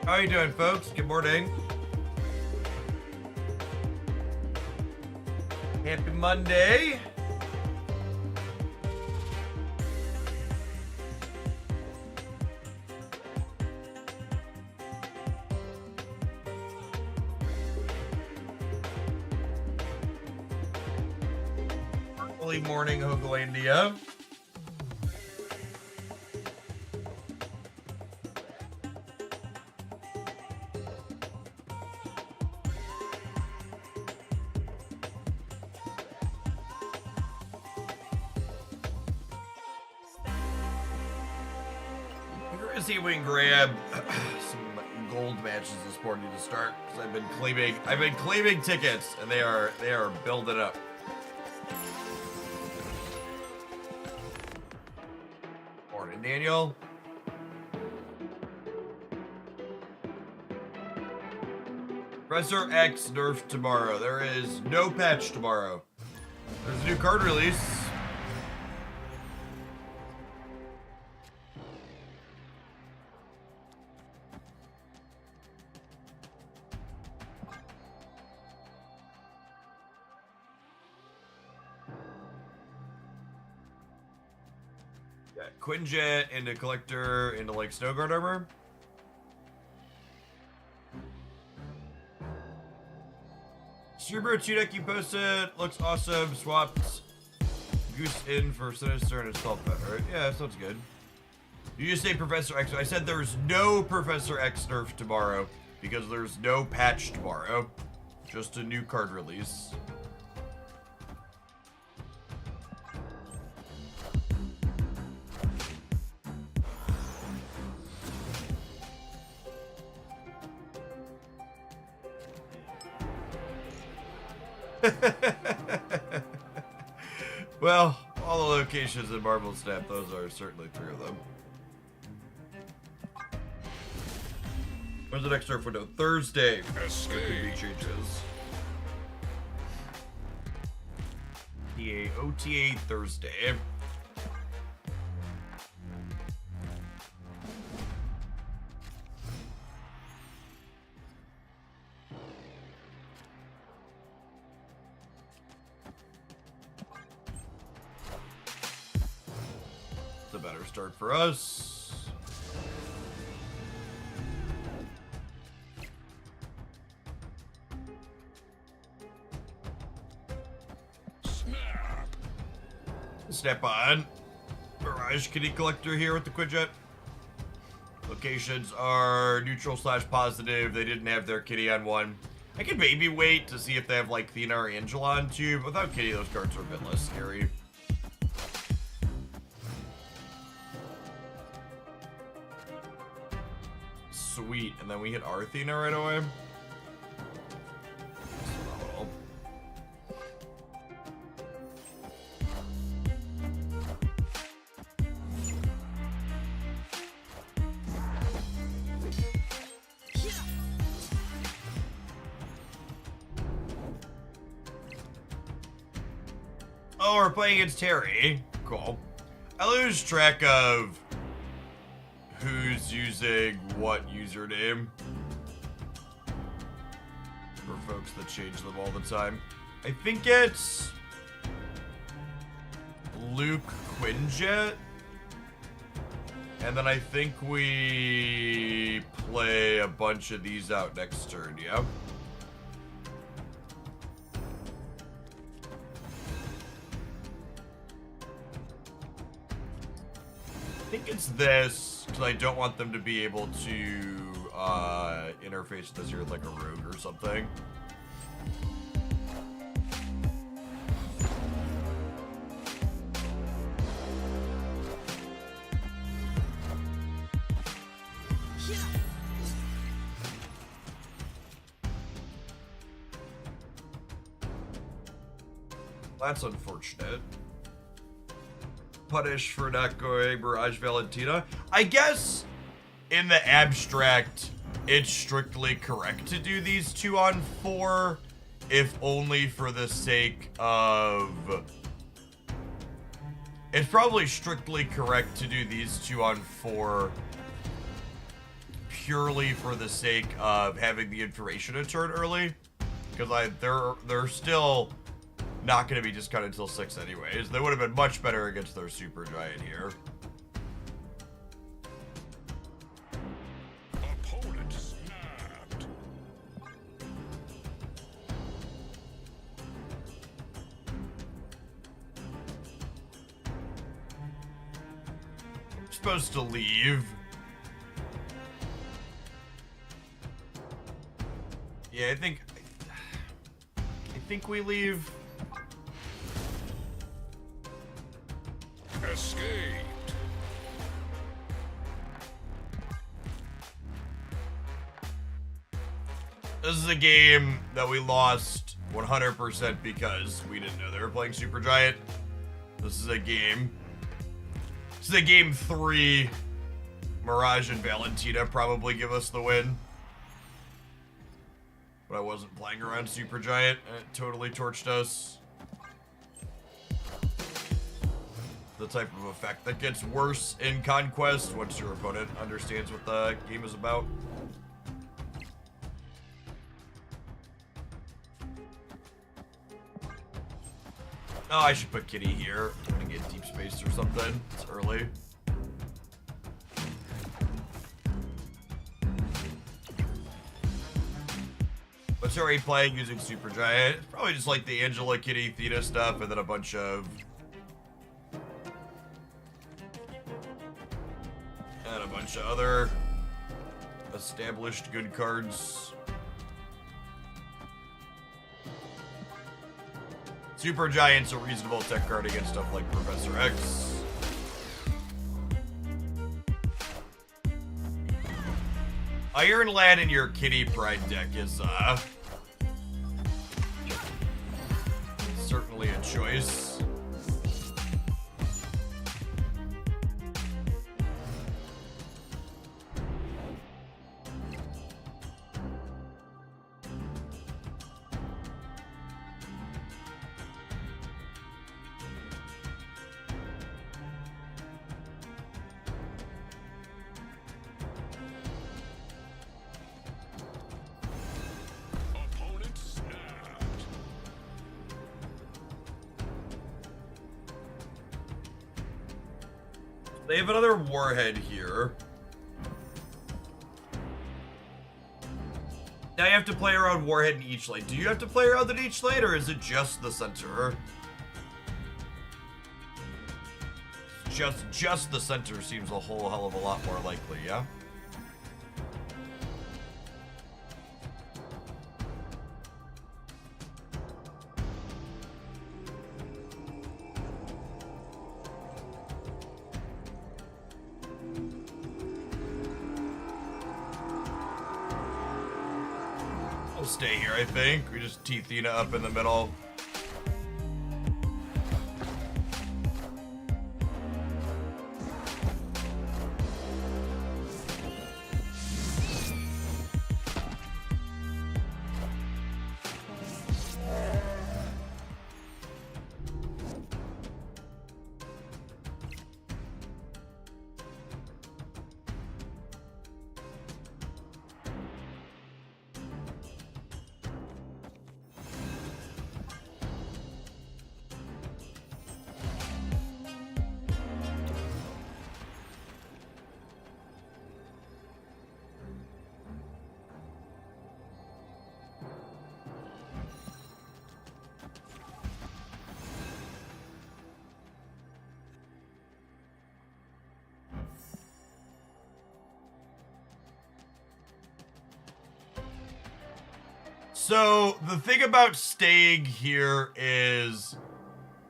How you doing, folks? Good morning. Happy Monday. Early morning, Hoaglandia. See if we can grab some gold matches this morning to start, because I've been claiming tickets, and they are building up. Morning, Daniel. Professor X nerfed tomorrow. There is no patch tomorrow. There's a new card release. Quinjet into Collector into like Snowguard armor. Super 2 deck you posted looks awesome. Swapped Goose in for Sinister and Assault Pet, right? Yeah, that sounds good. You just say Professor X. I said there's no Professor X nerf tomorrow because there's no patch tomorrow. Just a new card release. Well, all the locations in Marvel Snap, those are certainly 3 of them. When's the next surf window? Thursday. There could be changes. The OTA Thursday. It's a better start for us. Snap on. Mirage Kitty Collector here with the Quinjet. Locations are neutral / positive. They didn't have their Kitty on one. I could maybe wait to see if they have like Thena or Angela on two. But without Kitty, those cards are a bit less scary. Sweet. And then we hit our Thena right away. Oh, we're playing against Terry. Cool. I lose track of who's using what username for folks that change them all the time. I think it's Luke Quinjet. And then I think we play a bunch of these out next turn, yeah? I think it's this, because I don't want them to be able to interface this here with like a rogue or something. That's unfortunate. Punish for not going Mirage Valentina. I guess in the abstract, it's strictly correct to do these 2 on 4, if only for the sake of... It's probably strictly correct to do these 2 on 4 purely for the sake of having the information to turn early, because they're still not going to be discounted until 6 anyways. They would have been much better against their super giant here. Opponent snapped. Supposed to leave. Yeah, I think we leave. Escaped. This is a game that we lost 100% because we didn't know they were playing Supergiant. This is a game. This is a game 3. Mirage and Valentina probably give us the win. But I wasn't playing around Supergiant, and it totally torched us. The type of effect that gets worse in Conquest once your opponent understands what the game is about. Oh, I should put Kitty here. I'm gonna get deep space or something. It's early. What's already playing using Supergiant? It's probably just like the Angela, Kitty, Theta stuff, and then a bunch of other established good cards. Supergiant's a reasonable tech card against stuff like Professor X. Iron Lad in your Kitty Pride deck is certainly a choice. Opponent snapped. They have another Warhead here. Now you have to play around Warhead in each lane. Do you have to play around in each lane, or is it just the center? Just the center seems a whole hell of a lot more likely, yeah? We'll stay here, I think. We just tee Thena up in the middle. So, the thing about staying here is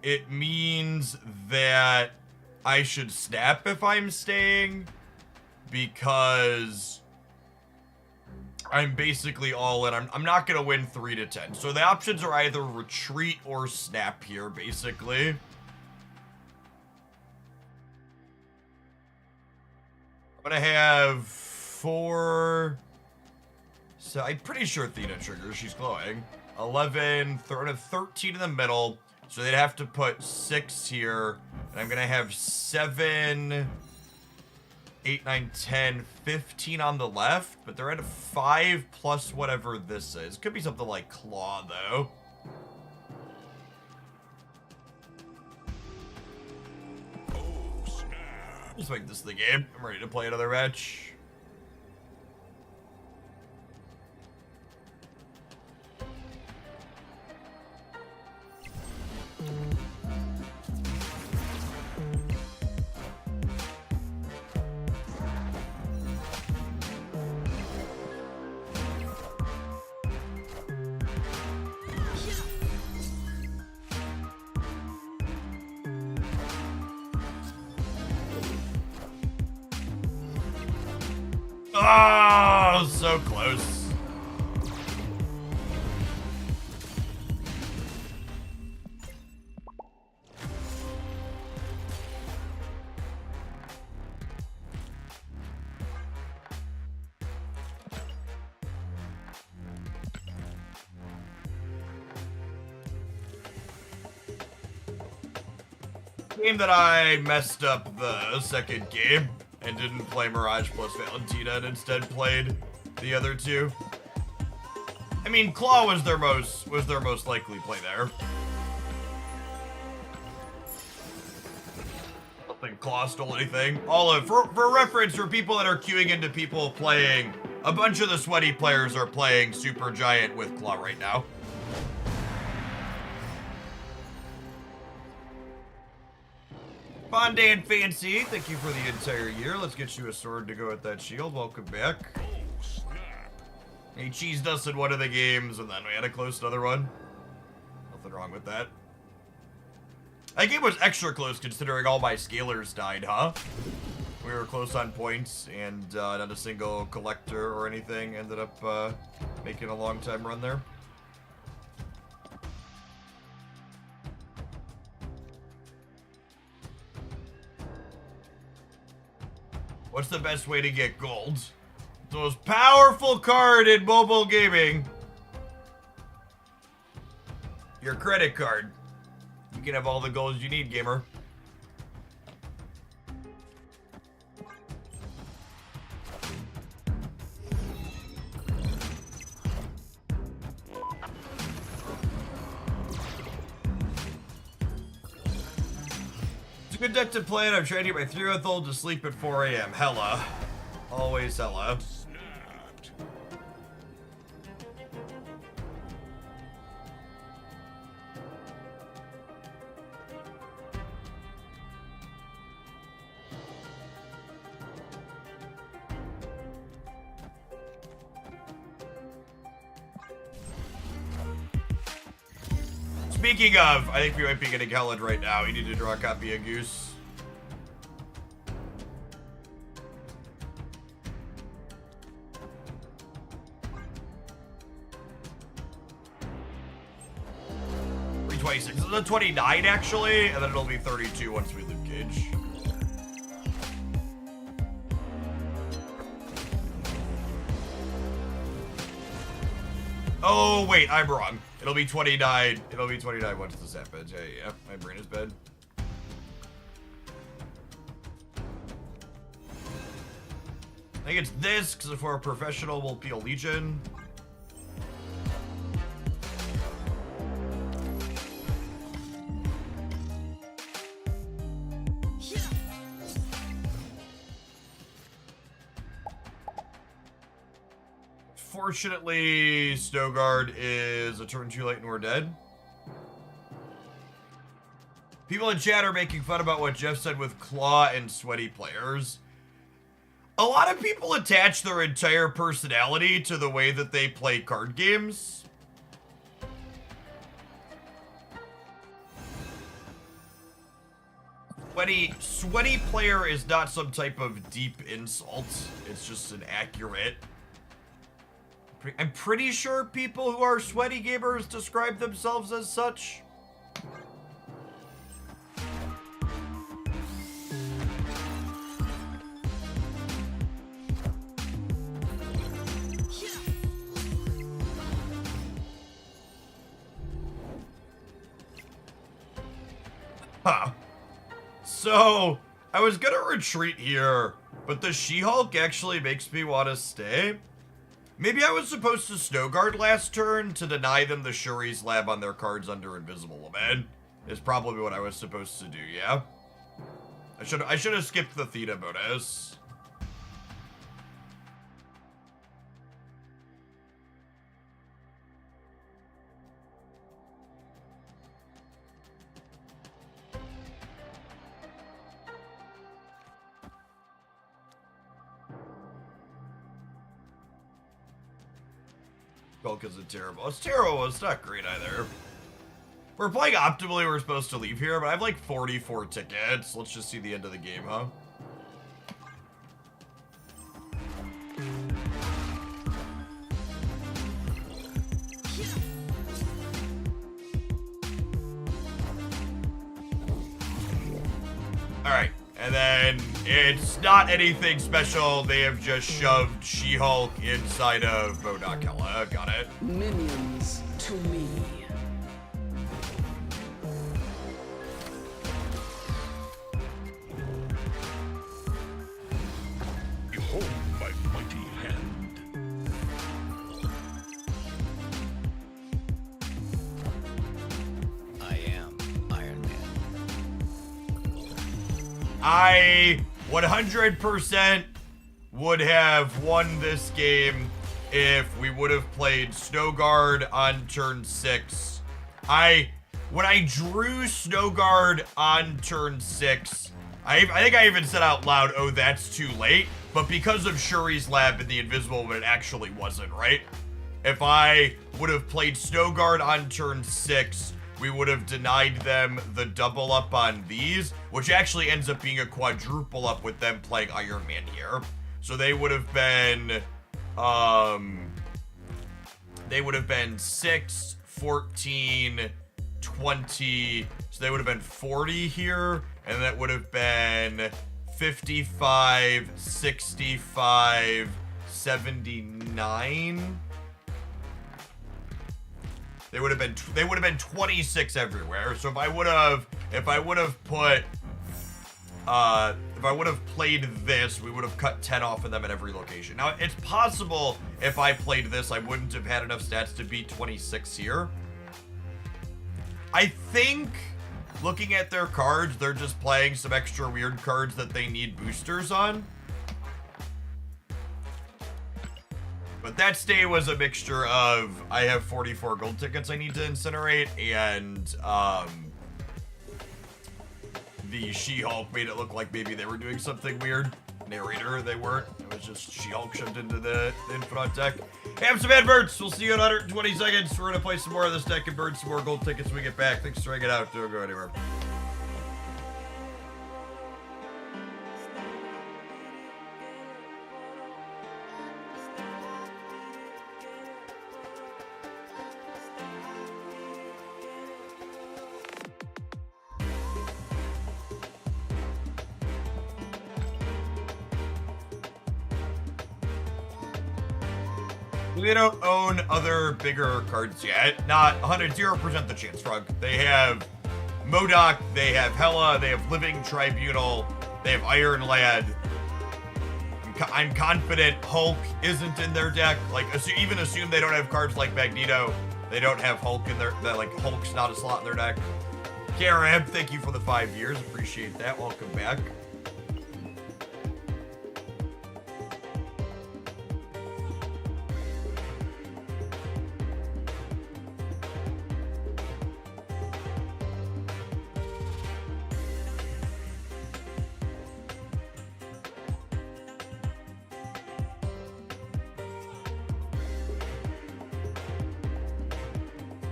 it means that I should snap if I'm staying, because I'm basically all in. I'm not going to win 3 to 10. So the options are either retreat or snap here, basically. I'm going to have 4... So I'm pretty sure Thena triggers. She's glowing. 11, throw a 13 in the middle. So they'd have to put 6 here. And I'm going to have 7 8, 9, 10, 15 on the left, but they're at a 5 plus whatever this is. Could be something like claw, though. Oh, snap. Let's make this the game. I'm ready to play another match. Oh, so close. Game that I messed up the second game and didn't play Mirage plus Valentina and instead played the other two. I mean, Claw was their most likely play there. I don't think Claw stole anything. For reference, for people that are queuing into people playing, a bunch of the sweaty players are playing Super Giant with Claw right now. Bonday and Fancy, thank you for the entire year. Let's get you a sword to go with that shield. Welcome back. Oh, snap. He cheesed us in one of the games, and then we had to close another one. Nothing wrong with that. That game was extra close considering all my scalers died, huh? We were close on points, and not a single collector or anything ended up making a long time run there. What's the best way to get gold? The most powerful card in mobile gaming. Your credit card. You can have all the gold you need, gamer. Good deck to play, and I'm trying to get my 3-month-old to sleep at 4 a.m. Hella. Always hella. Snapped. Speaking of, I think we might be getting Helen right now. We need to draw a copy of Goose. $326. This is a 29 actually, and then it'll be 32 once we leave Cage. Oh wait, I'm wrong. It'll be 29. It'll be 29 once this happens. Yeah. My brain is bad. I think it's this, because if we're a professional, we'll peel Legion. Fortunately, Snowguard is a turn too late and we're dead. People in chat are making fun about what Jeff said with Claw and sweaty players. A lot of people attach their entire personality to the way that they play card games. Sweaty player is not some type of deep insult. It's just an accurate. I'm pretty sure people who are sweaty gamers describe themselves as such. Huh. So, I was gonna retreat here But the She-Hulk actually makes me want to stay. Maybe I was supposed to Snow Guard last turn to deny them the Shuri's Lab on their cards under Invisible Woman. Is probably what I was supposed to do, yeah? I should have skipped the Theta bonus. Hulk isn't terrible. It's terrible, it's not great either. We're playing optimally, we're supposed to leave here, but I have like 44 tickets. Let's just see the end of the game, huh? Alright, and then it's not anything special. They have just shoved She-Hulk inside of MODOK Hela. Got it. Minions to me. Behold my mighty hand. I am Iron Man. I 100% would have won this game if we would have played Snow Guard on turn 6. When I drew Snow Guard on turn 6, I think I even said out loud, oh, that's too late. But because of Shuri's Lab and the Invisible Woman, it actually wasn't, right? If I would have played Snow Guard on turn 6, we would have denied them the double up on these, which actually ends up being a quadruple up with them playing Iron Man here. So they would have been, 6, 14, 20, so they would have been 40 here, and that would have been 55, 65, 79. They would have been 26 everywhere. So if I would have played this, we would have cut 10 off of them at every location. Now, it's possible if I played this, I wouldn't have had enough stats to beat 26 here. I think, looking at their cards, they're just playing some extra weird cards that they need boosters on. But that stay was a mixture of, I have 44 gold tickets I need to incinerate, and the She-Hulk made it look like maybe they were doing something weird. Narrator, they weren't. It was just She-Hulk shoved into the Infinite deck. Have some adverts. We'll see you in 120 seconds. We're going to play some more of this deck and burn some more gold tickets when we get back. Thanks for hanging out. Don't go anywhere. They don't own other bigger cards yet. Not 0% the chance, Frog. They have MODOK, they have Hela, they have Living Tribunal, they have Iron Lad. I'm confident Hulk isn't in their deck. Like, even assume they don't have cards like Magneto. They don't have Hulk in their, like, Hulk's not a slot in their deck. Karab, thank you for the 5 years. Appreciate that. Welcome back.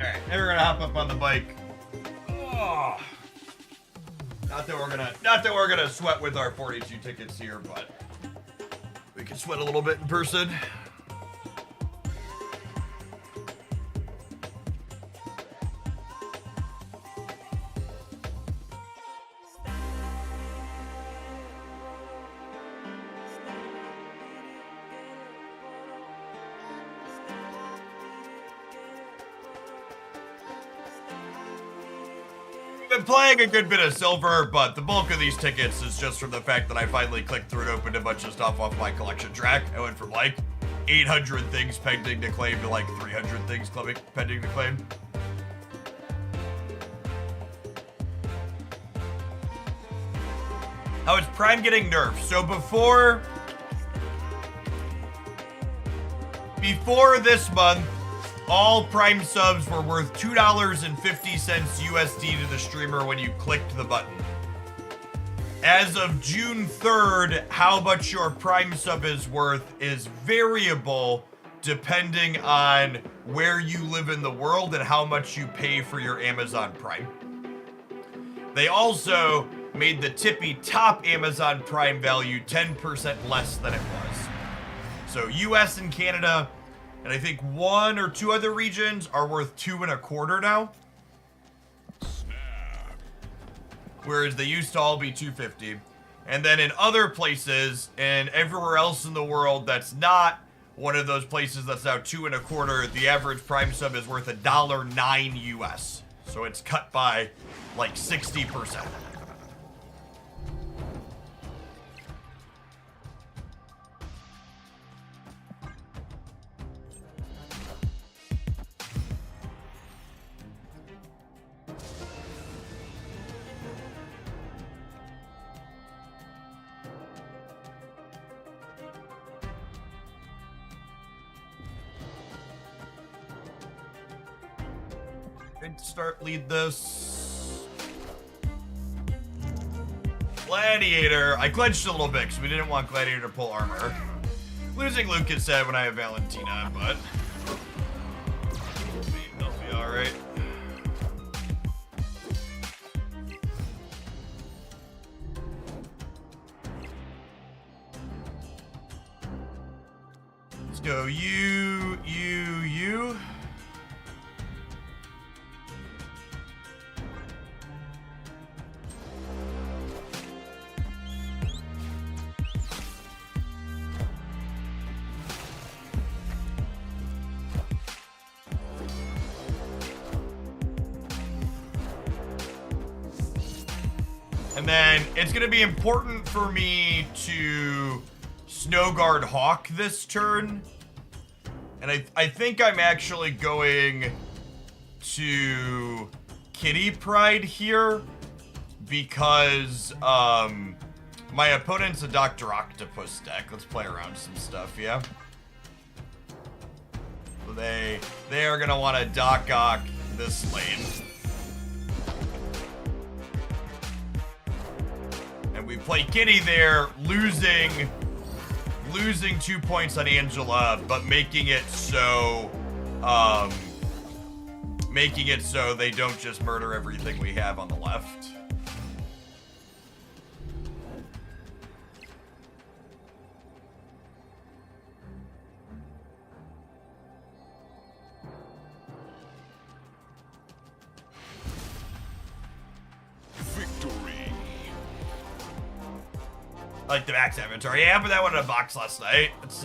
Alright, now we're gonna hop up on the bike. Oh. Not that we're gonna sweat with our 42 tickets here, but we can sweat a little bit in person. been playing a good bit of silver, but the bulk of these tickets is just from the fact that I finally clicked through and opened a bunch of stuff off my collection track. I went from like 800 things pending to claim to like 300 things pending to claim. How is Prime getting nerfed? So before this month, all Prime subs were worth $2.50 USD to the streamer when you clicked the button. As of June 3rd, how much your Prime sub is worth is variable depending on where you live in the world and how much you pay for your Amazon Prime. They also made the tippy top Amazon Prime value 10% less than it was. So US and Canada, and I think 1 or 2 other regions are worth $2.25 now. Whereas they used to all be $2.50. And then in other places and everywhere else in the world that's not one of those places that's now $2.25, the average Prime sub is worth $1.09 US. So it's cut by like 60%. Lead this. Gladiator. I clenched a little bit because we didn't want Gladiator to pull armor. Losing Luke is sad when I have Valentina, but they'll be alright. Let's go you. And then it's going to be important for me to Snowguard Hawk this turn. And I think I'm actually going to Kitty Pride here because my opponent's a Dr. Octopus deck. Let's play around some stuff, yeah? So they are going to want to Doc Ock this lane. And we play Kitty there, losing 2 points on Angela, but making it so they don't just murder everything we have on the left. I like the Max Avatar. Yeah, but that one in a box last night. It's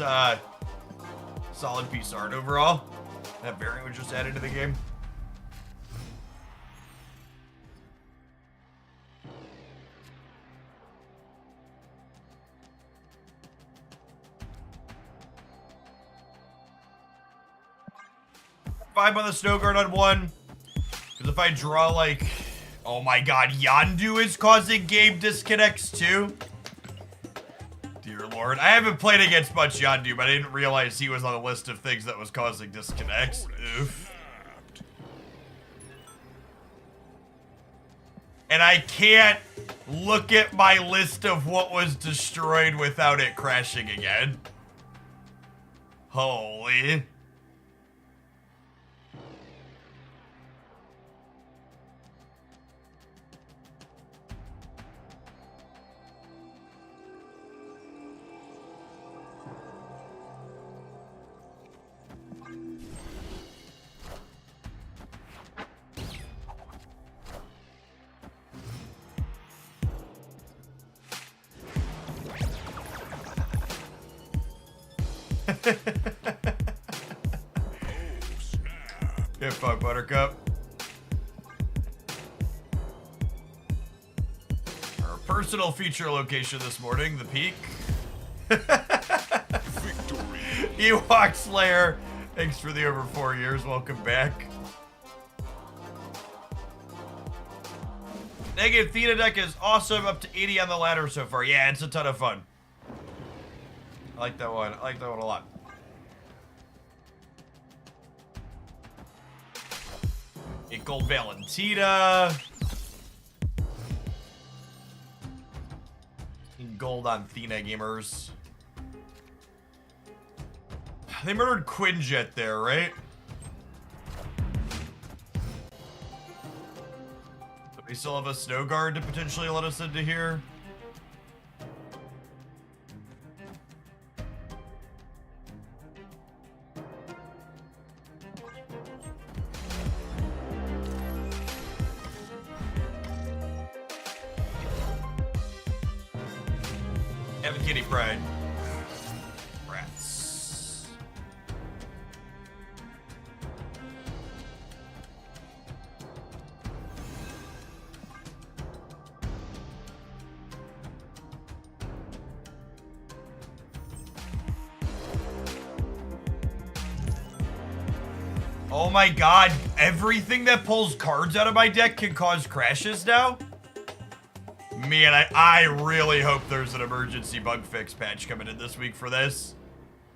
solid piece of art overall. That variant was just added to the game. Five on the Snowguard on 1. Because if I draw like, oh my god, Yondu is causing game disconnects too. Dear Lord. I haven't played against much Yondu, but I didn't realize he was on the list of things that was causing disconnects. Oof. And I can't look at my list of what was destroyed without it crashing again. Holy. Get fucked, Buttercup. Personal feature location this morning, the peak. Victory. Ewok Slayer, thanks for the over 4 years. Welcome back. Negative Theta deck is awesome. Up to 80 on the ladder so far. Yeah, it's a ton of fun. I like that one. I like that one a lot. Get Gold Valentina. Gold on Thena gamers. They murdered Quinjet there, right? But we still have a Snow Guard to potentially let us into here. Have a kitty pride. Rats. Oh my god, everything that pulls cards out of my deck can cause crashes now? Man, I really hope there's an emergency bug fix patch coming in this week for this.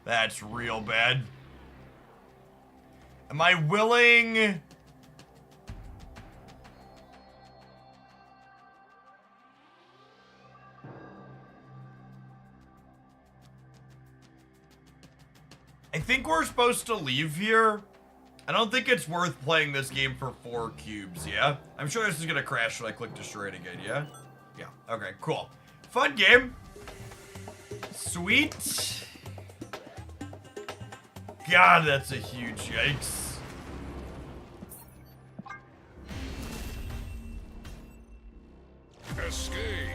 That's real bad. Am I willing? I think we're supposed to leave here. I don't think it's worth playing this game for 4 cubes, yeah? I'm sure this is gonna crash when I click destroy it again, yeah? Yeah, okay, cool. Fun game. Sweet. God, that's a huge yikes. Escaped.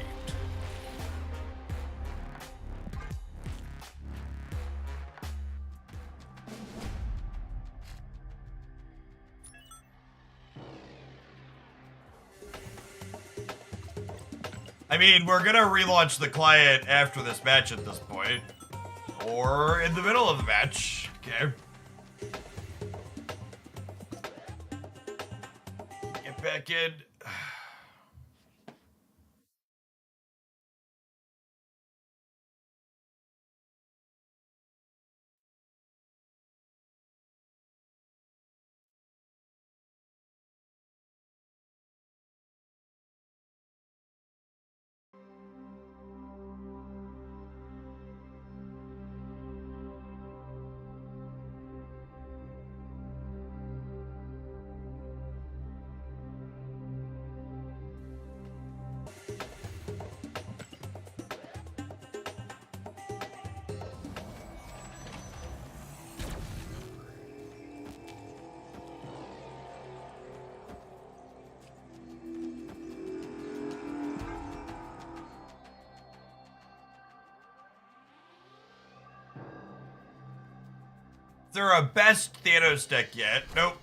I mean, we're gonna relaunch the client after this match at this point. Or in the middle of the match. Okay. Get back in. Is there a best Thanos deck yet? Nope.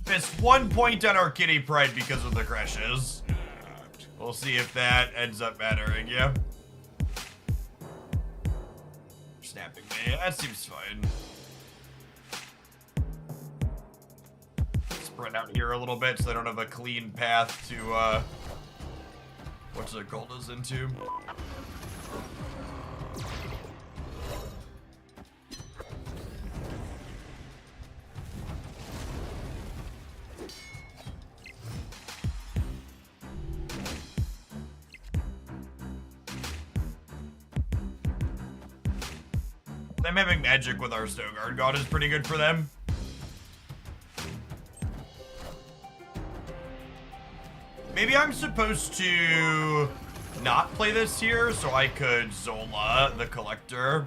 Missed 1 point on our kitty pride because of the crashes. We'll see if that ends up mattering, yeah? Snapping me, that seems fine. Spread out here a little bit so they don't have a clean path to, what the gold is into. Them having magic with our Snow Guard God is pretty good for them. Maybe I'm supposed to not play this here so I could Zola the Collector.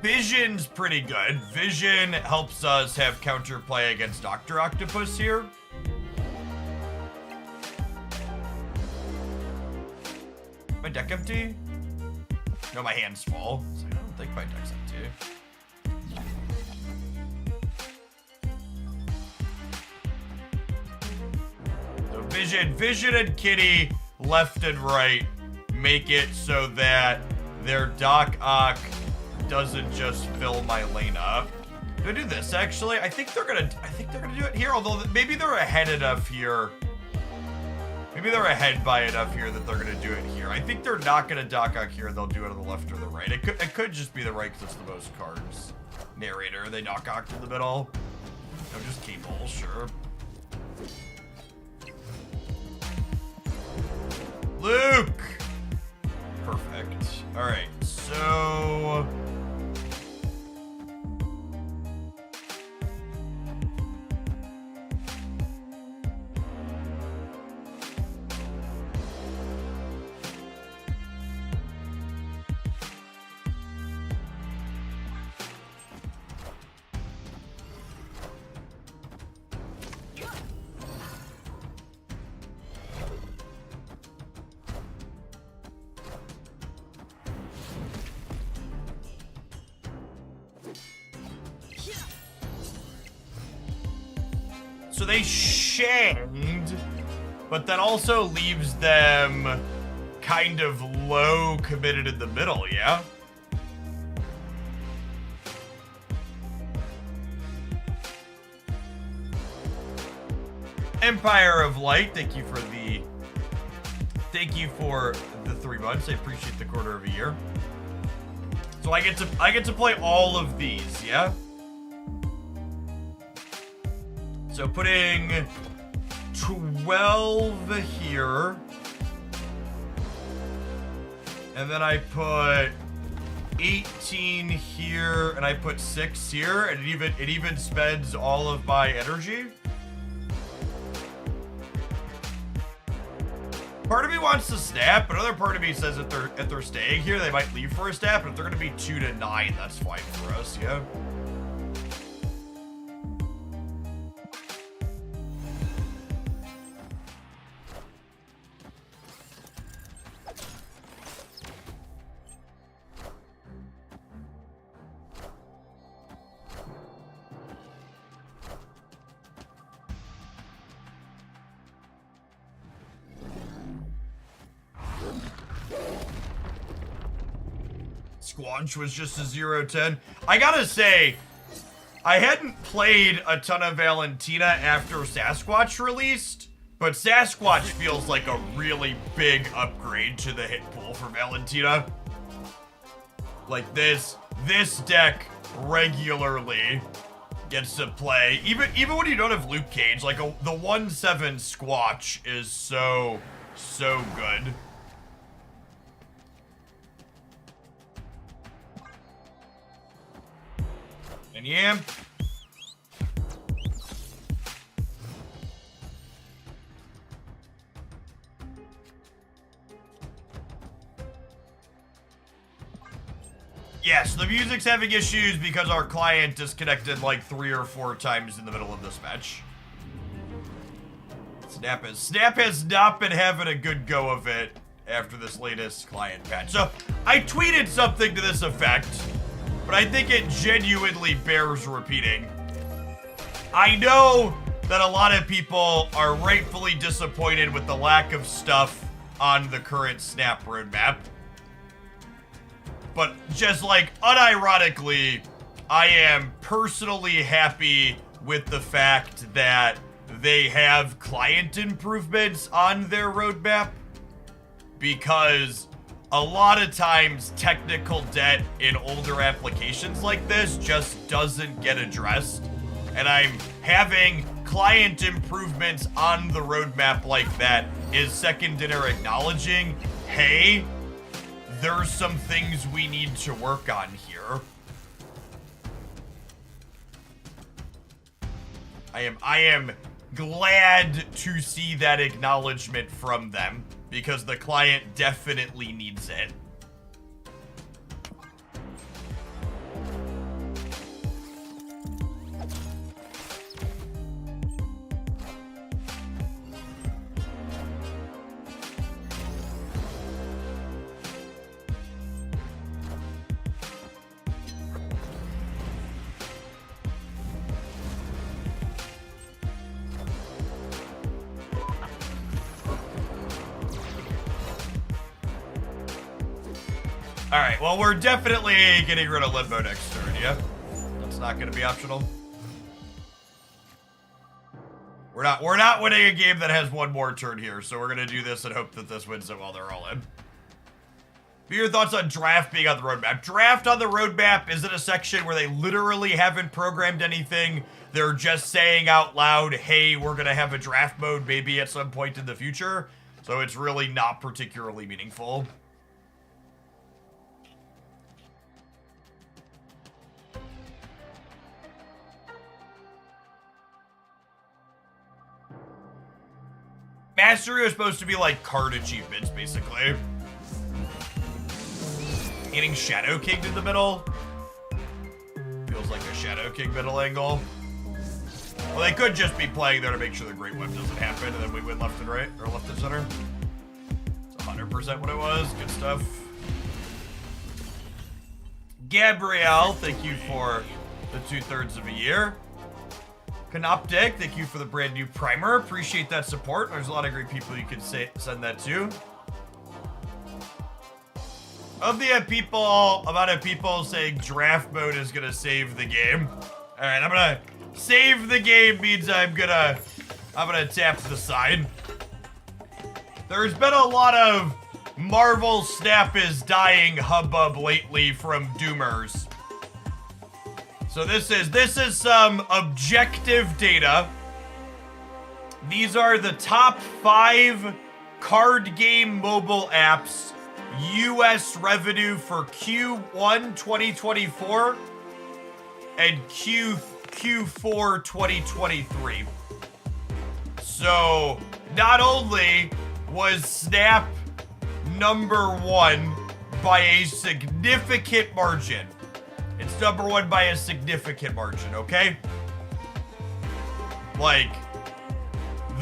Vision's pretty good. Vision helps us have counterplay against Dr. Octopus here. My deck empty? No, my hand's full. So I don't think my deck's empty. So Vision and Kitty, left and right, make it so that their Doc Ock doesn't just fill my lane up. Do I do this actually? I think they're gonna do it here, although maybe they're ahead enough here. Maybe they're ahead by enough here that they're gonna do it here. I think they're not gonna Doc Ock here, they'll do it on the left or the right. It could just be the right because it's the most cards. Narrator, they Doc Ock in the middle. No, just Cable, sure. Luke! Perfect. Alright, so... So they shamed, but that also leaves them kind of low committed in the middle, yeah? Empire of Light, thank you for the 3 months. I appreciate the quarter of a year. So I get to play all of these, yeah? So putting 12 here. And then I put 18 here, and I put 6 here, and it even spends all of my energy. Part of me wants to snap, but another part of me says if they're staying here, they might leave for a snap, and if they're gonna be 2 to 9, that's fine for us, yeah. Squanch was just a 0-10. I gotta say, I hadn't played a ton of Valentina after Sasquatch released, but Sasquatch feels like a really big upgrade to the hit pool for Valentina. Like this deck regularly gets to play, even when you don't have Luke Cage, like the 1/7 Squatch is so good. And yeah. Yes, the music's having issues because our client disconnected like 3 or 4 times in the middle of this match. Snap has not been having a good go of it after this latest client patch. So I tweeted something to this effect, but I think it genuinely bears repeating. I know that a lot of people are rightfully disappointed with the lack of stuff on the current Snap roadmap. But just like unironically, I am personally happy with the fact that they have client improvements on their roadmap, because a lot of times technical debt in older applications like this just doesn't get addressed. And I'm having client improvements on the roadmap like that is second dinner acknowledging, hey, there's some things we need to work on here. I am glad to see that acknowledgement from them, because the client definitely needs it. Alright, well, we're definitely getting rid of Limbo next turn, yeah? That's not going to be optional. We're not winning a game that has one more turn here, so we're going to do this and hope that this wins it while they're all in. What are your thoughts on draft being on the roadmap? Draft on the roadmap isn't a section where they literally haven't programmed anything. They're just saying out loud, hey, we're going to have a draft mode maybe at some point in the future. So it's really not particularly meaningful. Mastery was supposed to be like card achievements, basically. Getting Shadow King in the middle feels like a Shadow King middle angle. Well, they could just be playing there to make sure the Great Whip doesn't happen, and then we win left and right, or left and center. It's 100% what it was. Good stuff. Gabrielle, thank you for the 2/3 of a year. Canoptic, thank you for the brand new primer. Appreciate that support. There's a lot of great people you can send that to. Of the amount of people saying draft mode is gonna save the game. All right, I'm gonna save the game means I'm gonna tap the side. There's been a lot of Marvel Snap is dying hubbub lately from Doomers. So this is some objective data. These are the top 5 card game mobile apps US revenue for Q1 2024 and Q4 2023. So not only was Snap #1 by a significant margin. It's #1 by a significant margin, okay? Like,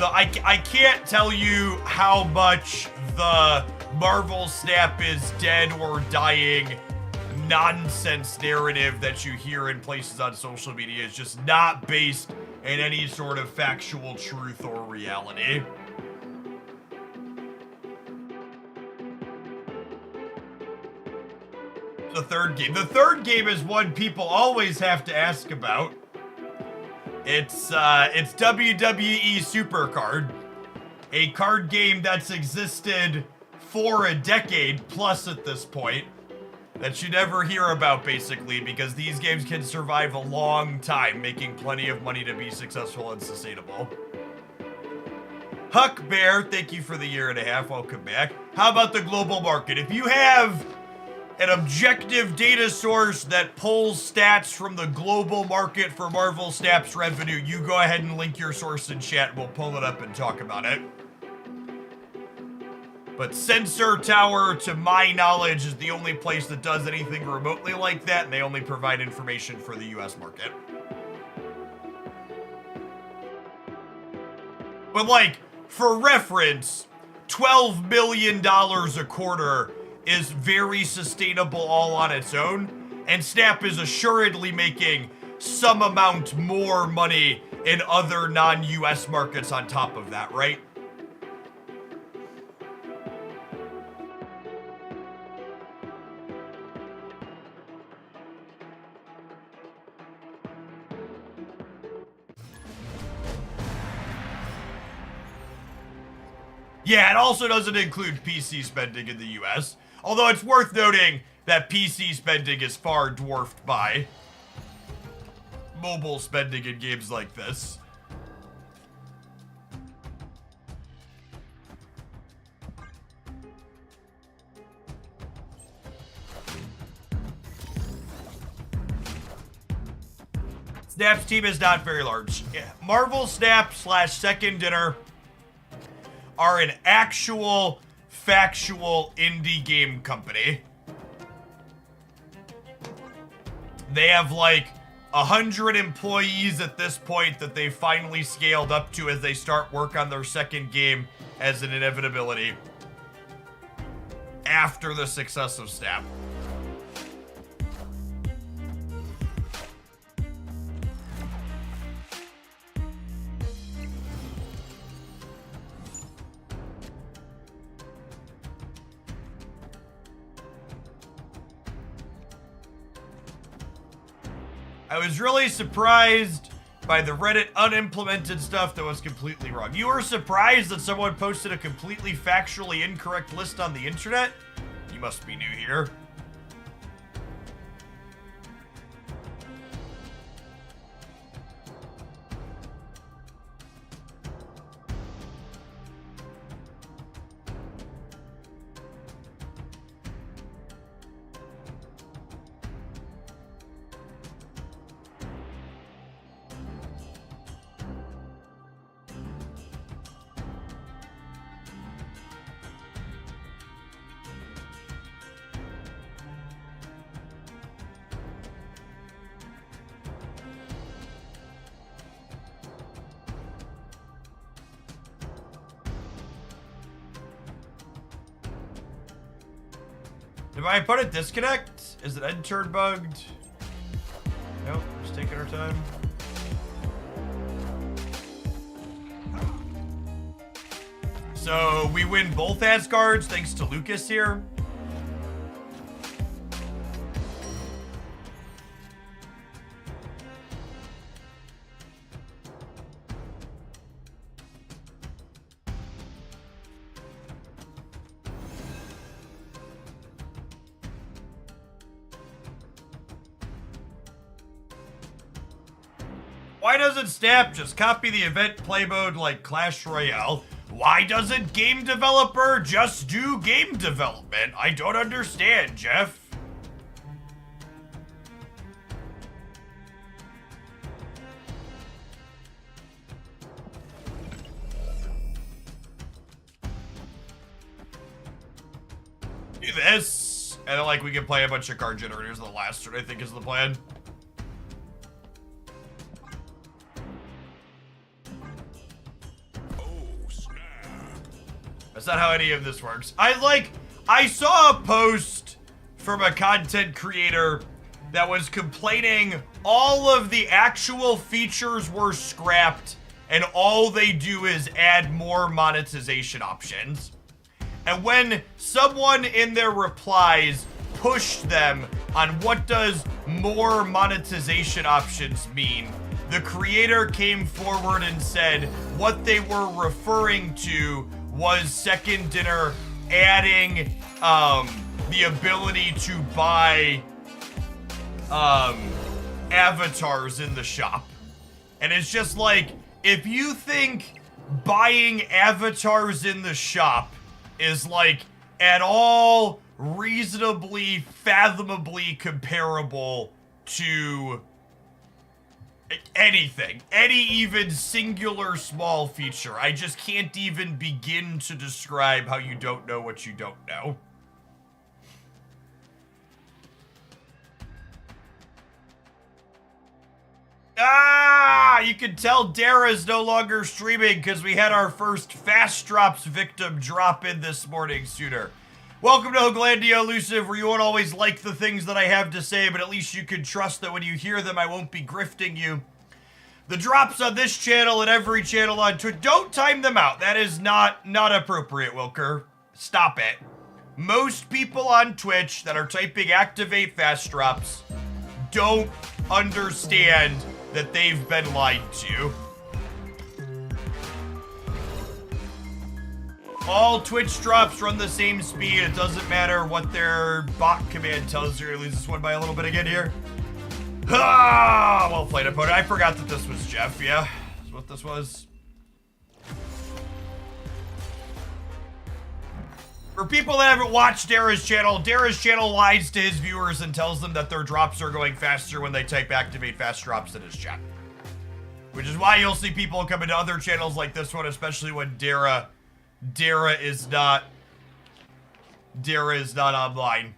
I can't tell you how much the Marvel Snap is dead or dying nonsense narrative that you hear in places on social media is just not based in any sort of factual truth or reality. The third game. The third game is one people always have to ask about. It's WWE Supercard, a card game that's existed for a decade plus at this point that you never hear about, basically, because these games can survive a long time, making plenty of money to be successful and sustainable. Huck Bear, thank you for the 1.5 years. Welcome back. How about the global market? If you have an objective data source that pulls stats from the global market for Marvel Snap's revenue, you go ahead and link your source in chat and we'll pull it up and talk about it. But Sensor Tower, to my knowledge, is the only place that does anything remotely like that, and they only provide information for the US market. But like, for reference, $12 million a quarter is very sustainable all on its own, and Snap is assuredly making some amount more money in other non-US markets on top of that, right? Yeah, it also doesn't include PC spending in the US. Although it's worth noting that PC spending is far dwarfed by mobile spending in games like this. Snap's team is not very large. Marvel Snap / Second Dinner are an actual factual indie game company. They have like 100 employees at this point that they finally scaled up to as they start work on their second game as an inevitability after the success of Snap. I was really surprised by the Reddit unimplemented stuff that was completely wrong. You were surprised that someone posted a completely factually incorrect list on the internet? You must be new here. Did I put a disconnect? Is it end turn bugged? Nope, just taking our time. So we win both Asgards thanks to Lucas here. Why doesn't Snap just copy the event play mode like Clash Royale? Why doesn't game developer just do game development? I don't understand, Jeff. Do this, and then like we can play a bunch of card generators. The last turn, I think, is the plan. That's not how any of this works. I saw a post from a content creator that was complaining all of the actual features were scrapped and all they do is add more monetization options. And when someone in their replies pushed them on what does more monetization options mean, the creator came forward and said what they were referring to was Second Dinner adding the ability to buy avatars in the shop. And it's just like, if you think buying avatars in the shop is like at all reasonably, fathomably comparable to anything, any even singular small feature, I just can't even begin to describe how you don't know what you don't know. Ah, you can tell Dara's no longer streaming because we had our first fast drops victim drop in this morning sooner. Welcome to Hoaglandia Elusive, where you won't always like the things that I have to say, but at least you can trust that when you hear them, I won't be grifting you. The drops on this channel and every channel on Twitch, don't time them out. That is not appropriate, Wilker. Stop it. Most people on Twitch that are typing activate fast drops don't understand that they've been lied to. All Twitch drops run the same speed. It doesn't matter what their bot command tells you. Lose this one by a little bit again here. Ah, well played, opponent. I forgot that this was Jeff, yeah? That's what this was. For people that haven't watched Dara's channel lies to his viewers and tells them that their drops are going faster when they type activate fast drops in his chat. Which is why you'll see people come into other channels like this one, especially when Dara is not online,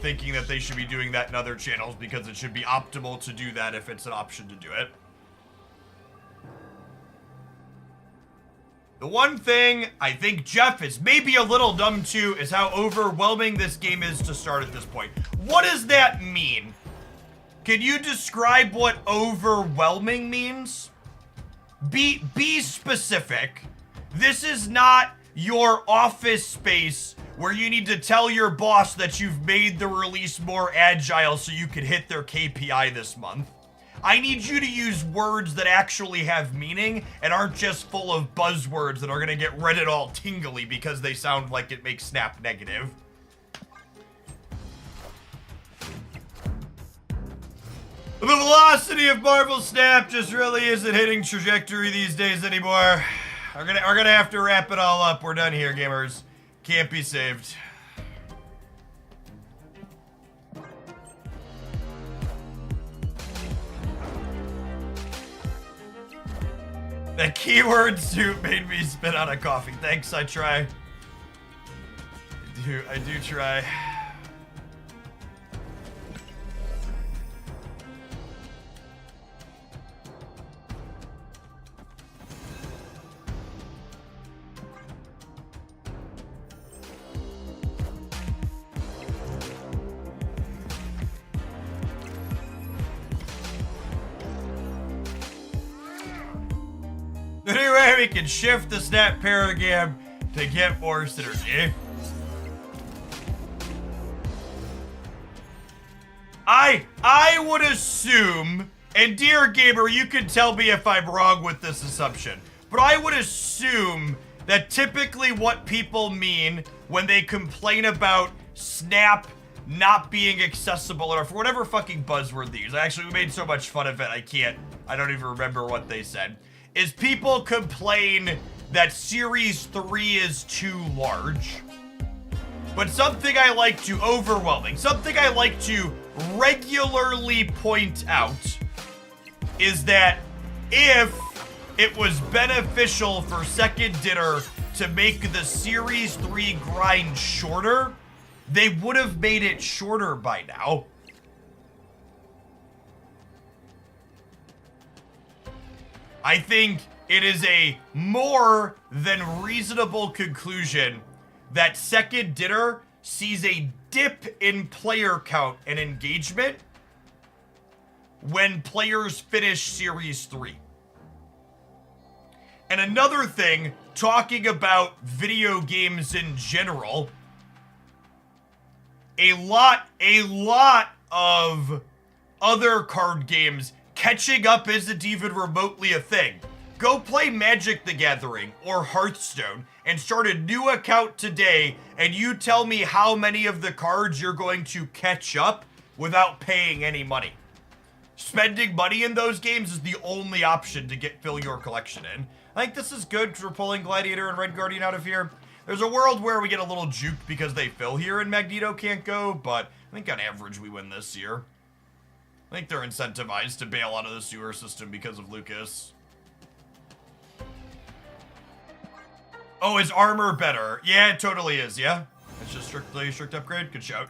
thinking that they should be doing that in other channels because it should be optimal to do that if it's an option to do it. The one thing I think Jeff is maybe a little dumb to is how overwhelming this game is to start at this point. What does that mean? Can you describe what overwhelming means? Be specific. This is not your office space where you need to tell your boss that you've made the release more agile so you can hit their KPI this month. I need you to use words that actually have meaning and aren't just full of buzzwords that are gonna get Reddit all tingly because they sound like it makes Snap negative. The velocity of Marvel Snap just really isn't hitting trajectory these days anymore. We're gonna have to wrap it all up. We're done here, gamers. Can't be saved. That keyword soup made me spit out a coffee. Thanks, I try. I do try. Anyway, we can shift the Snap paradigm to get more synergy. I would assume, and dear gamer, you can tell me if I'm wrong with this assumption, but I would assume that typically what people mean when they complain about Snap not being accessible or for whatever fucking buzzword they use. Actually, we made so much fun of it, I don't even remember what they said. Is people complain that Series 3 is too large. But something I like to regularly point out is that if it was beneficial for Second Dinner to make the Series 3 grind shorter, they would have made it shorter by now. I think it is a more than reasonable conclusion that Second Dinner sees a dip in player count and engagement when players finish Series 3. And another thing, talking about video games in general, a lot of other card games catching up isn't even remotely a thing. Go play Magic the Gathering or Hearthstone and start a new account today, and you tell me how many of the cards you're going to catch up without paying any money. Spending money in those games is the only option to fill your collection in. I think this is good for pulling Gladiator and Red Guardian out of here. There's a world where we get a little juked because they fill here and Magneto can't go, but I think on average we win this year. I think they're incentivized to bail out of the sewer system because of Lucas. Oh, is armor better? Yeah, it totally is, yeah. It's just strictly a strict upgrade. Good shout.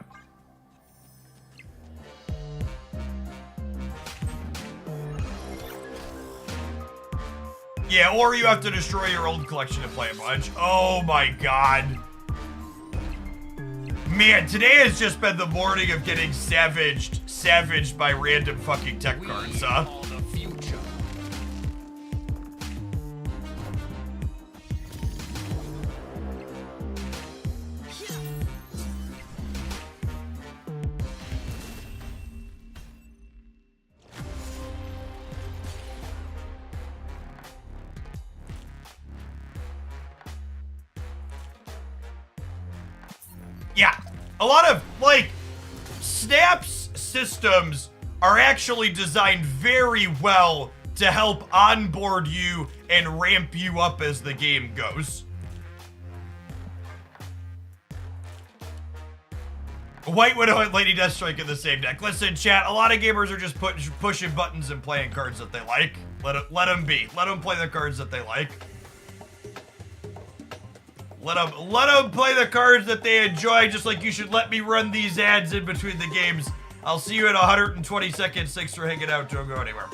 Yeah, or you have to destroy your old collection to play a bunch. Oh my god. Man, today has just been the morning of getting savaged by random fucking tech cards, huh? Yeah, a lot of, like, Snap's systems are actually designed very well to help onboard you and ramp you up as the game goes. White Widow and Lady Deathstrike in the same deck. Listen, chat, a lot of gamers are just pushing buttons and playing cards that they like. Let them be. Let them play the cards that they like. Let them play the cards that they enjoy, just like you should let me run these ads in between the games. I'll see you in 120 seconds. Thanks for hanging out. Don't go anywhere.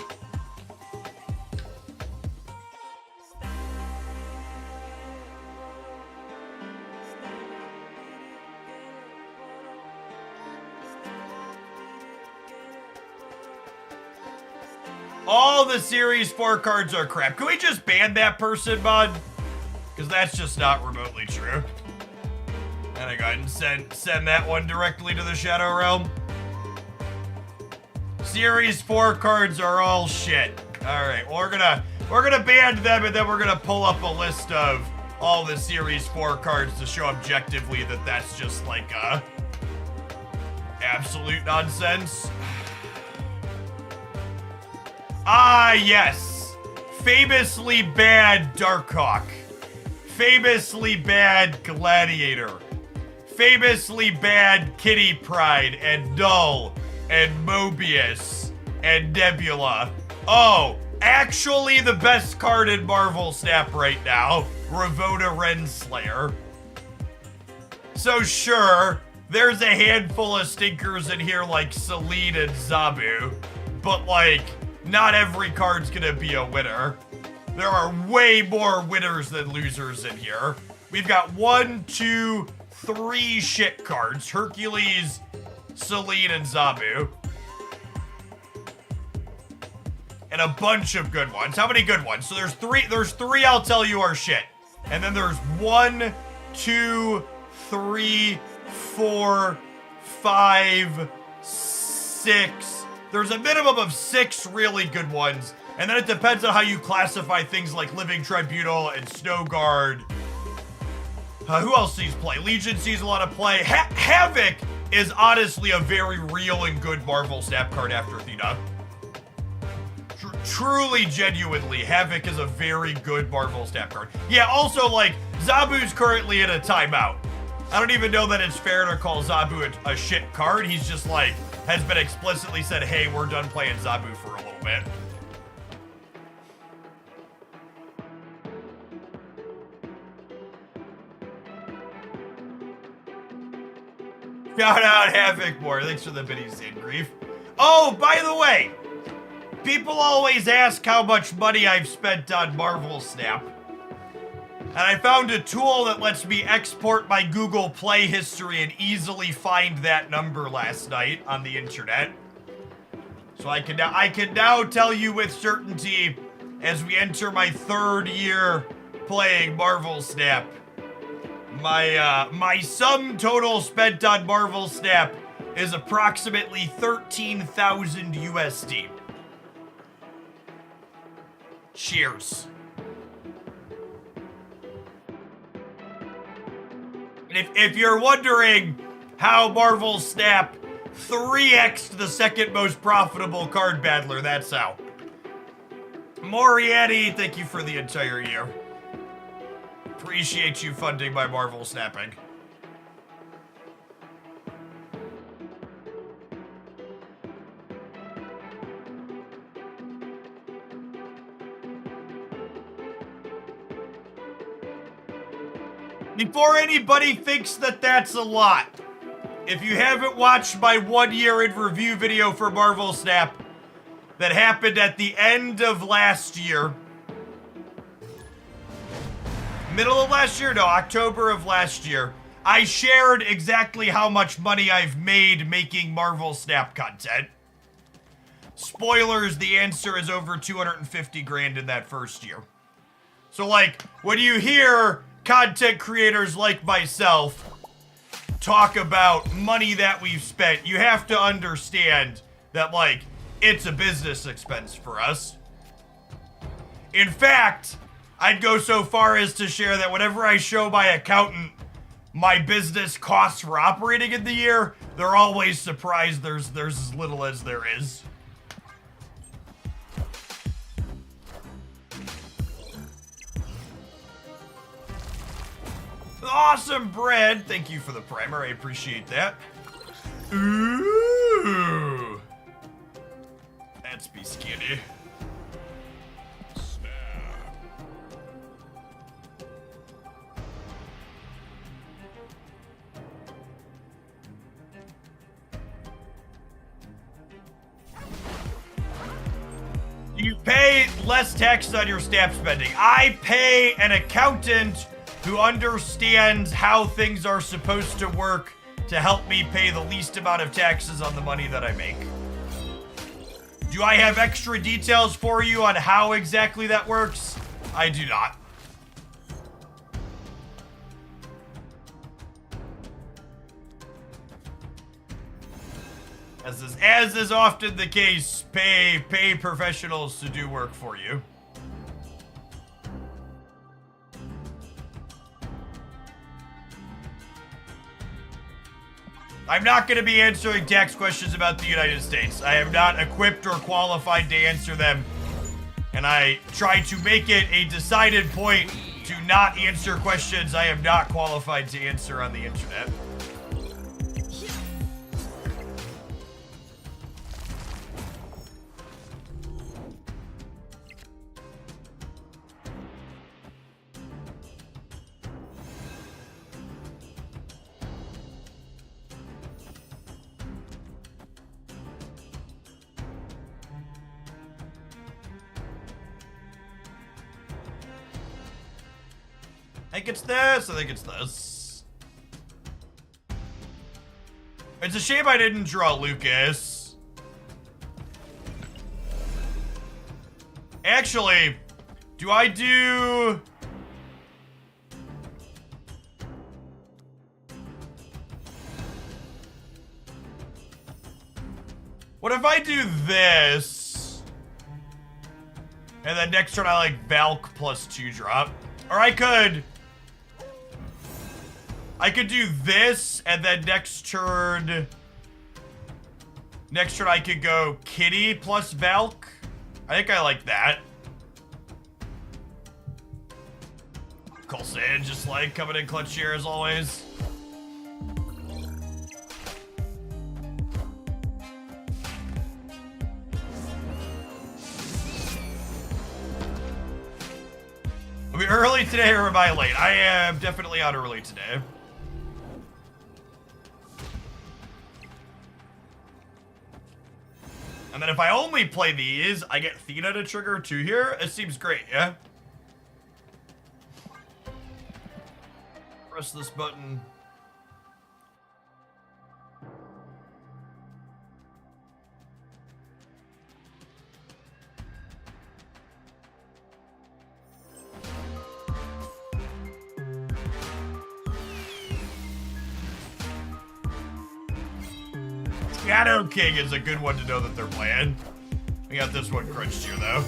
All the Series 4 cards are crap. Can we just ban that person, bud? Because that's just not remotely true. And I go ahead and send that one directly to the Shadow Realm. Series 4 cards are all shit. Alright, well, we're gonna ban them, and then we're gonna pull up a list of all the Series 4 cards to show objectively that that's just like absolute nonsense. Ah, yes. Famously bad Darkhawk. Famously bad Gladiator. Famously bad Kitty Pride and Null and Mobius and Nebula. Oh, actually the best card in Marvel Snap right now, Ravona Renslayer. So sure, there's a handful of stinkers in here like Celine and Zabu, but like, not every card's gonna be a winner. There are way more winners than losers in here. We've got 1, 2, 3 shit cards. Hercules, Celine, and Zabu. And a bunch of good ones. How many good ones? So there's three I'll tell you are shit. And then there's 1, 2, 3, 4, 5, 6. There's a minimum of 6 really good ones. And then it depends on how you classify things like Living Tribunal and Snow Guard. Who else sees play? Legion sees a lot of play. Havoc is honestly a very real and good Marvel Snap card after Athena. Truly, genuinely, Havoc is a very good Marvel Snap card. Yeah, also, like, Zabu's currently in a timeout. I don't even know that it's fair to call Zabu a shit card. He's just, like, has been explicitly said, hey, we're done playing Zabu for a little bit. Shout out Havoc more. Thanks for the biddies, Zane Grief. Oh, by the way, people always ask how much money I've spent on Marvel Snap. And I found a tool that lets me export my Google Play history and easily find that number last night on the internet. So I can now tell you with certainty as we enter my 3rd year playing Marvel Snap. My sum total spent on Marvel Snap is approximately 13,000 USD. Cheers. And if you're wondering how Marvel Snap 3x'd the second most profitable card battler, that's how. Moriarty, thank you for the entire year. Appreciate you funding my Marvel Snapping. Before anybody thinks that that's a lot, if you haven't watched my 1 year in review video for Marvel Snap that happened at the end of last year, middle of last year, no, October of last year, I shared exactly how much money I've made making Marvel Snap content. Spoilers, the answer is over 250 grand in that first year. So like, when you hear content creators like myself talk about money that we've spent, you have to understand that, like, it's a business expense for us. In fact, I'd go so far as to share that whenever I show my accountant my business costs for operating in the year, they're always surprised there's as little as there is. Awesome bread. Thank you for the primer. I appreciate that. Ooh. That's be skinny. You pay less taxes on your snap spending. I pay an accountant who understands how things are supposed to work to help me pay the least amount of taxes on the money that I make. Do I have extra details for you on how exactly that works? I do not. As is often the case, pay professionals to do work for you. I'm not going to be answering tax questions about the United States. I am not equipped or qualified to answer them. And I try to make it a decided point to not answer questions I am not qualified to answer on the internet. I think it's this. I think it's this. It's a shame I didn't draw Lucas. Actually, do I do... What if I do this? And then next turn I like Valk plus 2 drop. Or I could do this, and then next turn I could go Kitty plus Valk. I think I like that. Coulson just like coming in clutch here as always. Are we early today or am I late? I am definitely out early today. And then if I only play these, I get Thena to trigger 2 here. It seems great, yeah? Press this button. Shadow King is a good one to know that they're playing. We got this one crunched here, though.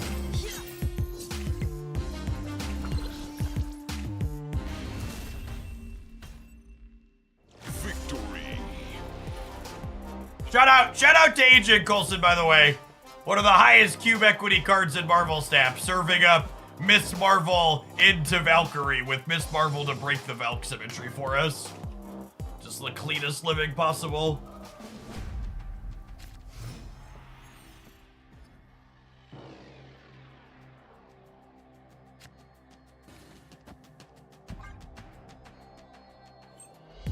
Victory. Shout out to Agent Coulson, by the way. One of the highest cube equity cards in Marvel Snap, serving up Miss Marvel into Valkyrie with Miss Marvel to break the Valk symmetry for us. Just the cleanest living possible.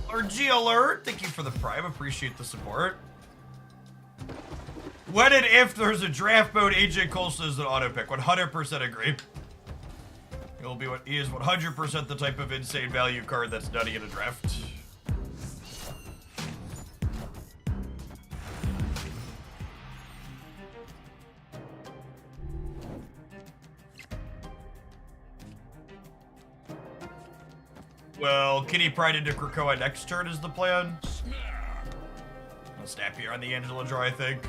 RG Alert, thank you for the prime, appreciate the support. When and if there's a draft mode, Agent Coulson is an auto pick, 100% agree. He is 100% the type of insane value card that's nutty in a draft. Well, Kitty Pride into Krakoa next turn is the plan. I'll snap here on the Angela draw, I think.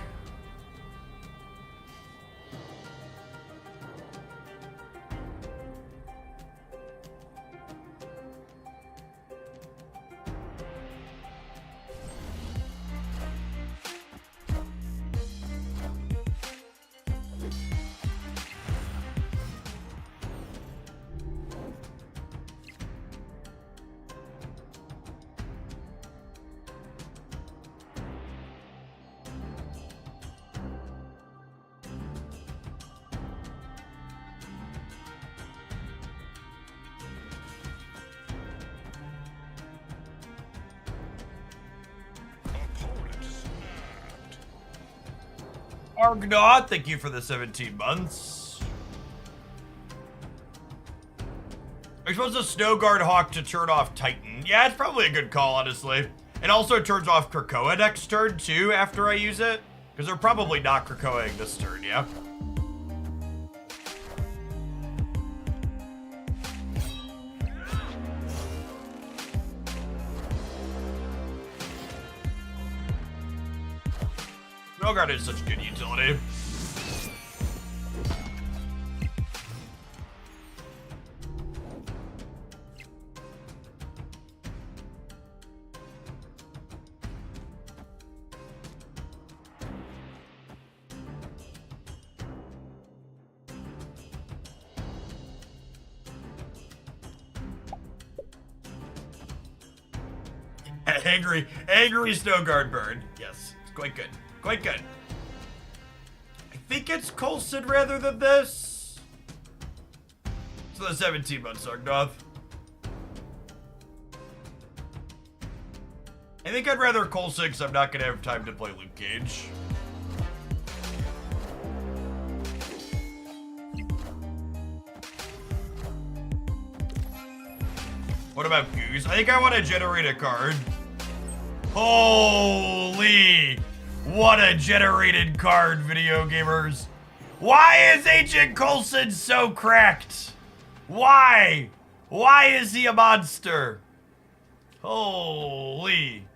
Argnaut, thank you for the 17 months. Are you supposed to Snow Guard Hawk to turn off Titan? Yeah, it's probably a good call, honestly. It also turns off Krakoa next turn, too, after I use it. Because they're probably not Krakoaing this turn, yeah? Snowguard is such a good utility. Angry Snowguard bird. Yes, it's quite good. Quite good. I think it's Coulson rather than this. So the 17-month Sargnoth. I think I'd rather Coulson because I'm not going to have time to play Luke Cage. What about Goose? I think I want to generate a card. Holy! What a generated card, video gamers. Why is Agent Coulson so cracked? Why? Why is he a monster? Holy.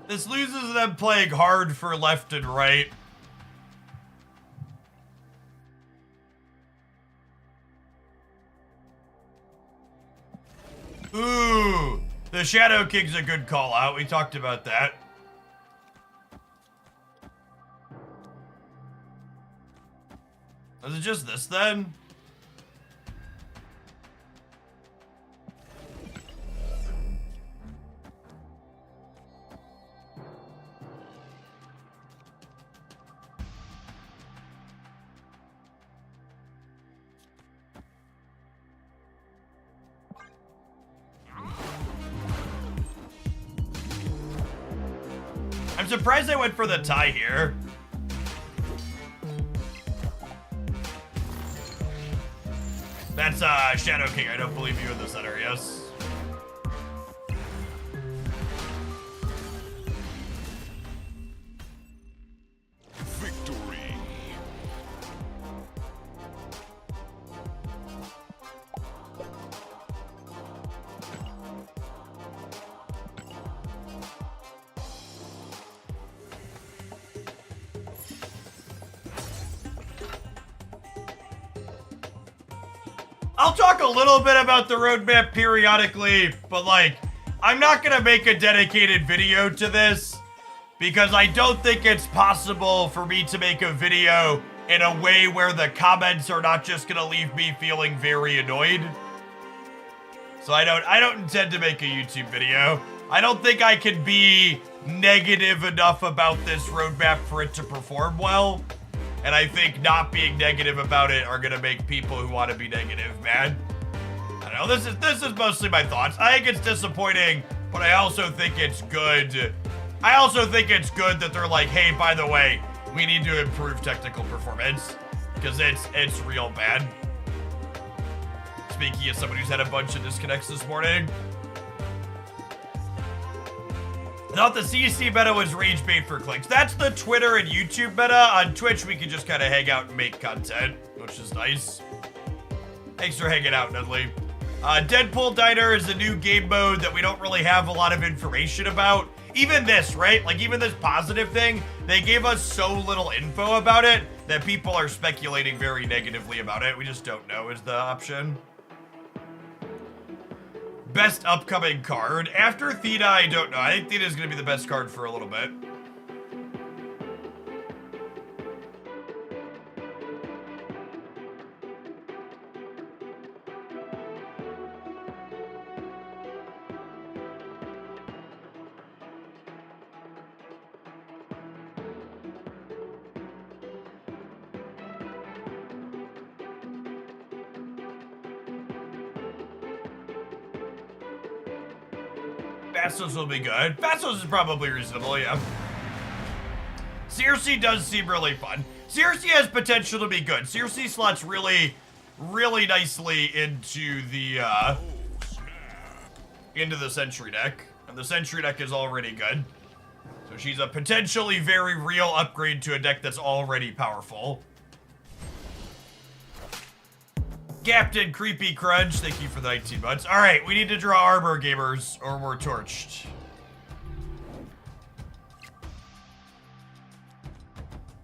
This loses them playing hard for left and right. Ooh, the Shadow King's a good call out. We talked about that. Is it just this then? I'm surprised I went for the tie here. That's Shadow King. I don't believe you in the center, yes. Victory. I'll talk a little bit about the roadmap periodically, but like, I'm not gonna make a dedicated video to this because I don't think it's possible for me to make a video in a way where the comments are not just gonna leave me feeling very annoyed. So I don't intend to make a YouTube video. I don't think I can be negative enough about this roadmap for it to perform well. And I think not being negative about it are gonna make people who want to be negative mad. I don't know, this is mostly my thoughts. I think it's disappointing, but I also think it's good. I also think it's good that they're like, hey, by the way, we need to improve technical performance because it's real bad. Speaking of somebody who's had a bunch of disconnects this morning. I thought the CC meta was rage bait for clicks. That's the Twitter and YouTube meta. On Twitch, we can just kind of hang out and make content, which is nice. Thanks for hanging out, Dudley. Deadpool Diner is a new game mode that we don't really have a lot of information about. Even this, right? Like, even this positive thing, they gave us so little info about it that people are speculating very negatively about it. We just don't know is the option. Best upcoming card. After Theta, I don't know. I think Theta is going to be the best card for a little bit. Fastos will be good. Fastos is probably reasonable, yeah. Circe does seem really fun. Circe has potential to be good. Circe slots really nicely into the, into the Sentry deck, and the Sentry deck is already good. So she's a potentially very real upgrade to a deck that's already powerful. Captain Creepy Crunch, thank you for the 19 months. Alright, we need to draw Arbor Gamers, or we're torched.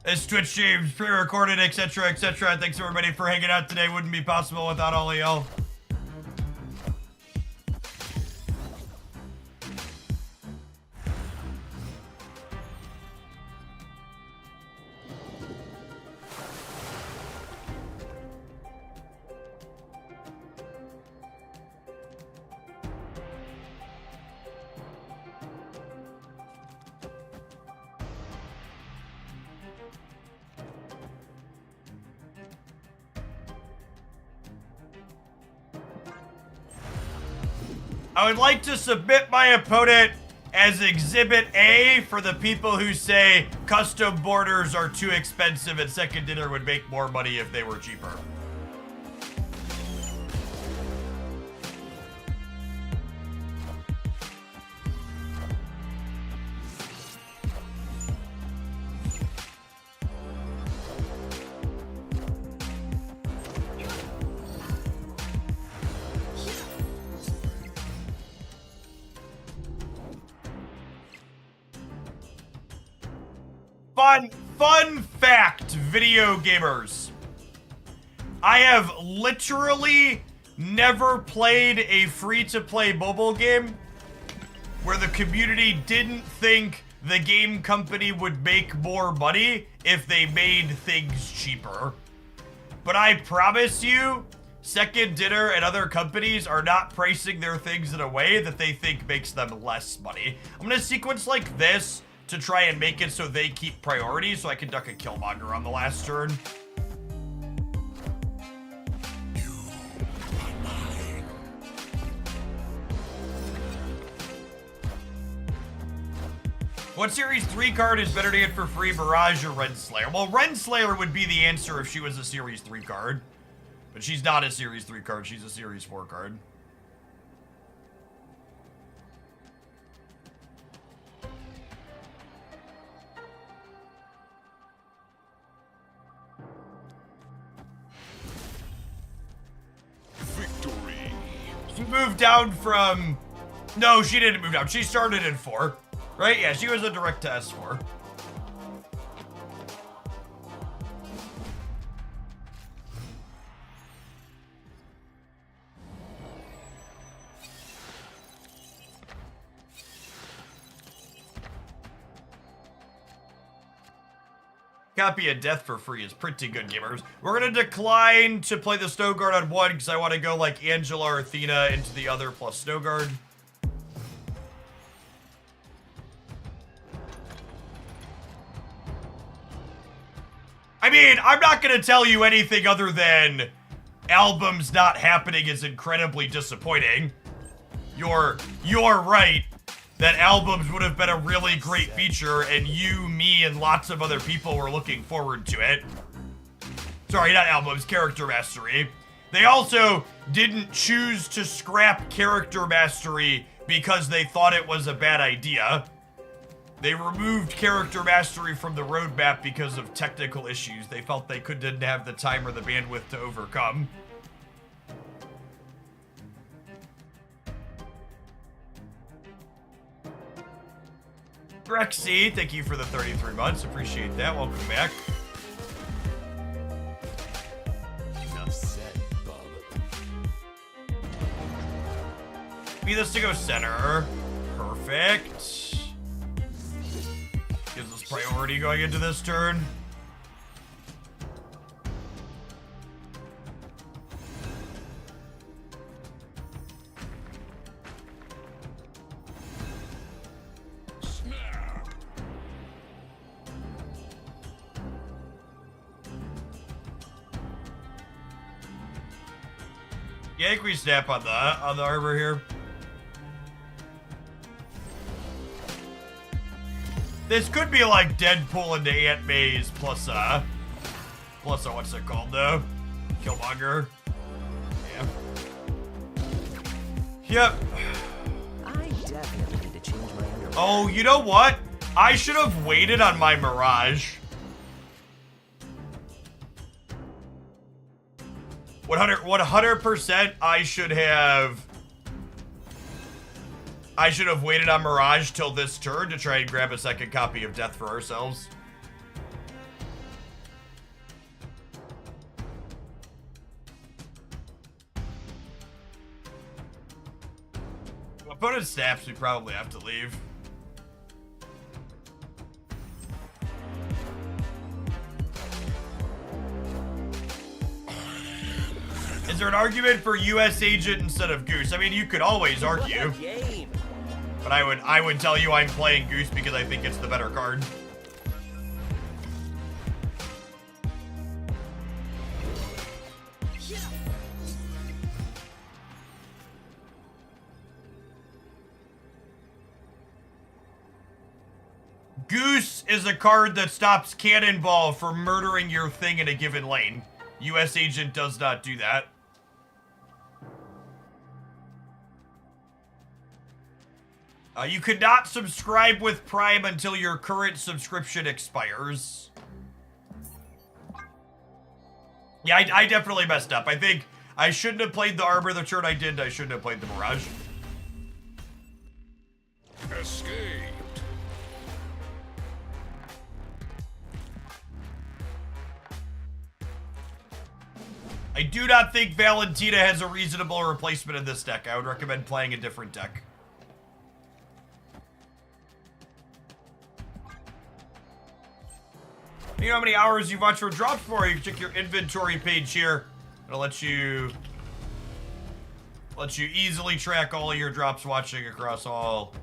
This Twitch stream, pre-recorded, etc., etc. Thanks everybody for hanging out today. Wouldn't be possible without all of y'all. I would like to submit my opponent as Exhibit A for the people who say custom borders are too expensive and second dinner would make more money if they were cheaper. Fun fact, video gamers. I have literally never played a free-to-play mobile game where the community didn't think the game company would make more money if they made things cheaper. But I promise you, Second Dinner and other companies are not pricing their things in a way that they think makes them less money. I'm gonna sequence like this to try and make it so they keep priority so I can duck a Killmonger on the last turn. What Series 3 card is better to get for free, Barrage or Renslayer? Well, Renslayer would be the answer if she was a Series 3 card. But she's not a Series 3 card, she's a Series 4 card. Victory. She moved down from... No, she didn't move down. She started in 4. Right? Yeah, she was a direct to S4. Copy of Death for free is pretty good, gamers. We're gonna decline to play the Snow Guard on 1 because I want to go like Angela or Athena into the other plus Snow Guard. I mean, I'm not gonna tell you anything other than albums not happening is incredibly disappointing. You're right that albums would have been a really great feature and you, me, and lots of other people were looking forward to it. Sorry, not albums, Character Mastery. They also didn't choose to scrap Character Mastery because they thought it was a bad idea. They removed Character Mastery from the roadmap because of technical issues they felt they didn't have the time or the bandwidth to overcome. Brexy, thank you for the 33 months. Appreciate that. Welcome back. Enough said, bub. Be this to go center. Perfect. Gives us priority going into this turn. Yeah, I think we snap on the arbor here. This could be like Deadpool into Aunt May's plus what's it called though? Killmonger. Yeah. Yep. Oh, you know what? I should have waited on my Mirage. 100% I should have waited on Mirage till this turn to try and grab a second copy of Death for ourselves. Opponent snaps, we probably have to leave. Is there an argument for US Agent instead of Goose? I mean, you could always argue. But I would tell you I'm playing Goose because I think it's the better card. Goose is a card that stops Cannonball from murdering your thing in a given lane. US Agent does not do that. You could not subscribe with Prime until your current subscription expires. Yeah, I definitely messed up. I think I shouldn't have played the Arbor the turn I did. I shouldn't have played the Mirage. Escaped. I do not think Valentina has a reasonable replacement in this deck. I would recommend playing a different deck. You know how many hours you've watched for drops for? You can check your inventory page here. It'll let you easily track all of your drops watching across all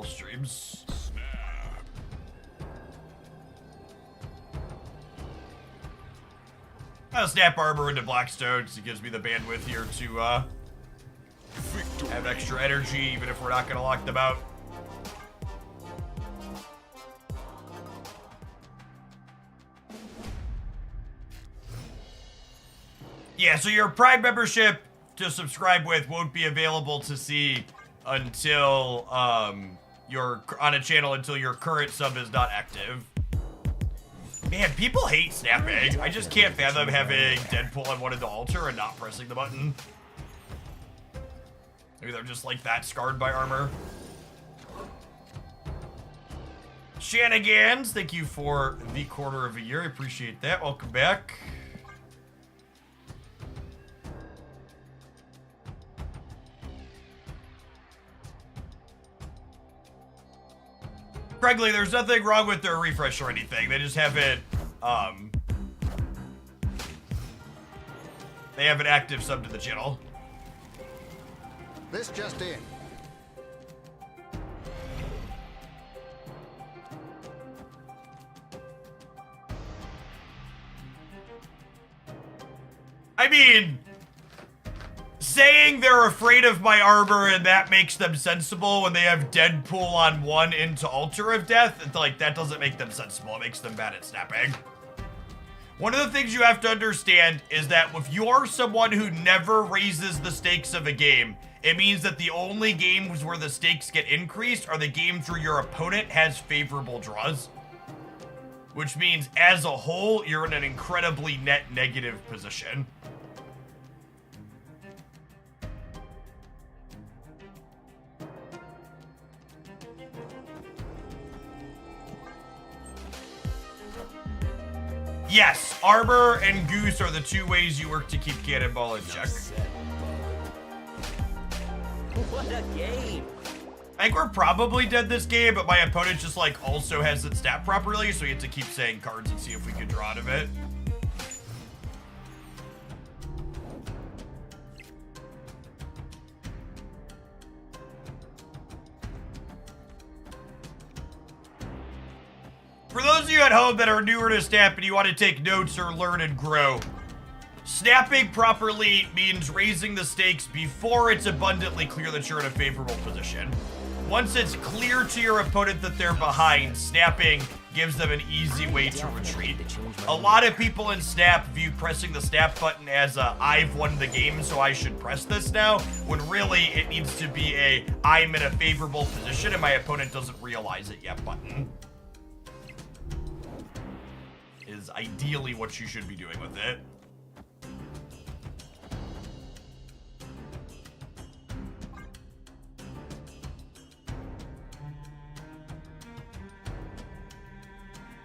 streams. I'll snap Arbor into Blackstone because it gives me the bandwidth here to have extra energy, even if we're not going to lock them out. Yeah, so your Prime membership to subscribe with won't be available to see until you're on a channel until your current sub is not active. Man, people hate snapping. I just can't fathom having Deadpool on one of the altar and not pressing the button. Maybe they're just like that scarred by armor. Shenanigans, thank you for the quarter of a year. I appreciate that. Welcome back. Frankly, there's nothing wrong with their refresh or anything. They just haven't, they haven't active sub to the channel. This just in. I mean, saying they're afraid of my armor and that makes them sensible when they have Deadpool on one into Altar of Death, it's like, that doesn't make them sensible. It makes them bad at snapping. One of the things you have to understand is that if you're someone who never raises the stakes of a game, it means that the only games where the stakes get increased are the games where your opponent has favorable draws. Which means, as a whole, you're in an incredibly net negative position. Yes, Arbor and Goose are the two ways you work to keep Cannonball in check. What a game! I think we're probably dead this game, but my opponent just like also has it stat properly, so we have to keep saying cards and see if we can draw out of it. For those of you at home that are newer to Snap and you want to take notes or learn and grow, snapping properly means raising the stakes before it's abundantly clear that you're in a favorable position. Once it's clear to your opponent that they're behind, snapping gives them an easy way to retreat. A lot of people in Snap view pressing the Snap button as a, I've won the game, so I should press this now, when really it needs to be a, I'm in a favorable position and my opponent doesn't realize it yet button. Is ideally what you should be doing with it.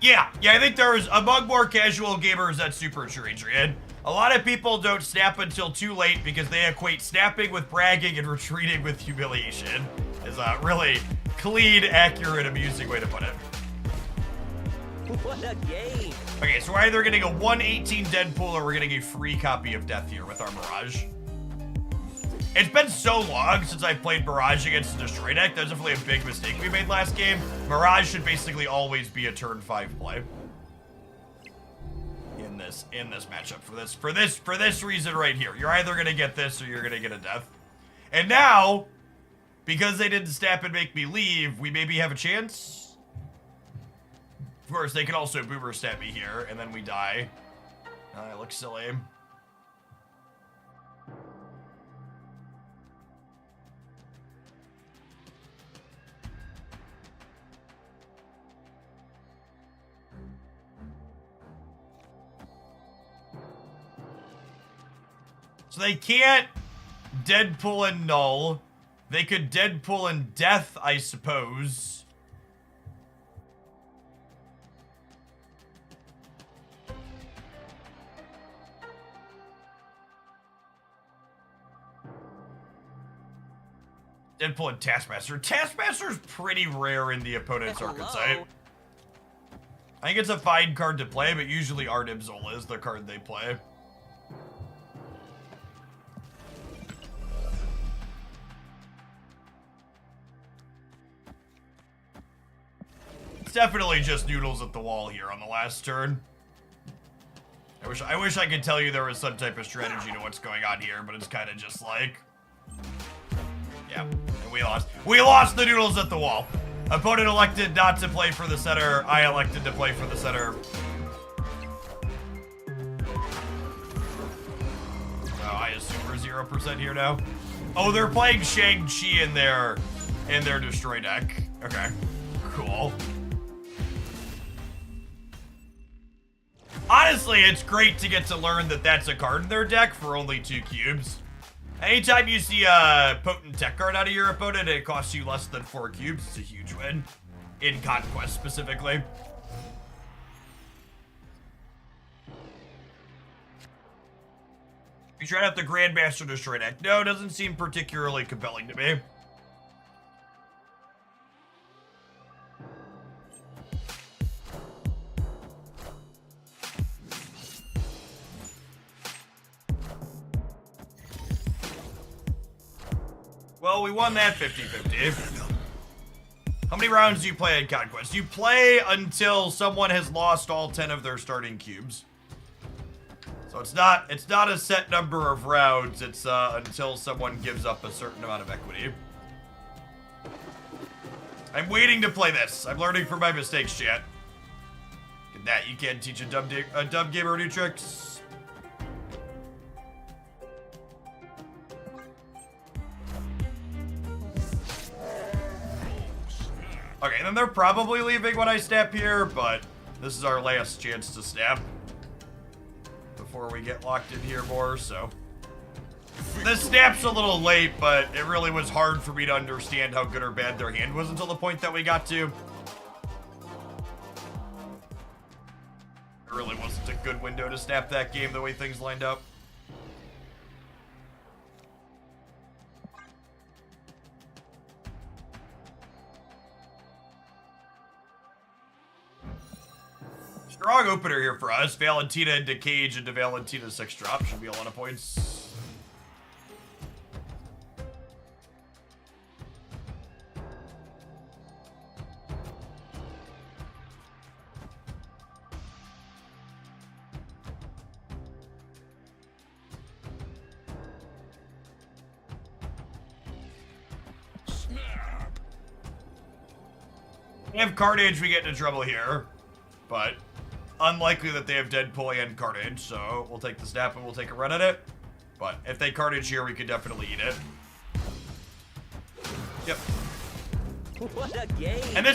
Yeah, I think there's, among more casual gamers, that's super true, Adrian. A lot of people don't snap until too late because they equate snapping with bragging and retreating with humiliation. Is a really clean, accurate, amusing way to put it. What a game! Okay, so we're either getting a 118 Deadpool or we're getting a free copy of Death here with our Mirage. It's been so long since I played Mirage against the Destroy deck. That's definitely a big mistake we made last game. Mirage should basically always be a turn 5 play. In this matchup for this reason right here. You're either gonna get this or you're gonna get a death. And now, because they didn't snap and make me leave, we maybe have a chance. Of course, they can also boomer stab me here, and then we die. It looks silly. So they can't Deadpool and Null. They could Deadpool and Death, I suppose. Deadpool and Taskmaster. Taskmaster's pretty rare in the opponent's archetype. I think it's a fine card to play, but usually Arnibzol is the card they play. Definitely just noodles at the wall here on the last turn. I wish I could tell you there was some type of strategy to what's going on here, but it's kind of just like, yeah, and we lost. We lost the noodles at the wall. Opponent elected not to play for the center. I elected to play for the center. Oh, I assume we're 0% here now. Oh, they're playing Shang-Chi in their destroy deck. Okay, cool. Honestly, it's great to get to learn that that's a card in their deck for only 2 cubes. Anytime you see a potent tech card out of your opponent and it costs you less than 4 cubes, it's a huge win. In Conquest, specifically. You tried out the Grandmaster Destroy deck. No, it doesn't seem particularly compelling to me. Well, we won that 50-50. How many rounds do you play in Conquest? You play until someone has lost all 10 of their starting cubes. So it's not a set number of rounds. It's until someone gives up a certain amount of equity. I'm waiting to play this. I'm learning from my mistakes, chat. Look at that. You can't teach a dumb gamer new tricks. Okay, then they're probably leaving when I snap here, but this is our last chance to snap before we get locked in here more, so. This snap's a little late, but it really was hard for me to understand how good or bad their hand was until the point that we got to. It really wasn't a good window to snap that game the way things lined up. Strong opener here for us. Valentina into Cage into Valentina 6-drop. Should be a lot of points. We have Carnage, we get into trouble here. but unlikely that they have Deadpool and Carnage, so we'll take the snap and we'll take a run at it. But if they Carnage here, we could definitely eat it. Yep. What a game! And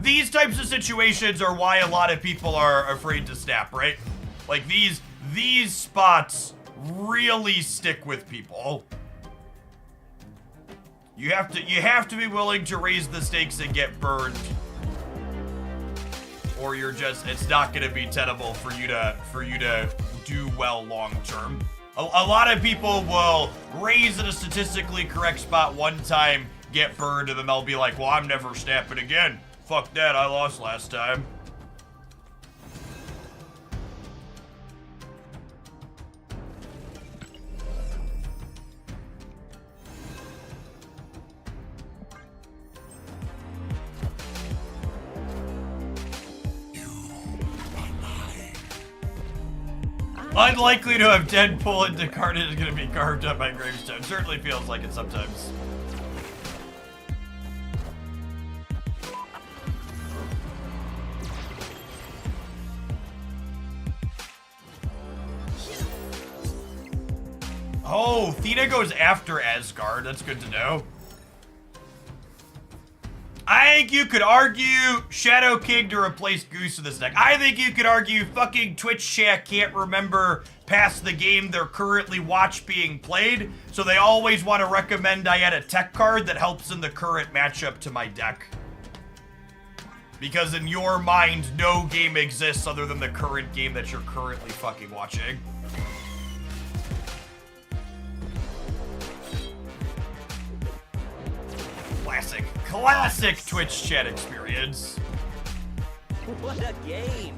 these types of situations are why a lot of people are afraid to snap, right? Like these spots really stick with people. You have to be willing to raise the stakes and get burned, or it's not gonna be tenable for you to do well long term. A lot of people will raise at a statistically correct spot one time, get burned, and then they'll be like, well, I'm never snapping again. Fuck that, I lost last time. Unlikely to have Deadpool into Carnage is going to be carved up by Gravestone. Certainly feels like it sometimes. Oh, Thena goes after Asgard. That's good to know. I think you could argue Shadow King to replace Goose in this deck. I think you could argue fucking Twitch chat can't remember past the game they're currently watch being played, so they always want to recommend I add a tech card that helps in the current matchup to my deck. Because in your mind, no game exists other than the current game that you're currently fucking watching. Classic Twitch chat experience. What a game!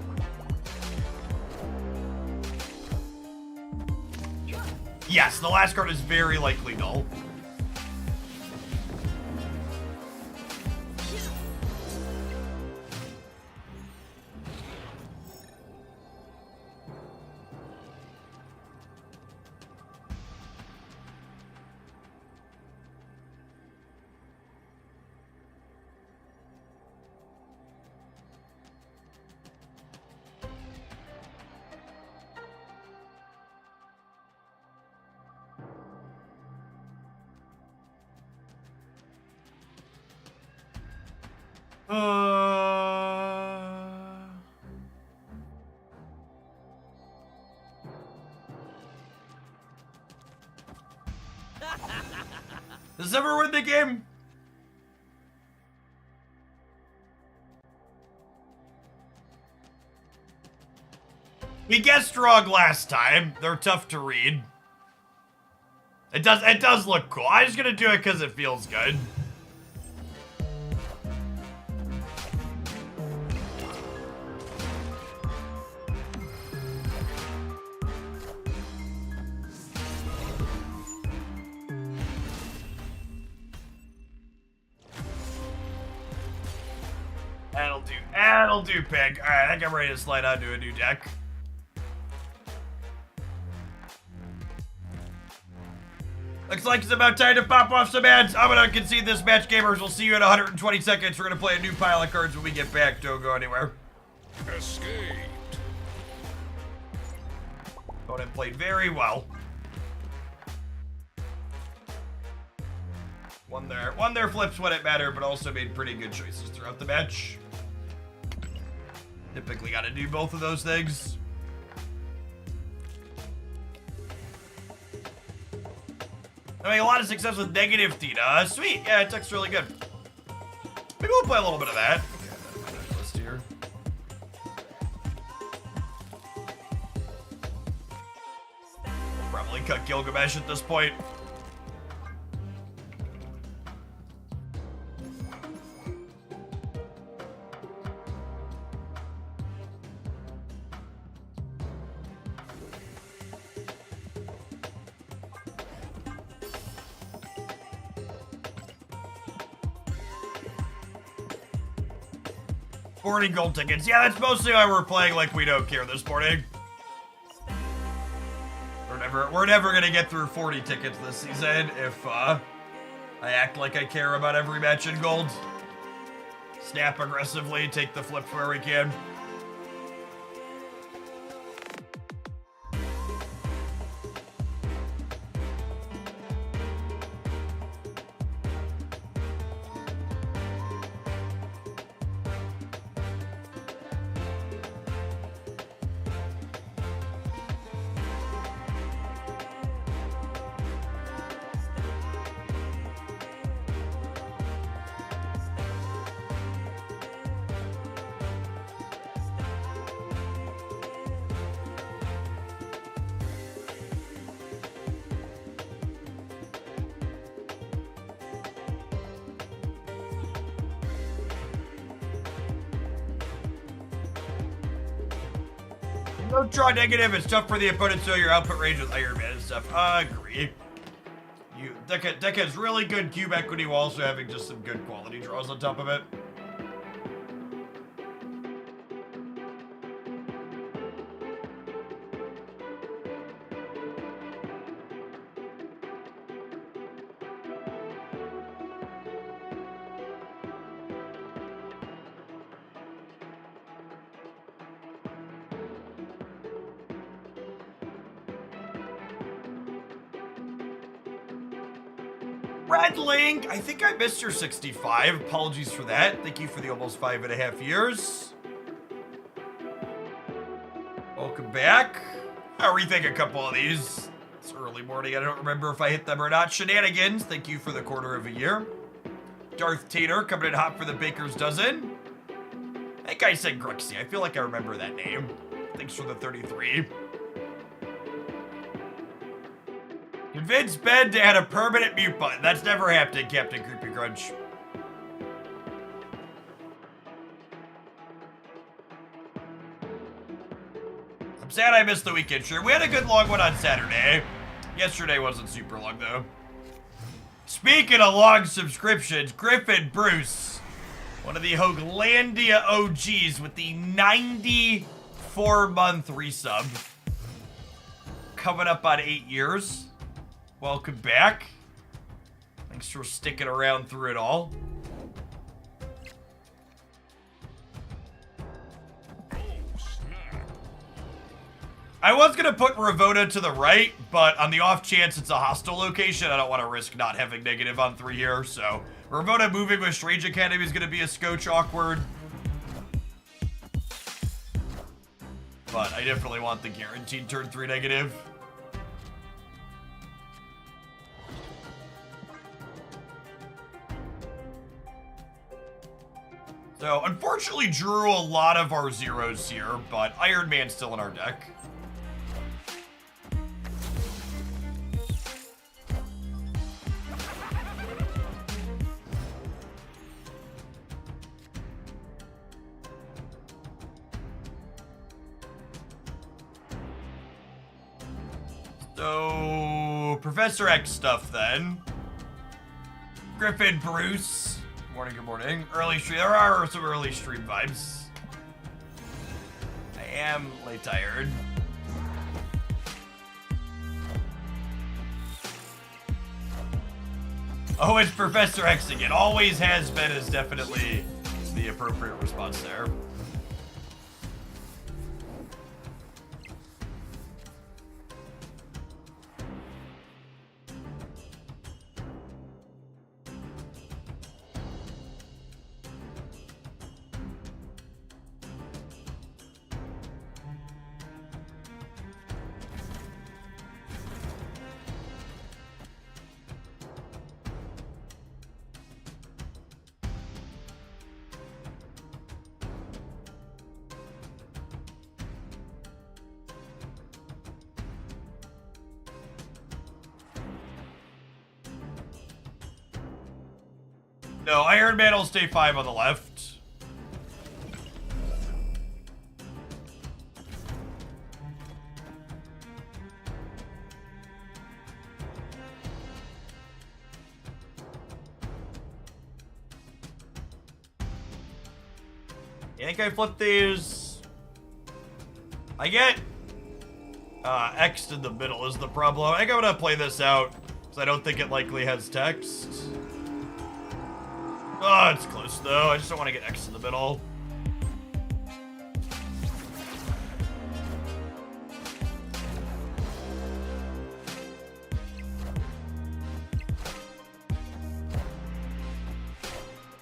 Yes, the last card is very likely null. Does this ever win the game? We guessed wrong last time. They're tough to read. It does look cool. I'm just gonna do it because it feels good. That'll do, Peg. Alright, I think I'm ready to slide onto a new deck. Looks like it's about time to pop off some ads. I'm gonna concede this match, gamers. We'll see you in 120 seconds. We're gonna play a new pile of cards when we get back. Don't go anywhere. Escaped. Opponent played very well. Won their flips when it mattered, but also made pretty good choices throughout the match. Typically gotta do both of those things. Having a lot of success with negative Theta. Sweet, yeah, tech's really good. Maybe we'll play a little bit of that. Okay, my next list here. We'll probably cut Gilgamesh at this point. Morning gold tickets. Yeah, that's mostly why we're playing like we don't care this morning. We're never gonna get through 40 tickets this season if I act like I care about every match in gold. Snap aggressively, take the flips where we can. Don't draw negative. It's tough for the opponent, so your output range with Iron Man and stuff. Agree. Deck has really good cube equity while also having just some good quality draws on top of it. Red Link, I think I missed your 65. Apologies for that. Thank you for the almost 5.5 years. Welcome back. I'll rethink a couple of these. It's early morning. I don't remember if I hit them or not. Shenanigans, thank you for the quarter of a year. Darth Tater coming in hot for the Baker's Dozen. I think I said Gruxy. I feel like I remember that name. Thanks for the 33. Convince Ben to add a permanent mute button. That's never happened, Captain Creepy Crunch. I'm sad I missed the weekend, sure. We had a good long one on Saturday. Yesterday wasn't super long, though. Speaking of long subscriptions, Griffin Bruce, one of the Hoaglandia OGs with the 94-month resub. Coming up on 8 years. Welcome back. Thanks for sticking around through it all. I was going to put Ravona to the right, but on the off chance it's a hostile location, I don't want to risk not having negative on 3 here, so Ravona moving with Strange Academy is going to be a scotch awkward. But I definitely want the guaranteed turn 3 negative. So, unfortunately, drew a lot of our zeros here, but Iron Man's still in our deck. So, Professor X stuff then. Griffin Bruce. Morning, good morning. Early stream. There are some early stream vibes. I am late tired. Oh, it's Professor X again. Always has been is definitely the appropriate response there. No, Iron Man will stay 5 on the left. You think I flip these? I get X in the middle is the problem. I think I'm gonna play this out because I don't think it likely has text. Oh, it's close though. I just don't want to get X in the middle.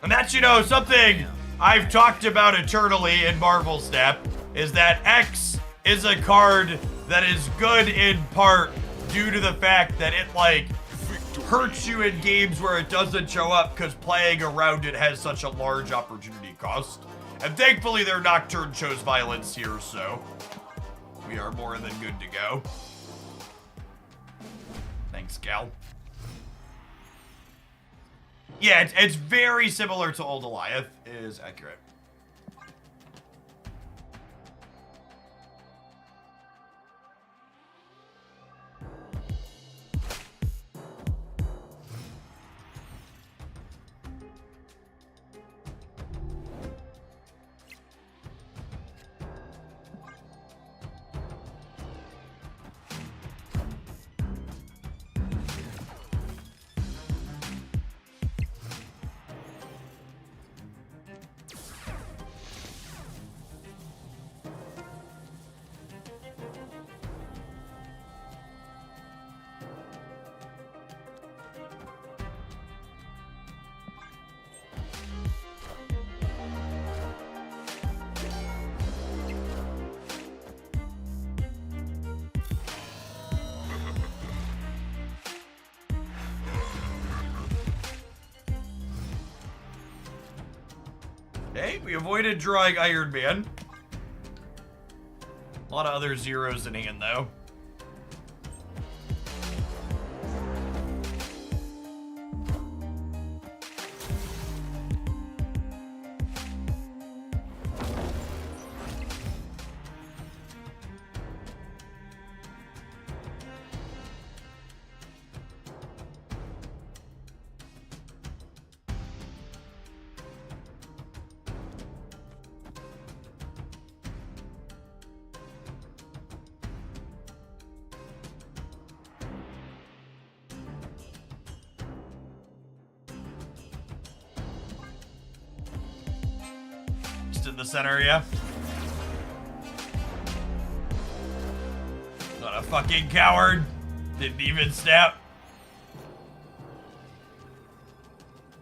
And that's, you know, something I've talked about eternally in Marvel Snap, is that X is a card that is good in part due to the fact that it, like, hurts you in games where it doesn't show up because playing around it has such a large opportunity cost. And thankfully their Nocturne shows violence here, so we are more than good to go. Thanks, Gal. Yeah, it's very similar to Old Goliath, is accurate. Okay, we avoided drawing Iron Man. A lot of other zeros in hand, though. In the center, yeah. Not a fucking coward. Didn't even snap.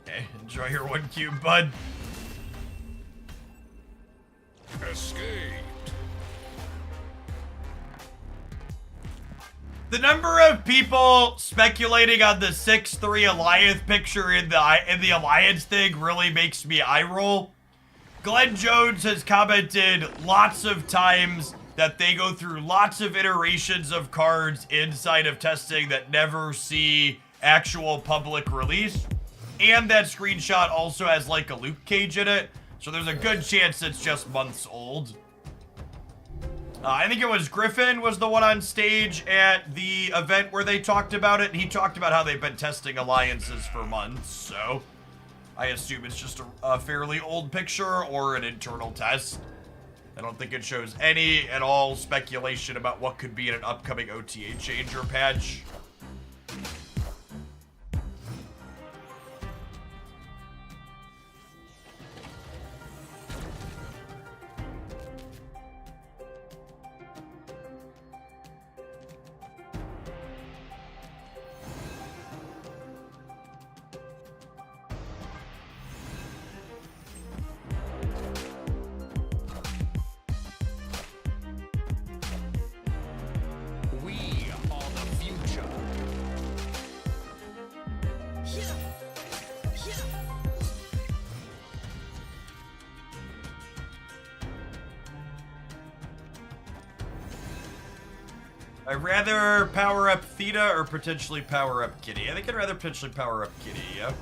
Okay, enjoy your 1 cube, bud. Escaped. The number of people speculating on the 6-3 Alliance picture in the Alliance thing really makes me eye roll. Glenn Jones has commented lots of times that they go through lots of iterations of cards inside of testing that never see actual public release. And that screenshot also has like a Luke Cage in it. So there's a good chance it's just months old. I think it was Griffin was the one on stage at the event where they talked about it. And he talked about how they've been testing alliances for months, so I assume it's just a fairly old picture or an internal test. I don't think it shows any at all speculation about what could be in an upcoming OTA change or patch. I'd rather power up Theta or potentially power up Kitty. I think I'd rather potentially power up Kitty, yeah.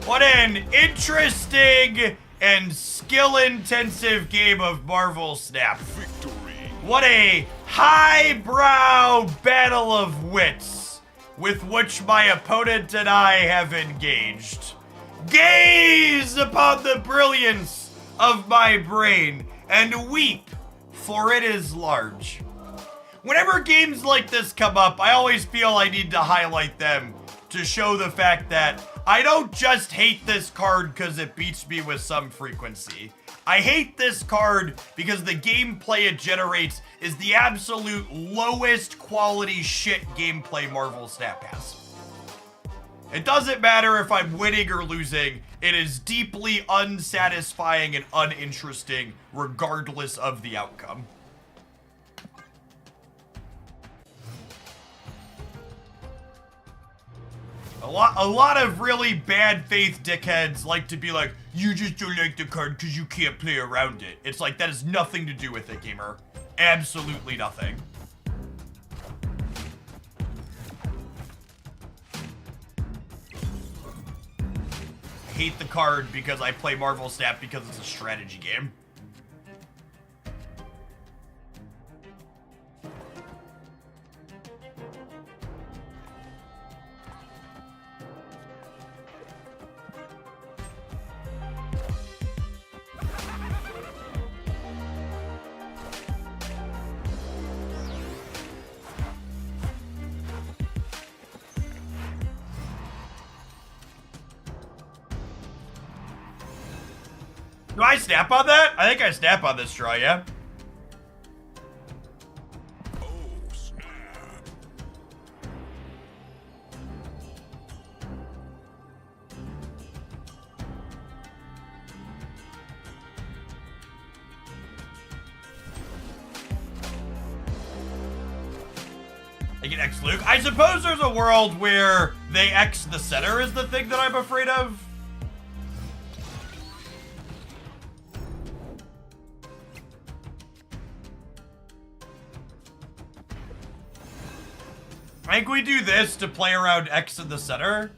What an interesting and skill-intensive game of Marvel Snap. Victory. What a highbrow battle of wits with which my opponent and I have engaged. Gaze upon the brilliance of my brain and weep, for it is large. Whenever games like this come up, I always feel I need to highlight them to show the fact that I don't just hate this card because it beats me with some frequency. I hate this card because the gameplay it generates is the absolute lowest quality shit gameplay Marvel Snap has. It doesn't matter if I'm winning or losing, it is deeply unsatisfying and uninteresting regardless of the outcome. A lot of really bad faith dickheads like to be like, you just don't like the card because you can't play around it. It's like, that has nothing to do with it, gamer. Absolutely nothing. I hate the card because I play Marvel Snap because it's a strategy game. Do I snap on that? I think I snap on this straw, yeah? Oh, snap. They can X Luke. I suppose there's a world where they X the center is the thing that I'm afraid of. I think we do this to play around X in the center.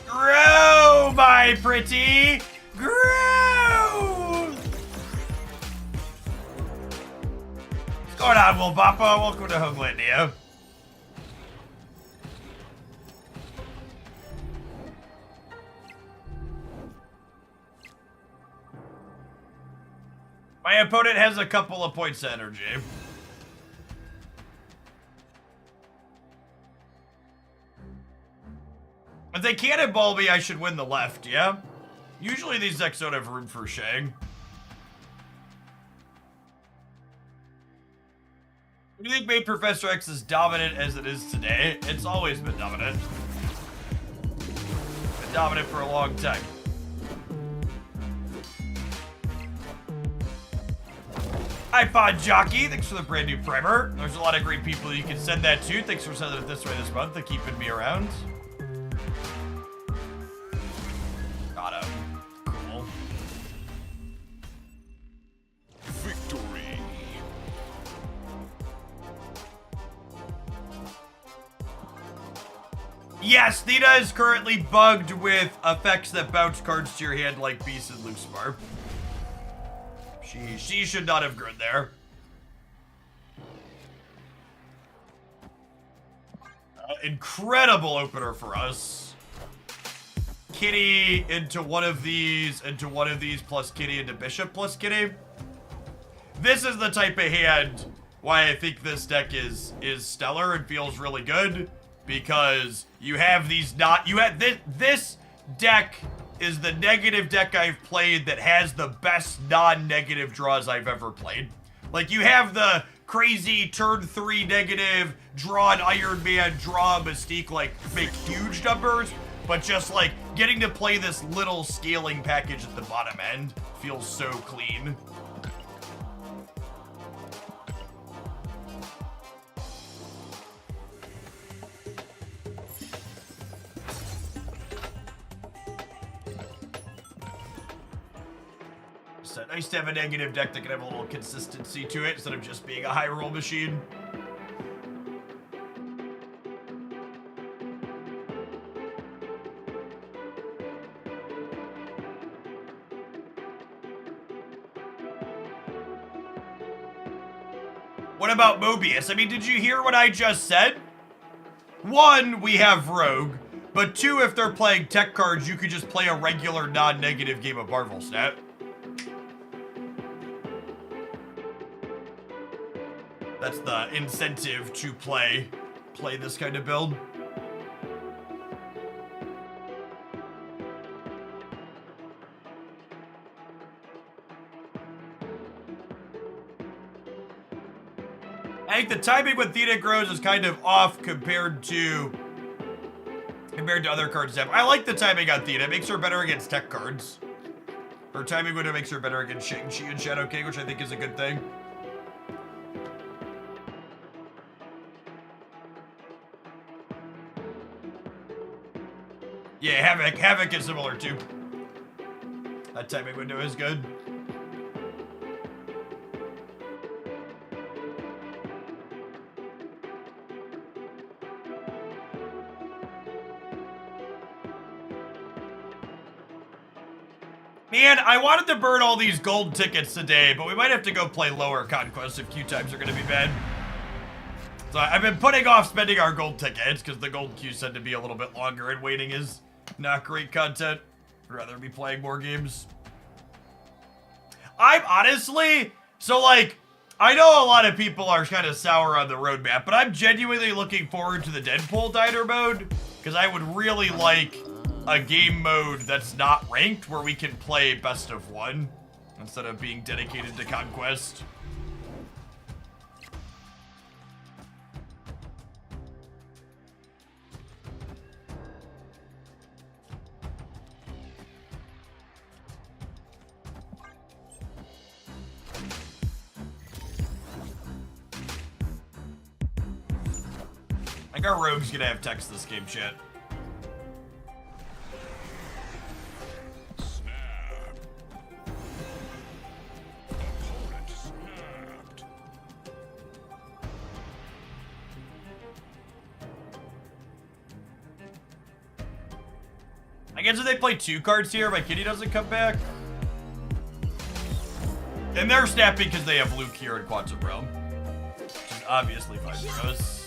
Grow, my pretty! Grow! What's going on, Wilbapa? Welcome to Homelandia. My opponent has a couple of points of energy. If they cannonball me, I should win the left, yeah? Usually these decks don't have room for Shang. Do you think made Professor X as dominant as it is today? It's always been dominant. Been dominant for a long time. Hi, Pod Jockey. Thanks for the brand new primer. There's a lot of great people you can send that to. Thanks for sending it this way this month and keeping me around. Got him. Cool. Victory. Yes, Theta is currently bugged with effects that bounce cards to your hand like Beast and Luke Smart. She should not have grown there. Incredible opener for us. Kitty into one of these, plus Kitty into Bishop plus Kitty. This is the type of hand why I think this deck is stellar and feels really good, because you have these this deck is the negative deck I've played that has the best non-negative draws I've ever played. Like, you have the crazy turn 3 negative, draw an Iron Man, draw a Mystique, like, make huge numbers, but just, like, getting to play this little scaling package at the bottom end feels so clean. So nice to have a negative deck that can have a little consistency to it instead of just being a high roll machine. What about Mobius? I mean, did you hear what I just said? One, we have Rogue, but two, if they're playing tech cards, you could just play a regular non-negative game of Marvel Snap. That's the incentive to play this kind of build. I think the timing when Theta grows is kind of off compared to other cards. I like the timing on Theta. It makes her better against tech cards. Her timing window makes her better against Shang-Chi and Shadow King, which I think is a good thing. Yeah, Havoc is similar too. That timing window is good. Man, I wanted to burn all these gold tickets today, but we might have to go play lower conquests if queue times are going to be bad. So I've been putting off spending our gold tickets because the gold queues tend to be a little bit longer and waiting is not great content. I'd rather be playing more games. I'm honestly, so like, I know a lot of people are kind of sour on the roadmap, but I'm genuinely looking forward to the Deadpool diner mode, because I would really like a game mode that's not ranked where we can play best of one instead of being dedicated to conquest. I think our rogue's gonna have text this game, chat. Snap. Opponent snapped. I guess if they play 2 cards here, my kitty doesn't come back. And they're snapping because they have Luke here in Quantum Realm. Which is obviously fine for us.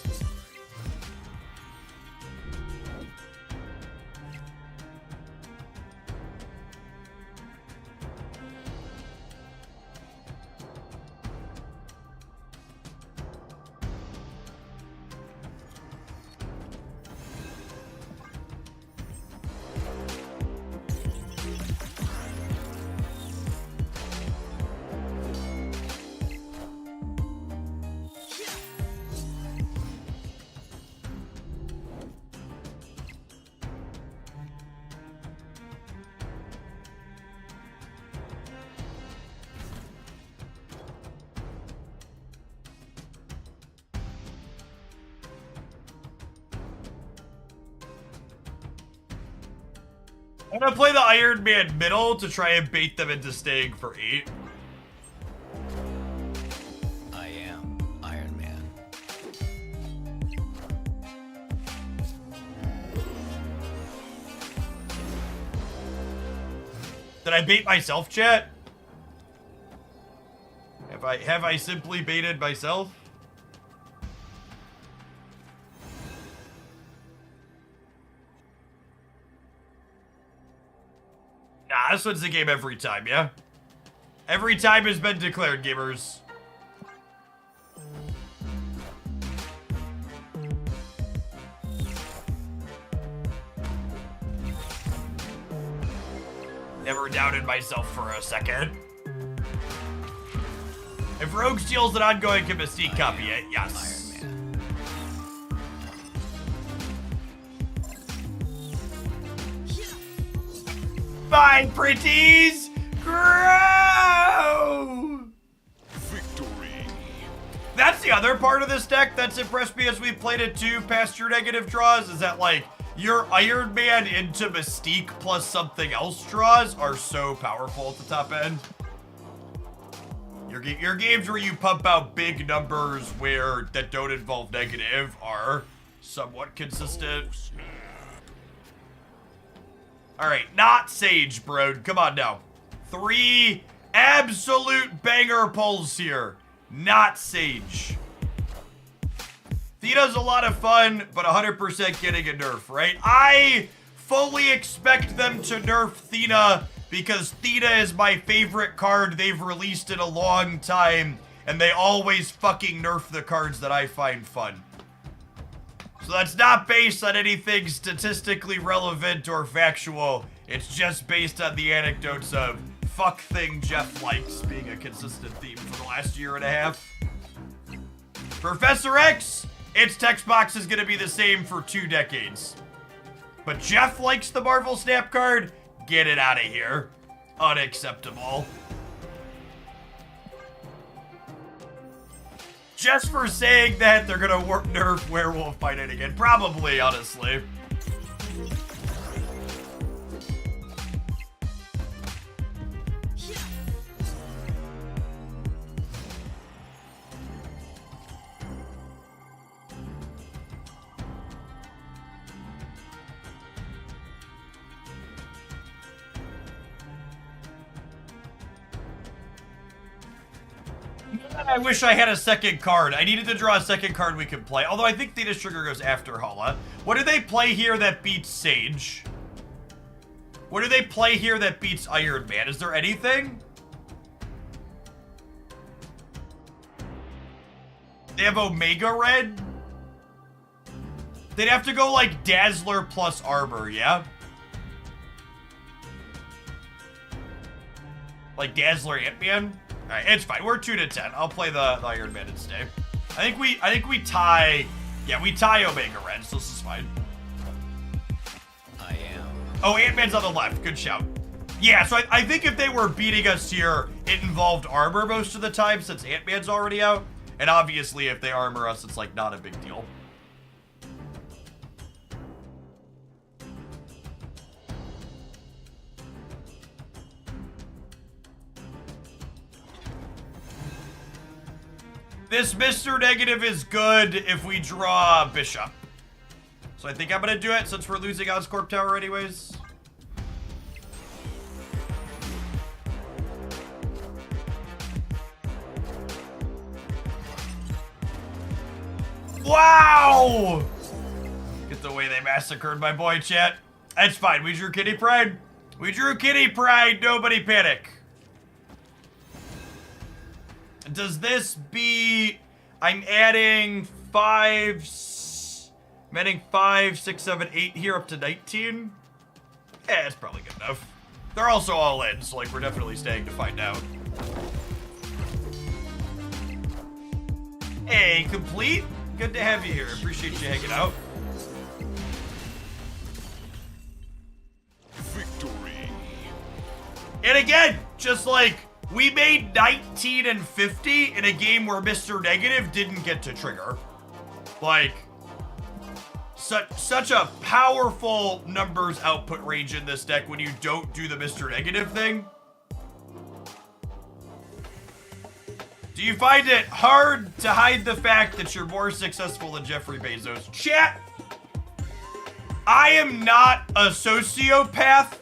I'm gonna play the Iron Man middle to try and bait them into staying for 8. I am Iron Man. Did I bait myself, chat? Have I simply baited myself? Nah, this wins the game every time, yeah? Every time has been declared, gamers. Never doubted myself for a second. If Rogue steals an ongoing, can Mystique copy it? Yes. Iron Man. Bye, pretties! Grow! Victory. That's the other part of this deck that's impressed me as we played it too, past your negative draws, is that, like, your Iron Man into Mystique plus something else draws are so powerful at the top end. Your games where you pump out big numbers that don't involve negative are somewhat consistent. Alright, not Sage, bro. Come on now. 3 absolute banger pulls here. Not Sage. Thena's a lot of fun, but 100% getting a nerf, right? I fully expect them to nerf Thena because Thena is my favorite card they've released in a long time, and they always fucking nerf the cards that I find fun. So that's not based on anything statistically relevant or factual. It's just based on the anecdotes of fuck thing Jeff likes being a consistent theme for the last year and a half. Professor X, its text box is gonna be the same for 2 decades. But Jeff likes the Marvel Snap card? Get it out of here. Unacceptable. Just for saying that, they're gonna nerf Werewolf fighting again. Probably, honestly. I wish I had a second card. I needed to draw a second card we could play. Although I think Thena's Trigger goes after Hala. What do they play here that beats Sage? What do they play here that beats Iron Man? Is there anything? They have Omega Red? They'd have to go like Dazzler plus Armor, yeah? Like Dazzler Ant-Man? Alright, it's fine. We're 2 to 10. I'll play the Iron Man instead. I think we tie. Yeah, we tie Omega Red, so this is fine. I am. Oh, Ant-Man's on the left. Good shout. Yeah, so I think if they were beating us here, it involved armor most of the time since Ant-Man's already out. And obviously, if they armor us, it's like not a big deal. This Mr. Negative is good if we draw Bishop. So I think I'm gonna do it since we're losing Oscorp Tower anyways. Wow! Get the way they massacred my boy, chat. That's fine. We drew Kitty Pride. We drew Kitty Pride. Nobody panic. Does this be... I'm adding 5, 6, 7, 8 here up to 19? Yeah, it's probably good enough. They're also all in, so like we're definitely staying to find out. Hey, complete? Good to have you here. Appreciate you hanging out. Victory. And again, just like we made 19 and 50 in a game where Mr. Negative didn't get to trigger. Like, such a powerful numbers output range in this deck when you don't do the Mr. Negative thing. Do you find it hard to hide the fact that you're more successful than Jeffrey Bezos? Chat, I am not a sociopath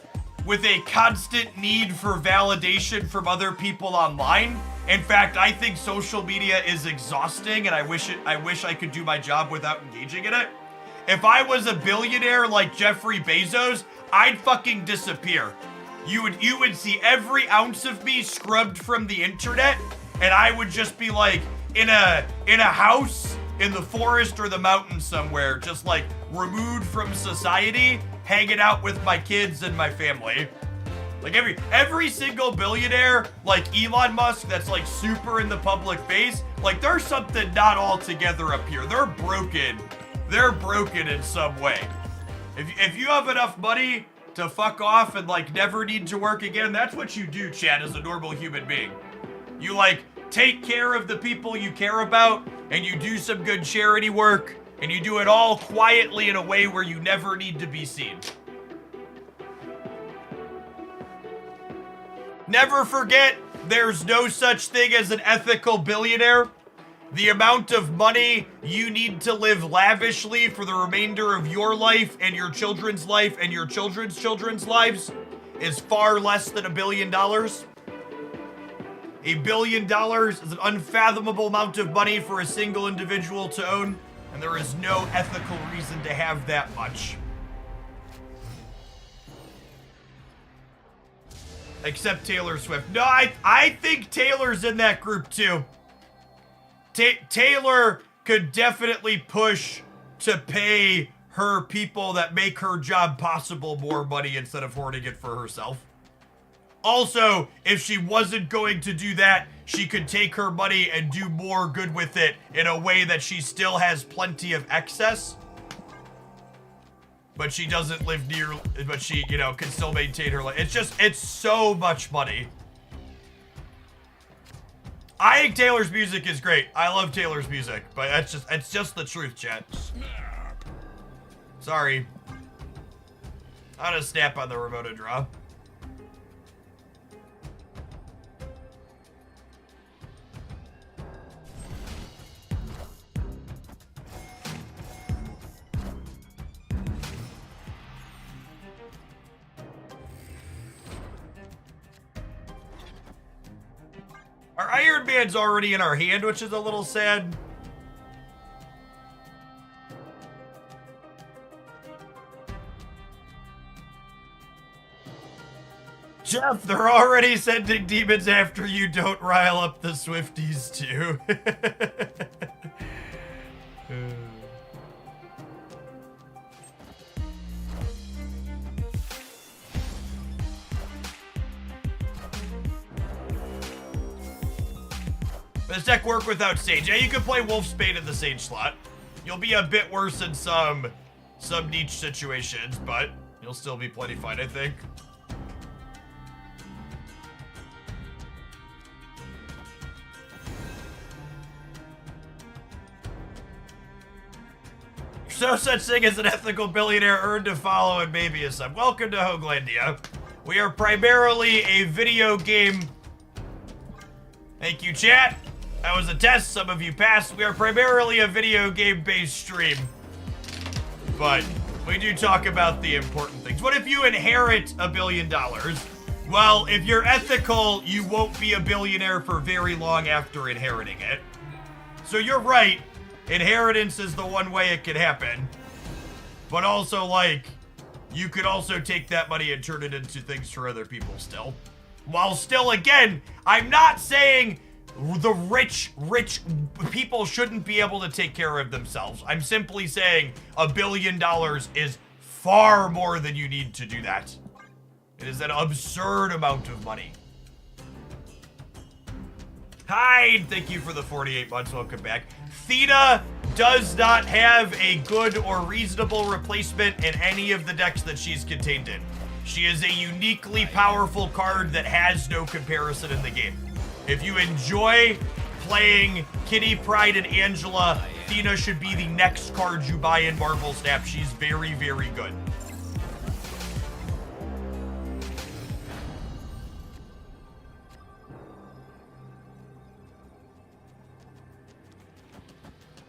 with a constant need for validation from other people online. In fact, I think social media is exhausting and I wish I could do my job without engaging in it. If I was a billionaire like Jeffrey Bezos, I'd fucking disappear. You would see every ounce of me scrubbed from the internet, and I would just be like in a house in the forest or the mountains somewhere, just like removed from society, hanging out with my kids and my family. Like every single billionaire, like Elon Musk, that's like super in the public face, like there's something not all together up here. They're broken. They're broken in some way. If you have enough money to fuck off and like never need to work again, that's what you do, chat, as a normal human being. You like take care of the people you care about and you do some good charity work and you do it all quietly in a way where you never need to be seen. Never forget, there's no such thing as an ethical billionaire. The amount of money you need to live lavishly for the remainder of your life and your children's life and your children's children's lives is far less than $1 billion. $1 billion is an unfathomable amount of money for a single individual to own, and there is no ethical reason to have that much. Except Taylor Swift. No, I think Taylor's in that group too. Taylor could definitely push to pay her people that make her job possible more money instead of hoarding it for herself. Also, if she wasn't going to do that, she could take her money and do more good with it in a way that she still has plenty of excess. But she doesn't live near, but she, you know, can still maintain her life. It's so much money. I think Taylor's music is great. I love Taylor's music, but it's just the truth, chat. Snap. Sorry. I'm gonna snap on the remote draw. Our Iron Man's already in our hand, which is a little sad. Jeff, they're already sending demons after you. Don't rile up the Swifties too. Does deck work without Sage? Yeah, you could play Wolfsbane in the Sage slot. You'll be a bit worse in some niche situations, but you'll still be plenty fine, I think. There's no such thing as an ethical billionaire earned to follow and maybe a sub. Welcome to Hoaglandia. We are primarily a video game... Thank you, chat. That was a test. Some of you passed. We are primarily a video game-based stream. But we do talk about the important things. What if you inherit $1 billion? Well, if you're ethical, you won't be a billionaire for very long after inheriting it. So you're right. Inheritance is the one way it could happen. But also, like, you could also take that money and turn it into things for other people still. While still, again, I'm not saying the rich people shouldn't be able to take care of themselves. I'm simply saying $1 billion is far more than you need to do that. It is an absurd amount of money. Hi, thank you for the 48 months. Welcome back. Theta does not have a good or reasonable replacement in any of the decks that she's contained in. She is a uniquely powerful card that has no comparison in the game. If you enjoy playing Kitty Pryde and Angela, Theta should be the next card you buy in Marvel Snap. She's very, very good.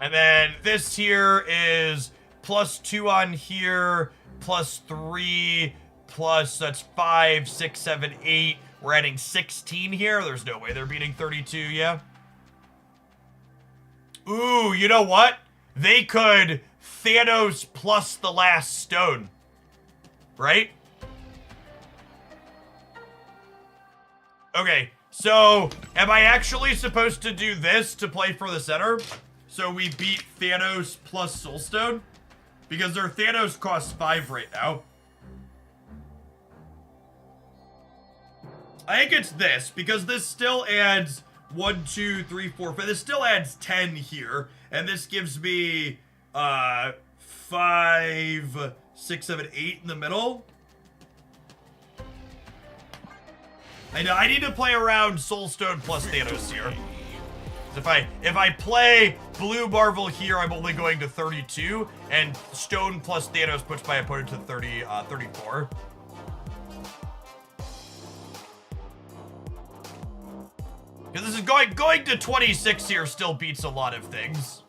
And then this here is +2 on here, +3, plus that's 5, 6, 7, 8. We're adding 16 here. There's no way they're beating 32, yeah? Ooh, you know what? They could Thanos plus the last stone. Right? Okay, so am I actually supposed to do this to play for the center? So we beat Thanos plus Soulstone? Because their Thanos costs 5 right now. I think it's this, because this still adds 1, 2, 3, 4, 5. This still adds 10 here. And this gives me 5, 6, 7, 8 in the middle. I know, I need to play around Soulstone plus Thanos here. If I play Blue Marvel here, I'm only going to 32, and Stone plus Thanos puts my opponent to 34. Because this is going to 26 here still beats a lot of things.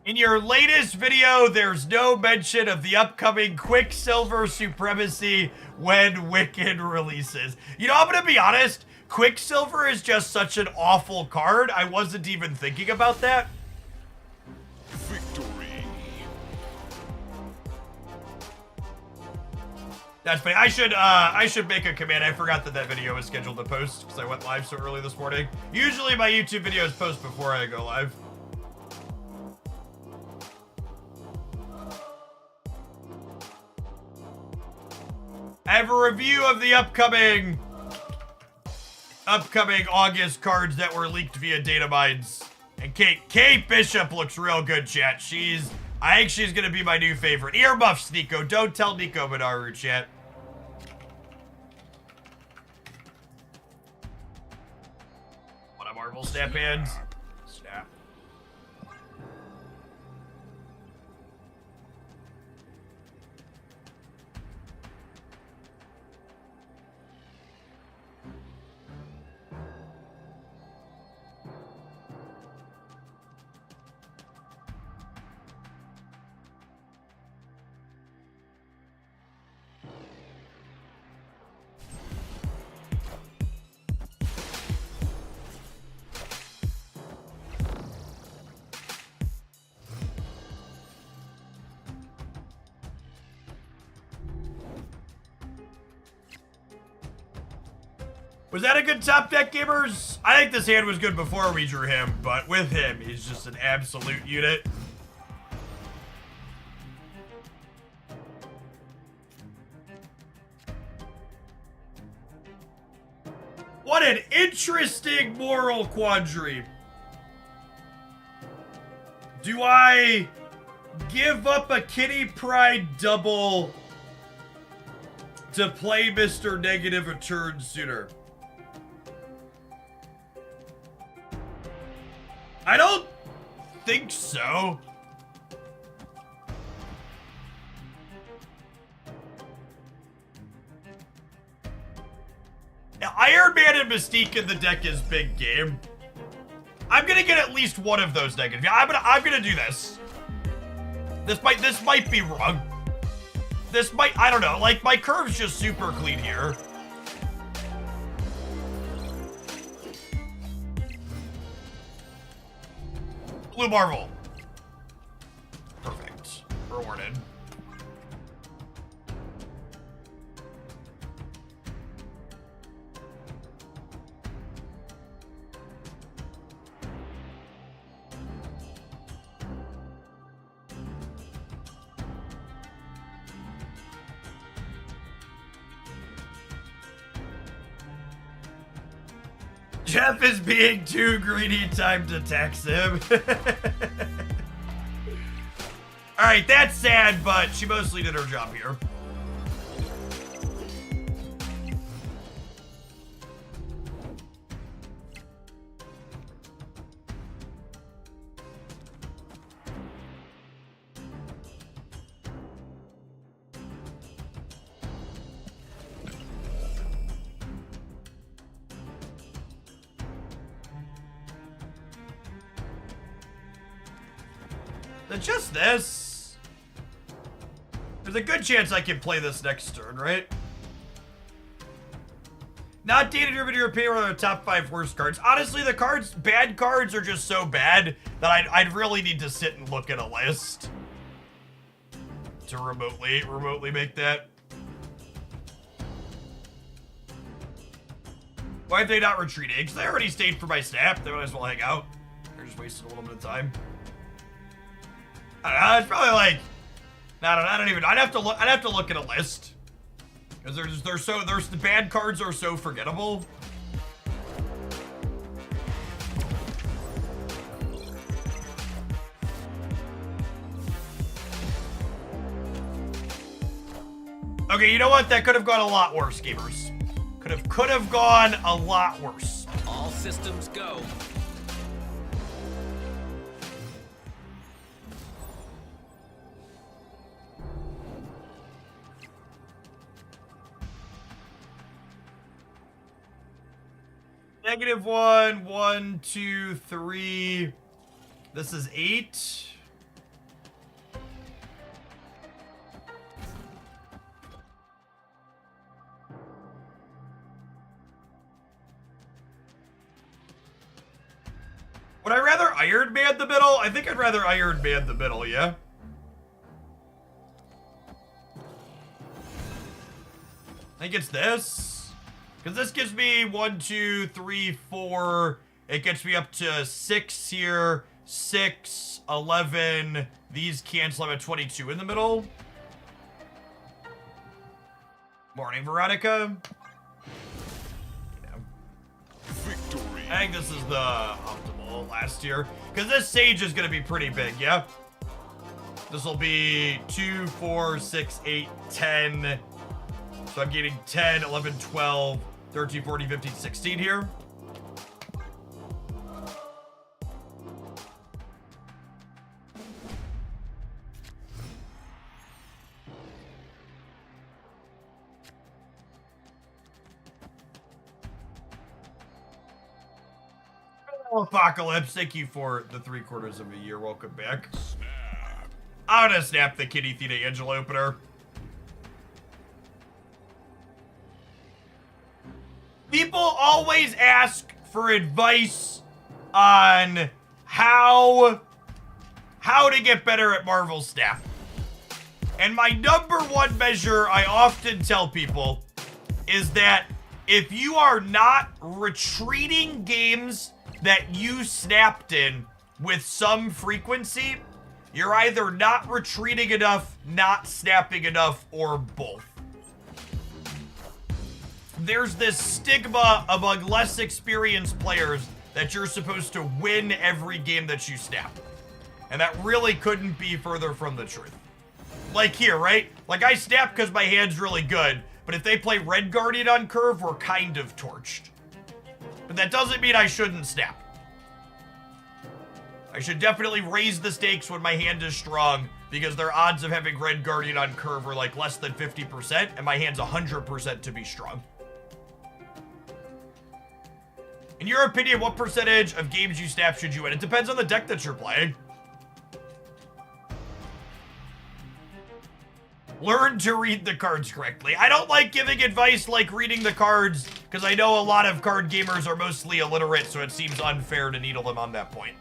In your latest video, there's no mention of the upcoming Quicksilver Supremacy when Wicked releases. You know, I'm gonna be honest, Quicksilver is just such an awful card, I wasn't even thinking about that. Victory. That's funny. I should make a command. I forgot that video was scheduled to post because I went live so early this morning. Usually my YouTube videos post before I go live. I have a review of the upcoming August cards that were leaked via data mines. And Kate Bishop looks real good, chat. I think she's gonna be my new favorite. Earmuffs, Nico. Don't tell Nico Minaru, chat. What a Marvel Snap hands. Snap. Was that a good top deck, gamers? I think this hand was good before we drew him, but with him, he's just an absolute unit. What an interesting moral quandary. Do I give up a Kitty Pride double to play Mr. Negative a turn sooner? I don't think so. Iron Man and Mystique in the deck is big game. I'm gonna get at least one of those negative. Yeah, I'm gonna do this. This might be wrong. I don't know. Like, my curve's just super clean here. Blue Marvel. Perfect. Rewarded. Jeff is being too greedy, time to tax him. Alright, that's sad, but she mostly did her job here. Just this. There's a good chance I can play this next turn, right? Not data-driven European are the top 5 worst cards. Honestly, the bad cards are just so bad that I'd really need to sit and look at a list to remotely make that. Why have they not retreated? Because they already stayed for my snap. They might as well hang out. They're just wasting a little bit of time. I don't know, it's probably like, I don't even. I'd have to look at a list because the bad cards are so forgettable. Okay, you know what? That could have gone a lot worse, gamers. Could have gone a lot worse. All systems go. -1, 1, 2, 3. This is 8. Would I rather Iron Man the middle? I think I'd rather Iron Man the middle, yeah? I think it's this. Because this gives me 1, 2, 3, 4. It gets me up to 6 here. 6, 11. These cancel. I'm at 22 in the middle. Morning, Veronica. Victory. I think this is the optimal last year. Because this Sage is going to be pretty big, yeah? This will be 2, 4, 6, 8, 10. So I'm getting 10, 11, 12, 13, 14, 15, 16 here. Apocalypse, thank you for the 3/4 of a year. Welcome back. Snap. I'm gonna snap the Kitty Theta Angel opener. People always ask for advice on how to get better at Marvel Snap. And my #1 measure I often tell people is that if you are not retreating games that you snapped in with some frequency, you're either not retreating enough, not snapping enough, or both. There's this stigma among less experienced players that you're supposed to win every game that you snap. And that really couldn't be further from the truth. Like here, right? Like I snap because my hand's really good, but if they play Red Guardian on curve, we're kind of torched. But that doesn't mean I shouldn't snap. I should definitely raise the stakes when my hand is strong, because their odds of having Red Guardian on curve are like less than 50%, and my hand's 100% to be strong. In your opinion, what percentage of games you snap should you win? It depends on the deck that you're playing. Learn to read the cards correctly. I don't like giving advice like reading the cards, because I know a lot of card gamers are mostly illiterate, so it seems unfair to needle them on that point.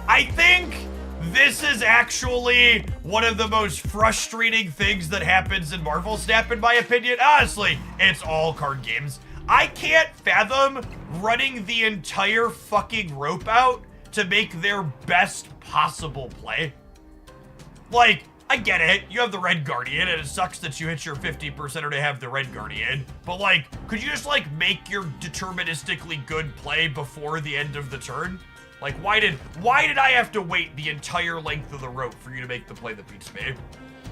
I think this is actually one of the most frustrating things that happens in Marvel Snap, in my opinion. Honestly, it's all card games. I can't fathom running the entire fucking rope out to make their best possible play. Like, I get it, you have the Red Guardian, and it sucks that you hit your 50%er to have the Red Guardian, but like, could you just like make your deterministically good play before the end of the turn? Like, why did I have to wait the entire length of the rope for you to make the play that beats me?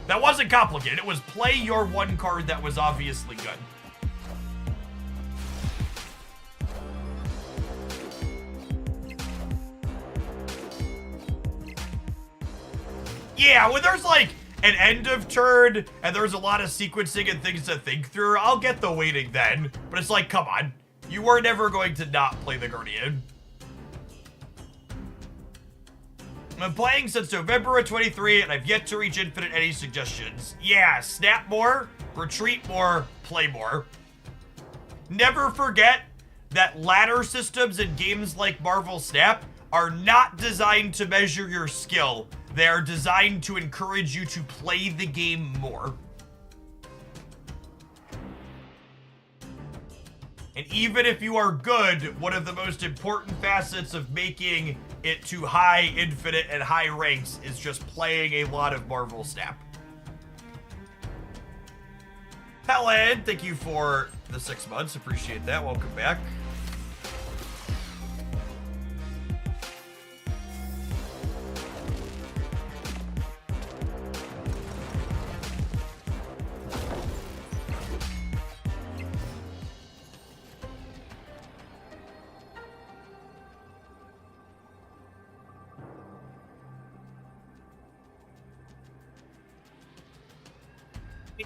That wasn't complicated. It was play your one card that was obviously good. Yeah, when there's like an end of turn and there's a lot of sequencing and things to think through, I'll get the waiting then. But it's like, come on. You were never going to not play the Guardian. I'm playing since November of 23, and I've yet to reach Infinite. Any suggestions? Yeah, snap more, retreat more, play more. Never forget that ladder systems in games like Marvel Snap are not designed to measure your skill. They are designed to encourage you to play the game more. And even if you are good, one of the most important facets of making it to high Infinite and high ranks is just playing a lot of Marvel Snap. Helen, thank you for the 6 months. Appreciate that. Welcome back.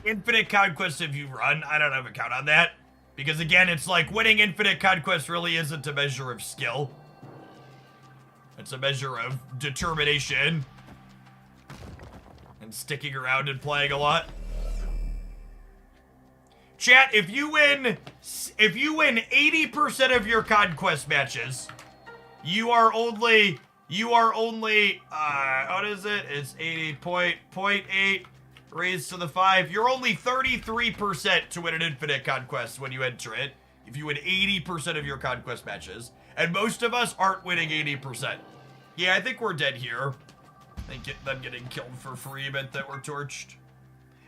Infinite Conquest if you run, I don't have a count on that. Because again, it's like winning Infinite Conquest really isn't a measure of skill. It's a measure of determination. And sticking around and playing a lot. Chat, if you win 80% of your Conquest matches, you are only, what is it? It's 80.8 raised to the 5. You're only 33% to win an Infinite Conquest when you enter it, if you win 80% of your Conquest matches. And most of us aren't winning 80%. Yeah, I think we're dead here. I think them getting killed for free meant that we're torched.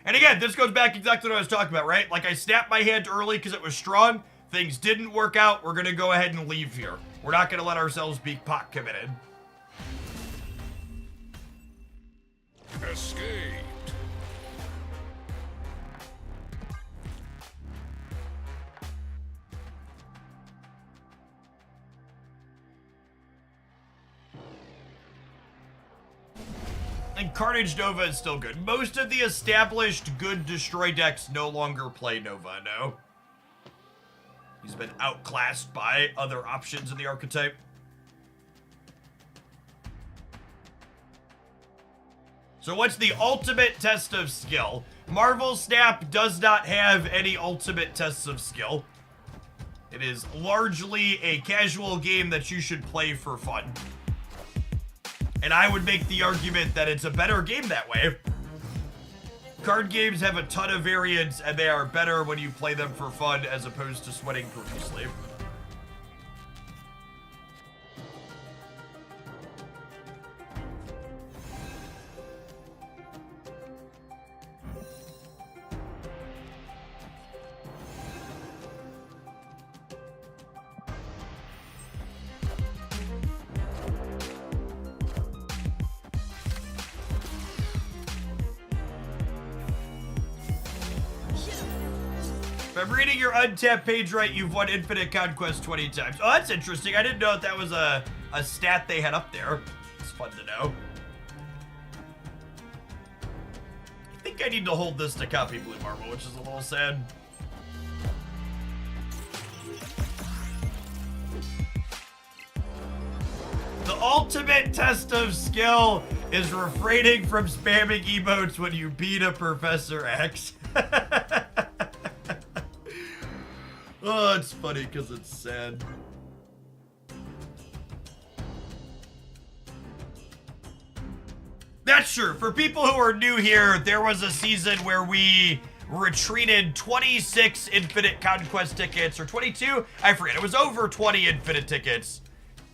And again, this goes back exactly to what I was talking about, right? Like, I snapped my hand early because it was strong. Things didn't work out. We're going to go ahead and leave here. We're not going to let ourselves be pot committed. Escaped. And Carnage Nova is still good. Most of the established good destroy decks no longer play Nova, no. He's been outclassed by other options in the archetype. So what's the ultimate test of skill? Marvel Snap does not have any ultimate tests of skill. It is largely a casual game that you should play for fun. And I would make the argument that it's a better game that way. Card games have a ton of variants, and they are better when you play them for fun as opposed to sweating profusely. If I'm reading your untapped page right, you've won Infinite Conquest 20 times. Oh, that's interesting. I didn't know that was a stat they had up there. It's fun to know. I think I need to hold this to copy Blue Marble, which is a little sad. The ultimate test of skill is refraining from spamming emotes when you beat a Professor X. Oh, it's funny because it's sad. That's true. For people who are new here, there was a season where we retreated 26 Infinite Conquest tickets, or 22? I forget. It was over 20 Infinite tickets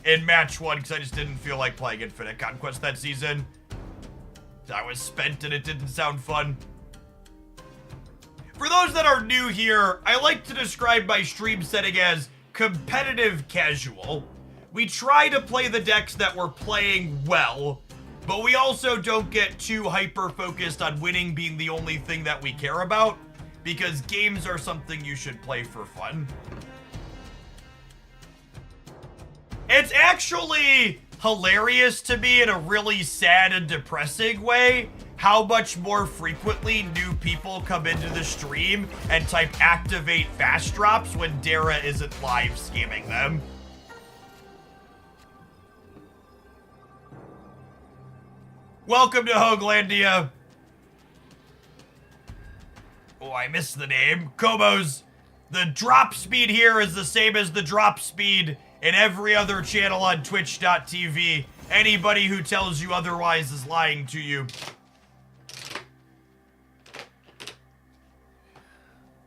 in match 1 because I just didn't feel like playing Infinite Conquest that season. I was spent and it didn't sound fun. For those that are new here, I like to describe my stream setting as competitive casual. We try to play the decks that we're playing well, but we also don't get too hyper-focused on winning being the only thing that we care about, because games are something you should play for fun. It's actually hilarious to me in a really sad and depressing way how much more frequently new people come into the stream and type activate fast drops when Dara isn't live scamming them. Welcome to Hoaglandia. Oh, I missed the name. Kobos. The drop speed here is the same as the drop speed in every other channel on twitch.tv. Anybody who tells you otherwise is lying to you.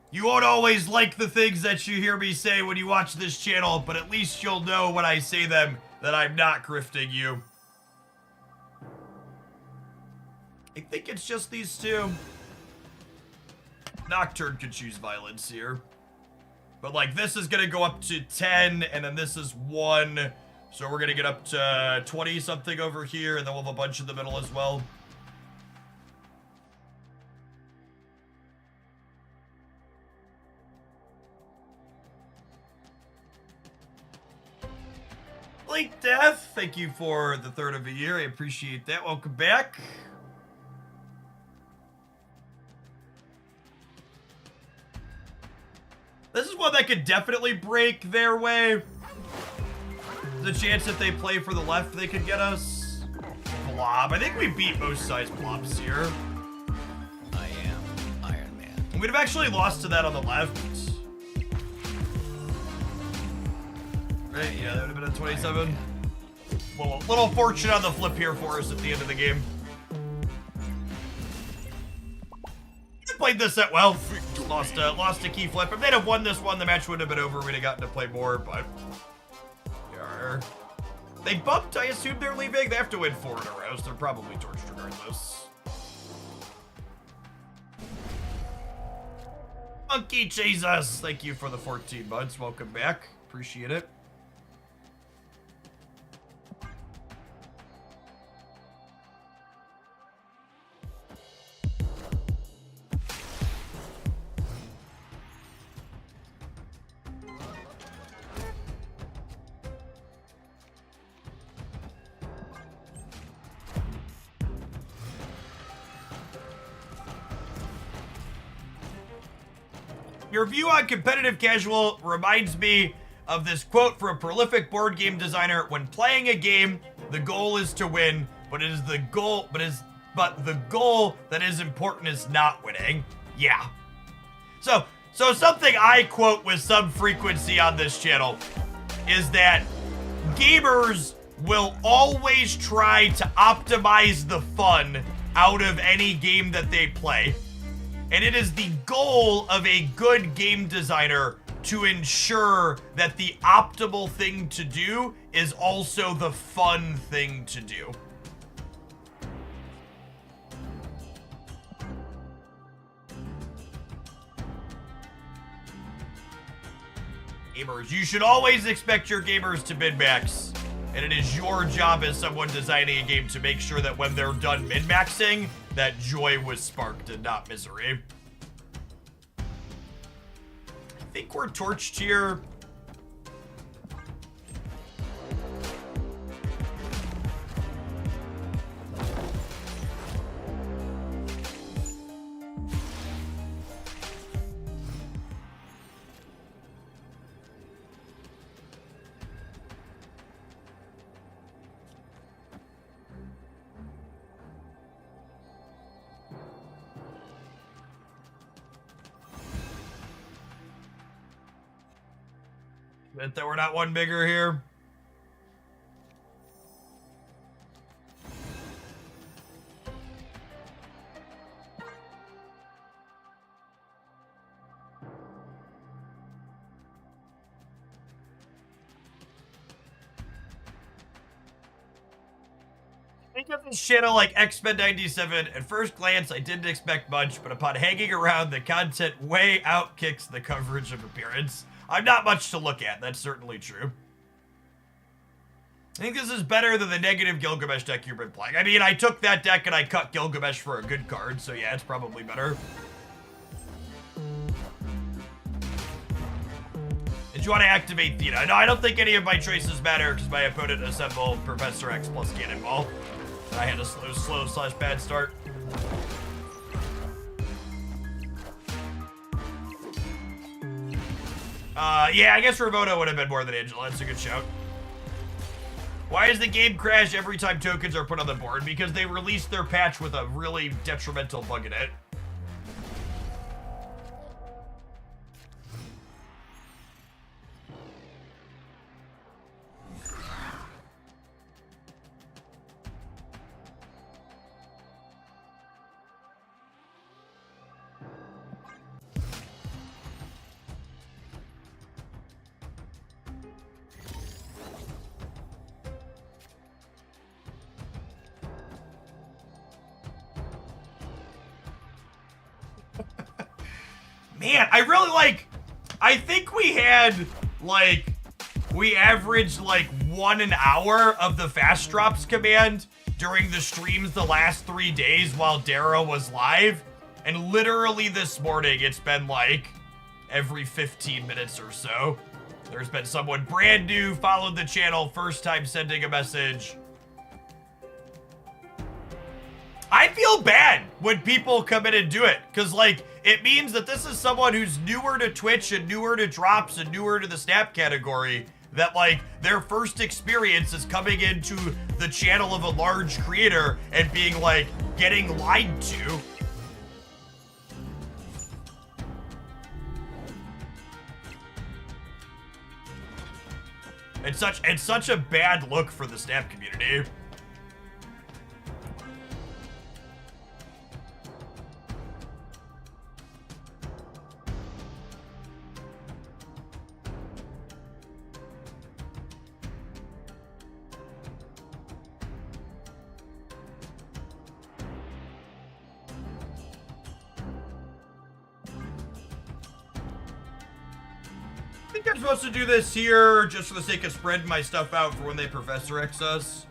You won't always like the things that you hear me say when you watch this channel, but at least you'll know when I say them that I'm not grifting you. I think it's just these two. Nocturne could choose violence here. But like this is gonna go up to 10, and then this is 1. So we're gonna get up to 20 something over here, and then we'll have a bunch in the middle as well. Blink Death, thank you for the 3rd of a year. I appreciate that. Welcome back. This is one that could definitely break their way. The chance that they play for the left, they could get us. Blob. I think we beat most size blobs here. I am Iron Man. We'd have actually lost to that on the left. Right, yeah, that would have been a 27. Well, little fortune on the flip here for us at the end of the game. Played this set well. Lost a key flip. If they'd have won this one, the match would have been over. We'd have gotten to play more, but... Yarr. They bumped. I assume they're leaving. They have to win 4 in a row, so they're probably torched regardless. Monkey Jesus, thank you for the 14 months. Welcome back. Appreciate it. Your view on competitive casual reminds me of this quote from a prolific board game designer: when playing a game, the goal is to win, but the goal that is important is not winning. Yeah. So something I quote with some frequency on this channel is that gamers will always try to optimize the fun out of any game that they play. And it is the goal of a good game designer to ensure that the optimal thing to do is also the fun thing to do. Gamers, you should always expect your gamers to min-max. And it is your job as someone designing a game to make sure that when they're done min-maxing, that joy was sparked and not misery. I think we're torched here. Bet that we're not one bigger here. Think of this channel like X-Men97. At first glance, I didn't expect much, but upon hanging around, the content way outkicks the coverage of appearance. I'm not much to look at, that's certainly true. I think this is better than the negative Gilgamesh deck you've been playing. I mean, I took that deck and I cut Gilgamesh for a good card, so yeah, it's probably better. Did you want to activate Theta? No, I don't think any of my choices matter because my opponent assembled Professor X plus Cannonball. And I had a slow/bad start. Yeah, I guess Ravona would have been more than Angela. That's a good shout. Why does the game crash every time tokens are put on the board? Because they released their patch with a really detrimental bug in it. Man, I really I think we had, we averaged 1 hour of the fast drops command during the streams the last 3 days while Dara was live. And literally this morning, it's been every 15 minutes or so. There's been someone brand new, followed the channel, first time sending a message. I feel bad when people come in and do it, because, it means that this is someone who's newer to Twitch and newer to drops and newer to the Snap category, that, their first experience is coming into the channel of a large creator and being, getting lied to. It's such a bad look for the Snap community. I think I'm supposed to do this here just for the sake of spreading my stuff out for when they Professor X us.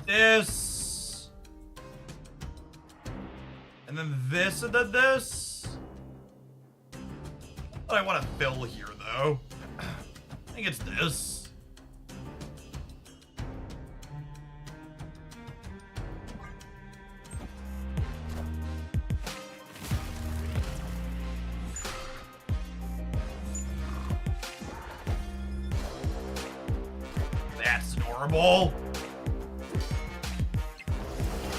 this. And then this and then this. What I want to fill here, though. I think it's this. That's normal.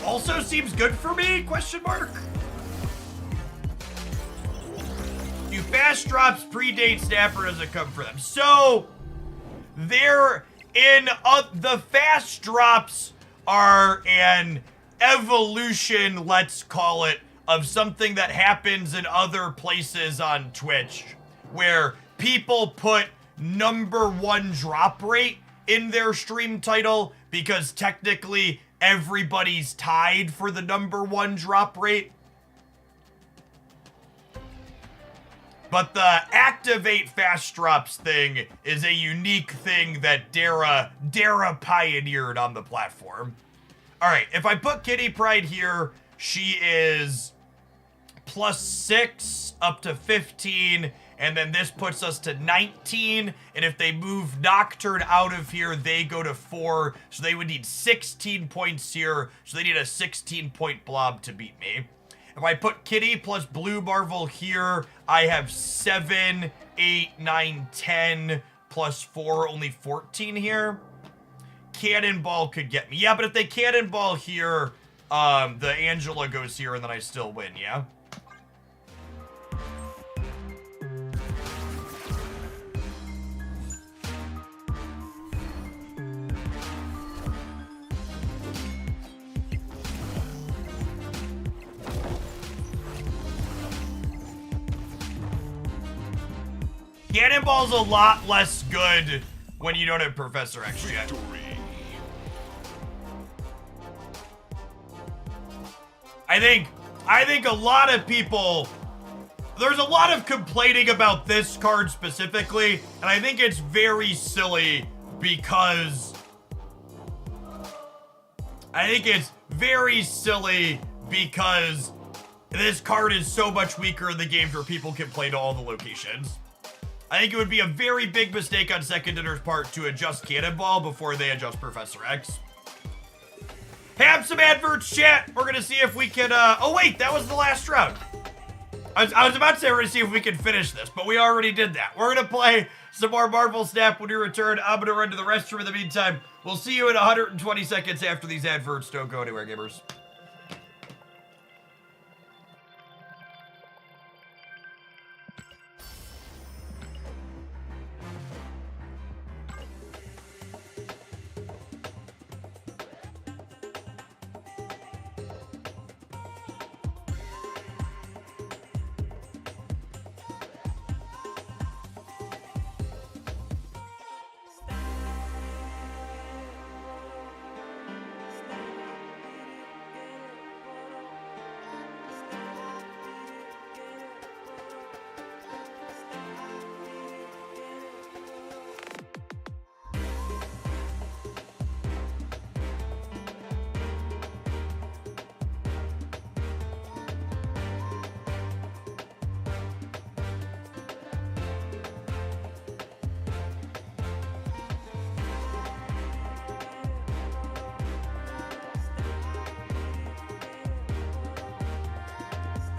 Also seems good for me? Question mark. Do fast drops predate snap or does it come for them? So they're in the fast drops are an evolution, let's call it, of something that happens in other places on Twitch, where people put #1 drop rate in their stream title because technically everybody's tied for the #1 drop rate. But the activate fast drops thing is a unique thing that Dara pioneered on the platform. All right, if I put Kitty Pride here, she is +6 up to 15, and then this puts us to 19, and if they move Nocturne out of here, they go to 4, so they would need 16 points here, so they need a 16-point blob to beat me. If I put Kitty plus Blue Marvel here, I have 7, 8, 9, 10, plus 4, only 14 here. Cannonball could get me. Yeah, but if they Cannonball here, the Angela goes here, and then I still win, yeah? Cannonball's a lot less good when you don't have Professor X yet. Victory. I think a lot of people, there's a lot of complaining about this card specifically, and I think it's very silly because this card is so much weaker in the games where people can play to all the locations. I think it would be a very big mistake on Second Dinner's part to adjust Cannonball before they adjust Professor X. Have some adverts, chat. We're gonna see if we can, oh wait, that was the last round. I was about to say we're gonna see if we can finish this, but we already did that. We're gonna play some more Marvel Snap when we return. I'm gonna run to the restroom in the meantime. We'll see you in 120 seconds after these adverts. Don't go anywhere, gamers.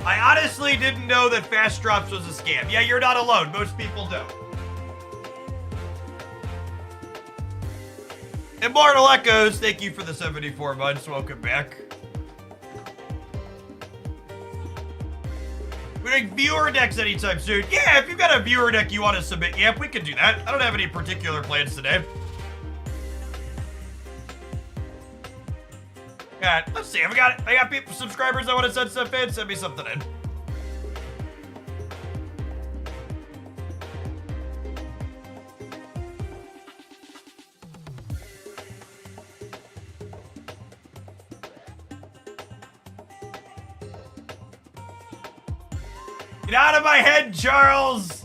I honestly didn't know that fast drops was a scam. Yeah, you're not alone. Most people don't. Immortal Echoes, thank you for the 74 months. Welcome back. We're doing viewer decks anytime soon. Yeah, if you've got a viewer deck you want to submit, yep, we can do that. I don't have any particular plans today. God, let's see. I got people, subscribers I want to send stuff in. Send me something in. Get out of my head, Charles!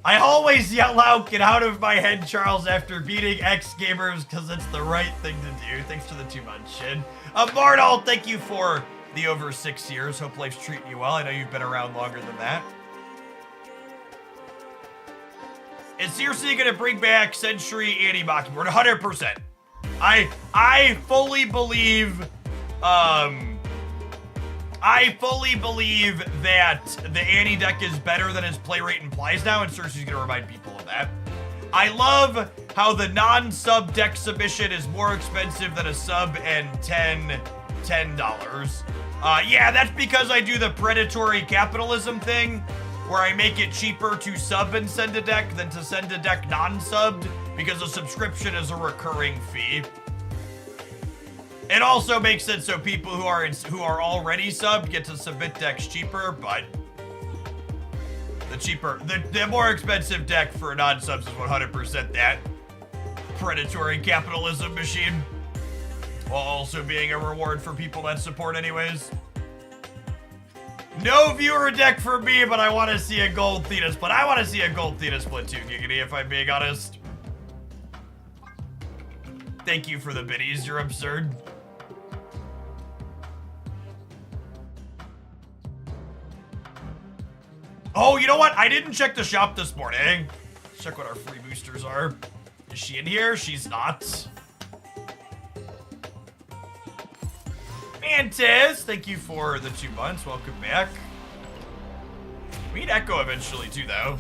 I always yell out, get out of my head, Charles, after beating X gamers because it's the right thing to do. Thanks for the 2 months, Shin. Barnall, thank you for the over 6 years. Hope life's treating you well. I know you've been around longer than that. Is seriously gonna bring back Century Anti-Mockingbird? 100%. I fully believe, that the Annie deck is better than his play rate implies now, and Cersei's gonna remind people of that. I love how the non-sub deck submission is more expensive than a sub and $10. Yeah, that's because I do the predatory capitalism thing, where I make it cheaper to sub and send a deck than to send a deck non-subbed, because a subscription is a recurring fee. It also makes sense so people who are already subbed get to submit decks cheaper, but the more expensive deck for non-subs is 100% that predatory capitalism machine, while also being a reward for people that support anyways. No viewer deck for me, but I want to see a gold Theta split. I want to see a gold Theta split too, Giggity, if I'm being honest. Thank you for the biddies, you're absurd. Oh, you know what? I didn't check the shop this morning. Let's check what our free boosters are. Is she in here? She's not. Mantis, thank you for the 2 months. Welcome back. We need Echo eventually too, though.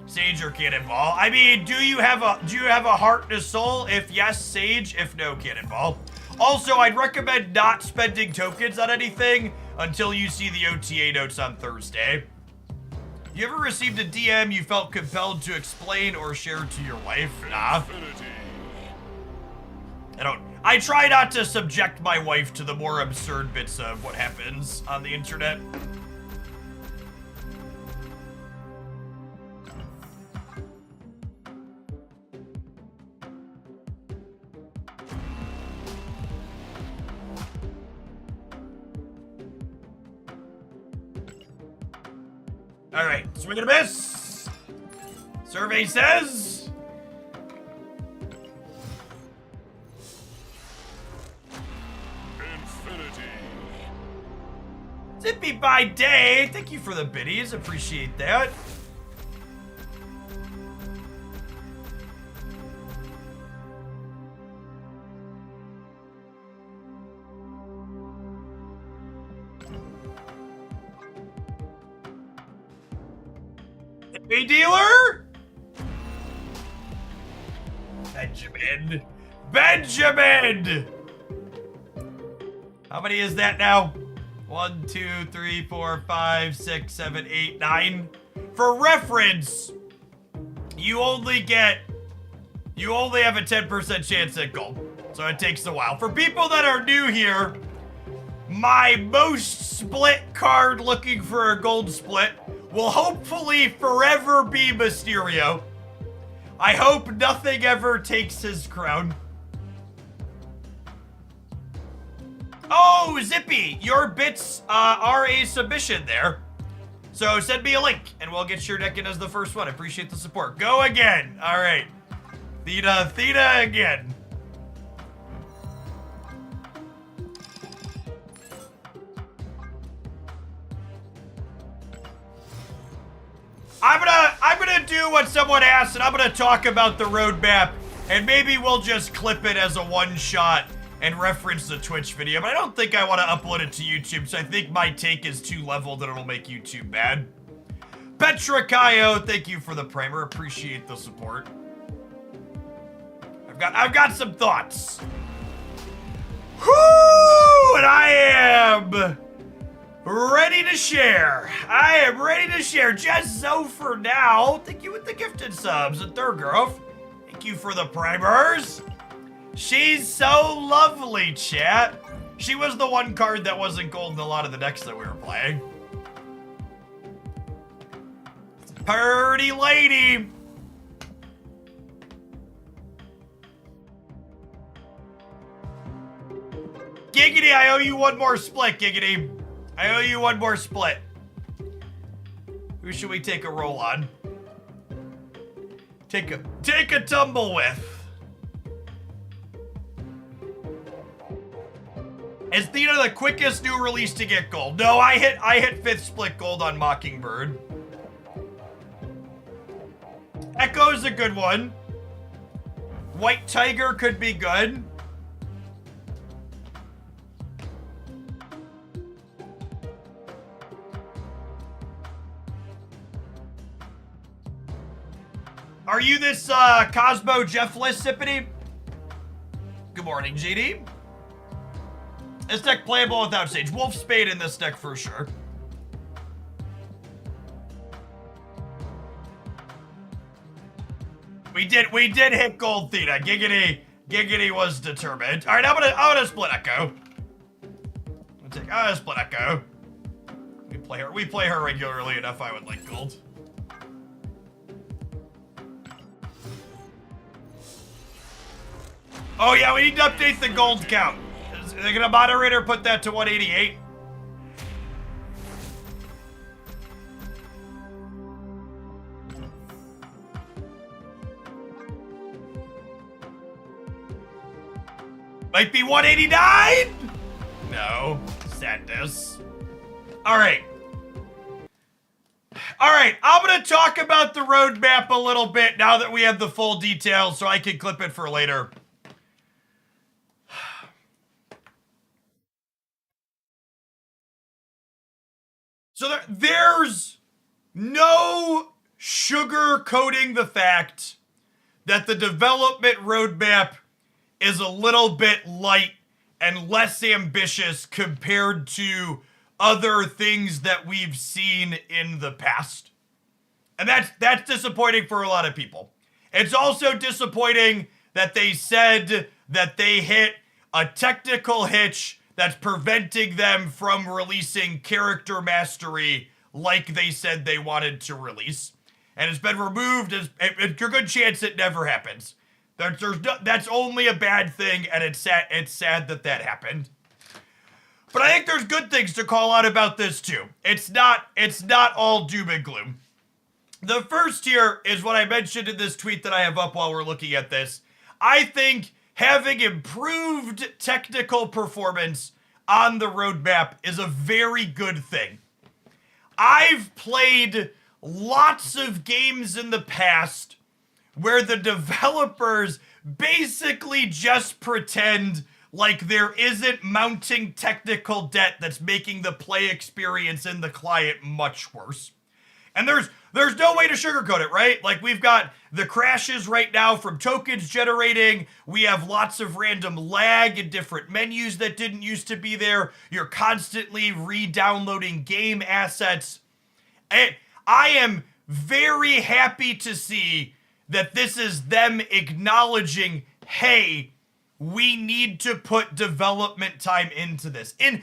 Sage or Cannonball? I mean, do you have a heart and a soul? If yes, Sage. If no, Cannonball. Also, I'd recommend not spending tokens on anything until you see the OTA notes on Thursday. You ever received a DM you felt compelled to explain or share to your wife? Nah. I try not to subject my wife to the more absurd bits of what happens on the internet. All right, swing and a miss. Survey says Infinity. Zippy by day. Thank you for the biddies. Appreciate that. Hey, dealer! Benjamin! How many is that now? 1, 2, 3, 4, 5, 6, 7, 8, 9. For reference, you only have a 10% chance at gold. So it takes a while. For people that are new here, my most split card looking for a gold split will hopefully forever be Mysterio. I hope nothing ever takes his crown. Oh, Zippy, your bits are a submission there. So send me a link and we'll get your deck in as the first one. I appreciate the support. Go again. All right. Theta again. I'm gonna do what someone asked, and I'm gonna talk about the roadmap, and maybe we'll just clip it as a one-shot and reference the Twitch video, but I don't think I want to upload it to YouTube, so I think my take is too leveled that it'll make YouTube mad. Petra Kaio, thank you for the primer. Appreciate the support. I've got some thoughts. Whoo! And I am ready to share. I am ready to share. Just so for now. Thank you with the gifted subs. And Thurgrove, thank you for the primers. She's so lovely, chat. She was the one card that wasn't gold in a lot of the decks that we were playing. Purty lady. Giggity, I owe you one more split, Giggity. I owe you one more split. Who should we take a roll on? Take a tumble with. Is Theta the quickest new release to get gold? No, I hit 5th split gold on Mockingbird. Echo's a good one. White Tiger could be good. Are you this Cosmo Jeffless sippity? Good morning, GD. This deck playable without Sage. Wolf Spade in this deck for sure. We did hit gold Theta. Giggity was determined. All right, I'm gonna split Echo. I'm gonna split Echo. We play her regularly enough. I would like gold. Oh yeah, we need to update the gold count. Is they gonna moderator put that to 188? Might be 189? No, sadness. All right, I'm gonna talk about the roadmap a little bit now that we have the full details so I can clip it for later. So there's no sugarcoating the fact that the development roadmap is a little bit light and less ambitious compared to other things that we've seen in the past. And that's disappointing for a lot of people. It's also disappointing that they said that they hit a technical hitch that's preventing them from releasing character mastery like they said they wanted to release. And it's been removed. It's a good chance it never happens. That's only a bad thing, and it's sad that happened. But I think there's good things to call out about this too. It's not all doom and gloom. The first here is what I mentioned in this tweet that I have up while we're looking at this. I think having improved technical performance on the roadmap is a very good thing. I've played lots of games in the past where the developers basically just pretend like there isn't mounting technical debt that's making the play experience in the client much worse. And there's no way to sugarcoat it, right? Like, we've got the crashes right now from tokens generating. We have lots of random lag in different menus that didn't used to be there. You're constantly re-downloading game assets. And I am very happy to see that this is them acknowledging, hey, we need to put development time into this. In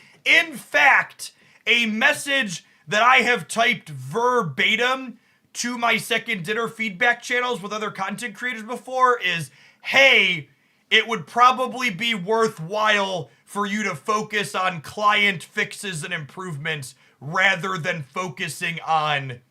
fact, a message that I have typed verbatim to my second dinner feedback channels with other content creators before is, hey, it would probably be worthwhile for you to focus on client fixes and improvements rather than focusing on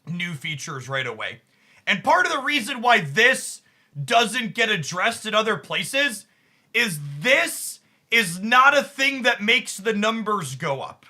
new features right away. And part of the reason why this doesn't get addressed in other places is this is not a thing that makes the numbers go up.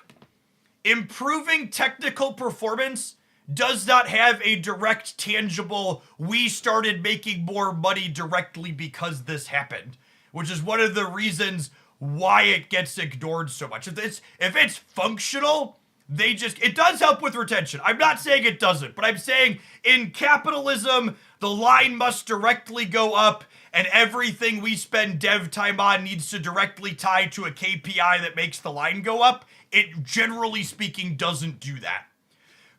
Improving technical performance does not have a direct, tangible, we started making more money directly because this happened, which is one of the reasons why it gets ignored so much. If it's functional, it does help with retention. I'm not saying it doesn't, but I'm saying in capitalism, the line must directly go up, and everything we spend dev time on needs to directly tie to a KPI that makes the line go up. It, generally speaking, doesn't do that.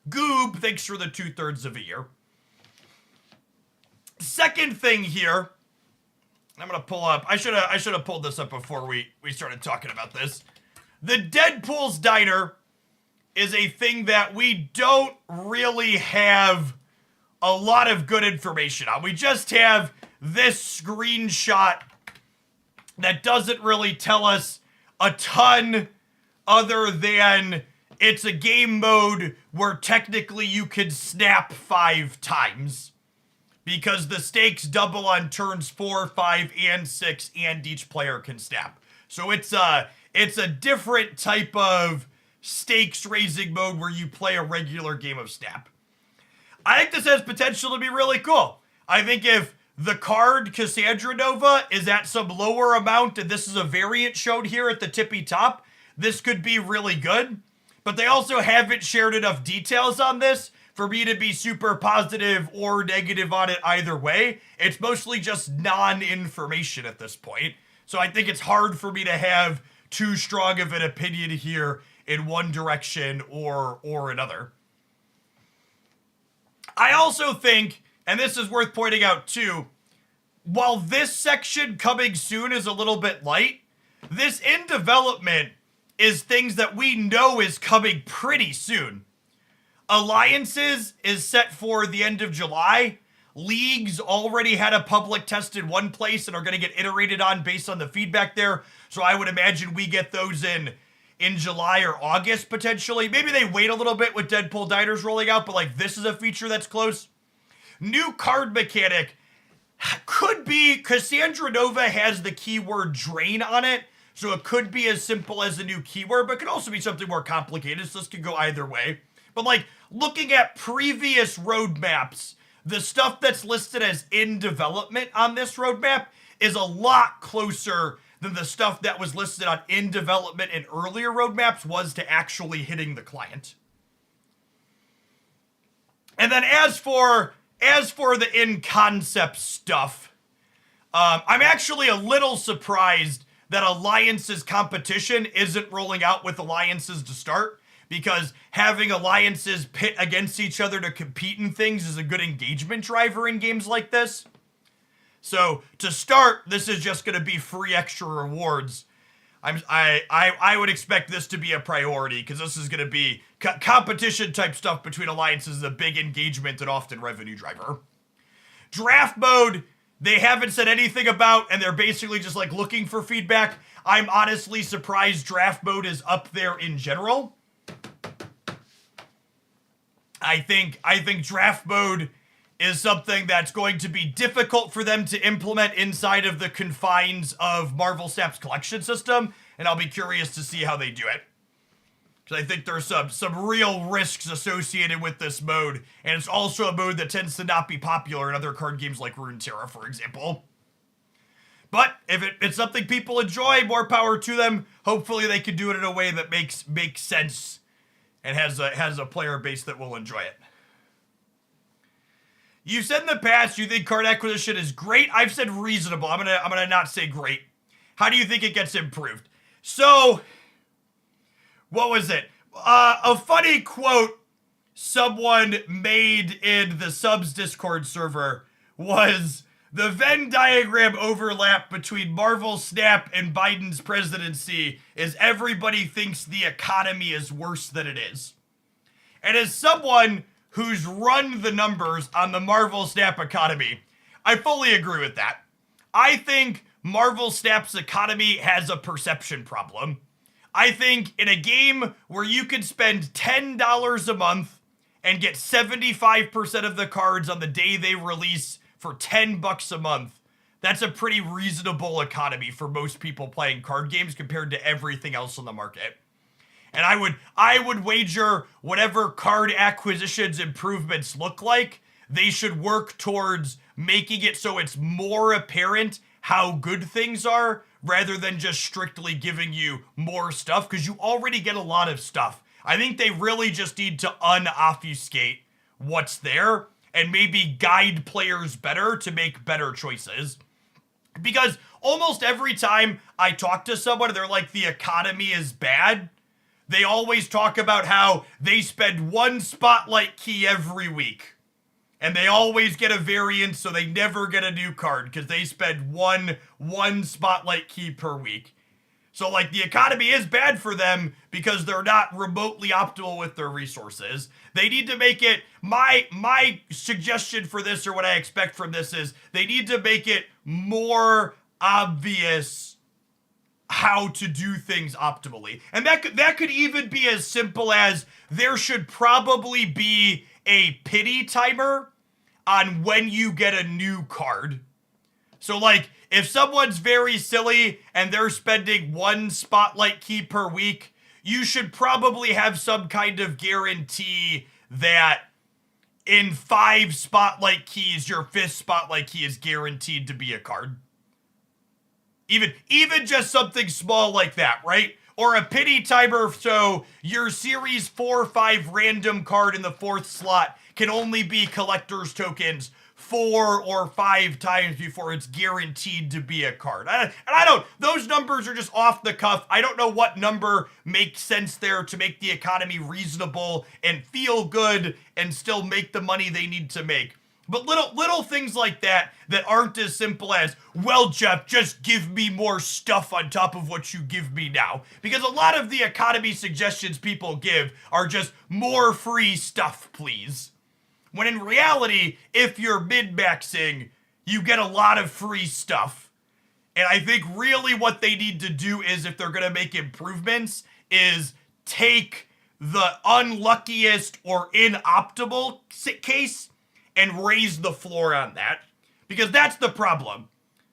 Goob, thanks for the 2/3 of a year. Second thing here, I'm gonna pull up. I should have pulled this up before we started talking about this. The Deadpool's Diner is a thing that we don't really have a lot of good information on. We just have this screenshot that doesn't really tell us a ton other than it's a game mode where technically you can snap 5 times. Because the stakes double on turns 4, 5, and 6, and each player can snap. So it's a different type of stakes raising mode where you play a regular game of snap. I think this has potential to be really cool. I think if the card Cassandra Nova is at some lower amount, and this is a variant shown here at the tippy top, this could be really good. But they also haven't shared enough details on this for me to be super positive or negative on it either way. It's mostly just non-information at this point. So I think it's hard for me to have too strong of an opinion here in one direction or another. I also think, and this is worth pointing out too, while this section coming soon is a little bit light, this in development is things that we know is coming pretty soon. Alliances is set for the end of July. Leagues already had a public test in one place and are going to get iterated on based on the feedback there. So I would imagine we get those in July or August potentially. Maybe they wait a little bit with Deadpool Diners rolling out, but like this is a feature that's close. New card mechanic could be Cassandra Nova has the keyword drain on it. So it could be as simple as a new keyword, but it could also be something more complicated. So this could go either way. But like looking at previous roadmaps, the stuff that's listed as in development on this roadmap is a lot closer than the stuff that was listed on in development in earlier roadmaps was to actually hitting the client. And then as for the in concept stuff, I'm actually a little surprised that Alliance's competition isn't rolling out with Alliances to start, because having alliances pit against each other to compete in things is a good engagement driver in games like this. So to start, this is just going to be free extra rewards. I would expect this to be a priority, because this is going to be competition type stuff between alliances is a big engagement and often revenue driver. Draft mode, they haven't said anything about, and they're basically just like looking for feedback. I'm honestly surprised draft mode is up there in general. I think draft mode is something that's going to be difficult for them to implement inside of the confines of Marvel Snap's collection system, and I'll be curious to see how they do it. Because I think there's some real risks associated with this mode, and it's also a mode that tends to not be popular in other card games like Runeterra, for example. But if it's something people enjoy, more power to them. Hopefully they can do it in a way that makes sense and has a player base that will enjoy it. You said in the past you think card acquisition is great. I've said reasonable. I'm gonna not say great. How do you think it gets improved? So, what was it? A funny quote someone made in the subs Discord server was, the Venn diagram overlap between Marvel Snap and Biden's presidency is everybody thinks the economy is worse than it is. And as someone who's run the numbers on the Marvel Snap economy, I fully agree with that. I think Marvel Snap's economy has a perception problem. I think in a game where you could spend $10 a month and get 75% of the cards on the day they release for $10 a month, that's a pretty reasonable economy for most people playing card games compared to everything else on the market. And I would wager whatever card acquisitions improvements look like, they should work towards making it so it's more apparent how good things are rather than just strictly giving you more stuff, because you already get a lot of stuff. I think they really just need to unobfuscate what's there and maybe guide players better to make better choices. Because almost every time I talk to someone, they're like, the economy is bad. They always talk about how they spend one spotlight key every week. And they always get a variant, so they never get a new card because they spend one spotlight key per week. So, like, the economy is bad for them because they're not remotely optimal with their resources. They need to make it, my suggestion for this, or what I expect from this, is they need to make it more obvious how to do things optimally. And that could even be as simple as there should probably be a pity timer on when you get a new card. So like, if someone's very silly and they're spending 1 spotlight key per week, you should probably have some kind of guarantee that in 5 spotlight keys, your 5th spotlight key is guaranteed to be a card. Even just something small like that, right? Or a pity timer, so your series 4 or 5 random card in the 4th slot can only be collector's tokens 4 or 5 times before it's guaranteed to be a card. Those numbers are just off the cuff. I don't know what number makes sense there to make the economy reasonable and feel good and still make the money they need to make. But little things like that aren't as simple as, well, Jeff, just give me more stuff on top of what you give me now. Because a lot of the economy suggestions people give are just more free stuff, please. When in reality, if you're min-maxing, you get a lot of free stuff. And I think really what they need to do is, if they're going to make improvements, is take the unluckiest or inoptimal case and raise the floor on that. Because that's the problem.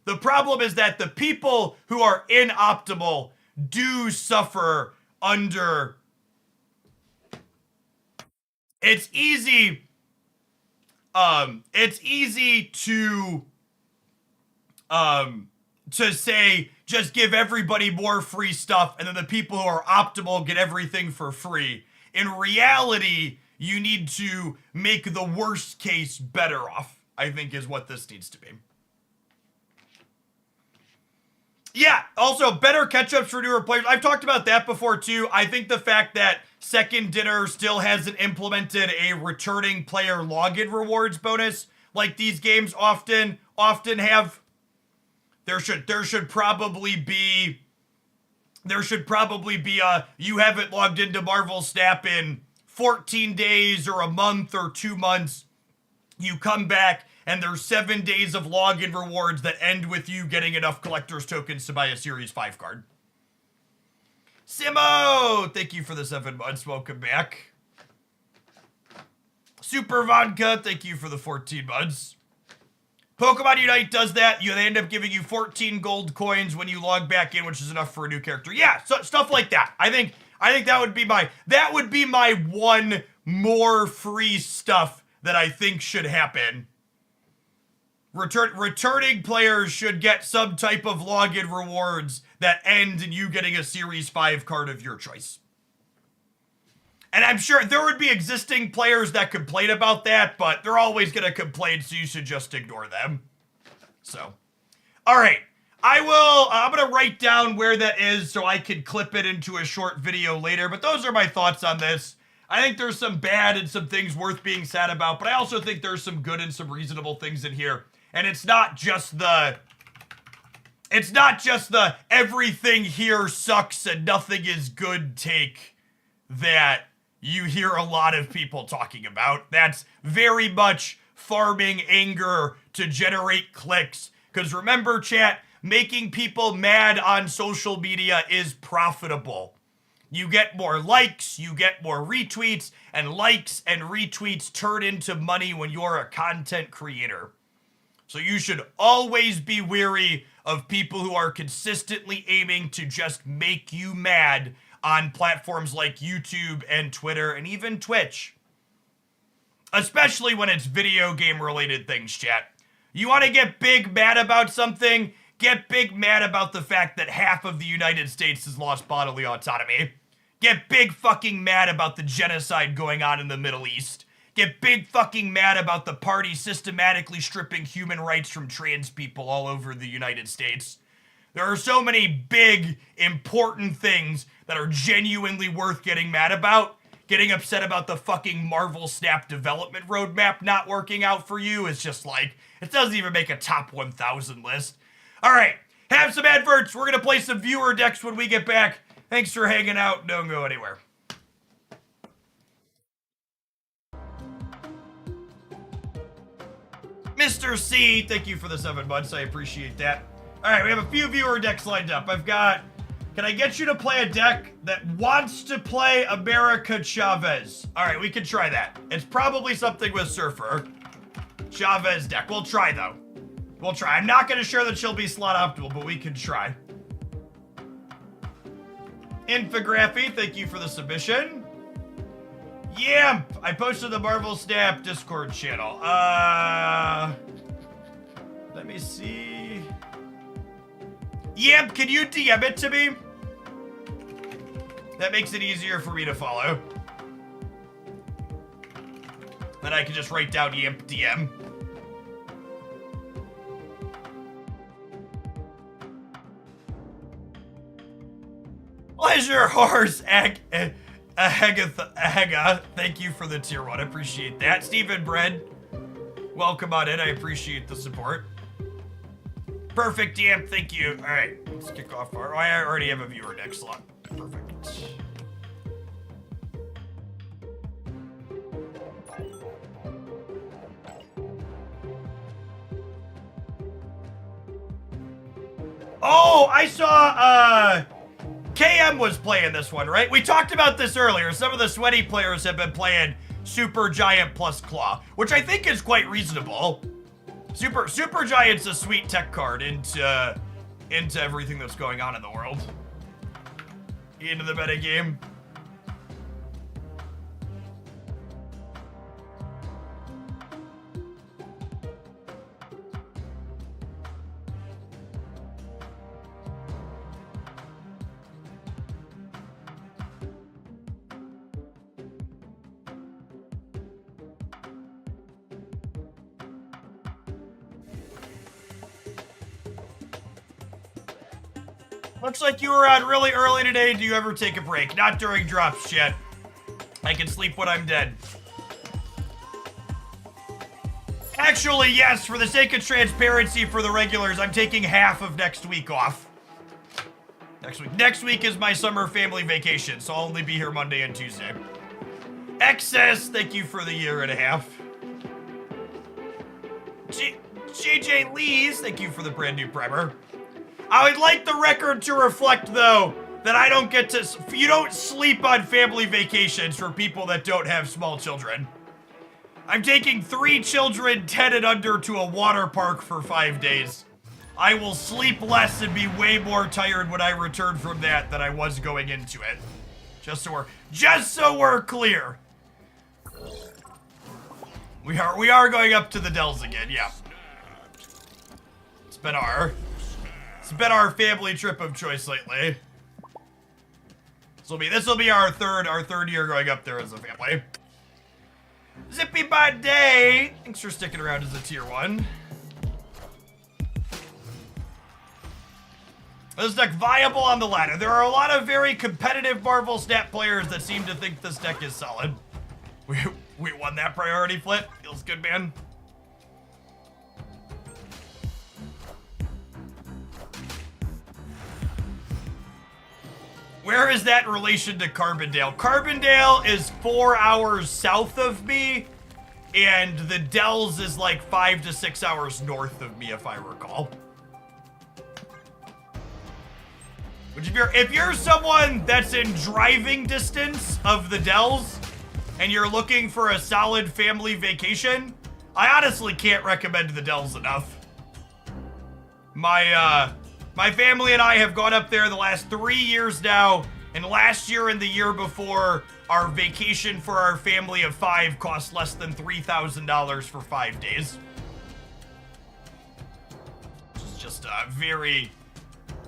The problem is that the people who are inoptimal do suffer under... It's easy to say, just give everybody more free stuff, and then the people who are optimal get everything for free. In reality, you need to make the worst case better off, I think is what this needs to be. Yeah, also better catch-ups for newer players. I've talked about that before too. I think the fact that Second Dinner still hasn't implemented a returning player login rewards bonus like these games often have. There should probably be a, you haven't logged into Marvel Snap in 14 days or a month or 2 months. You come back and there's 7 days of login rewards that end with you getting enough collector's tokens to buy a Series 5 card. Simo, thank you for the 7 months. Welcome back. Super Vodka, thank you for the 14 months. Pokemon Unite does that. They end up giving you 14 gold coins when you log back in, which is enough for a new character. Yeah, so stuff like that. I think that would be my one more free stuff that I think should happen. Returning players should get some type of login rewards that end in you getting a Series 5 card of your choice. And I'm sure there would be existing players that complain about that, but they're always going to complain, so you should just ignore them. So, all right. I'm going to write down where that is so I can clip it into a short video later, but those are my thoughts on this. I think there's some bad and some things worth being sad about, but I also think there's some good and some reasonable things in here. And it's not just the everything here sucks and nothing is good take that you hear a lot of people talking about. That's very much farming anger to generate clicks. Because remember, chat, making people mad on social media is profitable. You get more likes, you get more retweets, and likes and retweets turn into money when you're a content creator. So you should always be wary of people who are consistently aiming to just make you mad on platforms like YouTube and Twitter and even Twitch. Especially when it's video game related things, chat. You want to get big mad about something? Get big mad about the fact that half of the United States has lost bodily autonomy. Get big fucking mad about the genocide going on in the Middle East. Get big fucking mad about the party systematically stripping human rights from trans people all over the United States. There are so many big, important things that are genuinely worth getting mad about. Getting upset about the fucking Marvel Snap development roadmap not working out for you is just like, it doesn't even make a top 1,000 list. All right, have some adverts. We're going to play some viewer decks when we get back. Thanks for hanging out. Don't go anywhere. Mr. C, thank you for the 7 months. I appreciate that. All right, we have a few viewer decks lined up. I've got Can I get you to play a deck that wants to play America Chavez? All right, we can try that. It's probably something with Surfer. Chavez deck. We'll try, though. We'll try. I'm not going to share that she'll be slot optimal, but we can try. Infography, thank you for the submission. Yamp! I posted the Marvel Snap Discord channel. Let me see. Yamp, can you DM it to me? That makes it easier for me to follow. Then I can just write down Yamp DM. Pleasure Horse Ahega, thank you for the tier 1. Appreciate that. Stephen Bread, welcome on in. I appreciate the support. Perfect, Yamp. Thank you. All right, let's kick off our. Oh, I already have a viewer next slot. Perfect. Oh, I saw. KM was playing this one, right? We talked about this earlier. Some of the sweaty players have been playing Super Giant plus Claw, which I think is quite reasonable. Super Giant's a sweet tech card into everything that's going on in the world. Into the metagame. Looks like you were on really early today. Do you ever take a break? Not during drops, shit. I can sleep when I'm dead. Actually, yes, for the sake of transparency for the regulars, I'm taking half of next week off. Next week is my summer family vacation, so I'll only be here Monday and Tuesday. Excess, thank you for the year and a half. JJ Lees, thank you for the brand new primer. I would like the record to reflect, though, that I don't get to. You don't sleep on family vacations for people that don't have small children. I'm taking 3 children, 10 and under, to a water park for 5 days. I will sleep less and be way more tired when I return from that than I was going into it. Just so we're clear. We are going up to the Dells again, yeah. It's been our family trip of choice lately. This will be our third year going up there as a family. Zippy by day. Thanks for sticking around as a tier 1. This deck viable on the ladder. There are a lot of very competitive Marvel Snap players that seem to think this deck is solid. We won that priority flip. Feels good, man. Where is that in relation to Carbondale? Carbondale is 4 hours south of me, and the Dells is like 5 to 6 hours north of me, if I recall. Which if you're someone that's in driving distance of the Dells, and you're looking for a solid family vacation, I honestly can't recommend the Dells enough. My family and I have gone up there the last 3 years now, and last year and the year before, our vacation for our family of 5 cost less than $3,000 for 5 days. It's just a very,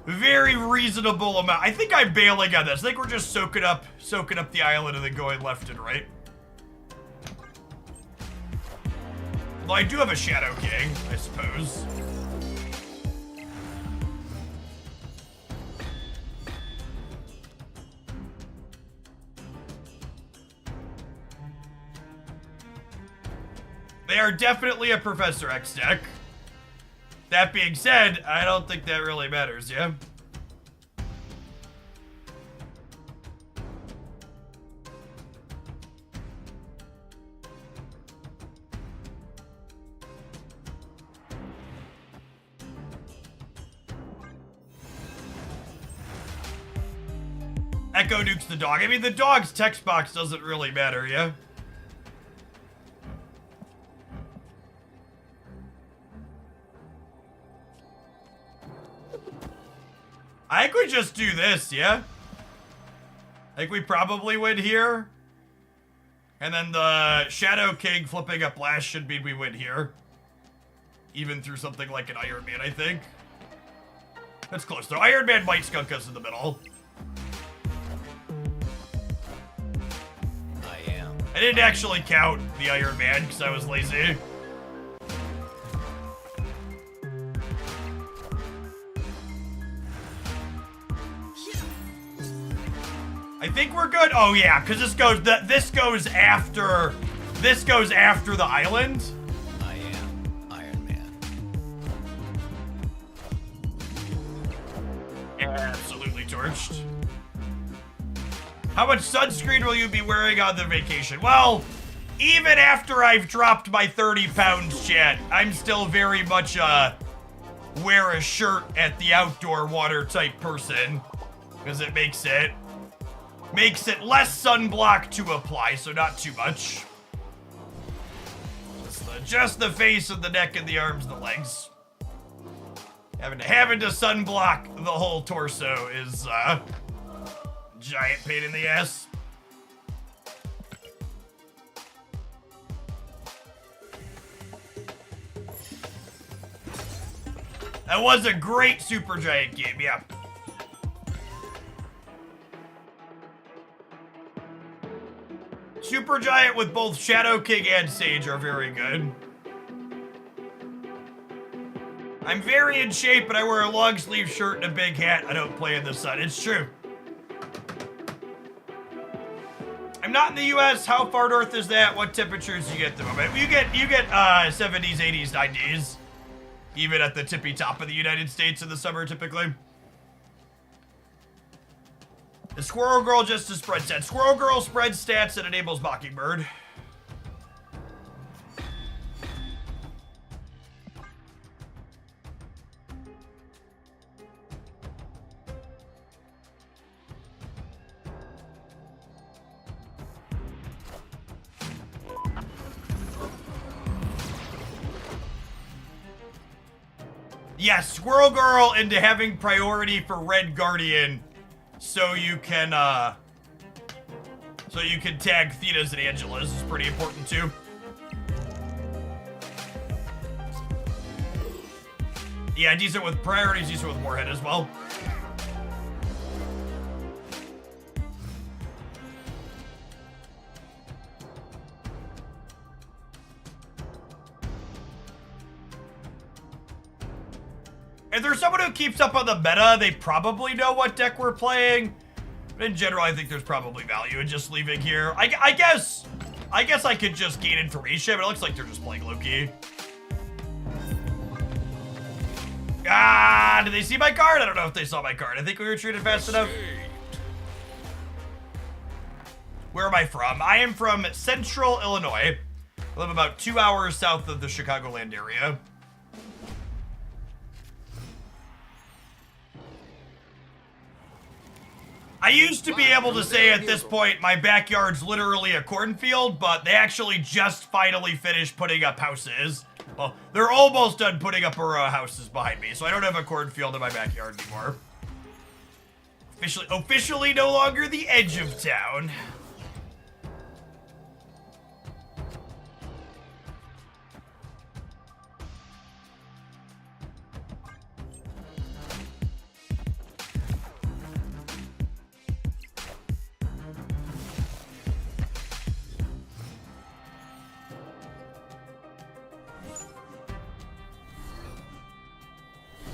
very reasonable amount. I think I'm bailing on this. I think we're just soaking up the island and then going left and right. Well, I do have a Shadow King, I suppose. They are definitely a Professor X deck. That being said, I don't think that really matters, yeah? Echo nukes the dog. I mean, the dog's text box doesn't really matter, yeah? I think we just do this, yeah? I think we probably win here. And then the Shadow King flipping a blast should mean we win here. Even through something like an Iron Man, I think. That's close, though. Iron Man might skunk us in the middle. I am. I didn't actually count the Iron Man because I was lazy. I think we're good. Oh yeah, because this goes after the island. I am Iron Man. Absolutely torched. How much sunscreen will you be wearing on the vacation? Well, even after I've dropped my 30 pounds, chat, I'm still very much wear a shirt at the outdoor water type person because it makes it less sunblock to apply, so not too much. Just the face and the neck and the arms and the legs. Having to sunblock the whole torso is giant pain in the ass. That was a great Supergiant game, yeah. Supergiant with both Shadow King and Sage are very good. I'm very in shape, but I wear a long sleeve shirt and a big hat. I don't play in the sun. It's true. I'm not in the US. How far north is that? What temperatures do you get at the moment? You get 70s, 80s, 90s. Even at the tippy top of the United States in the summer, typically. The Squirrel Girl just to spread stats. Squirrel Girl spreads stats and enables Mockingbird. Yes, Squirrel Girl into having priority for Red Guardian. So you can tag Thetas and Angelas is pretty important too. Yeah, decent with priorities, decent with Warhead as well. If there's someone who keeps up on the meta, they probably know what deck we're playing. But in general, I think there's probably value in just leaving here. I guess I could just gain information, but it looks like they're just playing Loki. Ah, did they see my card? I don't know if they saw my card. I think we retreated fast enough. Where am I from? I am from Central Illinois. I live about 2 hours south of the Chicagoland area. I used to be able to say at this point my backyard's literally a cornfield, but they actually just finally finished putting up houses. Well, they're almost done putting up houses behind me, so I don't have a cornfield in my backyard anymore. Officially no longer the edge of town.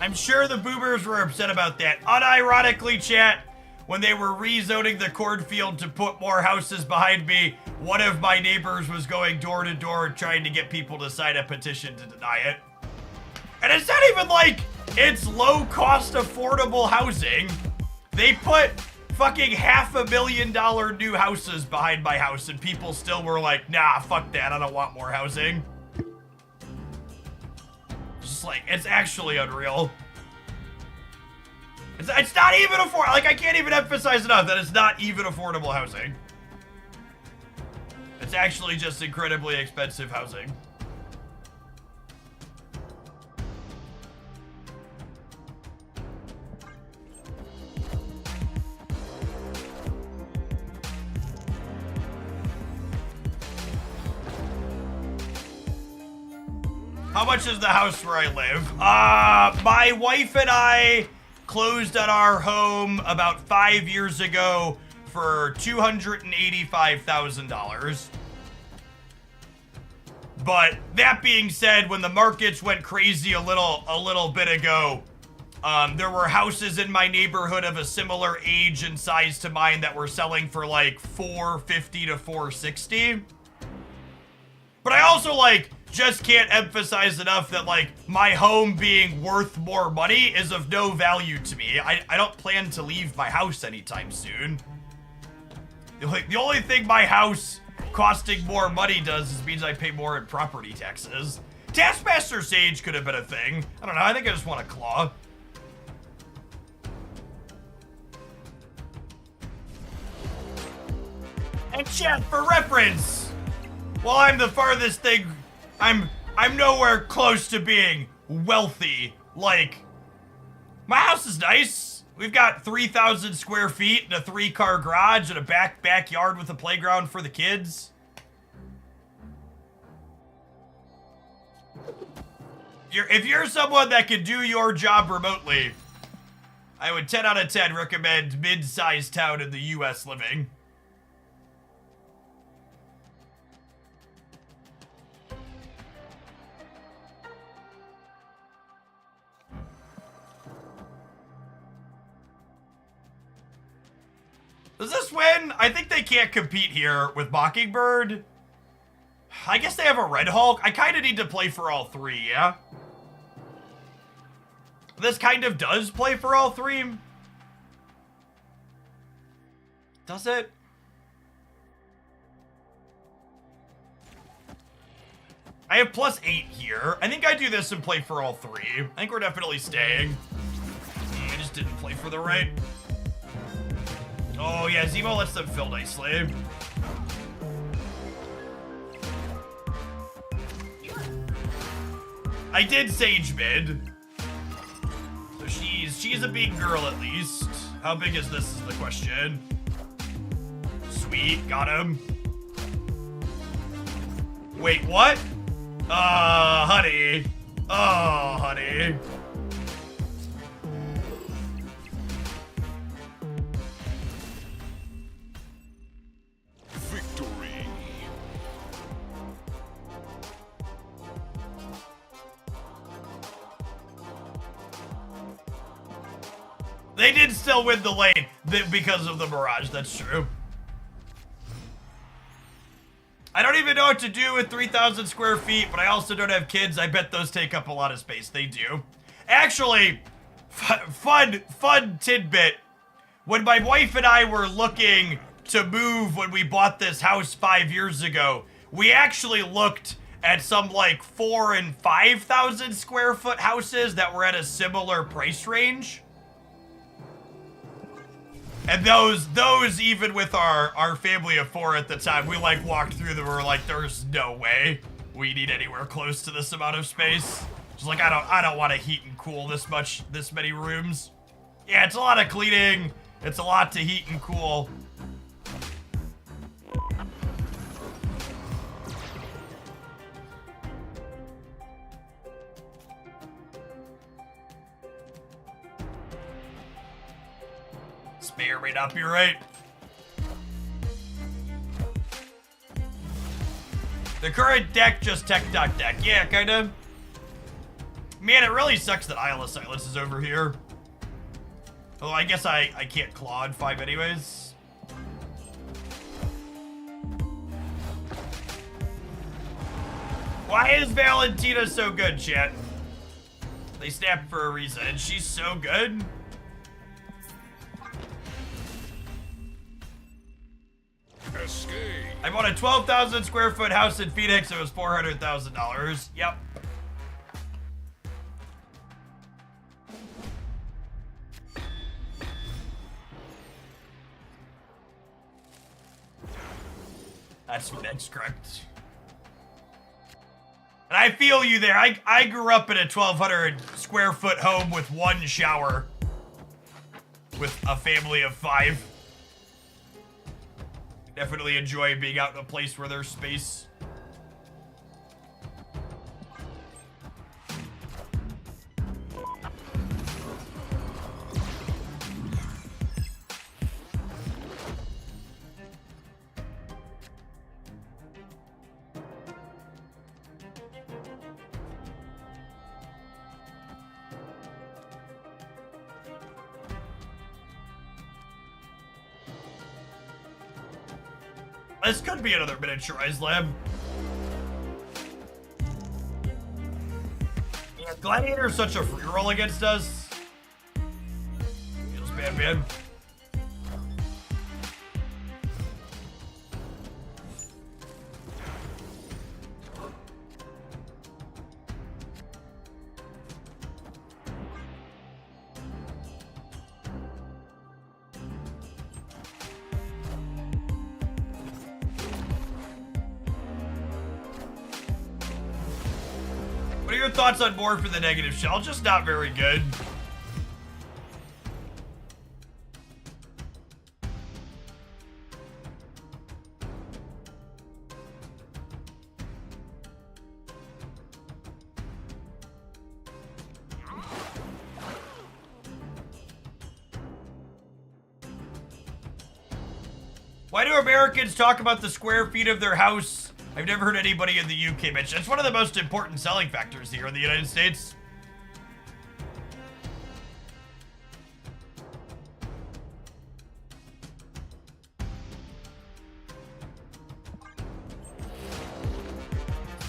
I'm sure the boomers were upset about that. Unironically, chat, when they were rezoning the cornfield to put more houses behind me, one of my neighbors was going door to door trying to get people to sign a petition to deny it. And it's not even like it's low-cost, affordable housing. They put fucking $500,000 new houses behind my house, and people still were like, nah, fuck that, I don't want more housing. Just like, it's actually unreal. It's not even affordable. Like, I can't even emphasize enough that it's not even affordable housing. It's actually just incredibly expensive housing. How much is the house where I live? My wife and I closed on our home about 5 years ago for $285,000. But that being said, when the markets went crazy a little bit ago, there were houses in my neighborhood of a similar age and size to mine that were selling for like $450 to $460. But I also like just can't emphasize enough that like my home being worth more money is of no value to me. I don't plan to leave my house anytime soon. Like the only thing my house costing more money does is means I pay more in property taxes. Taskmaster Sage could have been a thing. I don't know, I think I just want a claw. And chat, for reference, while I'm the farthest thing, I'm nowhere close to being wealthy. Like, my house is nice. We've got 3,000 square feet and a 3-car garage and a backyard with a playground for the kids. If you're someone that can do your job remotely, I would 10 out of 10 recommend mid-sized town in the US living. Does this win? I think they can't compete here with Mockingbird. I guess they have a Red Hulk. I kind of need to play for all three, yeah? This kind of does play for all three. Does it? I have +8 here. I think I do this and play for all three. I think we're definitely staying. I just didn't play for the right. Oh yeah, Zemo lets them fill nicely. I did Sage mid. So she's a big girl at least. How big is this is the question. Sweet, got him. Wait, what? Honey. Oh, honey. Victory. They did still win the lane because of the Mirage, that's true. I don't even know what to do with 3,000 square feet, but I also don't have kids. I bet those take up a lot of space. They do. Actually, fun tidbit. When my wife and I were looking to move when we bought this house 5 years ago, we actually looked at some like 4,000 and 5,000 square foot houses that were at a similar price range. And those even with our family of 4 at the time, we like walked through them. We were like, there's no way we need anywhere close to this amount of space. Just like I don't want to heat and cool this many rooms. Yeah, it's a lot of cleaning. It's a lot to heat and cool. Spare right up, you're right. The current deck just tech dot deck. Yeah, kinda. Man, it really sucks that Isla Silas is over here. Although I guess I can't claw in 5 anyways. Why is Valentina so good, chat? They snapped for a reason, and she's so good. Escape. I bought a 12,000 square foot house in Phoenix. It was $400,000. Yep. That's correct. And I feel you there. I grew up in a 1,200 square foot home with one shower. With a family of 5. Definitely enjoy being out in a place where there's space. This could be another miniaturized lab. Yeah, Gladiator's such a free roll against us. Feels bad, man. What are your thoughts on more for the negative shell? Just not very good. Why do Americans talk about the square feet of their house? I've never heard anybody in the UK mention. It's one of the most important selling factors here in the United States.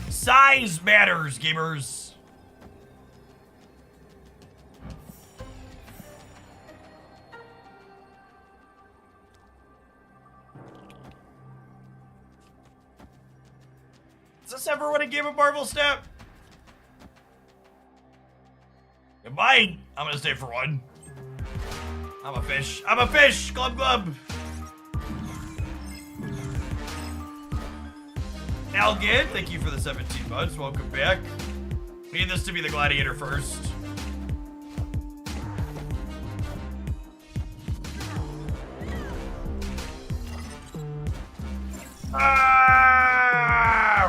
Size matters, gamers. Does this ever win a game of Marvel Snap? It might. I'm gonna stay for one. I'm a fish. I'm a fish! Glub glub! Algid, thank you for the 17 months. Welcome back. Need this to be the Gladiator first.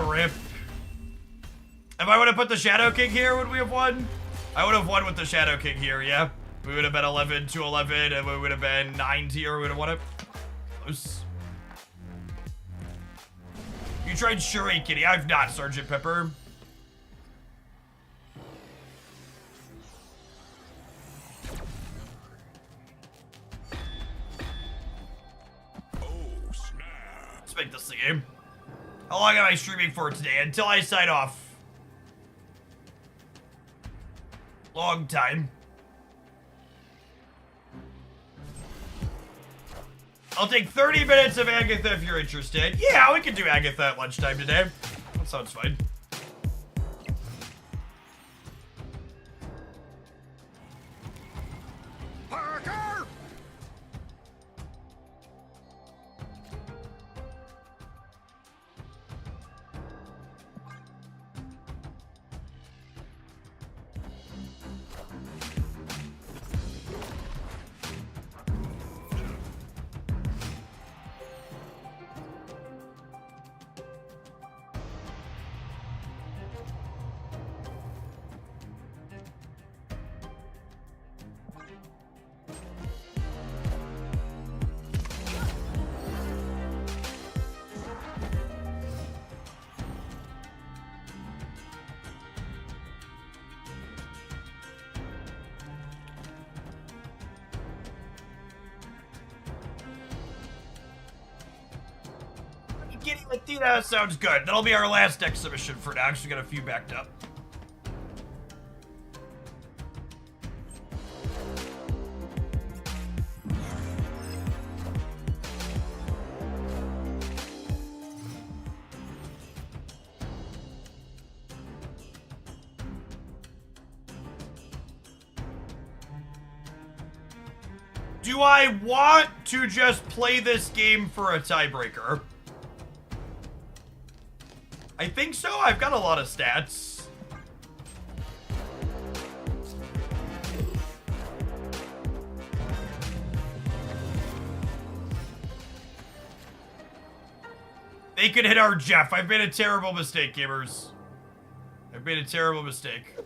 Rip. If I would have put the Shadow King here, would we have won? I would have won with the Shadow King here, yeah. We would have been 11-11, and we would have been 9 tier, we would have won it. Close. You tried Shuri, Kitty. I've not, Sergeant Pepper. Oh, snap. Let's make this the game. How long am I streaming for today? Until I sign off. Long time. I'll take 30 minutes of Agatha if you're interested. Yeah, we can do Agatha at lunchtime today. That sounds fine. Parker! Getting Latina sounds good. That'll be our last exhibition for now. Actually got a few backed up. Do I want to just play this game for a tiebreaker? I think so. I've got a lot of stats. They could hit our Jeff. I've made a terrible mistake, gamers. I've made a terrible mistake.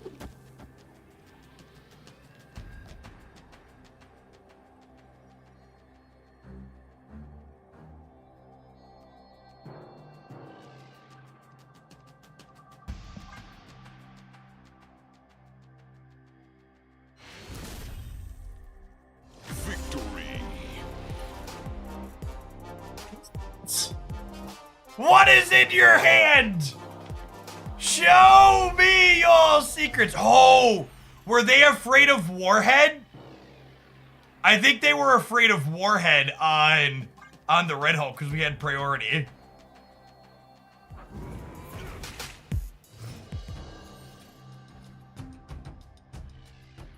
Victory. What is in your hand? Show me your secrets. Oh, were they afraid of Warhead? I think they were afraid of Warhead on the Red Hulk because we had priority.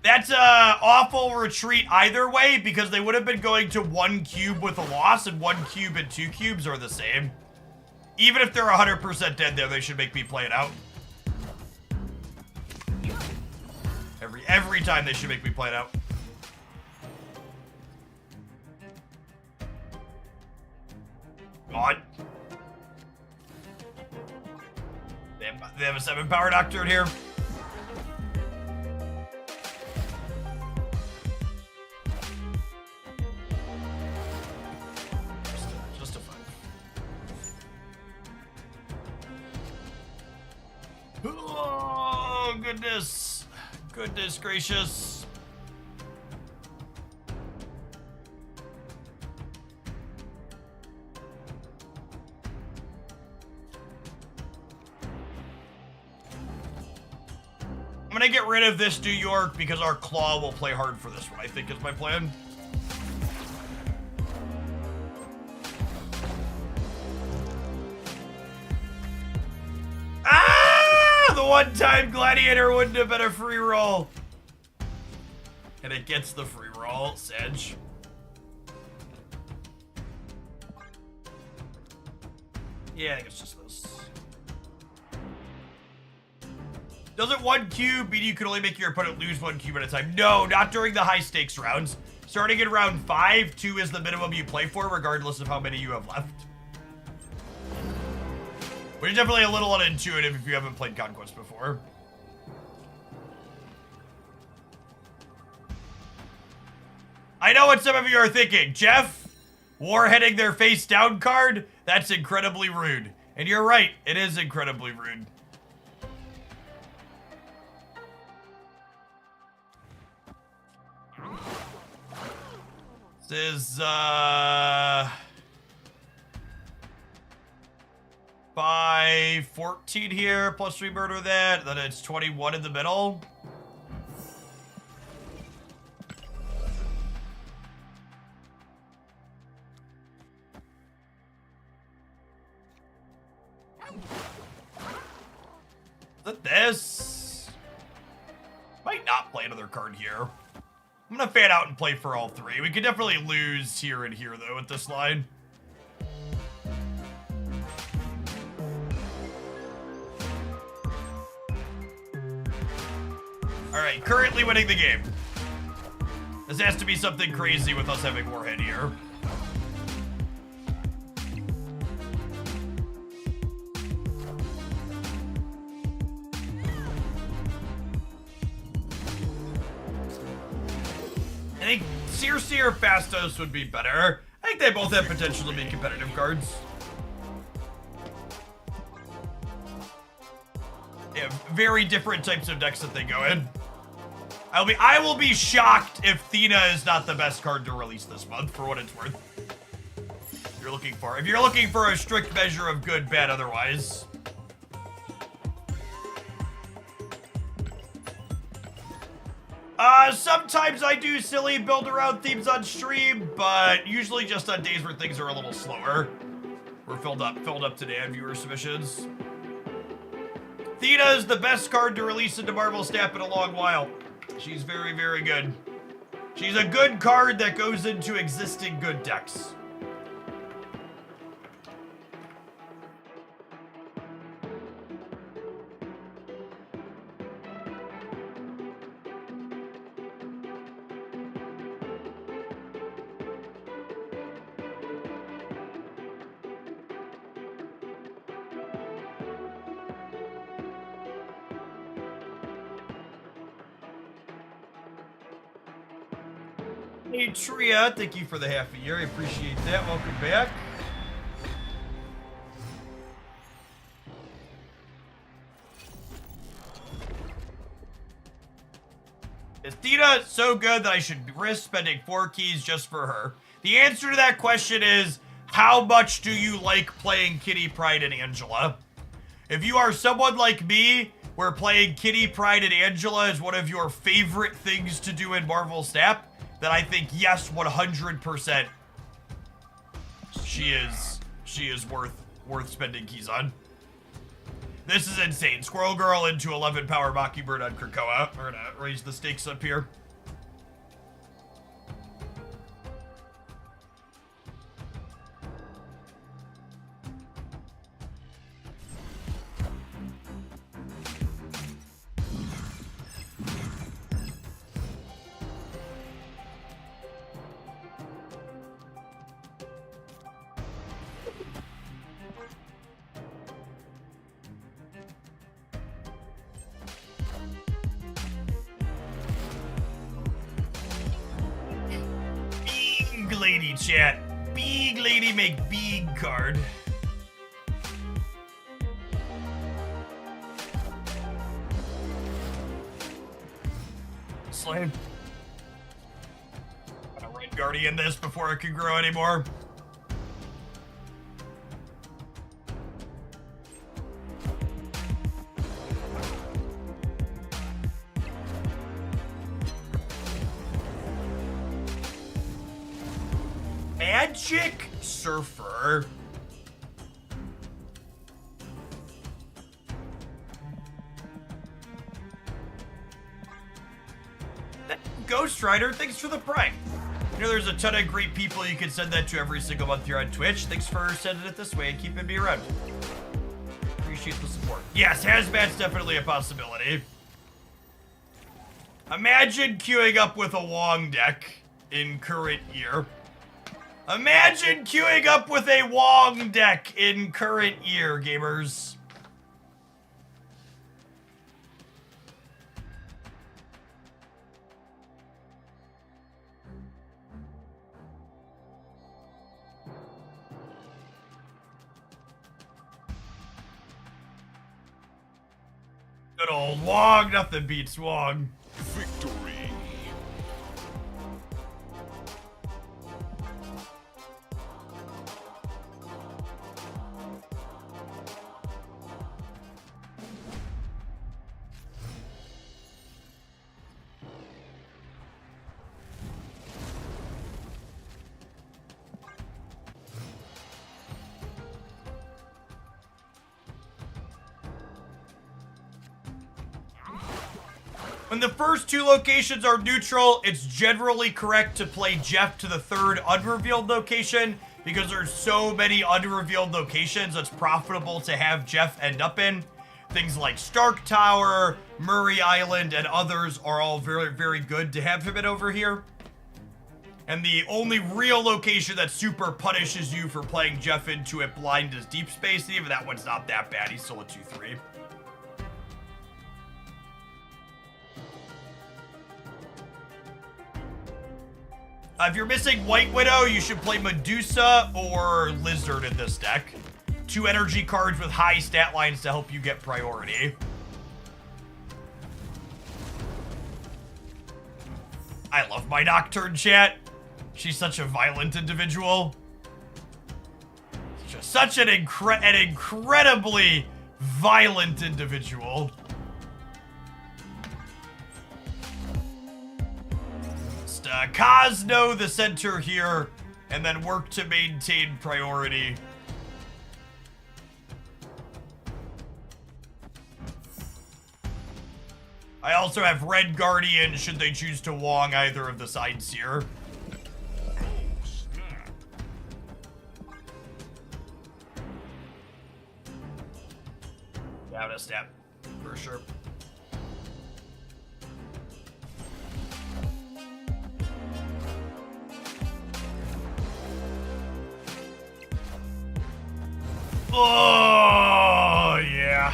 That's a awful retreat either way because they would have been going to 1 cube with a loss, and 1 cube and 2 cubes are the same. Even if they're 100% dead there, they should make me play it out. Every time they should make me play it out. God. They have a 7 power doctor in here. Just a 5. Oh, goodness. Goodness gracious. I'm gonna get rid of this New York because our claw will play hard for this one, I think is my plan. Ah! The one-time gladiator wouldn't have been a free roll. And it gets the free roll, Sedge. Yeah, I think it's just this. Doesn't 1 cube mean you can only make your opponent lose 1 cube at a time? No, not during the high stakes rounds. Starting in round 5, 2 is the minimum you play for, regardless of how many you have left. Which is definitely a little unintuitive if you haven't played Conquest before. I know what some of you are thinking. Jeff, warheading their face down card? That's incredibly rude. And you're right, it is incredibly rude. This is, 14 here, plus we murder that, then it's 21 in the middle. Is it this? Might not play another card here. I'm gonna fan out and play for all 3. We could definitely lose here and here, though, with this line. Alright, currently winning the game. This has to be something crazy with us having Warhead here. I think Circe or Fastos would be better. I think they both have potential to be competitive cards. They have very different types of decks that they go in. I will be shocked if Thena is not the best card to release this month, for what it's worth. If you're looking for a strict measure of good, bad, otherwise. Sometimes I do silly build-around themes on stream, but usually just on days where things are a little slower. We're filled up today on viewer submissions. Thena is the best card to release into Marvel Snap in a long while. She's very, very good. She's a good card that goes into existing good decks. Hey Tria, thank you for the half a year. I appreciate that. Welcome back. Is Theta so good that I should risk spending 4 keys just for her? The answer to that question is, how much do you like playing Kitty Pryde and Angela? If you are someone like me, where playing Kitty Pryde and Angela is one of your favorite things to do in Marvel Snap, then I think yes, 100%. She is worth spending keys on. This is insane. Squirrel Girl into 11 power Mockingbird on Krakoa. We're gonna raise the stakes up here. Big lady chat. Big lady make big card. Slam. Gotta Red Guardian this before it can grow anymore. Magic Surfer. Ghost Rider, thanks for the prime. You know, there's a ton of great people you can send that to every single month here on Twitch. Thanks for sending it this way and keeping me around. Appreciate the support. Yes, Hazmat's definitely a possibility. Imagine queuing up with a Wong deck in current year. Imagine queuing up with a Wong deck in current year, gamers. Good old Wong, nothing beats Wong. Victory. When the first 2 locations are neutral, it's generally correct to play Jeff to the 3rd unrevealed location because there's so many unrevealed locations it's profitable to have Jeff end up in. Things like Stark Tower, Murray Island, and others are all very, very good to have him in over here. And the only real location that super punishes you for playing Jeff into it blind is Deep Space. Even that one's not that bad. He's still a 2-3. If you're missing White Widow, you should play Medusa or Lizard in this deck. 2 energy cards with high stat lines to help you get priority. I love my Nocturne chat. She's such a violent individual. Such an incredibly violent individual. Cosno the center here, and then work to maintain priority. I also have Red Guardian should they choose to Wong either of the sides here. Down a step, for sure. Oh, yeah.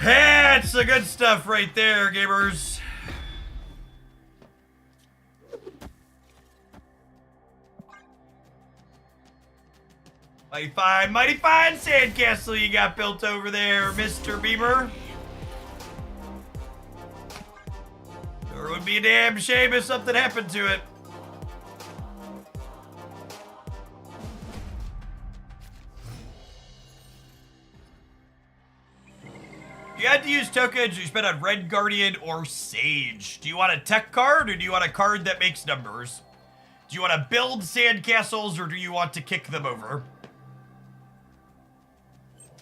That's the good stuff right there, gamers. Mighty fine sandcastle you got built over there, Mr. Beamer. It would be a damn shame if something happened to it. You had to use tokens you spent on Red Guardian or Sage. Do you want a tech card or do you want a card that makes numbers? Do you want to build sandcastles or do you want to kick them over?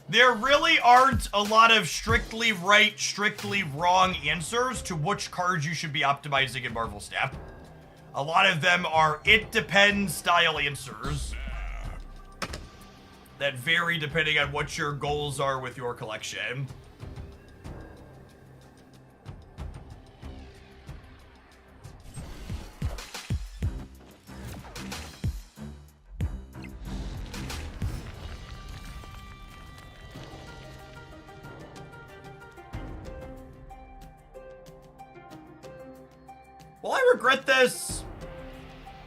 There really aren't a lot of strictly right, strictly wrong answers to which cards you should be optimizing in Marvel Snap. A lot of them are it depends style answers that vary depending on what your goals are with your collection. Well, I regret this.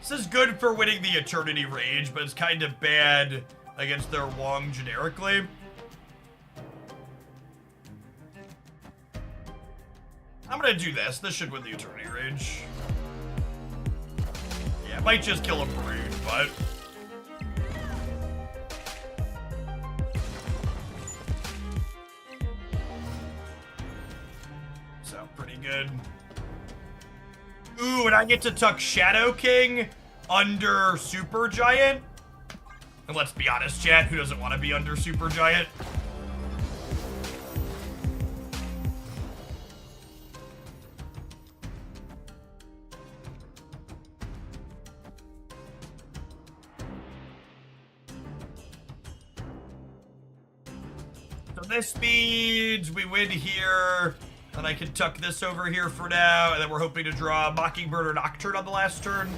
This is good for winning the Eternity Rage, but it's kind of bad against their Wong generically. I'm gonna do this. This should win the Eternity Rage. Yeah, it might just kill a Brood, but... sound pretty good. Ooh, and I get to tuck Shadow King under Supergiant. And let's be honest, chat, who doesn't want to be under Supergiant? So this means we win here. And I can tuck this over here for now, and then we're hoping to draw Mockingbird or Nocturne on the last turn.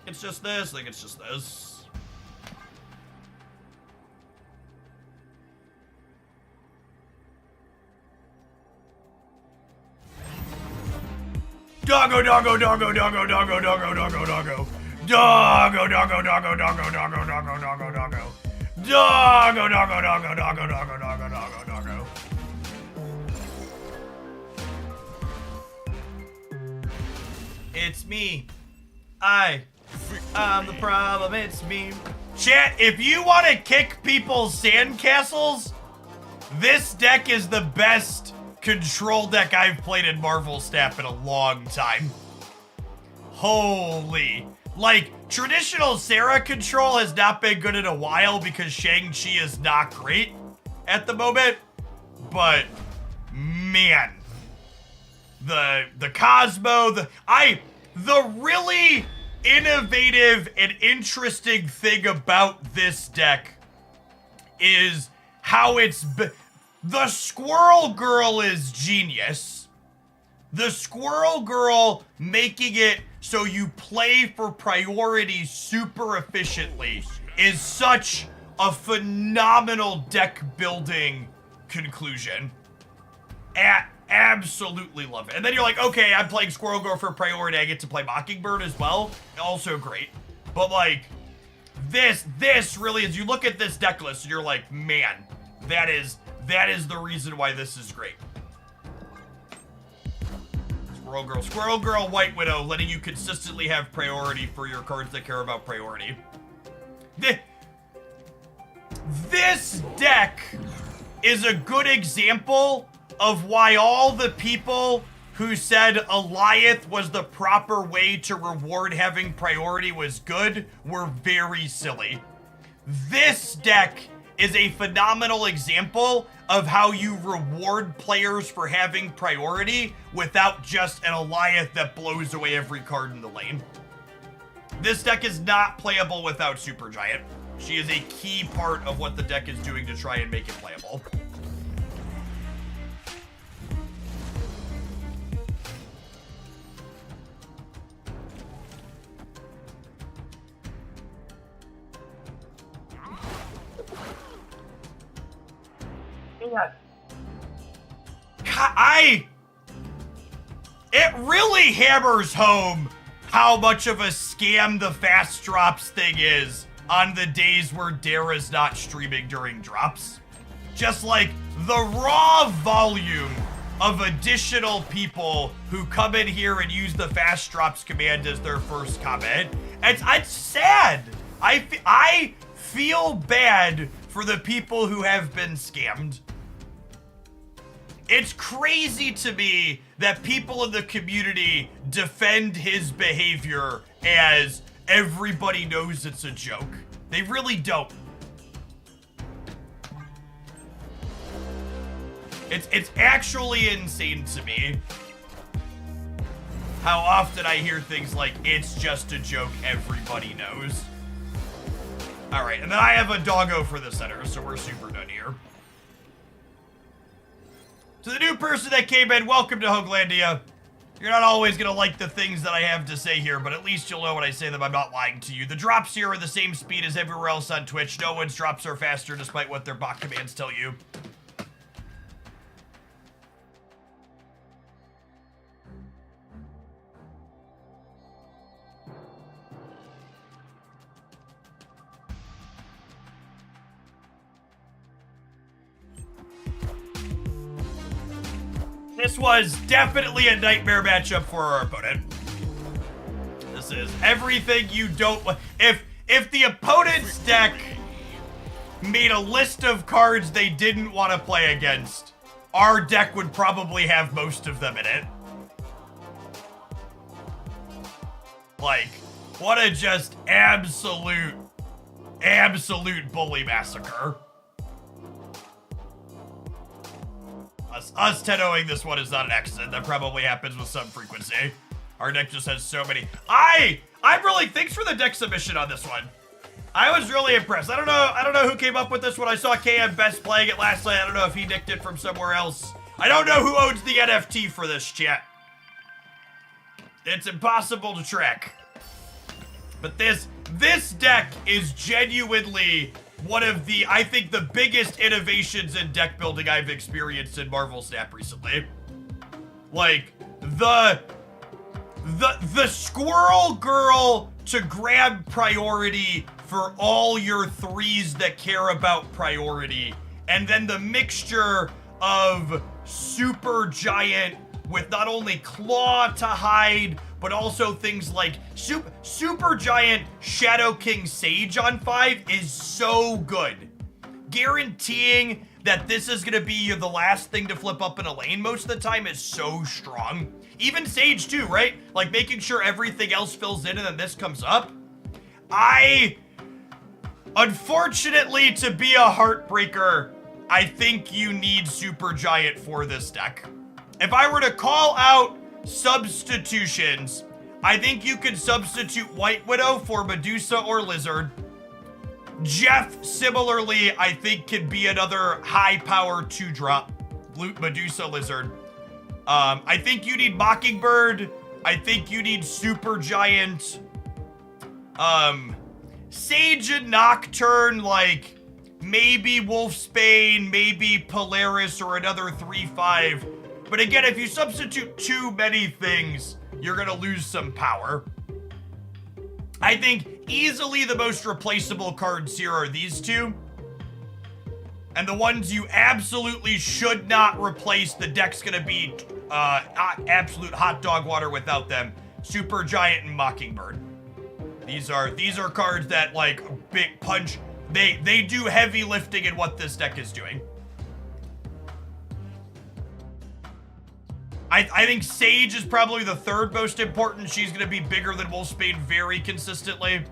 It's just this, I think it's just this. Doggo, doggo, doggo, doggo, doggo, doggo, doggo, doggo. Doggo, doggo, doggo, doggo, doggo, doggo, doggo, doggo. Doggo, doggo, doggo, doggo, doggo, doggo, doggo, doggo. It's me. I'm the problem, it's me. Chat, if you want to kick people's sandcastles, this deck is the best control deck I've played in Marvel Snap in a long time. Holy. Like, traditional Sarah control has not been good in a while because Shang-Chi is not great at the moment. But, man. The Cosmo, the really innovative and interesting thing about this deck is how the Squirrel Girl is genius. The Squirrel Girl making it so you play for priority super efficiently is such a phenomenal deck building conclusion. Absolutely love it. And then you're like, okay, I'm playing Squirrel Girl for priority. I get to play Mockingbird as well. Also great. But like, this really is, you look at this deck list and you're like, man, that is the reason why this is great. Squirrel Girl, White Widow, letting you consistently have priority for your cards that care about priority. This deck is a good example of why all the people who said Alioth was the proper way to reward having priority was good were very silly. This deck is a phenomenal example of how you reward players for having priority without just an Alioth that blows away every card in the lane. This deck is not playable without Supergiant. She is a key part of what the deck is doing to try and make it playable. It really hammers home how much of a scam the fast drops thing is on the days where Dara's not streaming during drops. Just like the raw volume of additional people who come in here and use the fast drops command as their first comment. It's sad. I feel bad for the people who have been scammed. It's crazy to me that people in the community defend his behavior as everybody knows it's a joke. They really don't. It's actually insane to me how often I hear things like, it's just a joke, everybody knows. All right, and then I have a doggo for the center, so we're super done here. To the new person that came in, welcome to Hoaglandia. You're not always gonna like the things that I have to say here, but at least you'll know when I say them, I'm not lying to you. The drops here are the same speed as everywhere else on Twitch. No one's drops are faster despite what their bot commands tell you. This was definitely a nightmare matchup for our opponent. This is everything you don't want. If the opponent's deck made a list of cards they didn't want to play against, our deck would probably have most of them in it. Like, what a just absolute bully massacre. Us 10-0ing this one is not an accident. That probably happens with some frequency. Our deck just has so many. I'm really, thanks for the deck submission on this one. I was really impressed. I don't know who came up with this one. I saw KM Best playing it last night. I don't know if he nicked it from somewhere else. I don't know who owns the NFT for this chat. It's impossible to track. But this deck is genuinely one of the, I think, the biggest innovations in deck building I've experienced in Marvel Snap recently. Like, the Squirrel Girl to grab priority for all your threes that care about priority, and then the mixture of Super Giant with not only Claw to hide, but also things like Super Giant Shadow King Sage on 5 is so good. Guaranteeing that this is gonna be the last thing to flip up in a lane most of the time is so strong. Even Sage too, right? Like making sure everything else fills in and then this comes up. Unfortunately, to be a heartbreaker, I think you need Super Giant for this deck. If I were to call out substitutions, I think you could substitute White Widow for Medusa or Lizard. Jeff, similarly, I think could be another high power 2-drop. Medusa, Lizard. I think you need Mockingbird. I think you need Super Giant. Sage and Nocturne, like maybe Wolfsbane, maybe Polaris or another 3/5. But again, if you substitute too many things, you're gonna lose some power. I think easily the most replaceable cards here are these two. And the ones you absolutely should not replace, the deck's gonna be absolute hot dog water without them. Super Giant and Mockingbird. These are cards that like big punch. They do heavy lifting in what this deck is doing. I think Sage is probably the third most important. She's gonna be bigger than Wolfsbane very consistently.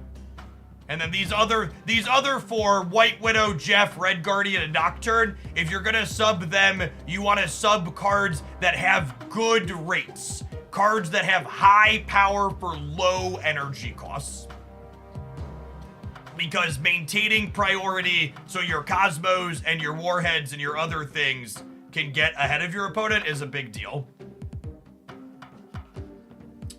And then these other four, White Widow, Jeff, Red Guardian, and Nocturne, if you're gonna sub them, you wanna sub cards that have good rates. Cards that have high power for low energy costs. Because maintaining priority so your Cosmos and your Warheads and your other things can get ahead of your opponent is a big deal.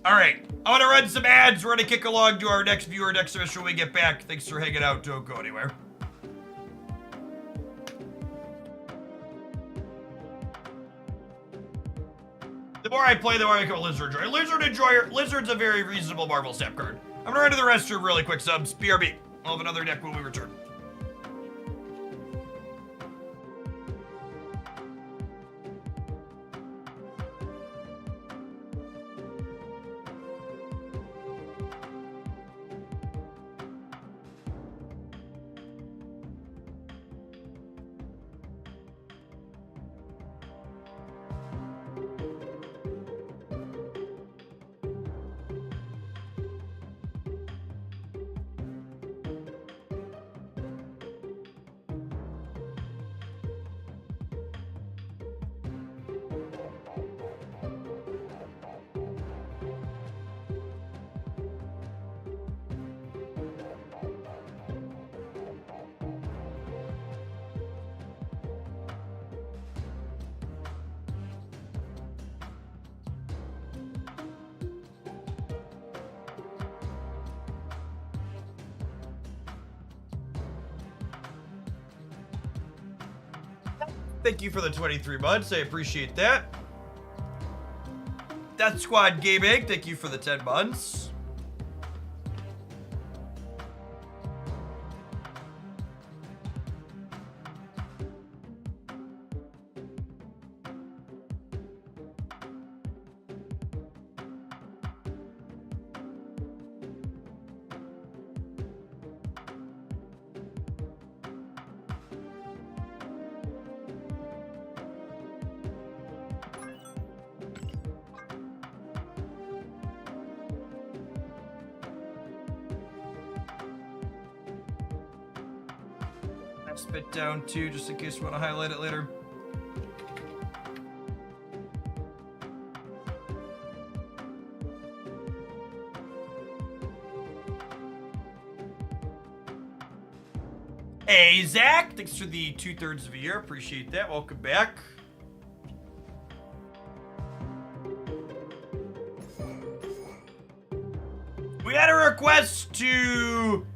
All right, I want to run some ads. We're going to kick along to our next viewer next semester when we get back. Thanks for hanging out. Don't go anywhere. The more I play, the more I become a Lizard Enjoyer. Lizard Enjoyer, Lizard's a very reasonable Marvel Snap card. I'm gonna run to the restroom really quick, subs. BRB. I'll have another deck when we return. Thank you for the 23 months. I appreciate that. Death Squad Gaming, thank you for the 10 months. Spit down too, just in case you want to highlight it later. Hey, Zach, thanks for the 2/3 of a year. Appreciate that. Welcome back. We had a request to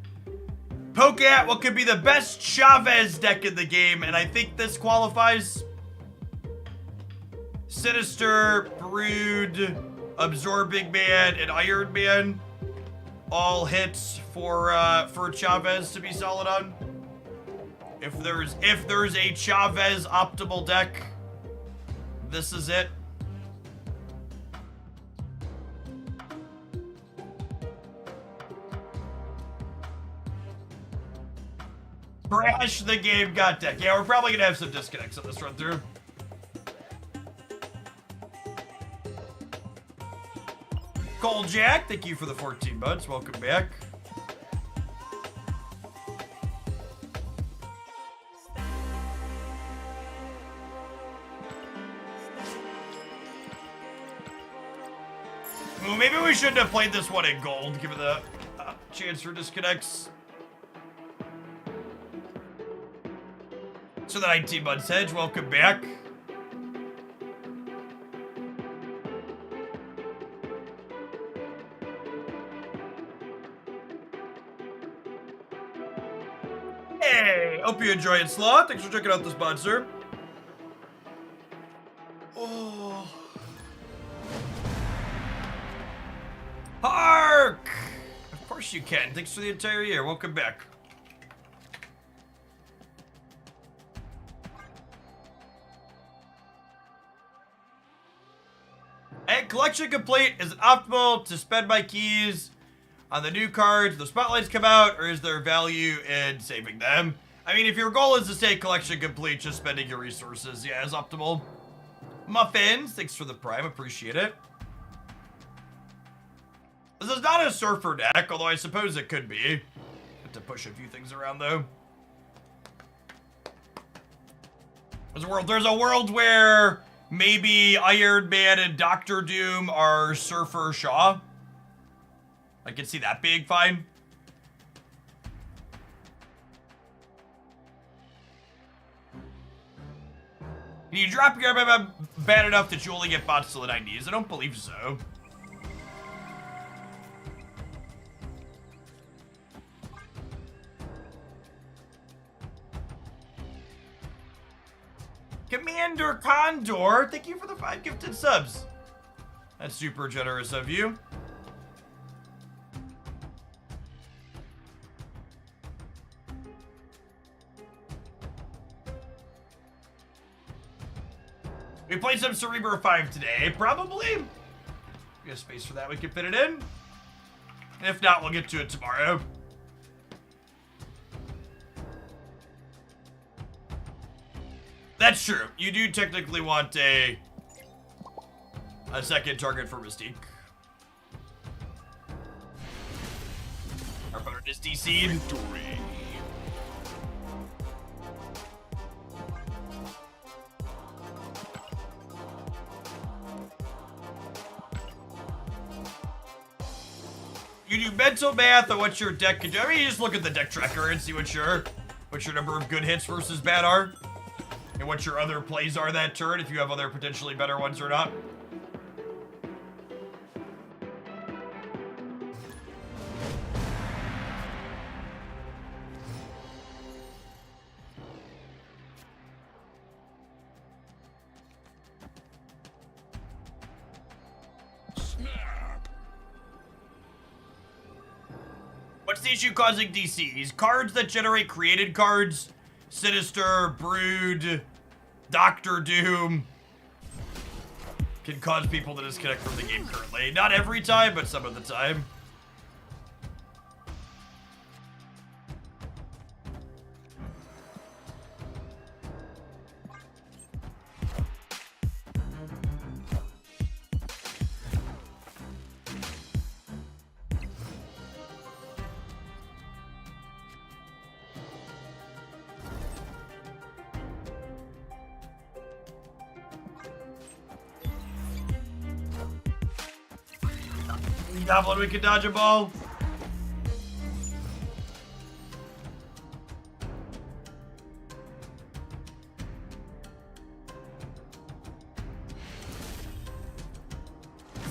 poke at what could be the best Chavez deck in the game, and I think this qualifies. Sinister, Brood, Absorbing Man, and Iron Man. All hits for Chavez to be solid on. If there's a Chavez optimal deck, this is it. Crash the game got deck. Yeah, we're probably gonna have some disconnects on this run through. Cole Jack, thank you for the 14 months. Welcome back. Well, maybe we shouldn't have played this one in gold, given the chance for disconnects. So the 19 months hedge, welcome back. Hey, hope you enjoy it, Sloth. Thanks for checking out the sponsor. Oh. Hark! Of course you can. Thanks for the entire year. Welcome back. And collection complete. Is it optimal to spend my keys on the new cards, the spotlights come out, or is there value in saving them? I mean, if your goal is to stay collection complete, just spending your resources, yeah, is optimal. Muffins, thanks for the prime, appreciate it. This is not a surfer deck, although I suppose it could be. Have to push a few things around, though. There's a world where maybe Iron Man and Doctor Doom are Surfer Shaw. I can see that being fine. Can you drop your MM bad enough that you only get bots to the 90s? I don't believe so. Commander Condor, thank you for the 5 gifted subs. That's super generous of you. We played some Cerebro 5 today, probably. We have space for that, we can fit it in. If not, we'll get to it tomorrow. That's true. You do technically want a second target for Mystique. Our opponent is DC'd. Victory. You do mental math on what your deck can do. I mean, you just look at the deck tracker and see what your number of good hits versus bad are. And what your other plays are that turn, if you have other potentially better ones or not. Snap. What's the issue causing DCs? Cards that generate created cards. Sinister, Brood, Doctor Doom can cause people to disconnect from the game currently. Not every time, but some of the time. Goblin, we can dodge a ball.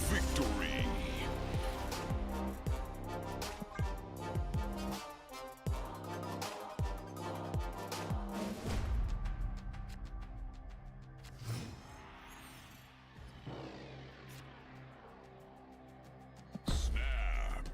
Victory. Snap.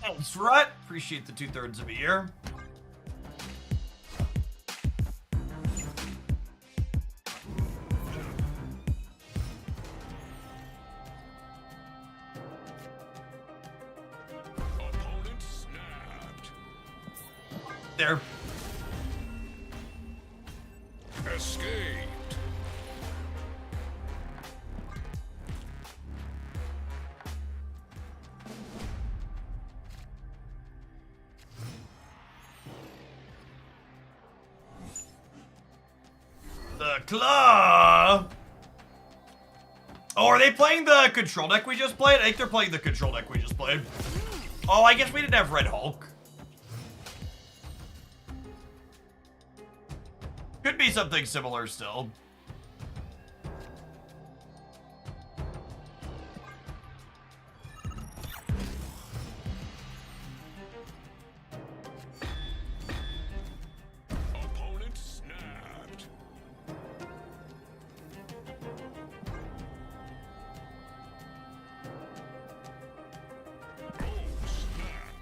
Thanks, Rut. Appreciate the 2/3 of a year. Opponent snapped. There. Escaped. The claw. Oh, are they playing the control deck we just played? I think they're playing the control deck we just played. Oh, I guess we didn't have Red Hulk. Could be something similar still. Opponent snapped. Oh, snap.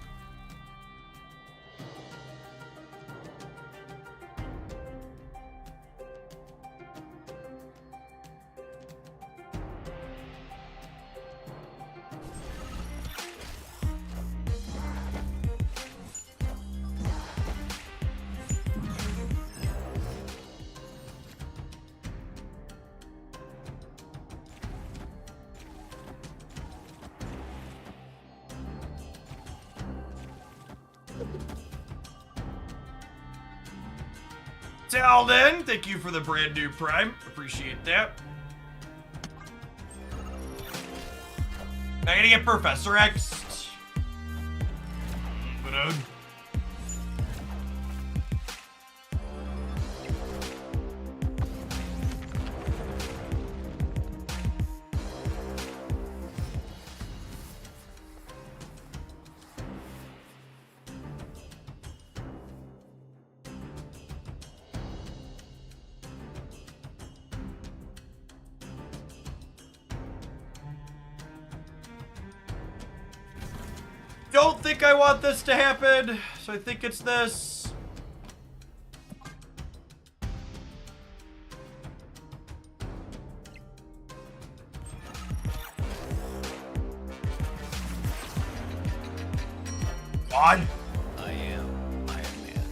Talden, thank you for the brand new Prime. Appreciate that. Am I gonna get Professor X? But don't think I want this to happen, so I think it's this. God. I am Iron Man.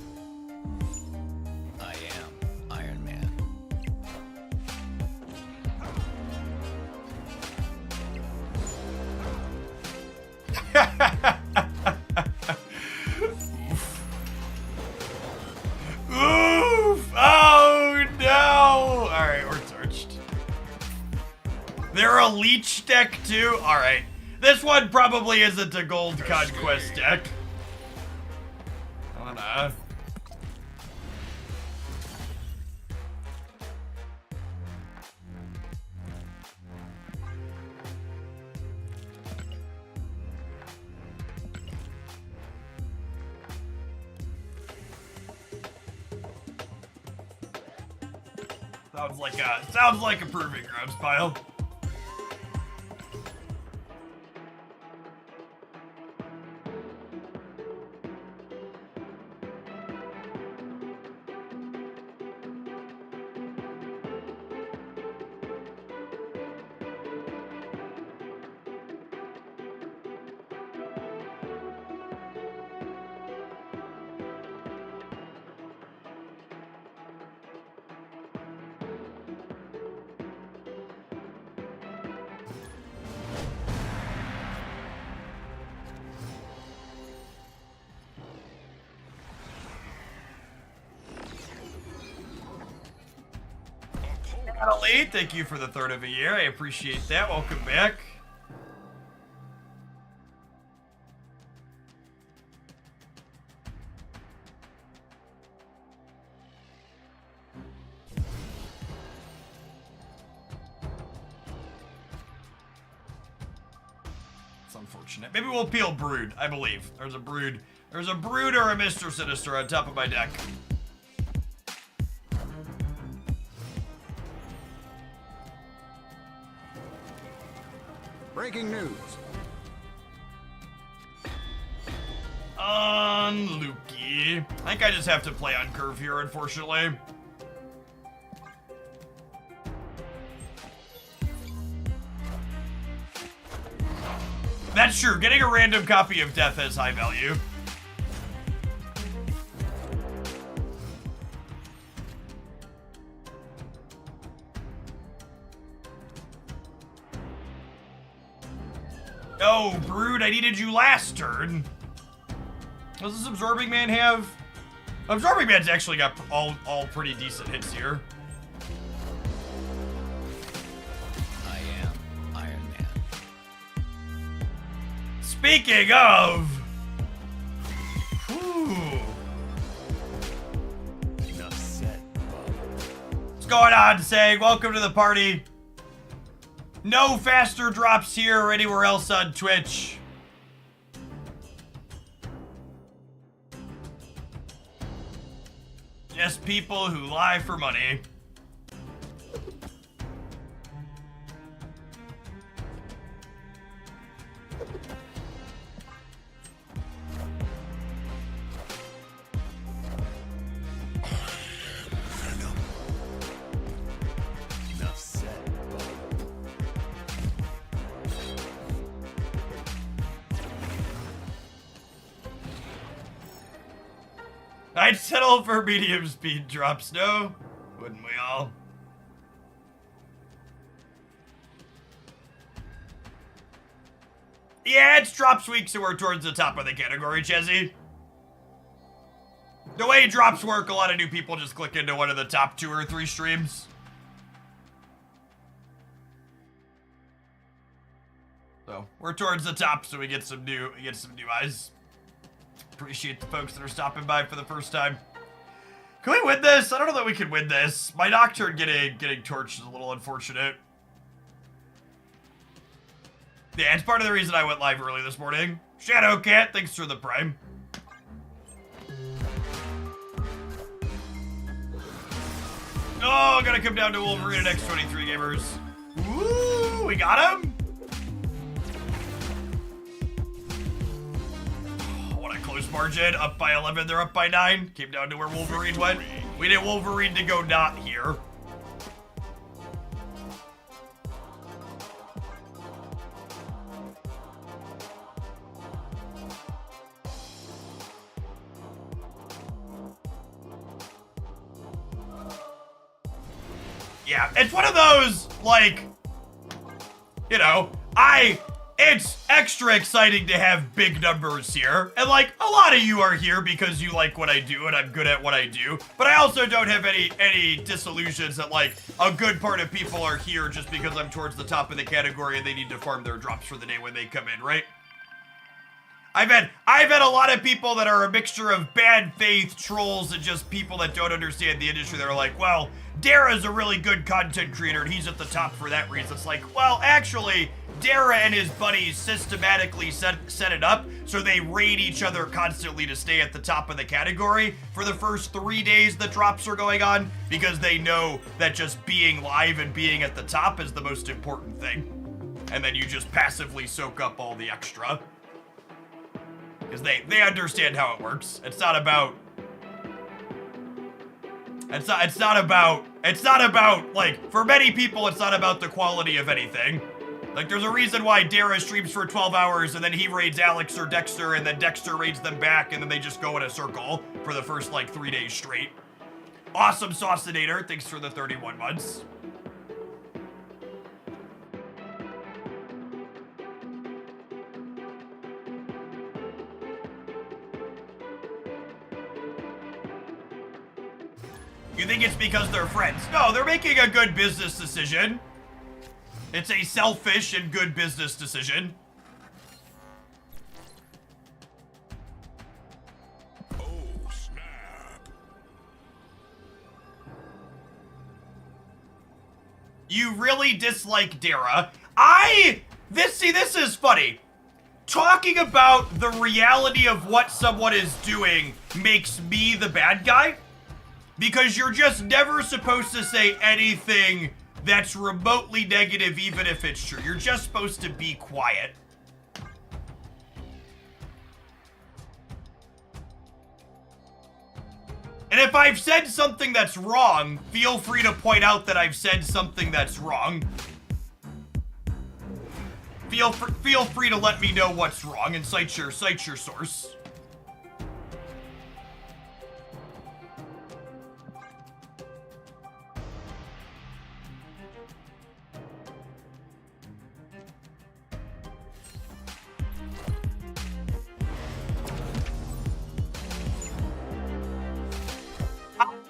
I am Iron Man. Oof! Oh no! Alright, we're torched. They're a leech deck too? Alright. This one probably isn't a gold conquest deck. I don't know. Sounds like a proving grounds pile. Natalie, thank you for the third of a year. I appreciate that. Welcome back. It's unfortunate. Maybe we'll peel Brood, I believe. There's a Brood or a Mr. Sinister on top of my deck. Breaking news. Lukey. I think I just have to play on curve here, unfortunately. That's true. Getting a random copy of Death has high value. Oh, Brood, I needed you last turn. Does this Absorbing Man have? Absorbing Man's actually got all pretty decent hits here. I am Iron Man. Speaking of... Whew. Enough said, Bob. What's going on, Saying? Welcome to the party. No faster drops here or anywhere else on Twitch. Just people who lie for money. Enough said, Bob. I'd settle for medium speed drops, no? Wouldn't we all? Yeah, it's drops week, so we're towards the top of the category, Chezzy. The way drops work, a lot of new people just click into one of the top 2 or 3 streams. So we're towards the top, so we get some new eyes. Appreciate the folks that are stopping by for the first time. Can we win this? I don't know that we can win this. My Nocturne getting torched is a little unfortunate. Yeah, it's part of the reason I went live early this morning. Shadow Cat, thanks for the prime. Oh, gotta come down to Wolverine and X23 gamers. Ooh, we got him? close margin, up by 11, they're up by 9. Came down to where Wolverine went. We need Wolverine to go not here. Yeah, it's one of those, like, you know, it's extra exciting to have big numbers here. And, like, a lot of you are here because you like what I do and I'm good at what I do. But I also don't have any disillusions that, like, a good part of people are here just because I'm towards the top of the category and they need to farm their drops for the day when they come in, right? I've had a lot of people that are a mixture of bad faith trolls and just people that don't understand the industry that are like, well, Dara's a really good content creator and he's at the top for that reason. It's like, well, actually, Dara and his buddies systematically set it up so they raid each other constantly to stay at the top of the category for the first 3 days the drops are going on, because they know that just being live and being at the top is the most important thing. And then you just passively soak up all the extra. Because they understand how it works. It's not about, like, for many people, it's not about the quality of anything. Like, there's a reason why Dara streams for 12 hours and then he raids Alex or Dexter and then Dexter raids them back and then they just go in a circle for the first, like, 3 days straight. Awesome Saucinator, thanks for the 31 months. You think it's because they're friends? No, they're making a good business decision. It's a selfish and good business decision. Oh, snap. You really dislike Dara. This is funny. Talking about the reality of what someone is doing makes me the bad guy. Because you're just never supposed to say anything that's remotely negative, even if it's true. You're just supposed to be quiet. And if I've said something that's wrong, feel free to point out that I've said something that's wrong. Feel free to let me know what's wrong and cite your source.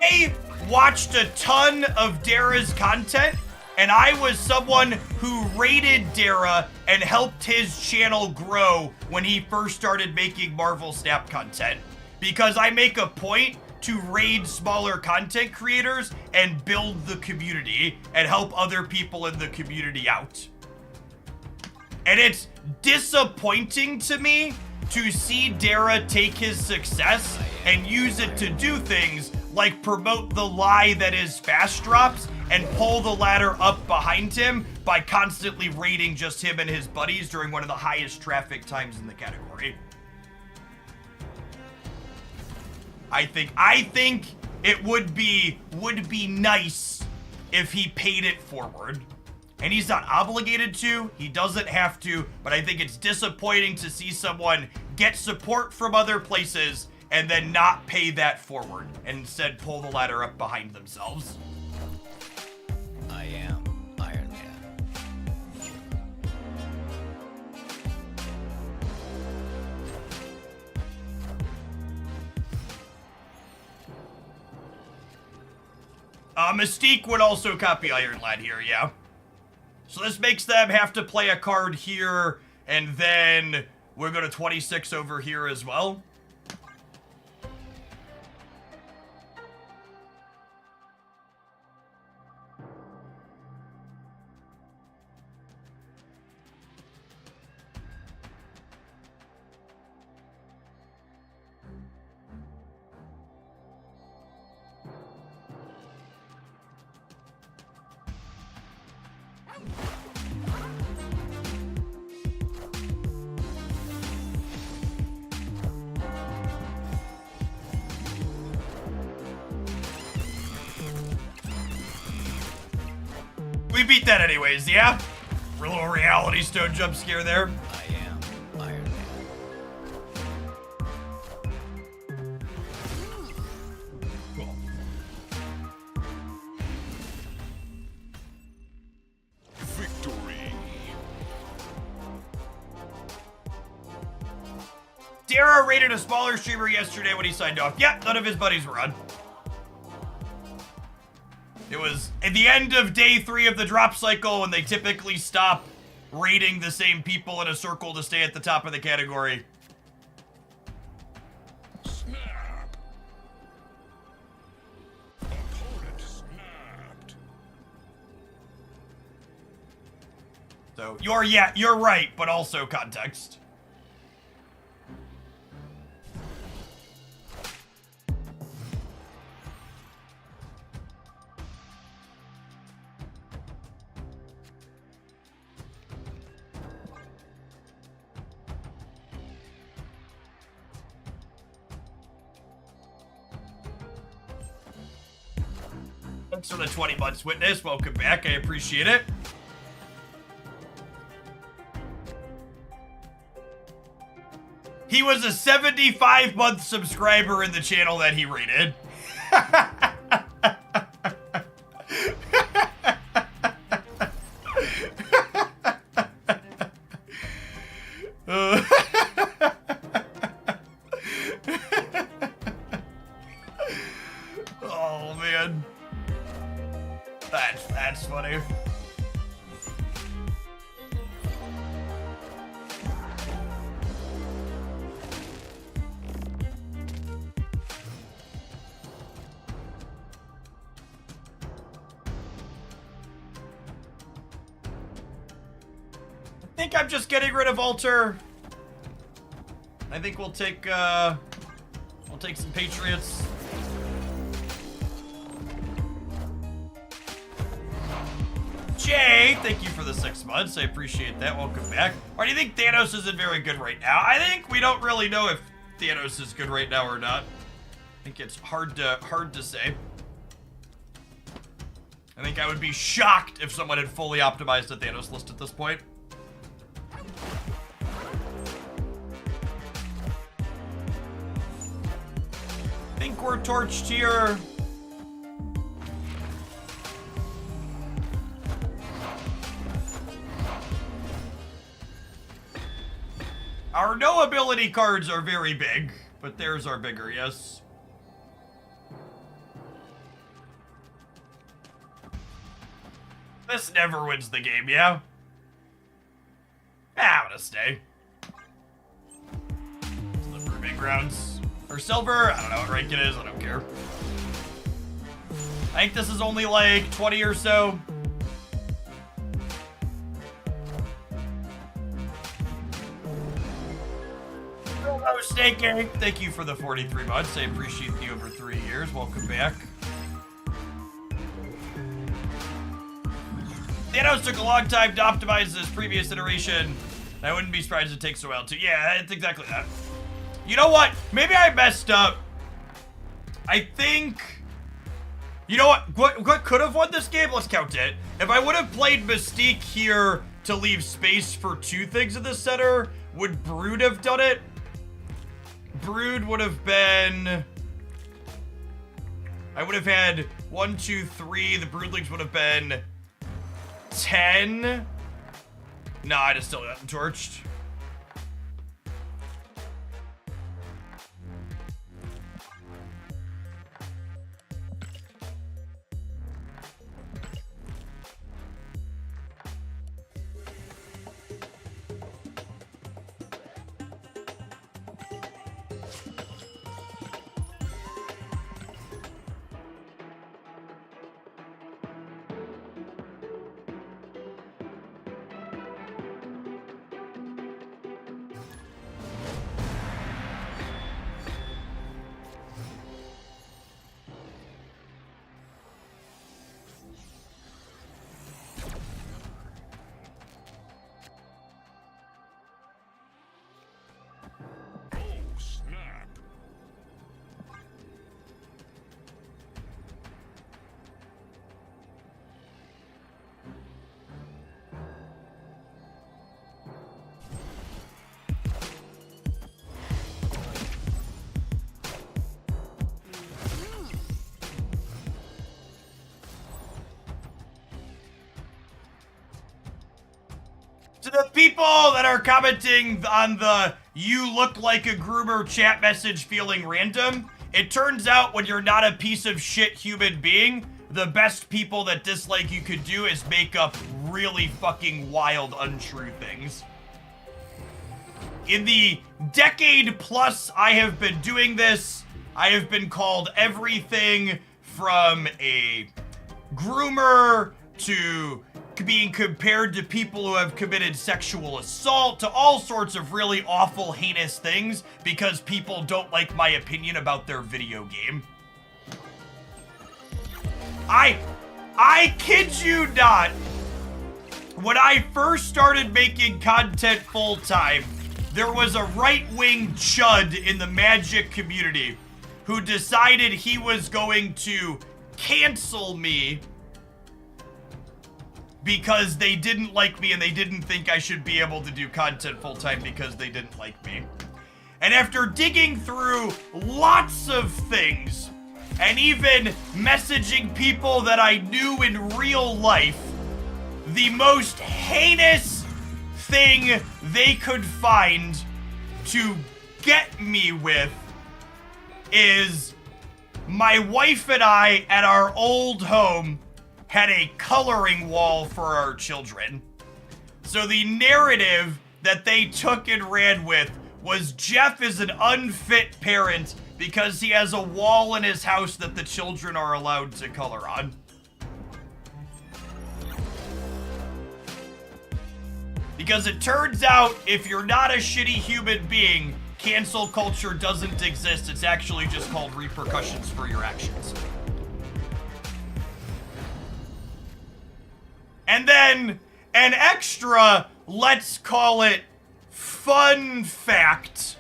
I watched a ton of Dara's content, and I was someone who rated Dara and helped his channel grow when he first started making Marvel Snap content. Because I make a point to raid smaller content creators and build the community and help other people in the community out. And it's disappointing to me to see Dara take his success and use it to do things like promote the lie that is fast drops and pull the ladder up behind him by constantly raiding just him and his buddies during one of the highest traffic times in the category. I think it would be nice if he paid it forward. And he's not obligated to, he doesn't have to, but I think it's disappointing to see someone get support from other places and then not pay that forward, and instead pull the ladder up behind themselves. I am Iron Man. Mystique would also copy Iron Lad here, yeah. So this makes them have to play a card here, and then we're going to 26 over here as well. We beat that anyways, yeah? A little reality stone jump scare there. I am Iron Man. Cool. Victory. Dara rated a smaller streamer yesterday when he signed off. Yeah, none of his buddies were on. It was at the end of day 3 of the drop cycle when they typically stop rating the same people in a circle to stay at the top of the category. Snap. Opponent snapped. So you're right, but also context. Thanks for the 20 months witness. Welcome back. I appreciate it. He was a 75-month subscriber in the channel that he rated. Oh, man. That's funny. I think I'm just getting rid of Alter. I think we'll take some Patriots. Jay, thank you for the 6 months. I appreciate that. Welcome back. Or do you think Thanos isn't very good right now? I think we don't really know if Thanos is good right now or not. I think it's hard to say. I think I would be shocked if someone had fully optimized a Thanos list at this point. I think we're torched here. Our no ability cards are very big, but theirs are bigger, yes. This never wins the game, yeah? I'm gonna stay. It's the proving grounds. Or silver, I don't know what rank it is, I don't care. I think this is only like 20 or so. Hello, Snake Gang. Thank you for the 43 months. I appreciate the over 3 years. Welcome back. Thanos took a long time to optimize this previous iteration. I wouldn't be surprised it takes a while to. Yeah, it's exactly that. You know what? Maybe I messed up. I think... You know what could have won this game? Let's count it. If I would have played Mystique here to leave space for 2 things in the center, would Brood have done it? Brood would have been... I would have had 1, 2, 3. The Broodlings would have been 10. No, I'd have still gotten torched. To the people that are commenting on the "you look like a groomer" chat message feeling random, it turns out when you're not a piece of shit human being, the best people that dislike you could do is make up really fucking wild, untrue things. In the decade plus I have been doing this, I have been called everything from a groomer to being compared to people who have committed sexual assault to all sorts of really awful, heinous things because people don't like my opinion about their video game. I kid you not. When I first started making content full-time, there was a right-wing chud in the Magic community who decided he was going to cancel me because they didn't like me and they didn't think I should be able to do content full-time because they didn't like me. And after digging through lots of things, and even messaging people that I knew in real life, the most heinous thing they could find to get me with is my wife and I at our old home had a coloring wall for our children. So the narrative that they took and ran with was Jeff is an unfit parent because he has a wall in his house that the children are allowed to color on. Because it turns out, if you're not a shitty human being, cancel culture doesn't exist. It's actually just called repercussions for your actions. And then, an extra, let's call it, fun fact,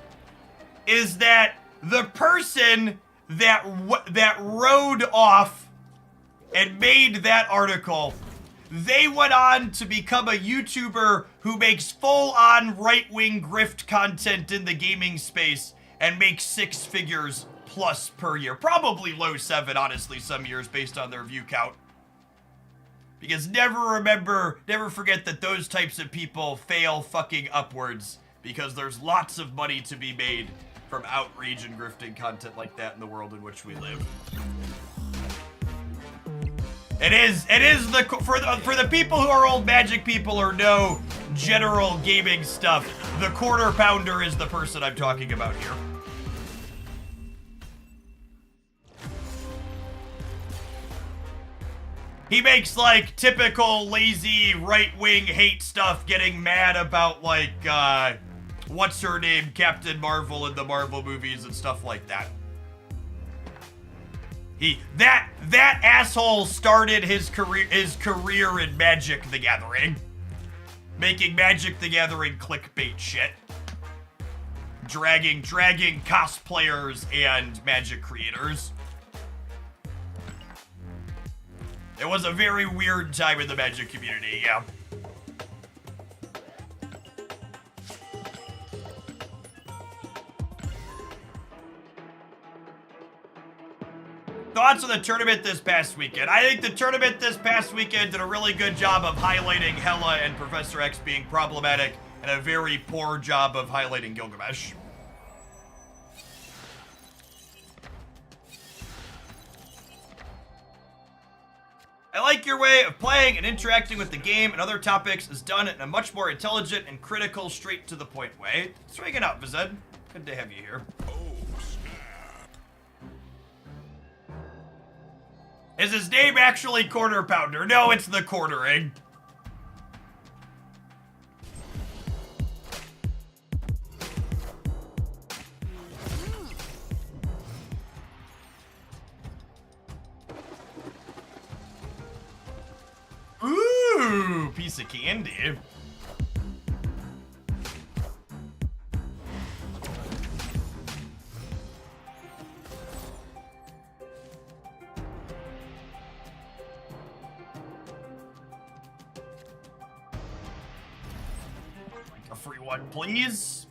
is that the person that rode off and made that article, they went on to become a YouTuber who makes full-on right-wing grift content in the gaming space and makes 6 figures plus per year. Probably low 7, honestly, some years based on their view count. Because never forget that those types of people fail fucking upwards because there's lots of money to be made from outrage and grifting content like that in the world in which we live. It is the for the people who are old Magic people or know general gaming stuff, the quarter pounder is the person I'm talking about here. He makes like typical lazy right-wing hate stuff, getting mad about like what's her name, Captain Marvel in the Marvel movies and stuff like that. That asshole started his career in Magic the Gathering, making Magic the Gathering clickbait shit, dragging cosplayers and Magic creators. It was a very weird time in the Magic community, yeah. Thoughts on the tournament this past weekend? I think the tournament this past weekend did a really good job of highlighting Hela and Professor X being problematic, and a very poor job of highlighting Gilgamesh. I like your way of playing and interacting with the game and other topics is done in a much more intelligent and critical, straight to the point way. Swing it out, Vized. Good to have you here. Is his name actually Quarter Pounder? No, it's the quartering. Ooh, piece of candy. A free one, please.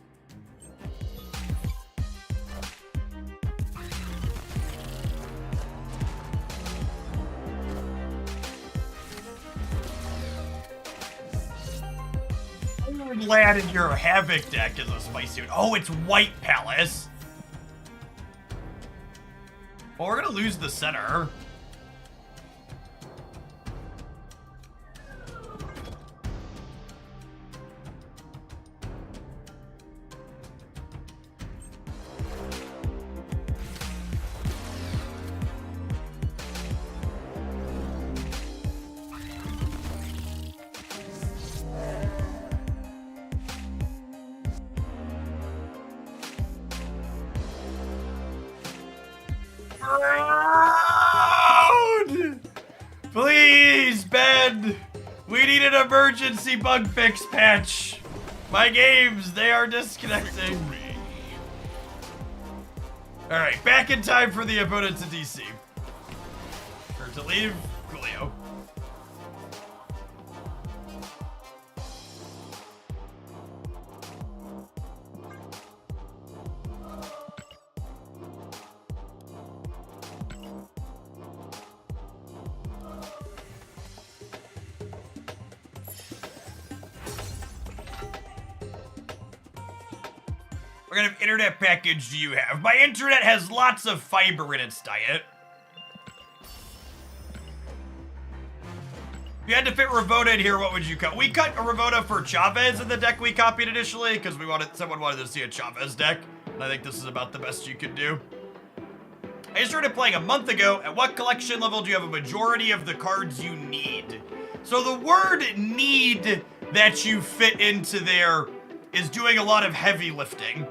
Wizard Lad in your Havoc deck is a spicy one. Oh, it's White Palace. Well, we're gonna lose the center. Please, Ben! We need an emergency bug fix patch. My games, they are disconnecting. Alright, back in time for the opponent to DC. Or to leave, Coolio. What kind of internet package do you have? My internet has lots of fiber in its diet. If you had to fit Ravona in here, what would you cut? We cut a Ravona for Chavez in the deck we copied initially because someone wanted to see a Chavez deck. And I think this is about the best you could do. I started playing a month ago. At what collection level do you have a majority of the cards you need? So the word need that you fit into there is doing a lot of heavy lifting.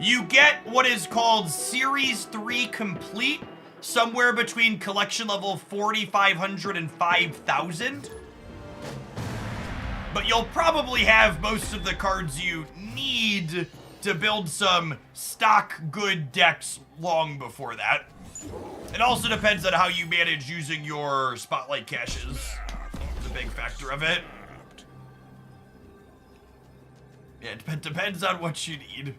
You get what is called Series 3 Complete, somewhere between collection level 4,500 and 5,000. But you'll probably have most of the cards you need to build some stock good decks long before that. It also depends on how you manage using your spotlight caches. It's a big factor of it. Yeah, it depends on what you need.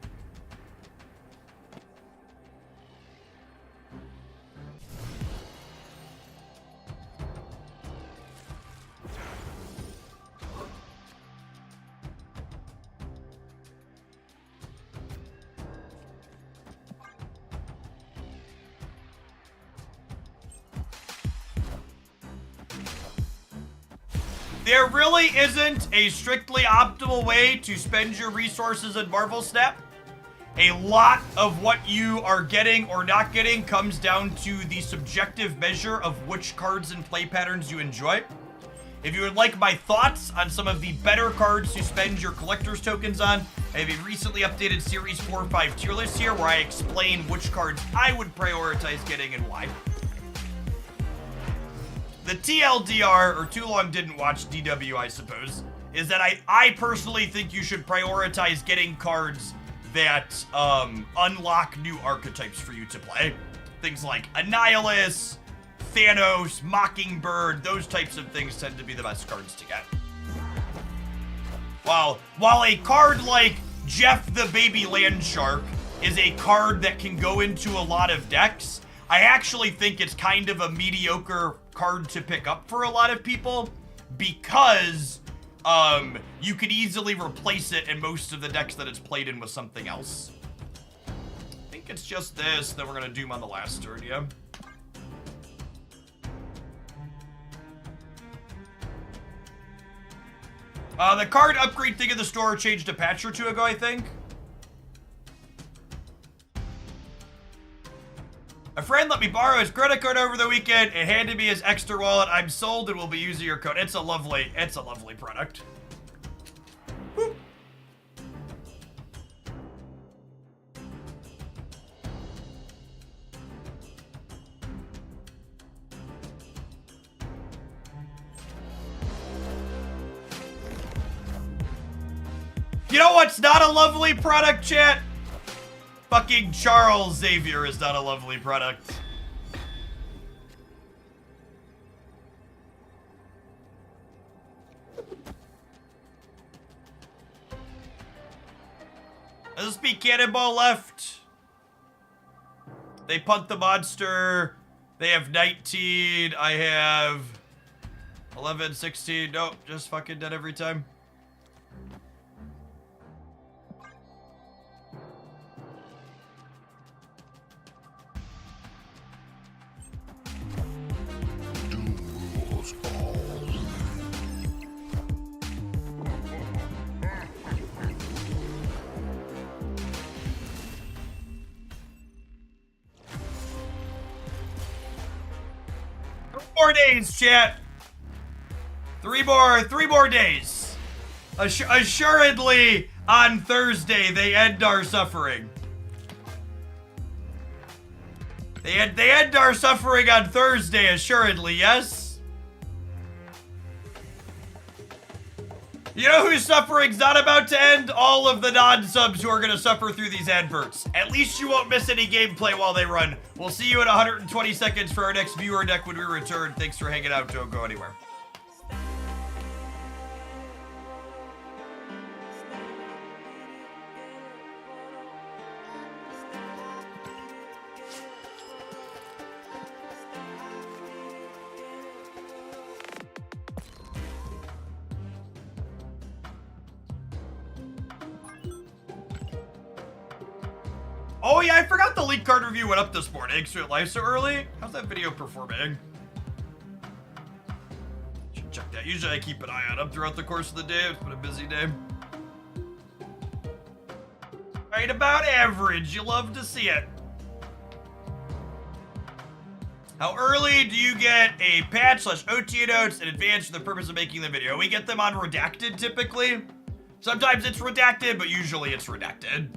There really isn't a strictly optimal way to spend your resources in Marvel Snap. A lot of what you are getting or not getting comes down to the subjective measure of which cards and play patterns you enjoy. If you would like my thoughts on some of the better cards to spend your collector's tokens on, I have a recently updated Series 4 or 5 tier list here where I explain which cards I would prioritize getting and why. The TLDR, or too long didn't watch DW, I suppose, is that I personally think you should prioritize getting cards that unlock new archetypes for you to play. Things like Annihilus, Thanos, Mockingbird, those types of things tend to be the best cards to get. While a card like Jeff the Baby Land Shark is a card that can go into a lot of decks, I actually think it's kind of a mediocre card to pick up for a lot of people because you could easily replace it in most of the decks that it's played in with something else. I think it's just this, then we're gonna Doom on the last turn, yeah. The card upgrade thing in the store changed a patch or two ago, I think. A friend let me borrow his credit card over the weekend and handed me his extra wallet. I'm sold and will be using your code. It's a lovely product. Woo. You know what's not a lovely product, chat? Fucking Charles Xavier is not a lovely product. Let's be Cannonball left. They punt the monster. They have 19. I have 11, 16. Nope, just fucking dead every time. more days, chat. Three more days. Assuredly, on Thursday, they end our suffering. They end our suffering on Thursday, assuredly, yes? You know whose suffering's not about to end? All of the non-subs who are gonna suffer through these adverts. At least you won't miss any gameplay while they run. We'll see you in 120 seconds for our next viewer deck when we return. Thanks for hanging out. Don't go anywhere. Oh yeah, I forgot the leak card review went up this morning, so it live so early. How's that video performing? Should check that. Usually I keep an eye on them throughout the course of the day. It's been a busy day. Right about average. You love to see it. How early do you get a patch / OTA notes in advance for the purpose of making the video? We get them on redacted typically. Sometimes it's redacted, but usually it's redacted.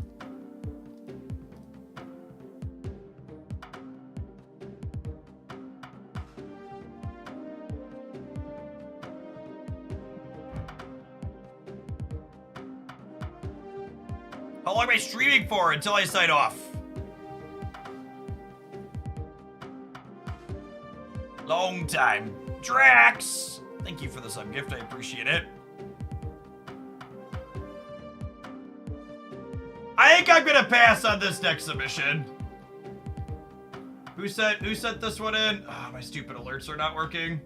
How long am I streaming for until I sign off? Long time. Drax! Thank you for the sub gift, I appreciate it. I think I'm gonna pass on this next submission. Who sent this one in? Oh, my stupid alerts are not working.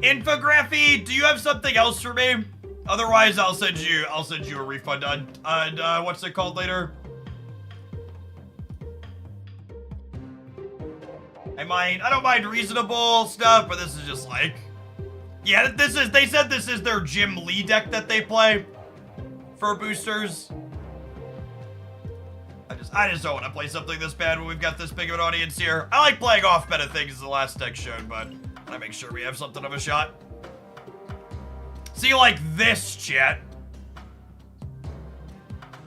Infography, do you have something else for me? Otherwise, I'll send you a refund on what's it called later? I don't mind reasonable stuff, but this is just like, yeah, they said this is their Jim Lee deck that they play for boosters. I just don't want to play something this bad when we've got this big of an audience here. I like playing off meta things as the last deck showed, but I make sure we have something of a shot. See, like this, chat.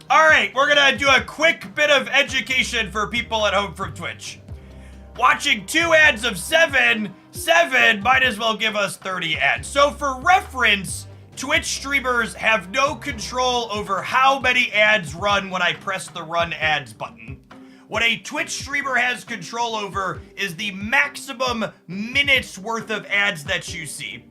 All right, we're gonna do a quick bit of education for people at home from Twitch. Watching 2 ads of 7 might as well give us 30 ads. So for reference, Twitch streamers have no control over how many ads run when I press the run ads button. What a Twitch streamer has control over is the maximum minutes worth of ads that you see.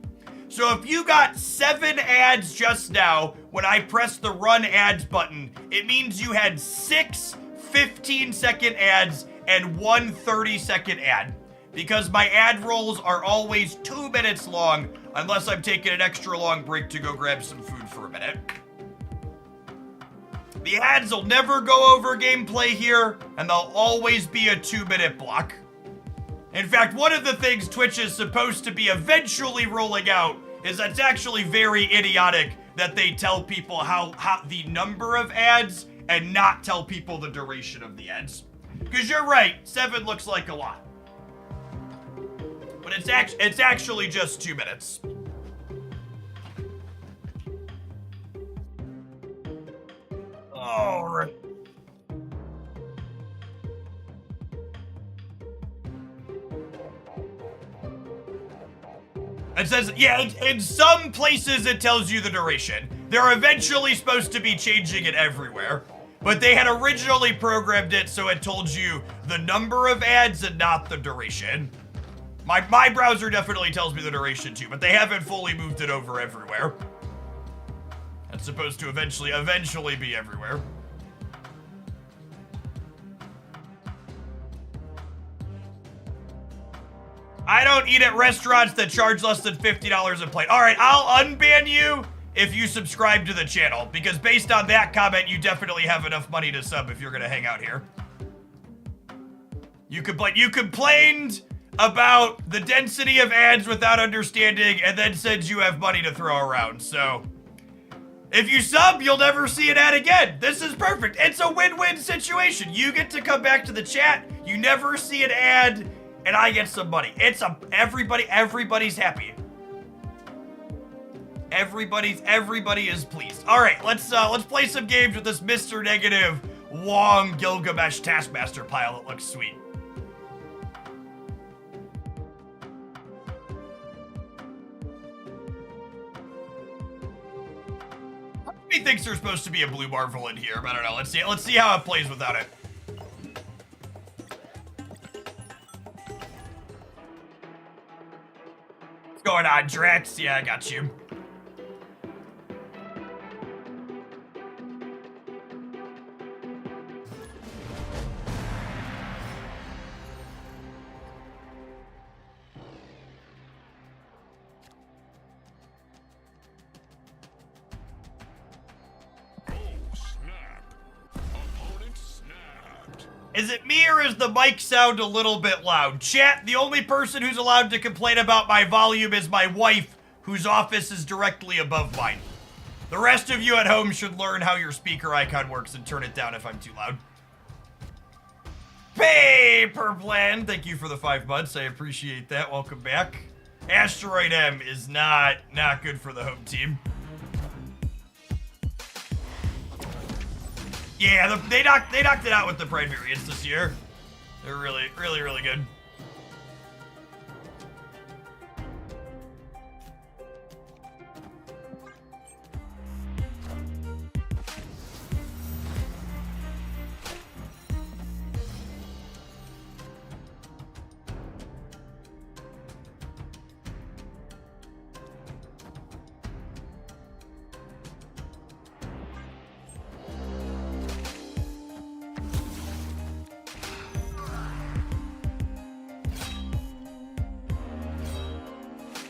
So if you got 7 ads just now when I press the run ads button, it means you had 6 15-second ads and 1 30-second ad. Because my ad rolls are always 2 minutes long unless I'm taking an extra long break to go grab some food for a minute. The ads will never go over gameplay here, and they'll always be a 2-minute block. In fact, one of the things Twitch is supposed to be eventually rolling out is that's actually very idiotic that they tell people how the number of ads and not tell people the duration of the ads. Because you're right, 7 looks like a lot. But it's actually just 2 minutes. All right. It says, yeah, in some places it tells you the duration. They're eventually supposed to be changing it everywhere. But they had originally programmed it so it told you the number of ads and not the duration. My browser definitely tells me the duration too, but they haven't fully moved it over everywhere. It's supposed to eventually be everywhere. I don't eat at restaurants that charge less than $50 a plate. All right, I'll unban you if you subscribe to the channel, because based on that comment, you definitely have enough money to sub if you're gonna hang out here. You complained about the density of ads without understanding, and then said you have money to throw around, so If you sub, you'll never see an ad again. This is perfect. It's a win-win situation. You get to come back to the chat, you never see an ad, and I get some money. It's everybody's happy. Everybody is pleased. All right, let's play some games with this Mr. Negative Wong Gilgamesh Taskmaster pile. It looks sweet. He thinks there's supposed to be a blue Marvel in here, but I don't know. Let's see how it plays without it. What's going on, Drax? Yeah, I got you. Is it me or is the mic sound a little bit loud? Chat, the only person who's allowed to complain about my volume is my wife, whose office is directly above mine. The rest of you at home should learn how your speaker icon works and turn it down if I'm too loud. Paper Plan, thank you for the 5 months. I appreciate that. Welcome back. Asteroid M is not good for the home team. Yeah, they knocked it out with the Pride variants this year. They're really good.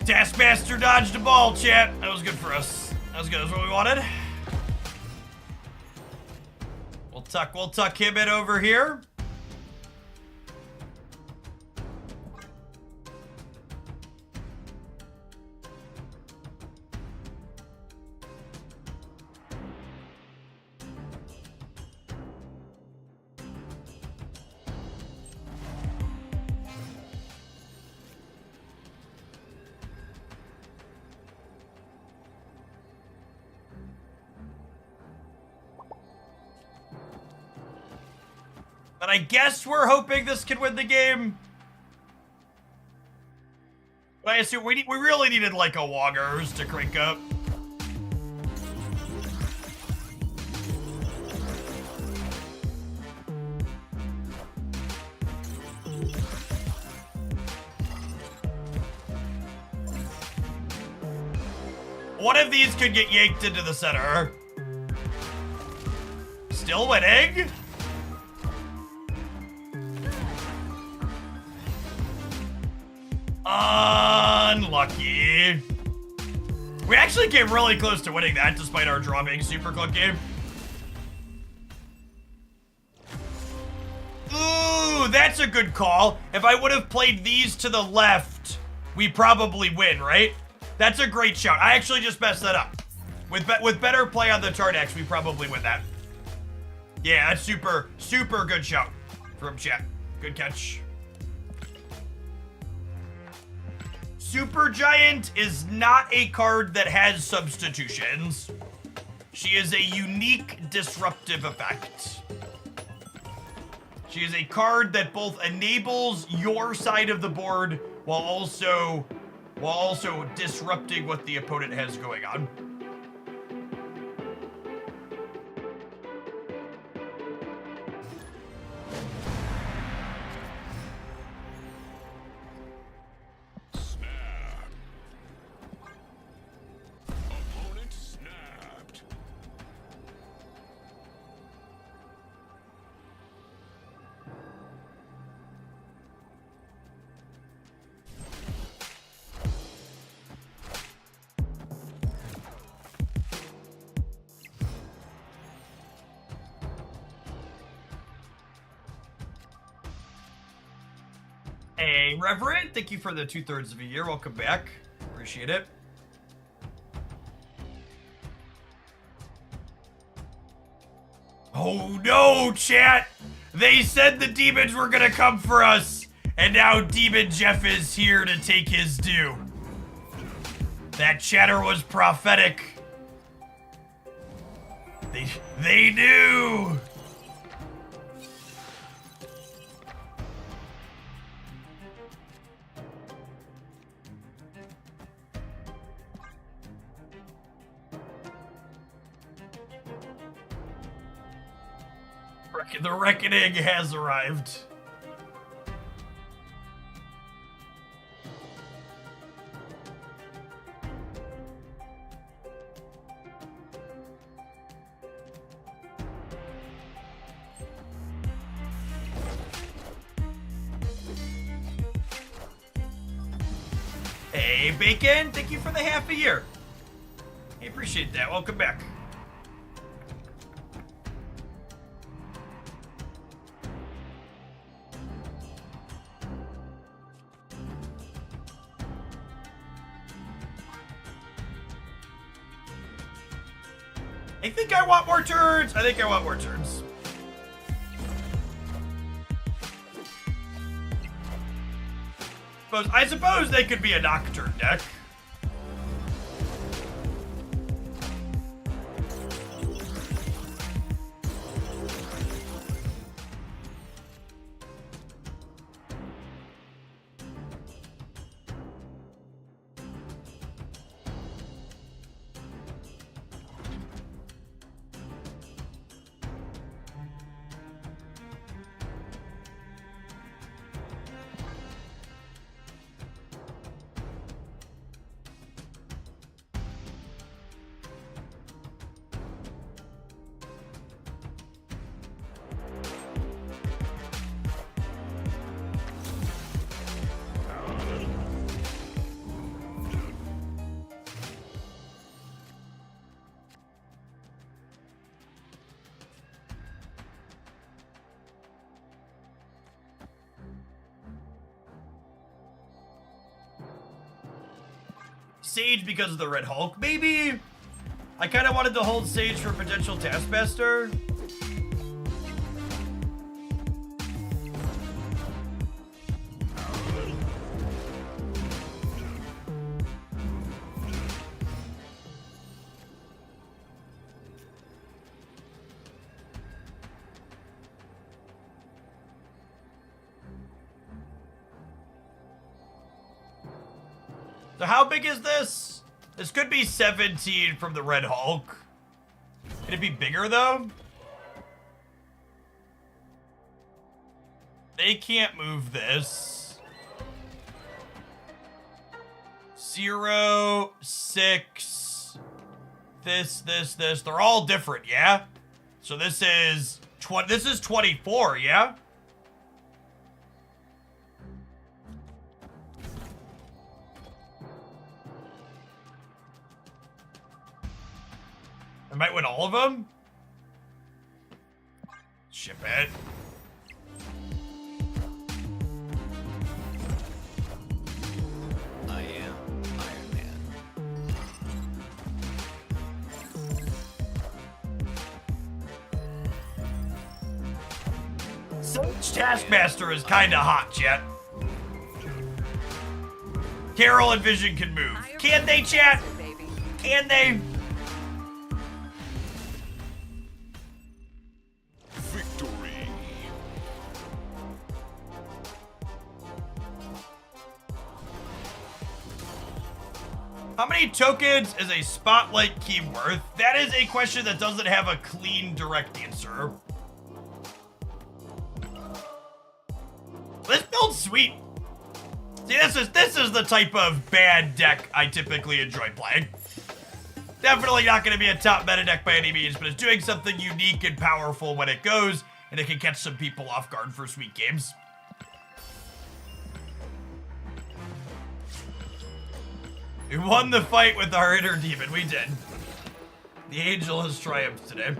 Taskmaster dodged a ball, chat. That was good for us. That was good. That's what we wanted. We'll tuck him in over here. But I guess we're hoping this can win the game. But I assume we really needed like a Wongers to crank up. One of these could get yanked into the center. Still winning. Unlucky. We actually came really close to winning that despite our draw being super close game. Ooh, that's a good call. If I would have played these to the left, we probably win, right? That's a great shout. I actually just messed that up. With better play on the Tardax, we probably win that. Yeah, that's super good shout from chat. Good catch. Supergiant is not a card that has substitutions. She is a unique disruptive effect. She is a card that both enables your side of the board while also disrupting what the opponent has going on. Hey, Reverend, thank you for the 2/3 of a year. Welcome back. Appreciate it. Oh no, chat! They said the demons were gonna come for us, and now Demon Jeff is here to take his due. That chatter was prophetic. They knew! The reckoning has arrived. Hey, Bacon, thank you for the half a year. I appreciate that. Welcome back. I think I want more turns. I think I want more turns. I suppose they could be a Nocturne deck. Sage because of the Red Hulk, maybe? I kind of wanted to hold Sage for potential Taskmaster. So how big is this? This could be 17 from the Red Hulk. Could it be bigger though? They can't move this. 0, 6. This. They're all different, yeah? So this is 24, yeah? I might win all of them. Ship it. I am Iron Man. Sage Taskmaster is kind of hot, chat. Carol and Vision can move. Can they, chat? Can they? Victory. How many tokens is a spotlight key worth? That is a question that doesn't have a clean, direct answer. This build's sweet. See, this is the type of bad deck I typically enjoy playing. Definitely not going to be a top meta deck by any means, but it's doing something unique and powerful when it goes, and it can catch some people off guard for sweet games. We won the fight with our inner demon. We did. The angel has triumphed today.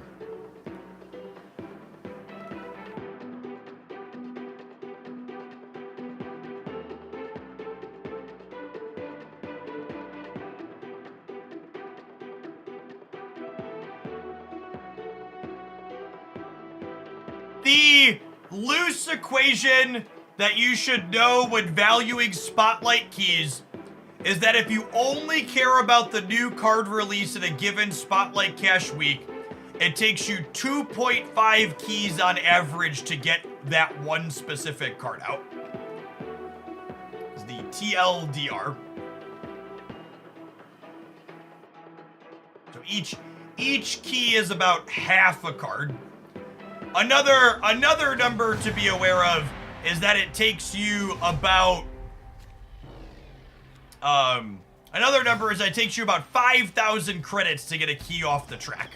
The loose equation that you should know when valuing spotlight keys is that if you only care about the new card release in a given spotlight cash week, it takes you 2.5 keys on average to get that one specific card out. It's the TLDR. So each key is about half a card. Another number to be aware of is that it takes you about another number is that it takes you about 5,000 credits to get a key off the track.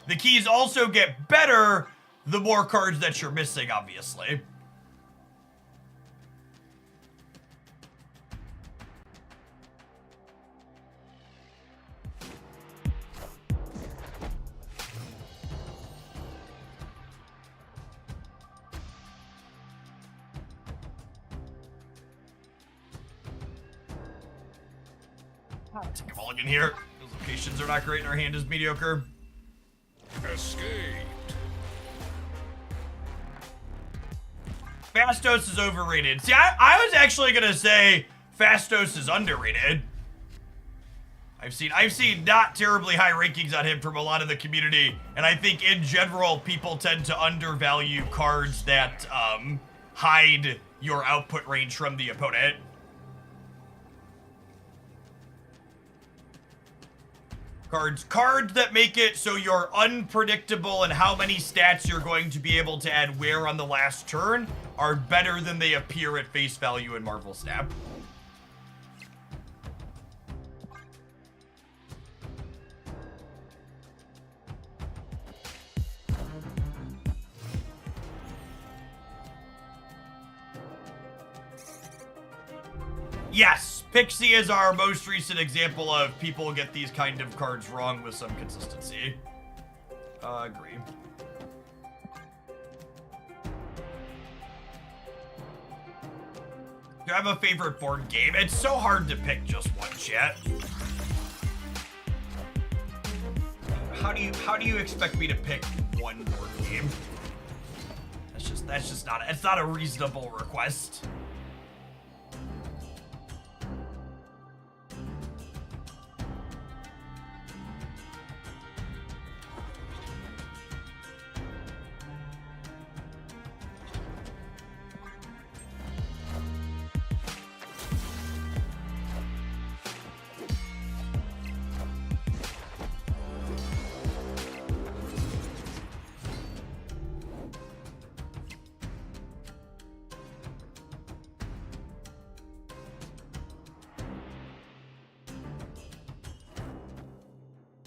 The keys also get better the more cards that you're missing, obviously. Take a mulligan here. Those locations are not great and our hand is mediocre. Escaped. Fastos is overrated. See, I was actually gonna say Fastos is underrated. I've seen not terribly high rankings on him from a lot of the community, and I think in general people tend to undervalue cards that hide your output range from the opponent. Cards that make it so you're unpredictable and how many stats you're going to be able to add where on the last turn are better than they appear at face value in Marvel Snap. Yes, Pixie is our most recent example of people get these kind of cards wrong with some consistency. Agree. Do you have a favorite board game? It's so hard to pick just one, chat. How do you expect me to pick one board game? That's just not, it's not a reasonable request.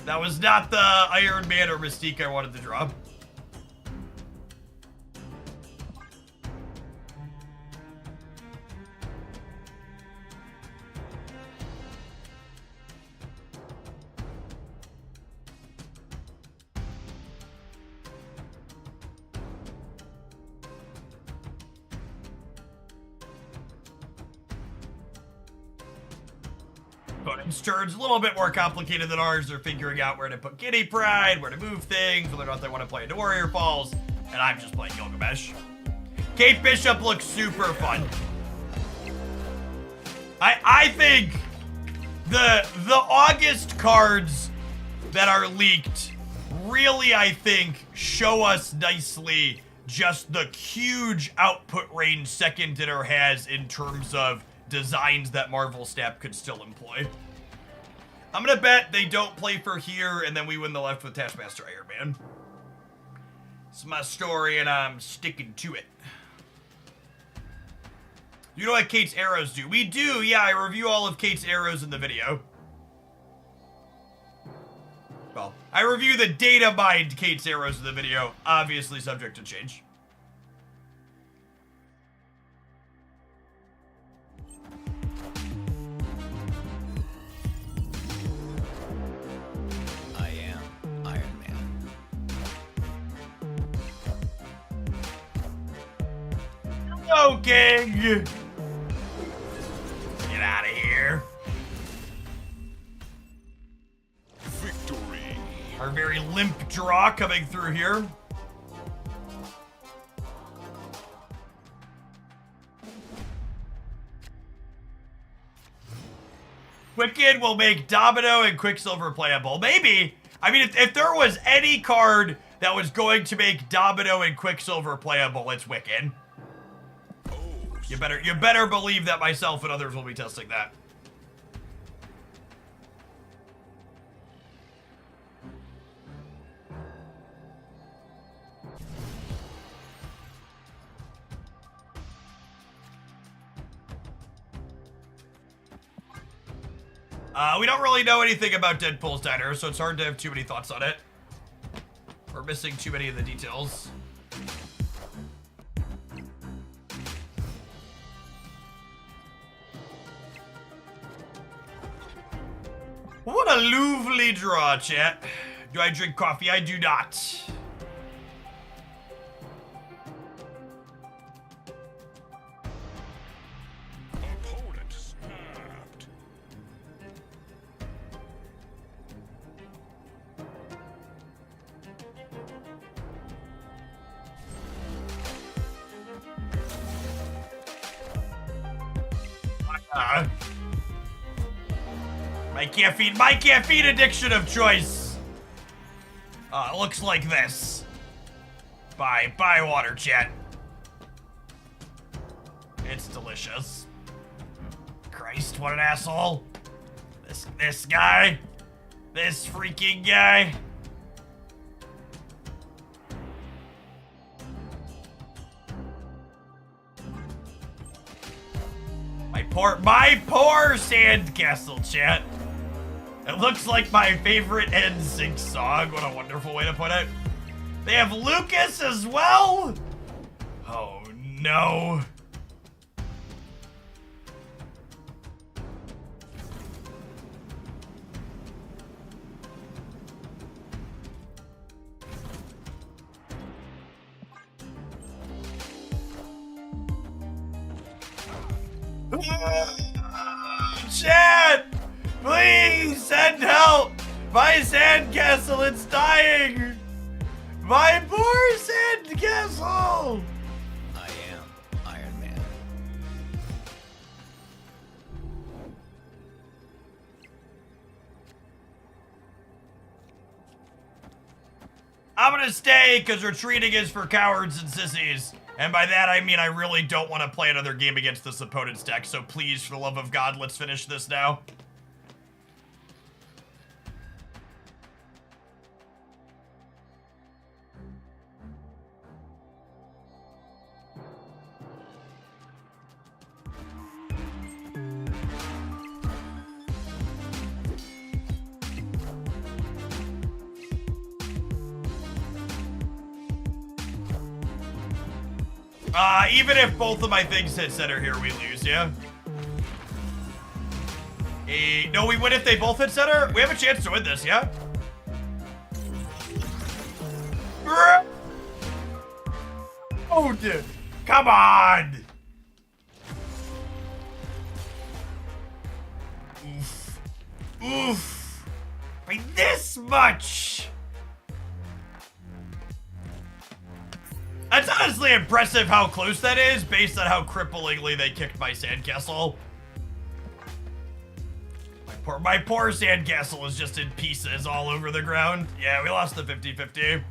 That was not the Iron Man or Mystique I wanted to drop. Opponent's turn's a little bit more complicated than ours. They're figuring out where to put Kitty Pride, where to move things, whether or not they want to play into Warrior Falls, and I'm just playing Gilgamesh. Kate Bishop looks super fun. I think the August cards that are leaked really, I think, show us nicely just the huge output range Second Dinner has in terms of designs that Marvel Snap could still employ. I'm gonna bet they don't play for here, and then we win the left with Taskmaster Iron Man. It's my story, and I'm sticking to it. You know what Kate's arrows do? We do, yeah, I review all of Kate's arrows in the video. Well, I review the data behind Kate's arrows in the video, obviously subject to change. I am Iron Man. Hello, King! Get out of here. Victory. Our very limp draw coming through here. Quicken will make Domino and Quicksilver playable. Maybe. I mean, if there was any card that was going to make Domino and Quicksilver playable, it's Wiccan. You better believe that myself and others will be testing that. We don't really know anything about Deadpool's Diner, so it's hard to have too many thoughts on it. We're missing too many of the details. What a lovely draw, chat. Do I drink coffee? I do not. Opponent snapped. My caffeine addiction of choice. It looks like this. Buy water, chat. It's delicious. Christ, what an asshole. This guy. This freaking guy. My poor sandcastle, chat. It looks like my favorite NSYNC song. What a wonderful way to put it. They have Lucas as well? Oh, no. Chat! Please send help! My sandcastle, it's dying! My poor sandcastle! I am Iron Man. I'm gonna stay because retreating is for cowards and sissies. And by that I mean I really don't want to play another game against this opponent's deck, so please, for the love of God, let's finish this now. Even if both of my things hit center here, we lose, yeah? No, we win if they both hit center? We have a chance to win this, yeah? Oh, dude. Come on! Oof. Oof. By this much! That's honestly impressive how close that is, based on how cripplingly they kicked my sandcastle. My poor sandcastle is just in pieces all over the ground. Yeah, we lost the 50-50.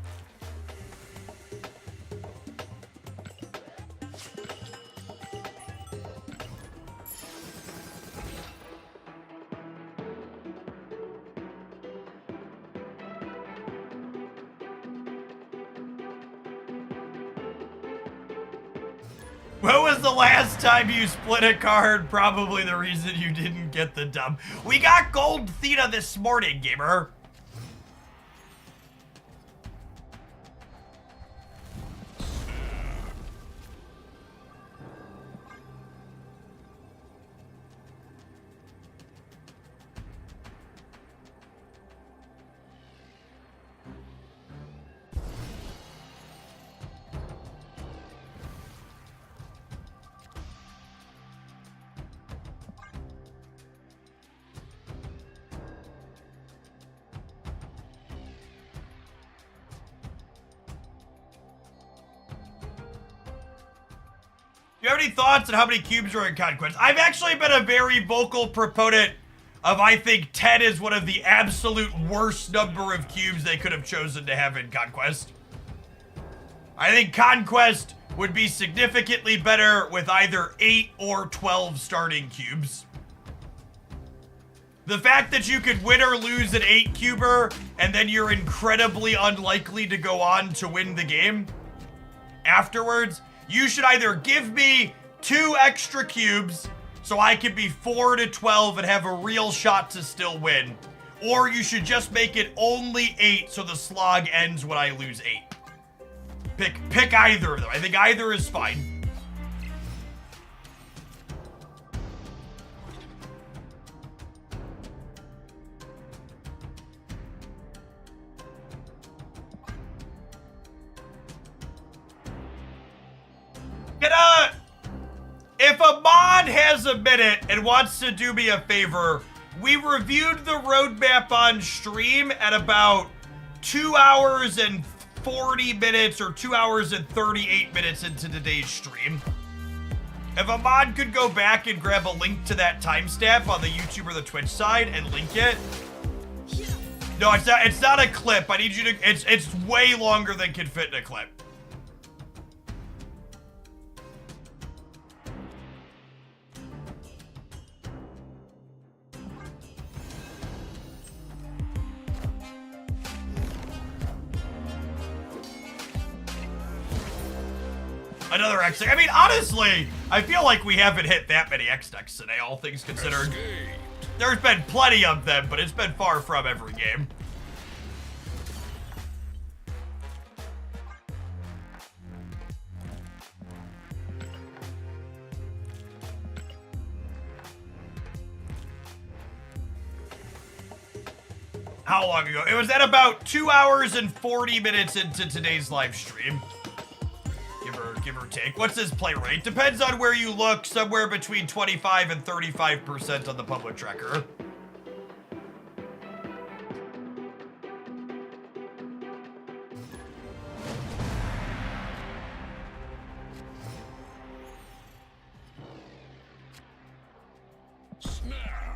When was the last time you split a card? Probably the reason you didn't get the dub. We got gold Theta this morning, gamer. Do you have any thoughts on how many cubes are in Conquest? I've actually been a very vocal proponent of I think 10 is one of the absolute worst number of cubes they could have chosen to have in Conquest. I think Conquest would be significantly better with either 8 or 12 starting cubes. The fact that you could win or lose an 8 cuber and then you're incredibly unlikely to go on to win the game afterwards, you should either give me 2 extra cubes so I can be 4 to 12 and have a real shot to still win, or you should just make it only 8 so the slog ends when I lose 8. Pick either of them. I think either is fine. If a mod has a minute and wants to do me a favor, we reviewed the roadmap on stream at about 2 hours and 40 minutes or 2 hours and 38 minutes into today's stream. If a mod could go back and grab a link to that timestamp on the YouTube or the Twitch side and link it. No, it's not a clip. I need you to, it's way longer than can fit in a clip. Another X deck. I mean, honestly, I feel like we haven't hit that many X decks today, all things considered. There's been plenty of them, but it's been far from every game. How long ago? It was at about 2 hours and 40 minutes into today's live stream. Give or take. What's his play rate? Depends on where you look, somewhere between 25 and 35% on the public tracker.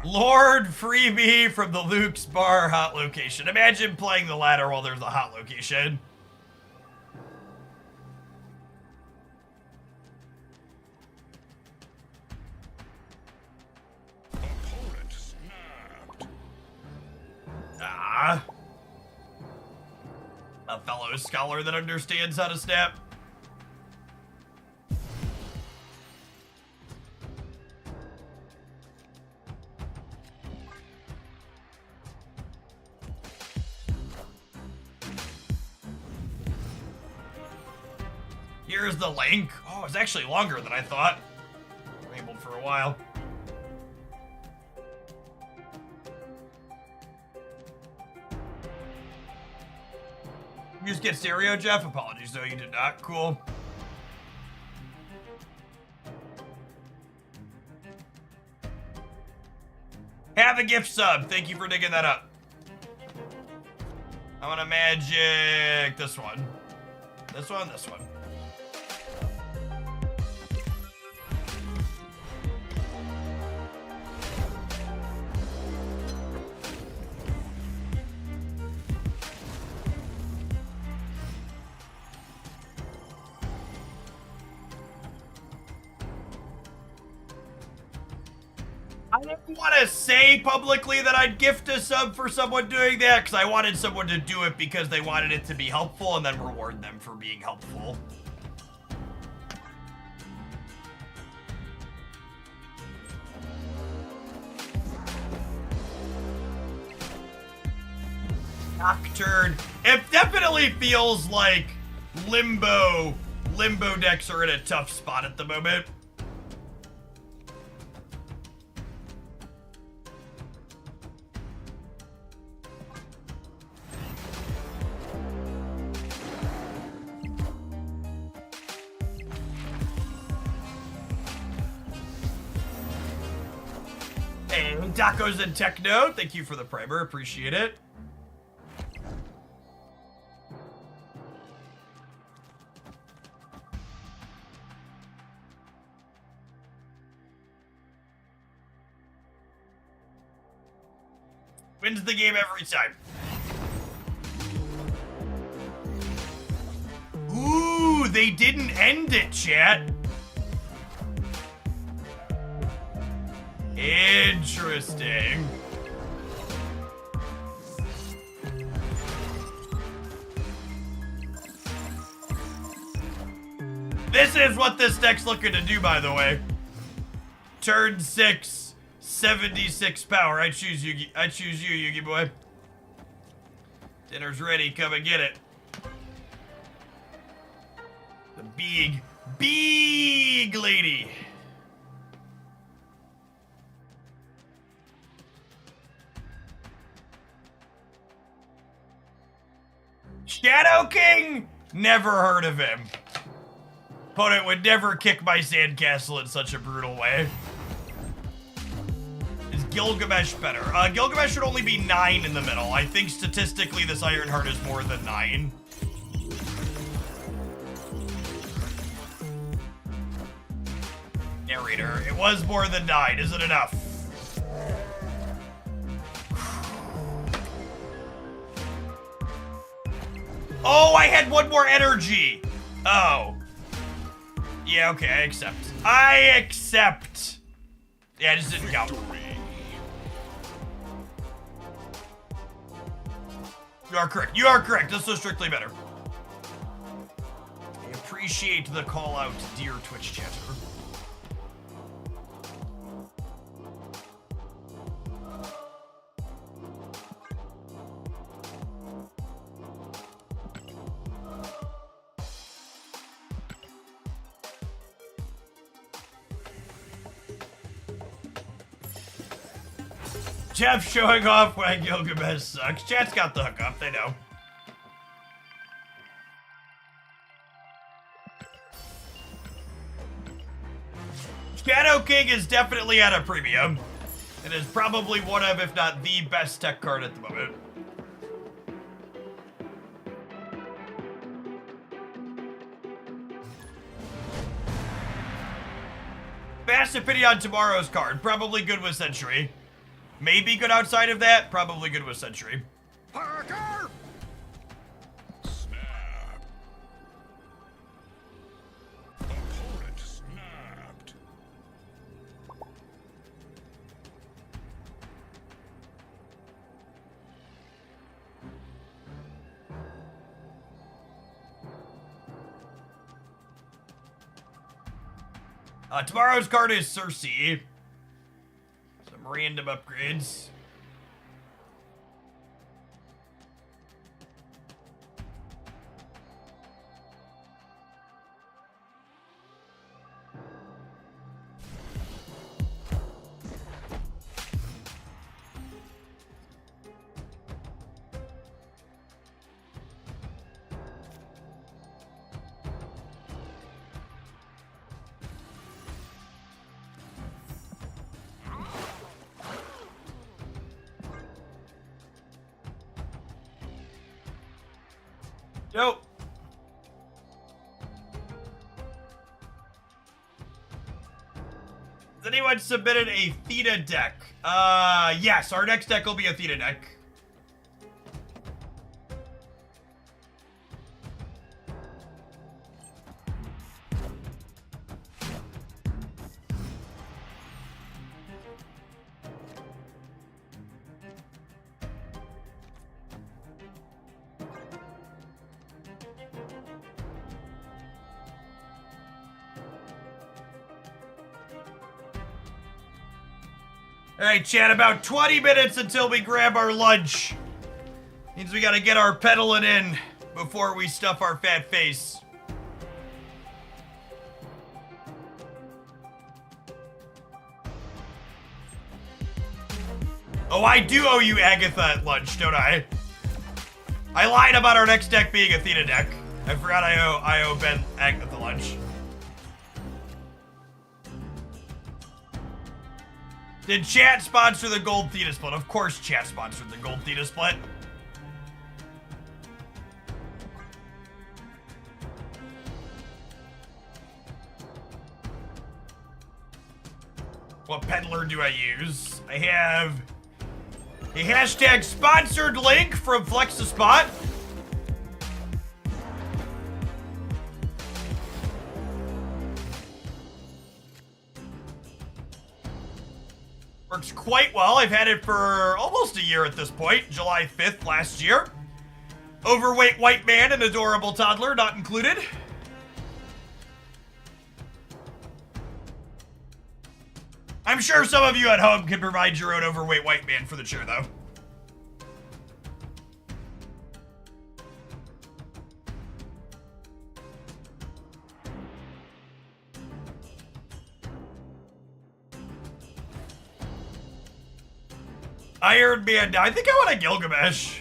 Lord Freebie from the Luke's Bar hot location. Imagine playing the ladder while there's a hot location. A fellow scholar that understands how to snap. Here's the link. Oh, it's actually longer than I thought. Enabled for a while. You just get stereo, Jeff? Apologies, though, you did not. Cool. Have a gift sub. Thank you for digging that up. I want to magic this one. This one, this one. I didn't want to say publicly that I'd gift a sub for someone doing that, because I wanted someone to do it because they wanted it to be helpful and then reward them for being helpful. Nocturne. It definitely feels like limbo decks are in a tough spot at the moment. Hey, Tacos and Techno, thank you for the primer, appreciate it. Wins the game every time. Ooh, they didn't end it, chat. Interesting. This is what this deck's looking to do, by the way. Turn 6, 76 power. I choose you, Yugi boy. Dinner's ready. Come and get it. The big lady. Shadow King? Never heard of him. Opponent would never kick my sandcastle in such a brutal way. Is Gilgamesh better? Gilgamesh should only be 9 in the middle. I think statistically this Ironheart is more than 9. Narrator, it was more than 9. Is it enough? Oh, I had one more energy. Oh. Yeah, okay, I accept. I accept. Yeah, it just didn't count. You are correct. You are correct. This was strictly better. I appreciate the call out, dear Twitch chatter. Jeff showing off why Gilgamesh sucks. Chat's got the hookup, they know. Shadow King is definitely at a premium. It is probably one of, if not the best tech card at the moment. Fast opinion on tomorrow's card. Probably good with Century. Maybe good outside of that. Probably good with Century. Parker! Snap. Opponent snapped. Tomorrow's card is Cersei. Some random upgrades. Nope. Has anyone submitted a Theta deck? Yes, our next deck will be a Theta deck. Alright, chat, about 20 minutes until we grab our lunch. Means we gotta get our pedaling in before we stuff our fat face. Oh, I do owe you Agatha at lunch, don't I? I lied about our next deck being a Theta deck. I forgot I owe Ben Agatha lunch. Did chat sponsor the Gold Theta Split? Of course chat sponsored the Gold Theta Split. What peddler do I use? I have A hashtag sponsored link from Flex the Spot. Works quite well. I've had it for almost a year at this point. July 5th last year. Overweight white man and adorable toddler not included. I'm sure some of you at home can provide your own overweight white man for the chair, though. Iron Man. I think I want a Gilgamesh.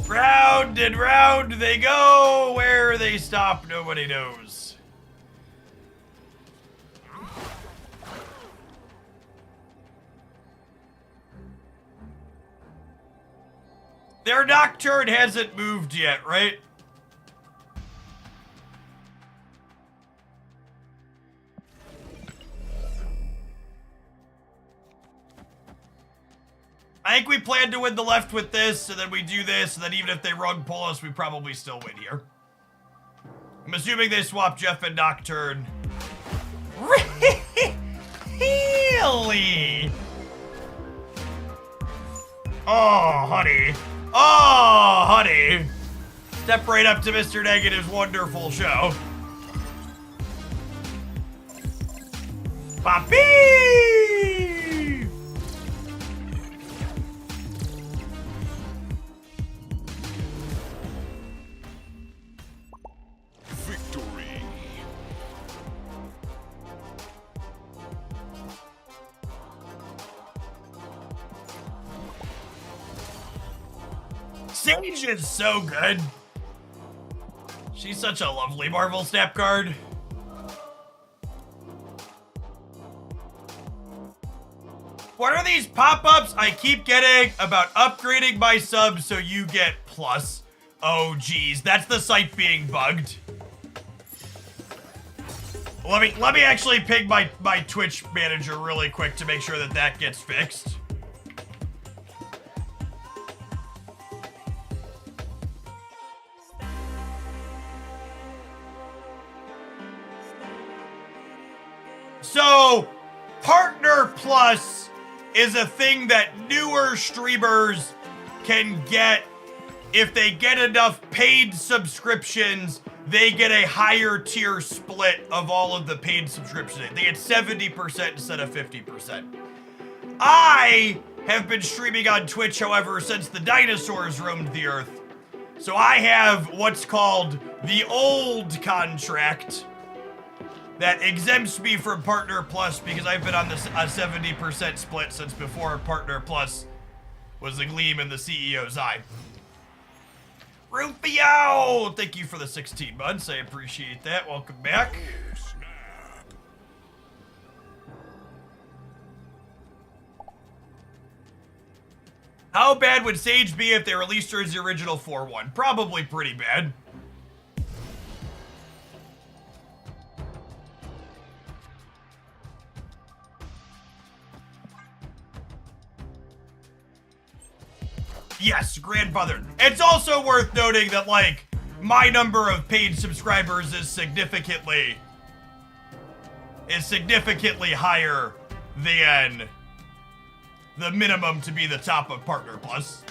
Round and round they go. Where they stop, nobody knows. Their Nocturne hasn't moved yet, right? I think we plan to win the left with this, and then we do this, and then even if they rug pull us, we probably still win here. I'm assuming they swap Jeff and Nocturne. Really? Oh, honey. Oh, honey. Step right up to Mr. Negative's wonderful show. Papi! Victory. Sage is so good. She's such a lovely Marvel Snap card. What are these pop-ups I keep getting about upgrading my sub so you get plus? Oh, geez, that's the site being bugged. Let me actually ping my Twitch manager really quick to make sure that that gets fixed. So, Partner Plus is a thing that newer streamers can get. If they get enough paid subscriptions, they get a higher tier split of all of the paid subscriptions. They get 70% instead of 50%. I have been streaming on Twitch, however, since the dinosaurs roamed the earth. So I have what's called the old contract that exempts me from Partner Plus because I've been on a 70% split since before Partner Plus was the gleam in the CEO's eye. Rufio! Thank you for the 16 months. I appreciate that. Welcome back. Snap. How bad would Sage be if they released her as the original 4-1? Probably pretty bad. Yes, grandfather. It's also worth noting that, like, my number of paid subscribers is significantly higher than the minimum to be the top of Partner Plus.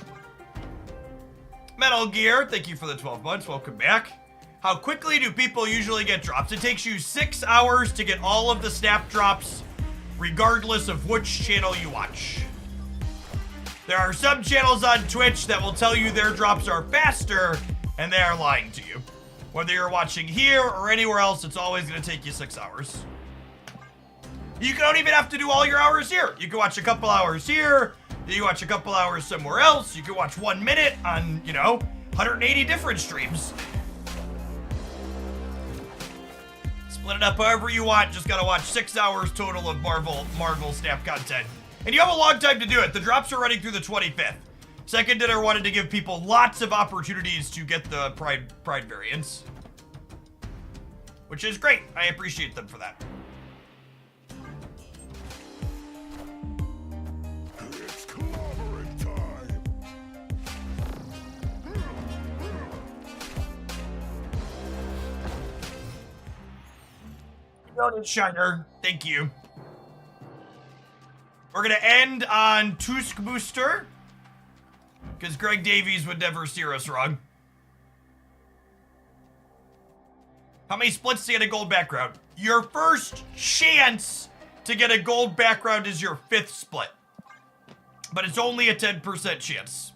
Metal Gear, thank you for the 12 months. Welcome back. How quickly do people usually get drops? It takes you 6 hours to get all of the snap drops, regardless of which channel you watch. There are some channels on Twitch that will tell you their drops are faster, and they are lying to you. Whether you're watching here or anywhere else, it's always going to take you 6 hours. You don't even have to do all your hours here. You can watch a couple hours here, you can watch a couple hours somewhere else, you can watch 1 minute on, 180 different streams. Split it up however you want. Just gotta watch 6 hours total of Marvel Snap content. And you have a long time to do it. The drops are running through the 25th. Second dinner wanted to give people lots of opportunities to get the Pride variants. Which is great. I appreciate them for that. It's clobbering time. Noted, Shiner. Thank you. We're gonna end on Tusk Booster. Because Greg Davies would never steer us wrong. How many splits to get a gold background? Your first chance to get a gold background is your 5th split. But it's only a 10% chance.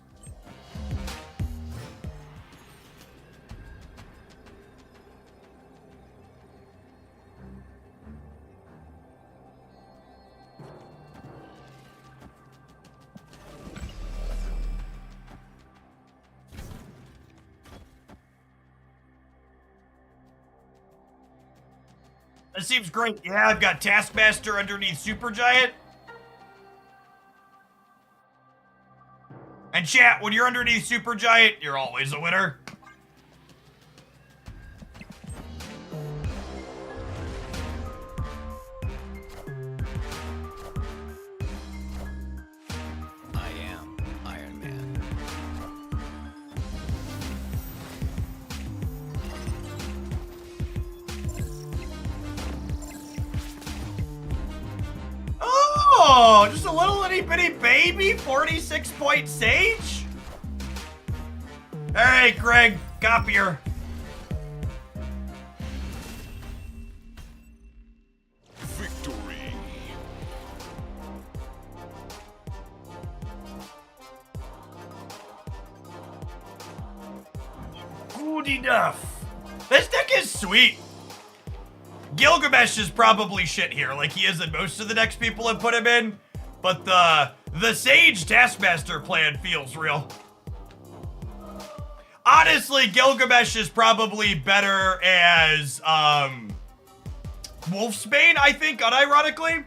That seems great. Yeah, I've got Taskmaster underneath Supergiant. And chat, when you're underneath Supergiant, you're always a winner. I am Iron Man. Oh, just a little itty bitty baby, 46-point Sage? All right, Greg, copier. Victory. Good enough. This deck is sweet. Gilgamesh is probably shit here, like he is in most of the decks people have put him in. But the Sage Taskmaster plan feels real. Honestly, Gilgamesh is probably better as Wolfsbane, I think, unironically.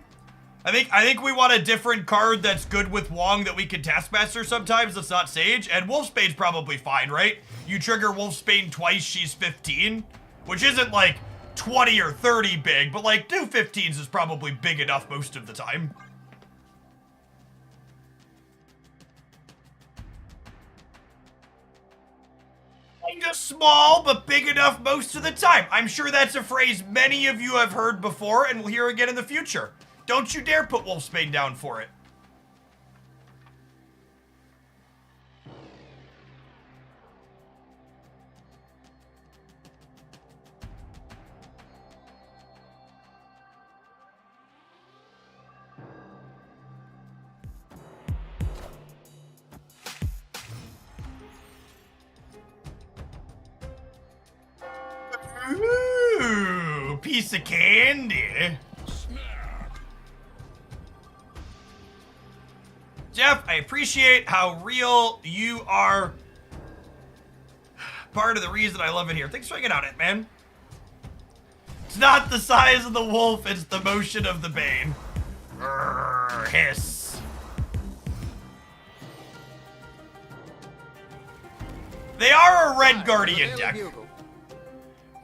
I think we want a different card that's good with Wong that we can Taskmaster sometimes that's not Sage. And Wolfsbane's probably fine, right? You trigger Wolfsbane twice, she's 15. Which isn't like 20 or 30 big, but like 2 15s is probably big enough most of the time. Kinda small, but big enough most of the time. I'm sure that's a phrase many of you have heard before and will hear again in the future. Don't you dare put Wolfsbane down for it. Ooh, piece of candy. Snap. Jeff, I appreciate how real you are. Part of the reason I love it here. Thanks for hanging out, it, man. It's not the size of the wolf, it's the motion of the bane. Urgh, hiss. They are a Red Guardian deck.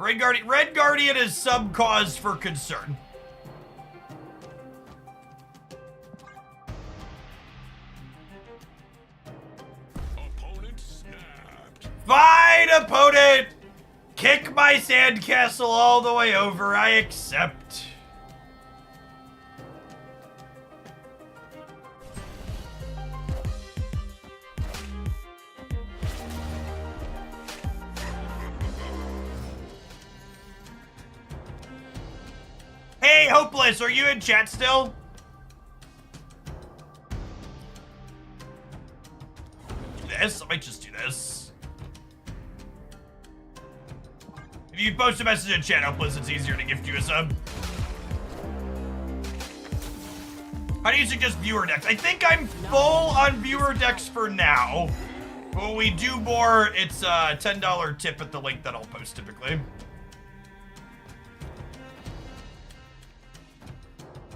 Red Guardian is some cause for concern. Opponent snapped. Fine, opponent! Kick my sandcastle all the way over, I accept. Hey, Hopeless, are you in chat still? Do this? I might just do this. If you post a message in chat, Hopeless, it's easier to gift you a sub. How do you suggest viewer decks? I think I'm full on viewer decks for now. But when we do more, it's a $10 tip at the link that I'll post typically.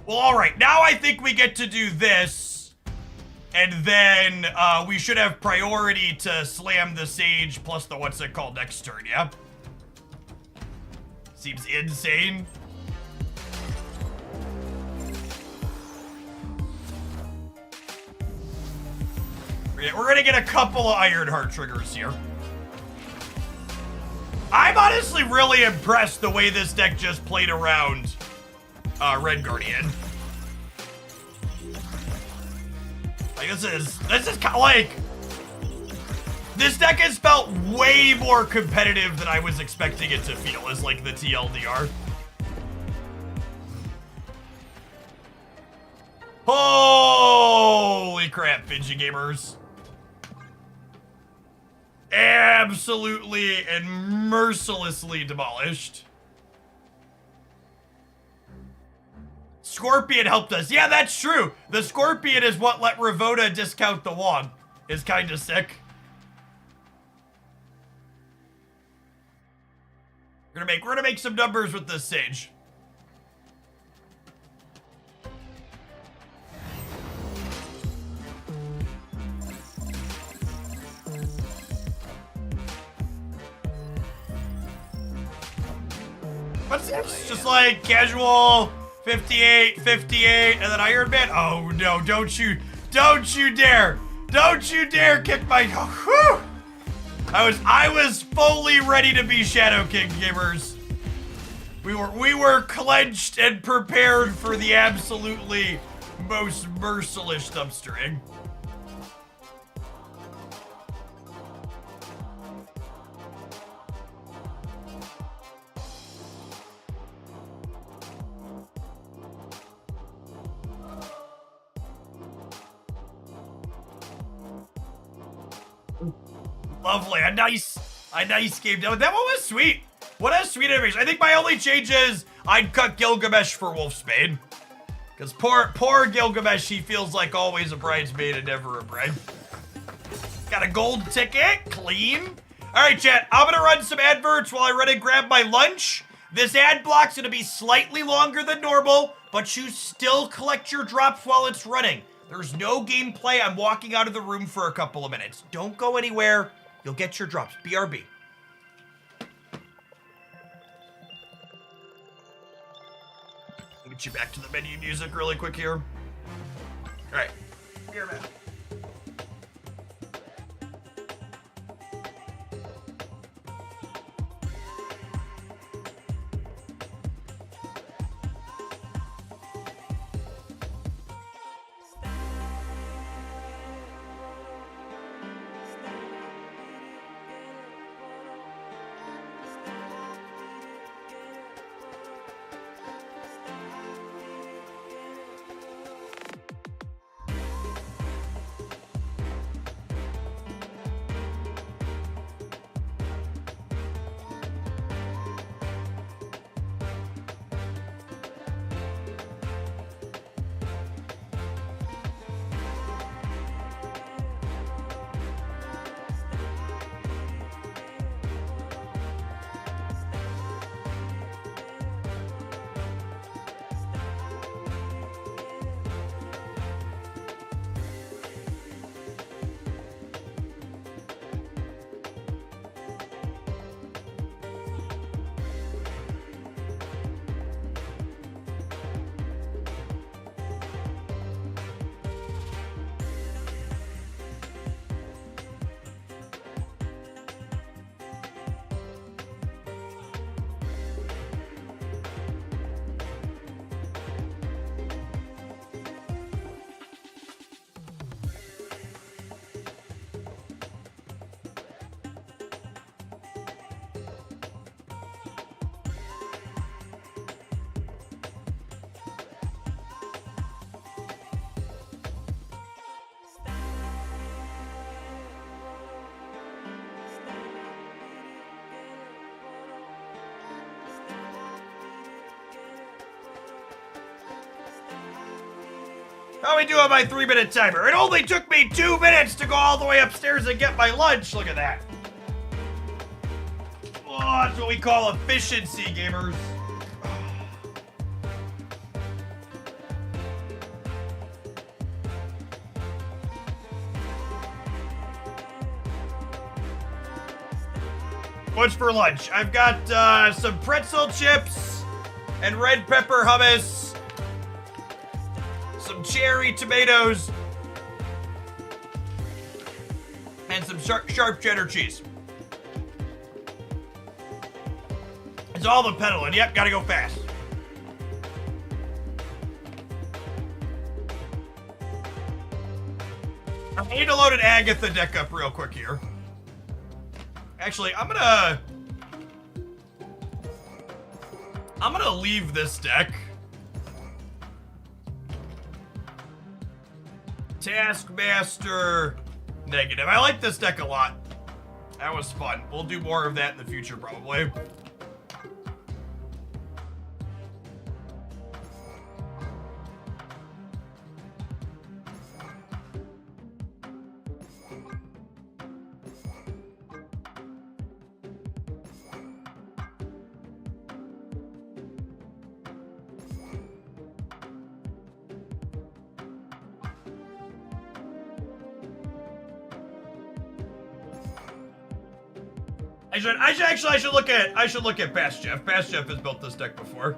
Well, all right. Now I think we get to do this. And then we should have priority to slam the Sage plus the what's it called next turn, yeah? Seems insane. We're gonna get a couple of Ironheart triggers here. I'm honestly really impressed the way this deck just played around Red Guardian. Like this is kind of like this deck has felt way more competitive than I was expecting it to feel as like the TLDR. Holy crap, Fidget Gamers. Absolutely and mercilessly demolished. Scorpion helped us. Yeah, that's true. The Scorpion is what let Ravona discount the Wong. Is kind of sick. We're gonna make some numbers with this Sage. What's this? Just like casual 58, 58, and then Iron Man. Oh no, don't you dare kick my, whew. I was fully ready to be Shadow King, gamers. We were clenched and prepared for the absolutely most merciless dumpstering. Lovely, a nice game. That one was sweet. What a sweet animation. I think my only change is I'd cut Gilgamesh for Wolfsbane. Because poor Gilgamesh, he feels like always a bridesmaid and never a bride. Got a gold ticket, clean. All right, chat, I'm gonna run some adverts while I run and grab my lunch. This ad block's gonna be slightly longer than normal, but you still collect your drops while it's running. There's no gameplay. I'm walking out of the room for a couple of minutes. Don't go anywhere. You'll get your drops. BRB. Let me get you back to the menu music really quick here. All right. Here, man. How we do on my 3-minute timer? It only took me 2 minutes to go all the way upstairs and get my lunch. Look at that. Oh, that's what we call efficiency, gamers. What's for lunch? I've got some pretzel chips and red pepper hummus, some cherry tomatoes, and some sharp cheddar cheese. It's all the pedaling. Yep, gotta go fast. I need to load an Agatha deck up real quick here. Actually, I'm gonna leave this deck. Taskmaster negative. I like this deck a lot. That was fun. We'll do more of that in the future, probably. I should look at Past Jeff. Past Jeff has built this deck before.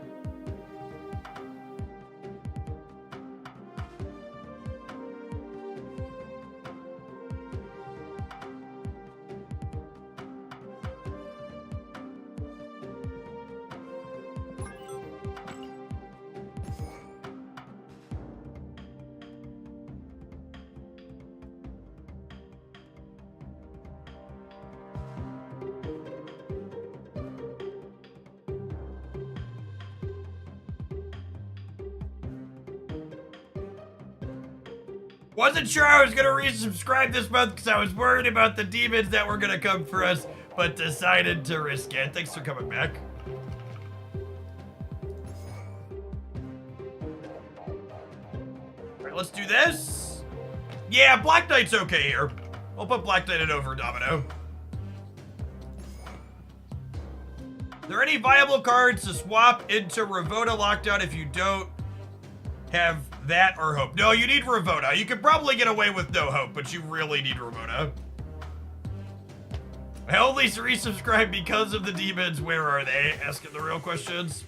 Wasn't sure I was gonna resubscribe this month because I was worried about the demons that were gonna come for us, but decided to risk it. Thanks for coming back. Alright, let's do this. Yeah, Black Knight's okay here. We'll put Black Knight in over Domino. Are there any viable cards to swap into Ravona Lockdown if you don't have that or Hope? No, you need Ravona. You could probably get away with no Hope, but you really need Ravona. I only resubscribed because of the demons. Where are they? Asking the real questions.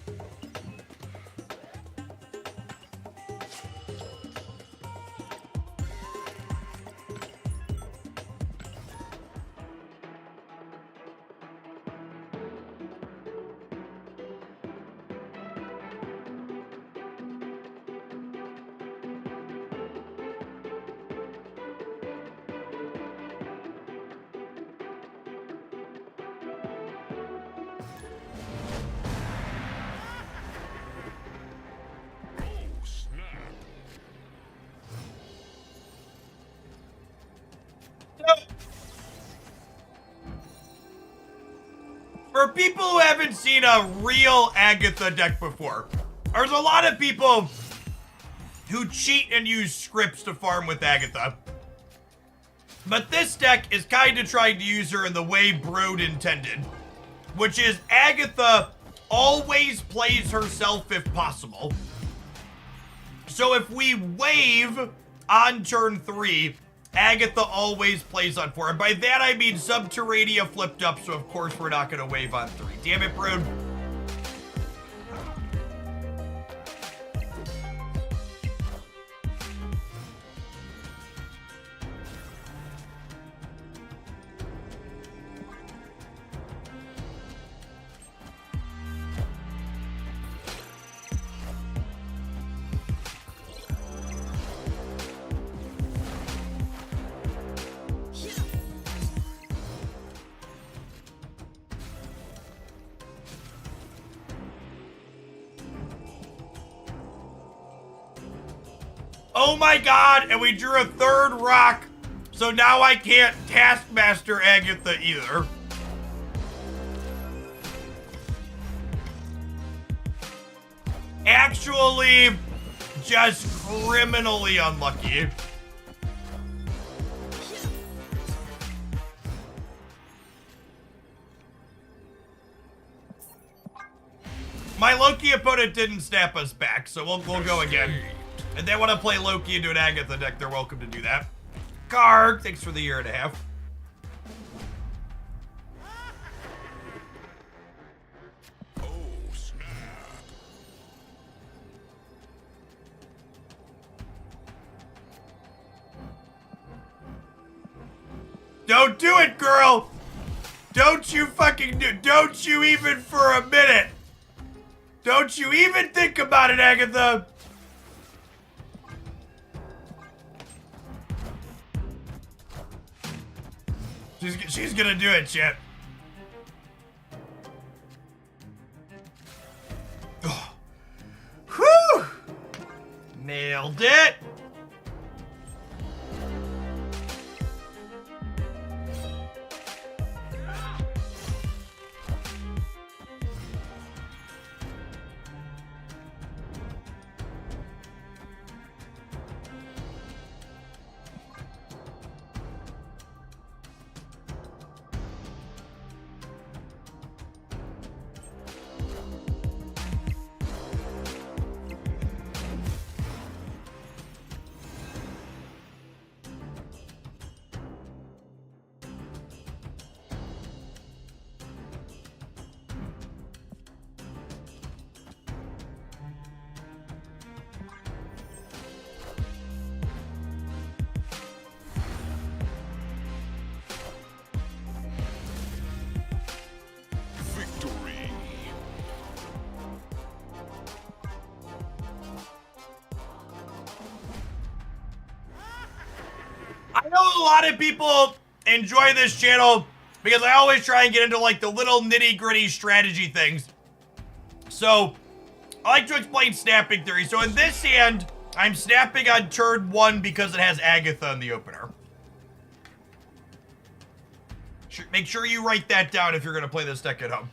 For people who haven't seen a real Agatha deck before, there's a lot of people who cheat and use scripts to farm with Agatha. But this deck is kind of trying to use her in the way Brood intended, which is Agatha always plays herself if possible. So if we wave on turn 3, Agatha always plays on 4. And by that I mean Subterranea flipped up, so of course we're not going to wave on 3. Damn it, Brood. Oh my god, and we drew a third rock, so now I can't Taskmaster Agatha either. Actually, just criminally unlucky. My Loki opponent didn't snap us back, so we'll go again. If they want to play Loki into an Agatha deck, they're welcome to do that. Karg, thanks for the 1.5 years. Don't do it, girl! Don't you fucking don't you even for a minute! Don't you even think about it, Agatha! She's gonna do it, chat. Oh. Whew! Nailed it! Victory. I know a lot of people enjoy this channel because I always try and get into like the little nitty-gritty strategy things. So, I like to explain snapping theory. So in this hand, I'm snapping on turn 1 because it has Agatha in the opener. Make sure you write that down if you're going to play this deck at home.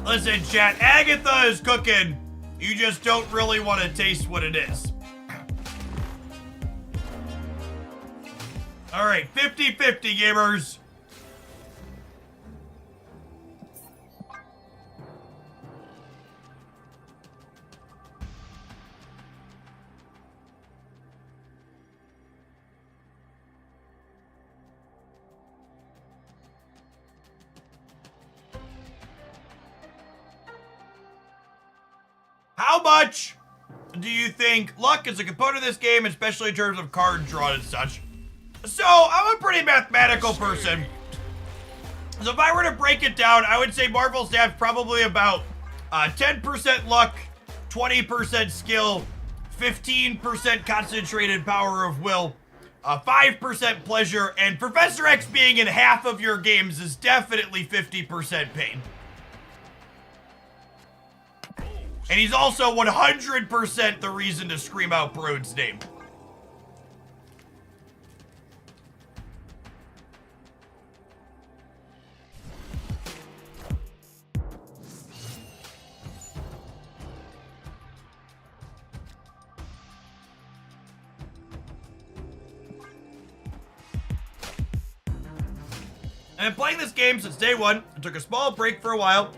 Listen, chat, Agatha is cooking. You just don't really want to taste what it is. All right, 50-50, gamers. How much do you think luck is a component of this game, especially in terms of card drawn and such? So, I'm a pretty mathematical person. So if I were to break it down, I would say Marvel Snap's probably about 10% luck, 20% skill, 15% concentrated power of will, 5% pleasure, and Professor X being in half of your games is definitely 50% pain. And he's also 100% the reason to scream out Brode's name. I've been playing this game since day one. I took a small break for a while,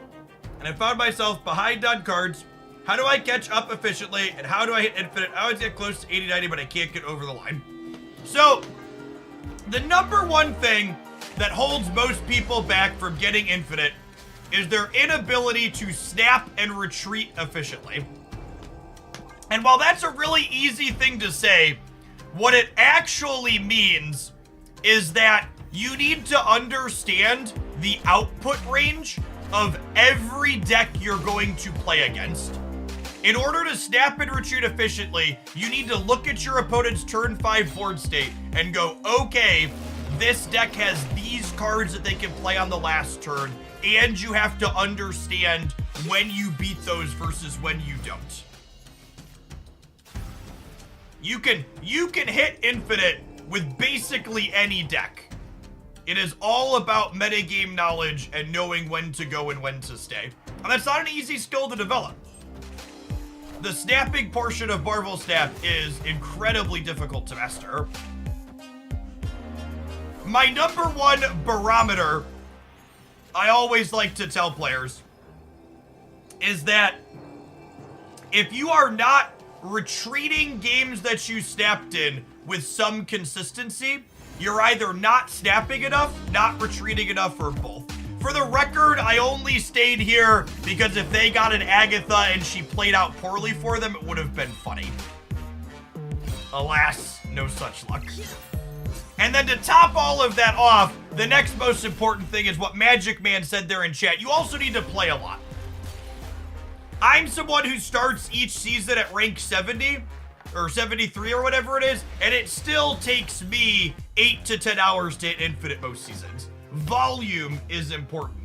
and I found myself behind on cards. How do I catch up efficiently, and how do I hit infinite? I always get close to 80-90, but I can't get over the line. So, the number one thing that holds most people back from getting infinite is their inability to snap and retreat efficiently. And while that's a really easy thing to say, what it actually means is that you need to understand the output range of every deck you're going to play against. In order to snap and retreat efficiently, you need to look at your opponent's turn 5 board state and go, okay, this deck has these cards that they can play on the last turn, and you have to understand when you beat those versus when you don't. You can hit infinite with basically any deck. It is all about metagame knowledge and knowing when to go and when to stay. And that's not an easy skill to develop. The snapping portion of Marvel Snap is incredibly difficult to master. My number one barometer, I always like to tell players, is that if you are not retreating games that you snapped in with some consistency, you're either not snapping enough, not retreating enough, or both. For the record, I only stayed here because if they got an Agatha and she played out poorly for them, it would have been funny. Alas, no such luck. And then to top all of that off, the next most important thing is what Magic Man said there in chat. You also need to play a lot. I'm someone who starts each season at rank 70 or 73 or whatever it is, and it still takes me 8 to 10 hours to hit infinite most seasons. Volume is important.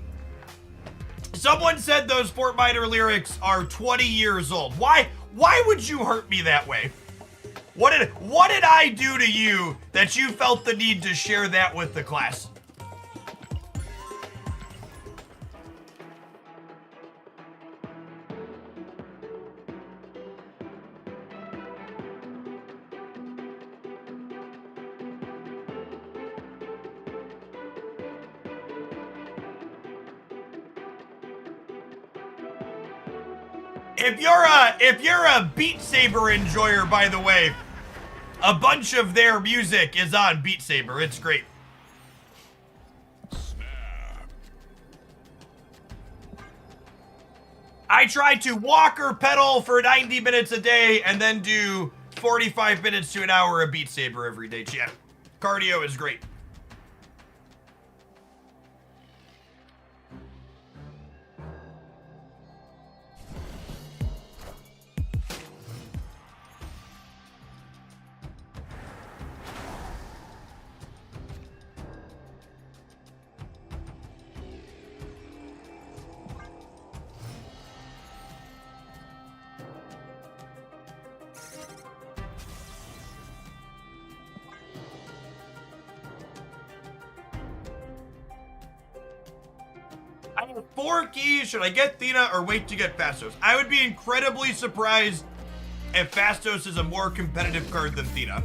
Someone said those Fort Minor lyrics are 20 years old. Why would you hurt me that way? What did I do to you that you felt the need to share that with the class? If you're a Beat Saber enjoyer, by the way, a bunch of their music is on Beat Saber. It's great. I try to walk or pedal for 90 minutes a day and then do 45 minutes to an hour of Beat Saber every day. Yeah, cardio is great. I have 4 keys. Should I get Thena or wait to get Fastos? I would be incredibly surprised if Fastos is a more competitive card than Thena.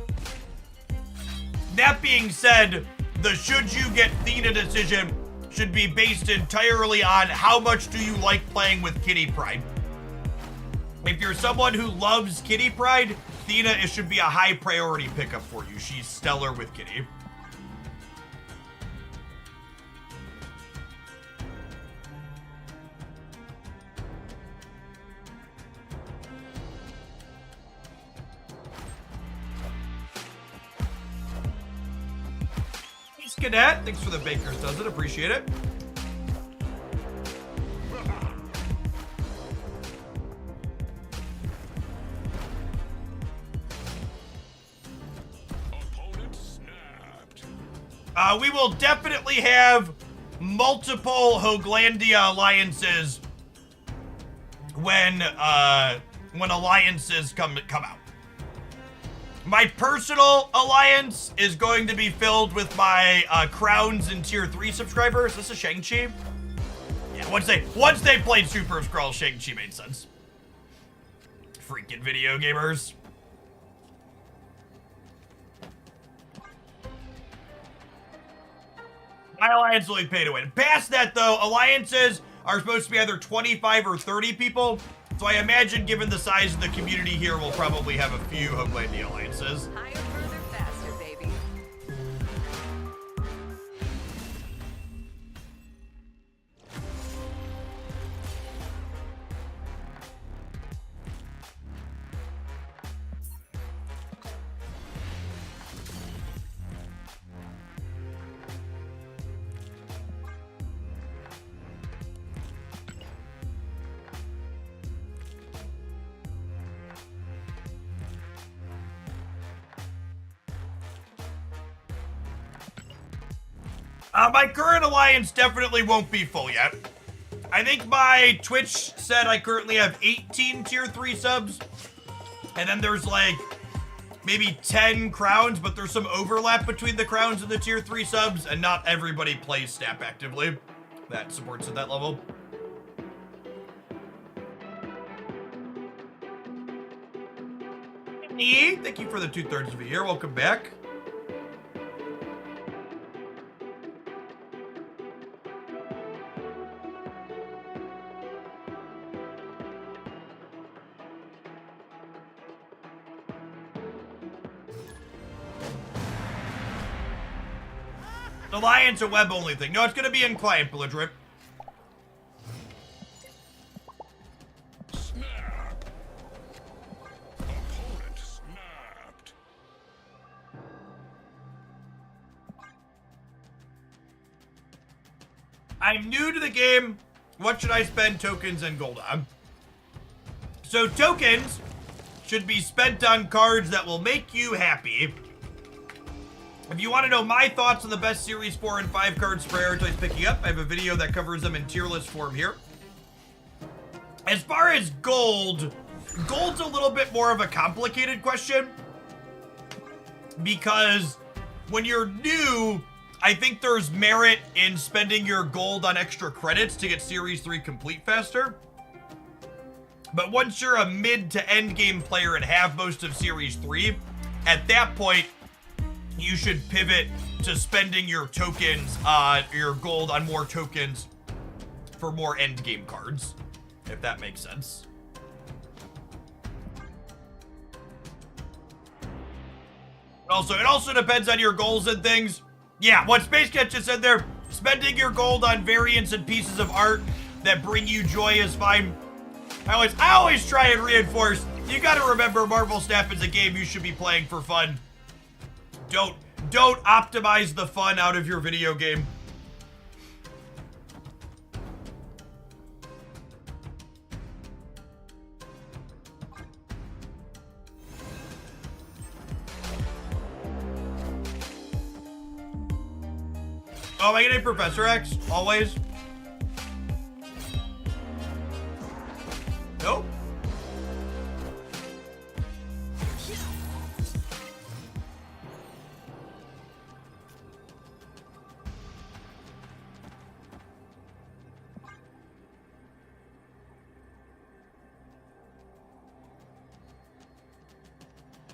That being said, the should you get Thena decision should be based entirely on how much do you like playing with Kitty Pryde. If you're someone who loves Kitty Pryde, Thena, it should be a high priority pickup for you. She's stellar with Kitty. Cadet, thanks for the baker's dozen, appreciate it. Opponent snapped. We will definitely have multiple Hoaglandia alliances when alliances come out. My personal alliance is going to be filled with my crowns and tier 3 subscribers. This is Shang-Chi. Yeah, once they played Super Skrull, Shang-Chi made sense. Freaking video gamers. My alliance only pay to win. Past that though, alliances are supposed to be either 25 or 30 people. So I imagine, given the size of the community here, we'll probably have a few Hoaglandia alliances. Higher, further, faster, baby. My current alliance definitely won't be full yet. I think my Twitch said I currently have 18 tier 3 subs. And then there's like maybe 10 crowns, but there's some overlap between the crowns and the tier 3 subs, and not everybody plays Snap actively that supports at that level. Thank you for the 2/3 of a year. Welcome back. Alliance a web only thing. No, it's gonna be in client, belligerent. Snap. Opponent snapped. I'm new to the game. What should I spend tokens and gold on? So tokens should be spent on cards that will make you happy. If you want to know my thoughts on the best Series 4 and 5 cards to prioritize picking up, I have a video that covers them in tier list form here. As far as gold's a little bit more of a complicated question. Because when you're new, I think there's merit in spending your gold on extra credits to get Series 3 complete faster. But once you're a mid to end game player and have most of Series 3, at that point, you should pivot to spending your tokens, your gold on more tokens for more end game cards, if that makes sense. It also depends on your goals and things. Yeah, what Space Cat just said there, spending your gold on variants and pieces of art that bring you joy is fine. I always try and reinforce, you gotta remember Marvel Snap is a game you should be playing for fun. Don't optimize the fun out of your video game. Oh, am I getting Professor X? Always? Nope.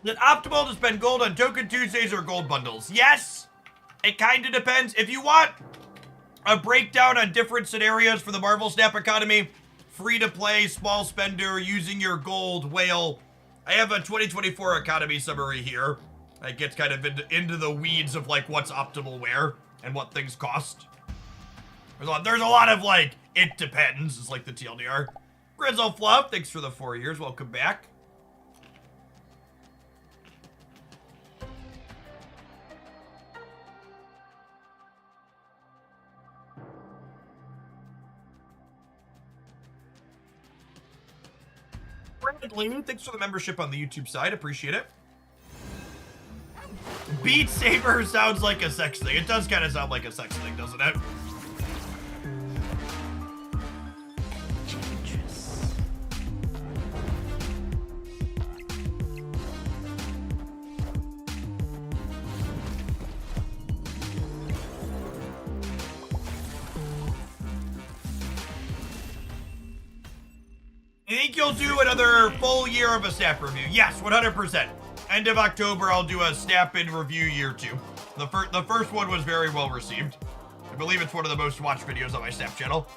Is it optimal to spend gold on Token Tuesdays or gold bundles? Yes! It kind of depends. If you want a breakdown on different scenarios for the Marvel Snap economy, free to play, small spender, using your gold, whale, I have a 2024 economy summary here. It gets kind of into the weeds of like what's optimal where and what things cost. There's a lot of like, it depends, is like the TLDR. Grizzle Fluff, thanks for the 4 years. Welcome back. Thanks for the membership on the YouTube side. Appreciate it. Beat Saber sounds like a sex thing. It does kind of sound like a sex thing, doesn't it? You think you'll do another full year of a Snap review? Yes, 100%. End of October, I'll do a Snap in review year 2. The first one was very well received. I believe it's one of the most watched videos on my Snap channel.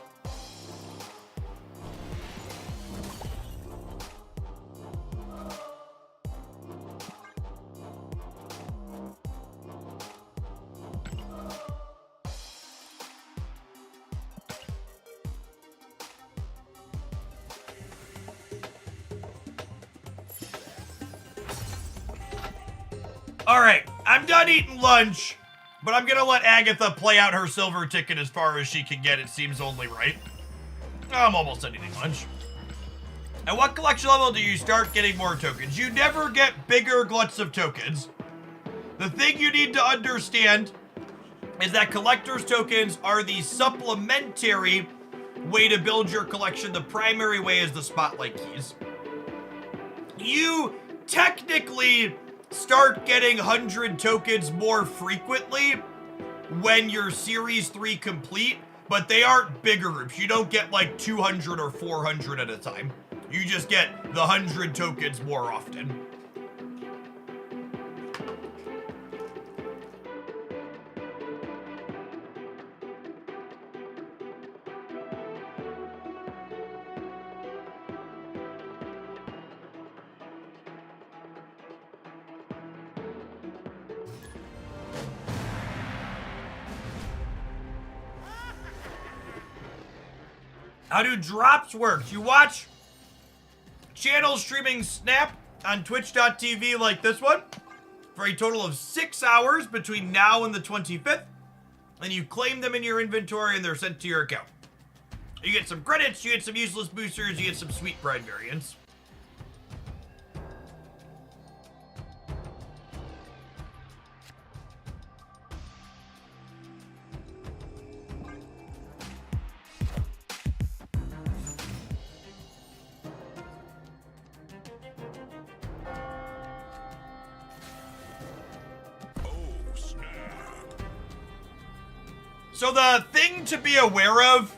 All right, I'm done eating lunch, but I'm gonna let Agatha play out her silver ticket as far as she can get. It seems only right. I'm almost done eating lunch. At what collection level do you start getting more tokens? You never get bigger gluts of tokens. The thing you need to understand is that collector's tokens are the supplementary way to build your collection. The primary way is the spotlight keys. You technically start getting 100 tokens more frequently when you're Series 3 complete, but they aren't bigger groups. You don't get like 200 or 400 at a time. You just get the 100 tokens more often. How do drops work? You watch channels streaming Snap on twitch.tv like this one for a total of 6 hours between now and the 25th, and you claim them in your inventory and they're sent to your account. You get some credits, you get some useless boosters, you get some sweet pride variants. So the thing to be aware of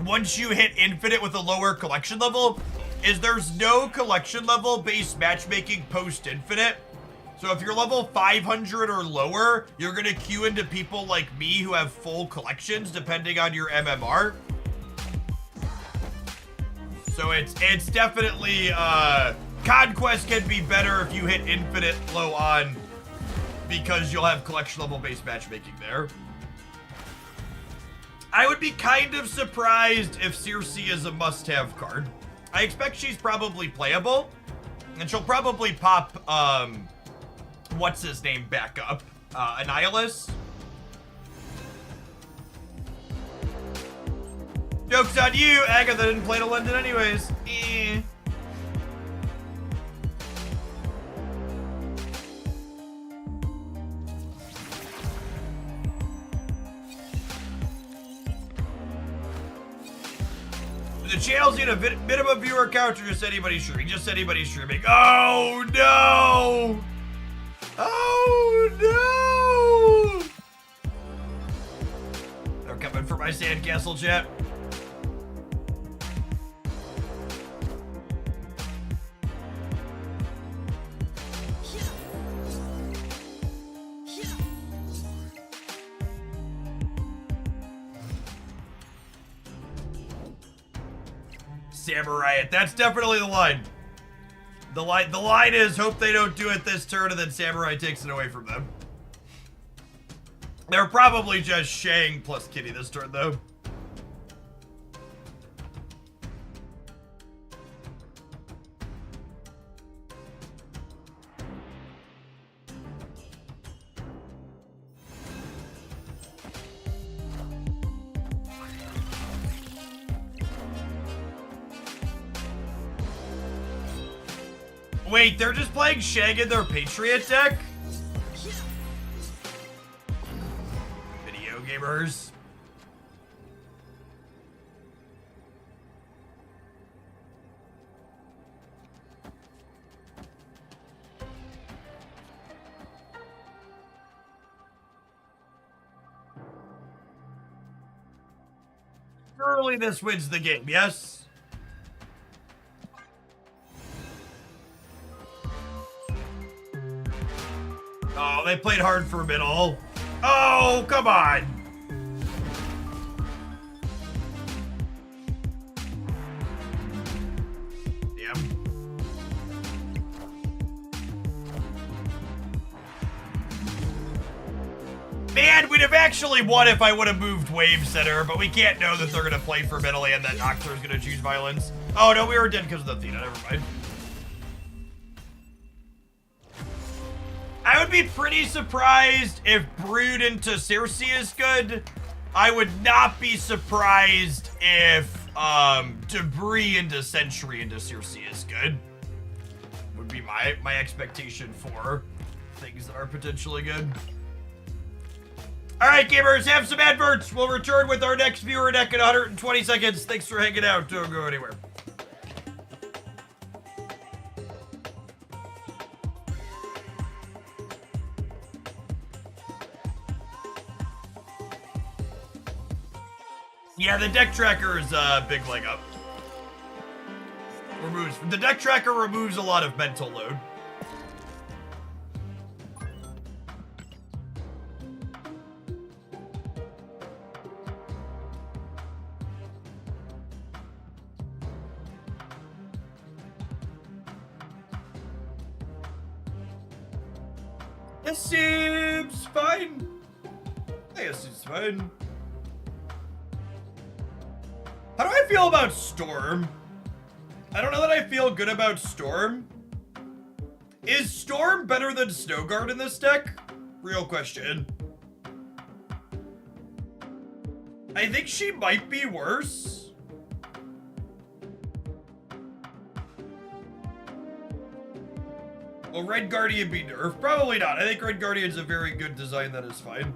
once you hit infinite with a lower collection level is there's no collection level based matchmaking post infinite. So if you're level 500 or lower, you're gonna queue into people like me who have full collections depending on your MMR. So it's definitely Conquest can be better if you hit infinite low on because you'll have collection level based matchmaking there. I would be kind of surprised if Circe is a must-have card. I expect she's probably playable, and she'll probably pop, what's his name back up? Annihilus? Joke's on you, Agatha didn't play to London anyways. Eh. The channel's in a minimum viewer count or just anybody streaming? Just anybody streaming. Oh no! Oh no! They're coming for my sandcastle chat. Samurai, that's definitely the line. The line is hope they don't do it this turn and then Samurai takes it away from them. They're probably just Shang plus Kitty this turn though. Wait, they're just playing Shang in their Patriot deck? Video gamers. Surely this wins the game, yes? Oh, they played hard for middle. Oh, come on. Damn. Man, we'd have actually won if I would have moved Wave Center, but we can't know that they're going to play for middle and that Octor's going to choose violence. Oh, no, we were dead because of the Athena. Never mind. I would be pretty surprised if Brood into Circe is good. I would not be surprised if Debris into Sentry into Circe is good. Would be my expectation for things that are potentially good. right, gamers, have some adverts. We'll return with our next viewer deck in 120 seconds. Thanks for hanging out. Don't go anywhere. Yeah, the deck tracker is a big leg up. The deck tracker removes a lot of mental load. This seems fine. I guess it's fine. How do I feel about Storm? I don't know that I feel good about Storm. Is Storm better than Snowguard in this deck? Real question. I think she might be worse. Will Red Guardian be nerfed? Probably not. I think Red Guardian's a very good design that is fine.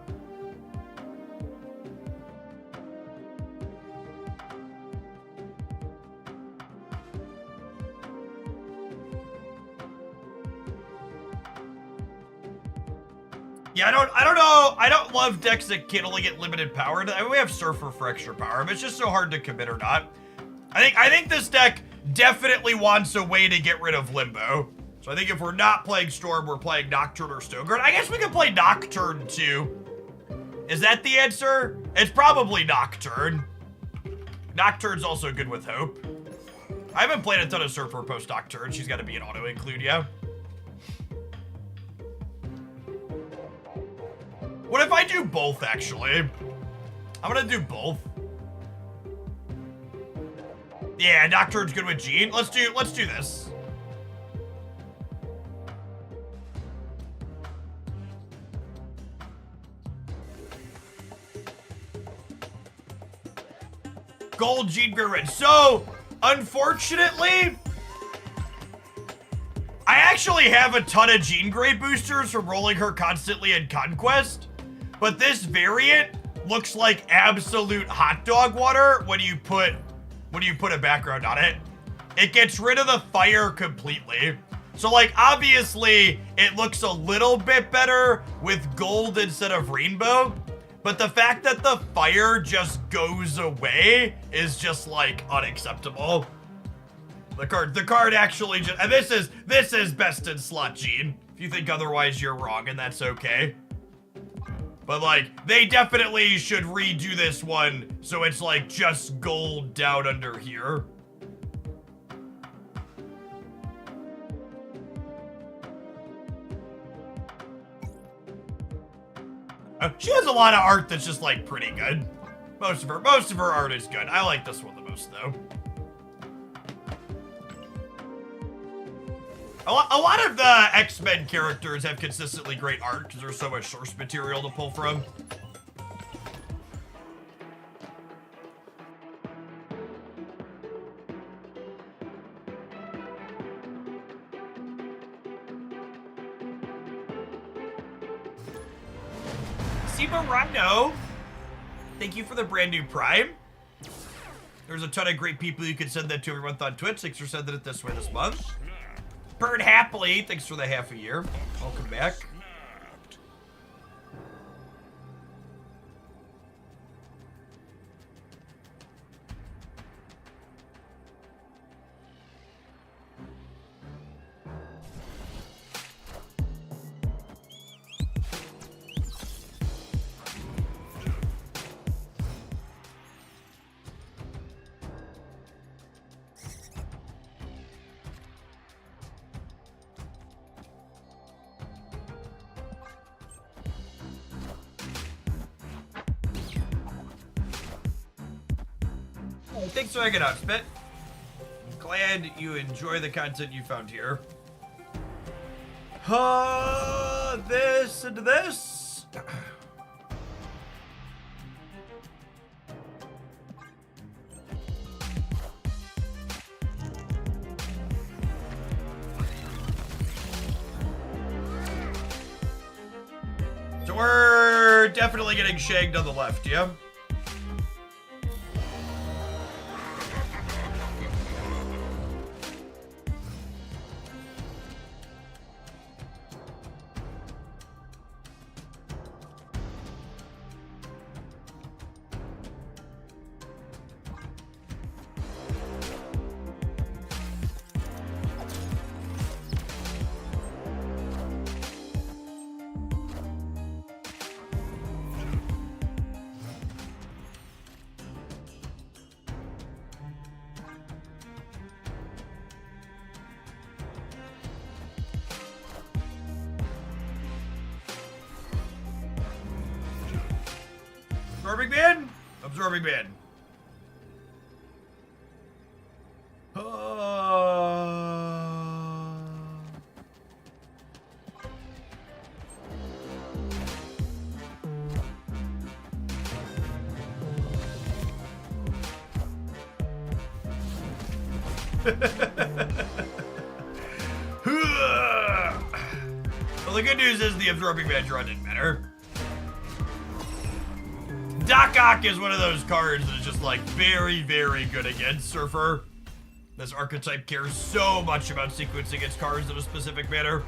Yeah, I don't know. I don't love decks that can only get limited power. I mean, we have Surfer for extra power, but it's just so hard to commit or not. I think this deck definitely wants a way to get rid of Limbo. So I think if we're not playing Storm, we're playing Nocturne or Snowguard. I guess we could play Nocturne too. Is that the answer? It's probably Nocturne. Nocturne's also good with Hope. I haven't played a ton of Surfer post Nocturne. She's got to be an auto include, yeah. What if I do both, actually? I'm gonna do both. Yeah, Nocturne's good with Jean. Let's do this. Gold, Jean, Grey, Red. So, unfortunately, I actually have a ton of Jean Grey boosters from rolling her constantly in Conquest. But this variant looks like absolute hot dog water when you put a background on it. It gets rid of the fire completely. So like obviously it looks a little bit better with gold instead of rainbow, but the fact that the fire just goes away is just like unacceptable. The card actually just, and this is best in slot, Jean. If you think otherwise, you're wrong, and that's okay. But like, they definitely should redo this one so it's like just gold down under here. She has a lot of art that's just like pretty good. Most of her art is good. I like this one the most though. A lot of the X-Men characters have consistently great art because there's so much source material to pull from. Seba Rhino, thank you for the brand new Prime. There's a ton of great people you can send that to every month on Twitch. Thanks for sending it this way this month. Bird Happily, thanks for the half a year. Welcome back. Thanks for hanging out, Spit. I'm glad you enjoy the content you found here. This and this. So are definitely getting shagged on the left, yeah? Absorbing man? Absorbing man. Well, the good news is the absorbing man draw didn't matter. Doc Ock is one of those cards that is just like very, very good against Surfer. This archetype cares so much about sequencing its cards in a specific manner.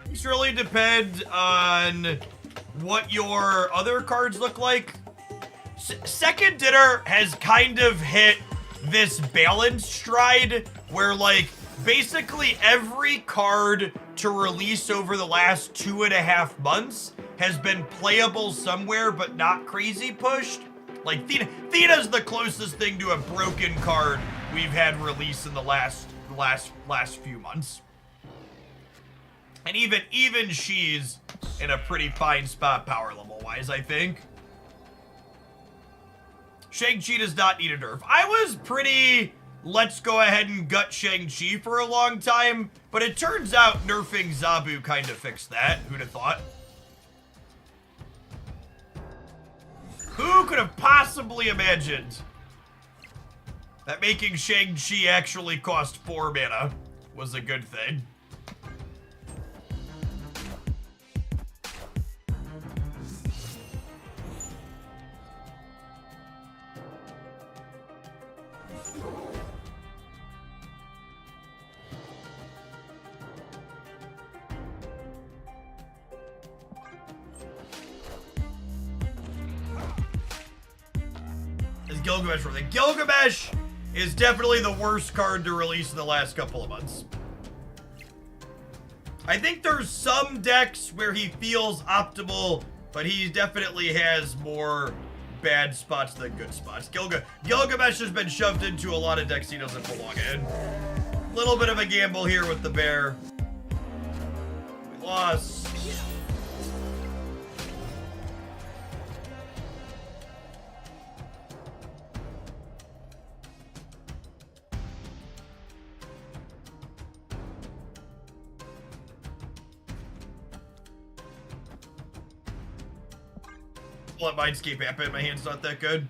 Things really depend on what your other cards look like. Second Dinner has kind of hit this balance stride where, like, basically every card to release over the last 2.5 months has been playable somewhere but not crazy pushed. Like, Thena's the closest thing to a broken card we've had release in the last few months. And even she's in a pretty fine spot power level wise, I think. Shang-Chi does not need a nerf. I was pretty let's go ahead and gut Shang-Chi for a long time, but it turns out nerfing Zabu kind of fixed that. Who'd have thought? Who could have possibly imagined that making Shang-Chi actually cost 4 mana was a good thing? Gilgamesh for the Gilgamesh is definitely the worst card to release in the last couple of months. I think there's some decks where he feels optimal, but he definitely has more bad spots than good spots. Gilgamesh has been shoved into a lot of decks he doesn't belong in. Little bit of a gamble here with the bear. We lost. Let Mindscape happen. My hand's not that good.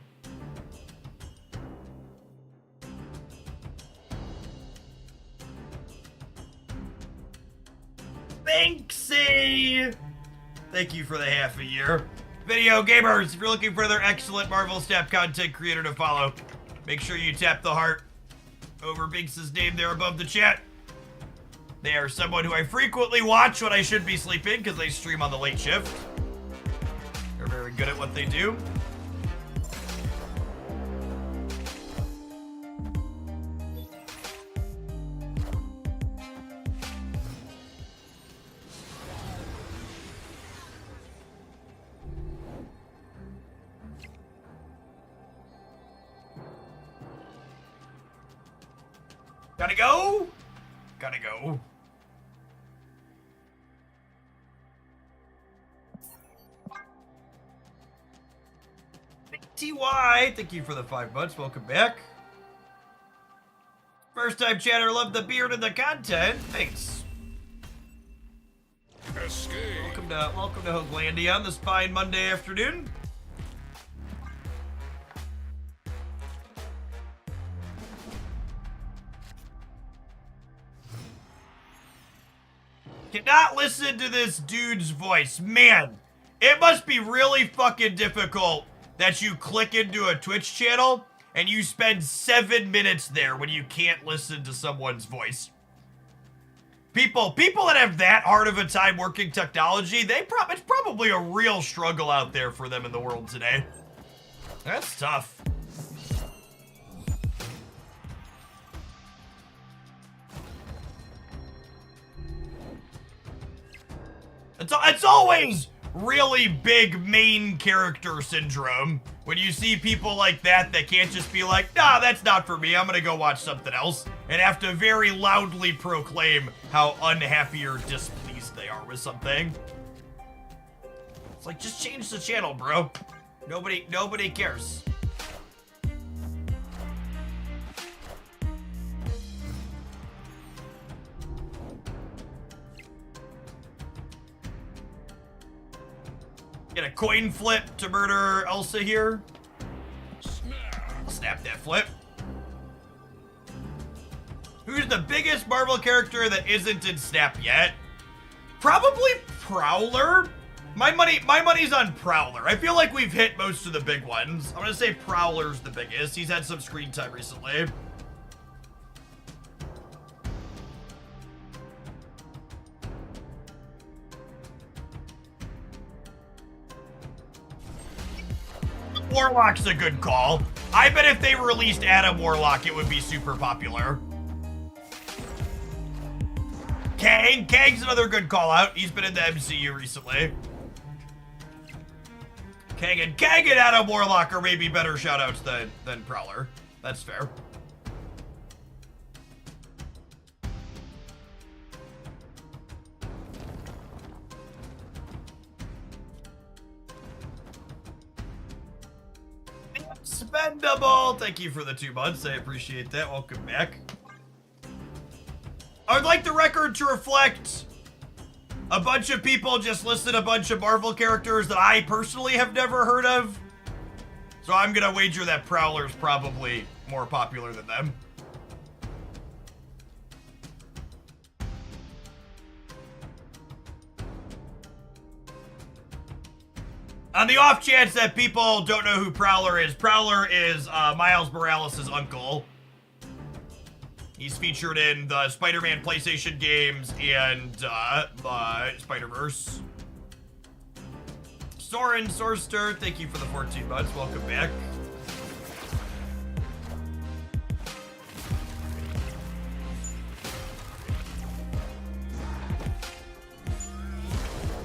Thanksy! Thank you for the half a year. Video gamers, if you're looking for other excellent Marvel Snap content creator to follow, make sure you tap the heart over Binks' name there above the chat. They are someone who I frequently watch when I should be sleeping because they stream on the late shift. They're very good at what they do. Gotta go. Gotta go. TY, thank you for the 5 months. Welcome back. First time chatter, love the beard and the content. Thanks. Escape. Welcome to Hoaglandia on this fine Monday afternoon. Cannot listen to this dude's voice. Man, it must be really fucking difficult that you click into a Twitch channel and you spend 7 minutes there when you can't listen to someone's voice. People that have that hard of a time working technology, it's probably a real struggle out there for them in the world today. That's tough. It's always really big main character syndrome when you see people like that can't just be like, nah, that's not for me, I'm gonna go watch something else, and have to very loudly proclaim how unhappy or displeased they are with something. It's like, just change the channel, bro. Nobody cares. Get a coin flip to murder Elsa here. I'll snap that flip. Who's the biggest Marvel character that isn't in Snap yet? Probably Prowler. My money's on Prowler. I feel like we've hit most of the big ones. I'm gonna say Prowler's the biggest. He's had some screen time recently. Warlock's a good call. I bet if they released Adam Warlock, it would be super popular. Kang's another good call out. He's been in the MCU recently. Kang and Adam Warlock are maybe better shout outs than Prowler. That's fair. Spendable. Thank you for the 2 months. I appreciate that. Welcome back. I would like the record to reflect a bunch of people just listed a bunch of Marvel characters that I personally have never heard of. So I'm gonna wager that Prowler's probably more popular than them. On the off chance that people don't know who Prowler is Miles Morales' uncle. He's featured in the Spider-Man PlayStation games and Spider-Verse. Soren Sorster, thank you for the 14 months. Welcome back.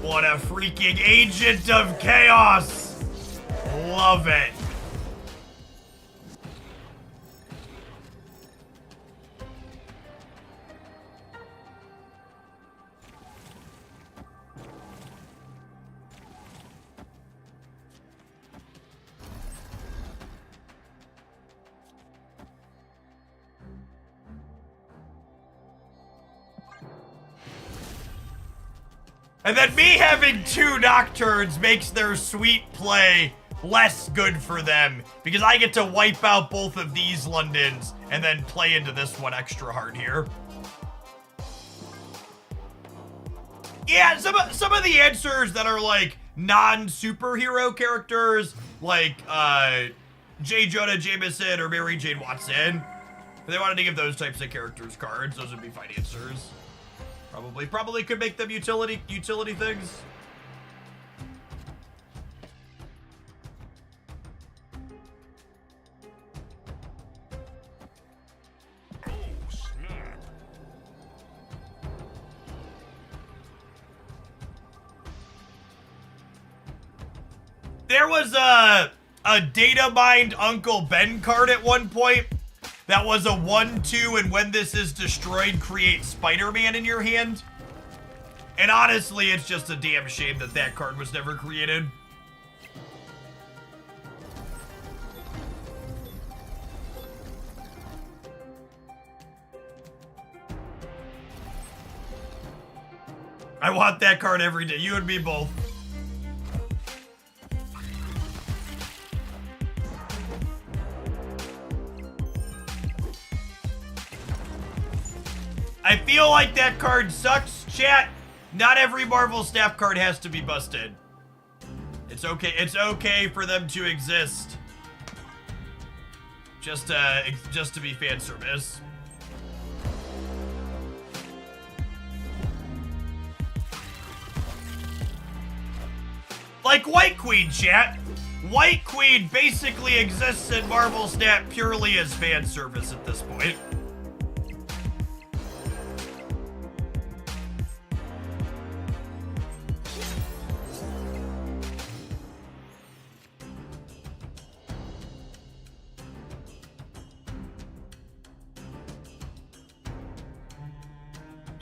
What a freaking agent of chaos! Love it. And then me having 2 Nocturnes makes their sweet play less good for them, because I get to wipe out both of these Londons and then play into this one extra hard here. Yeah, some of the answers that are like non-superhero characters, like J. Jonah Jameson or Mary Jane Watson, if they wanted to give those types of characters cards, those would be fine answers. Probably could make them utility things. Oh, snap. There was a data mined Uncle Ben card at one point that was a 1/2, and when this is destroyed, create Spider-Man in your hand. And honestly, it's just a damn shame that that card was never created. I want that card every day. You and me both. I feel like that card sucks, chat, Not every Marvel Snap card has to be busted. It's okay. It's okay for them to exist. Just to be fan service. Like White Queen, chat. White Queen basically exists in Marvel Snap purely as fan service at this point.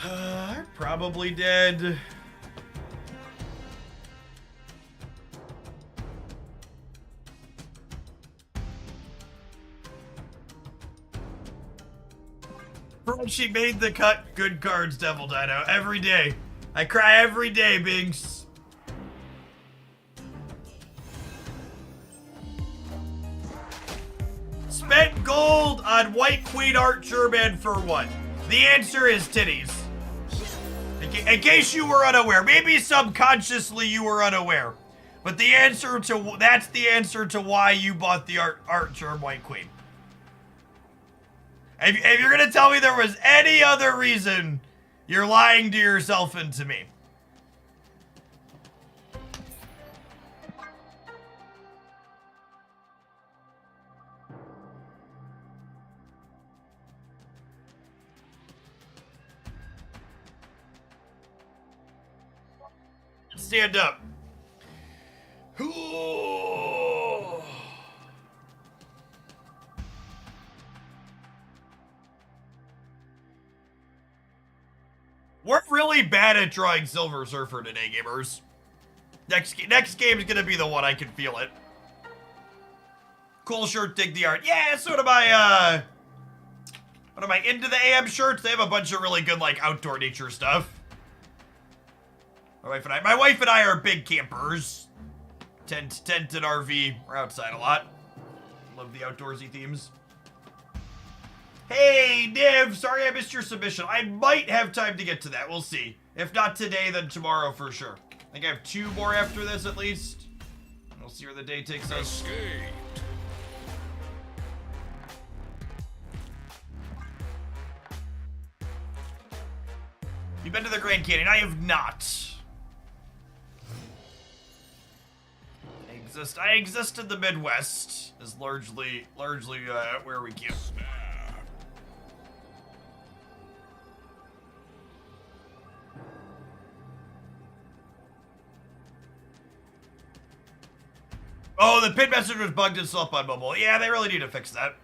I probably did. She made the cut. Good cards, Devil Dino. Every day. I cry every day, Binks. Spent gold on White Queen Art German for what? The answer is titties. In case you were unaware. Maybe subconsciously you were unaware. But the answer to that's the answer to why you bought the art germ White Queen. If you're gonna tell me there was any other reason, you're lying to yourself and to me. Stand up. We're really bad at drawing Silver Surfer today, gamers. Next game is gonna be the one. I can feel it. Cool shirt, dig the art. Yeah, so do my what am I into the AM shirts? They have a bunch of really good like outdoor nature stuff. My wife and I are big campers. Tent and RV. We're outside a lot. Love the outdoorsy themes. Hey, Niv, sorry I missed your submission. I might have time to get to that. We'll see. If not today, then tomorrow for sure. I think I have 2 more after this at least. We'll see where the day takes us. Escaped. You've been to the Grand Canyon? I have not. I exist in the Midwest. Is largely where we camp. Oh, the pin message was bugged itself on mobile. Yeah, they really need to fix that.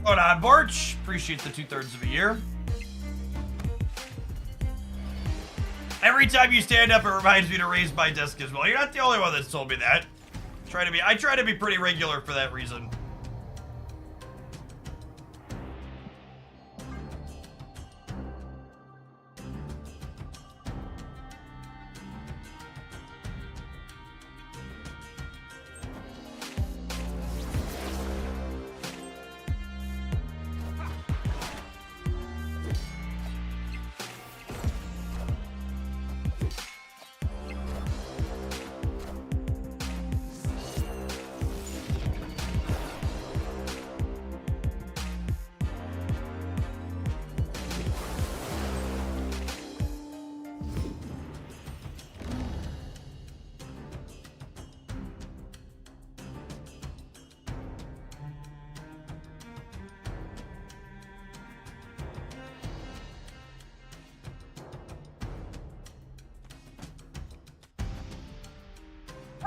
Hold on, March. Appreciate the 2/3 of a year. Every time you stand up, it reminds me to raise my desk as well. You're not the only one that's told me that. I try to be pretty regular for that reason.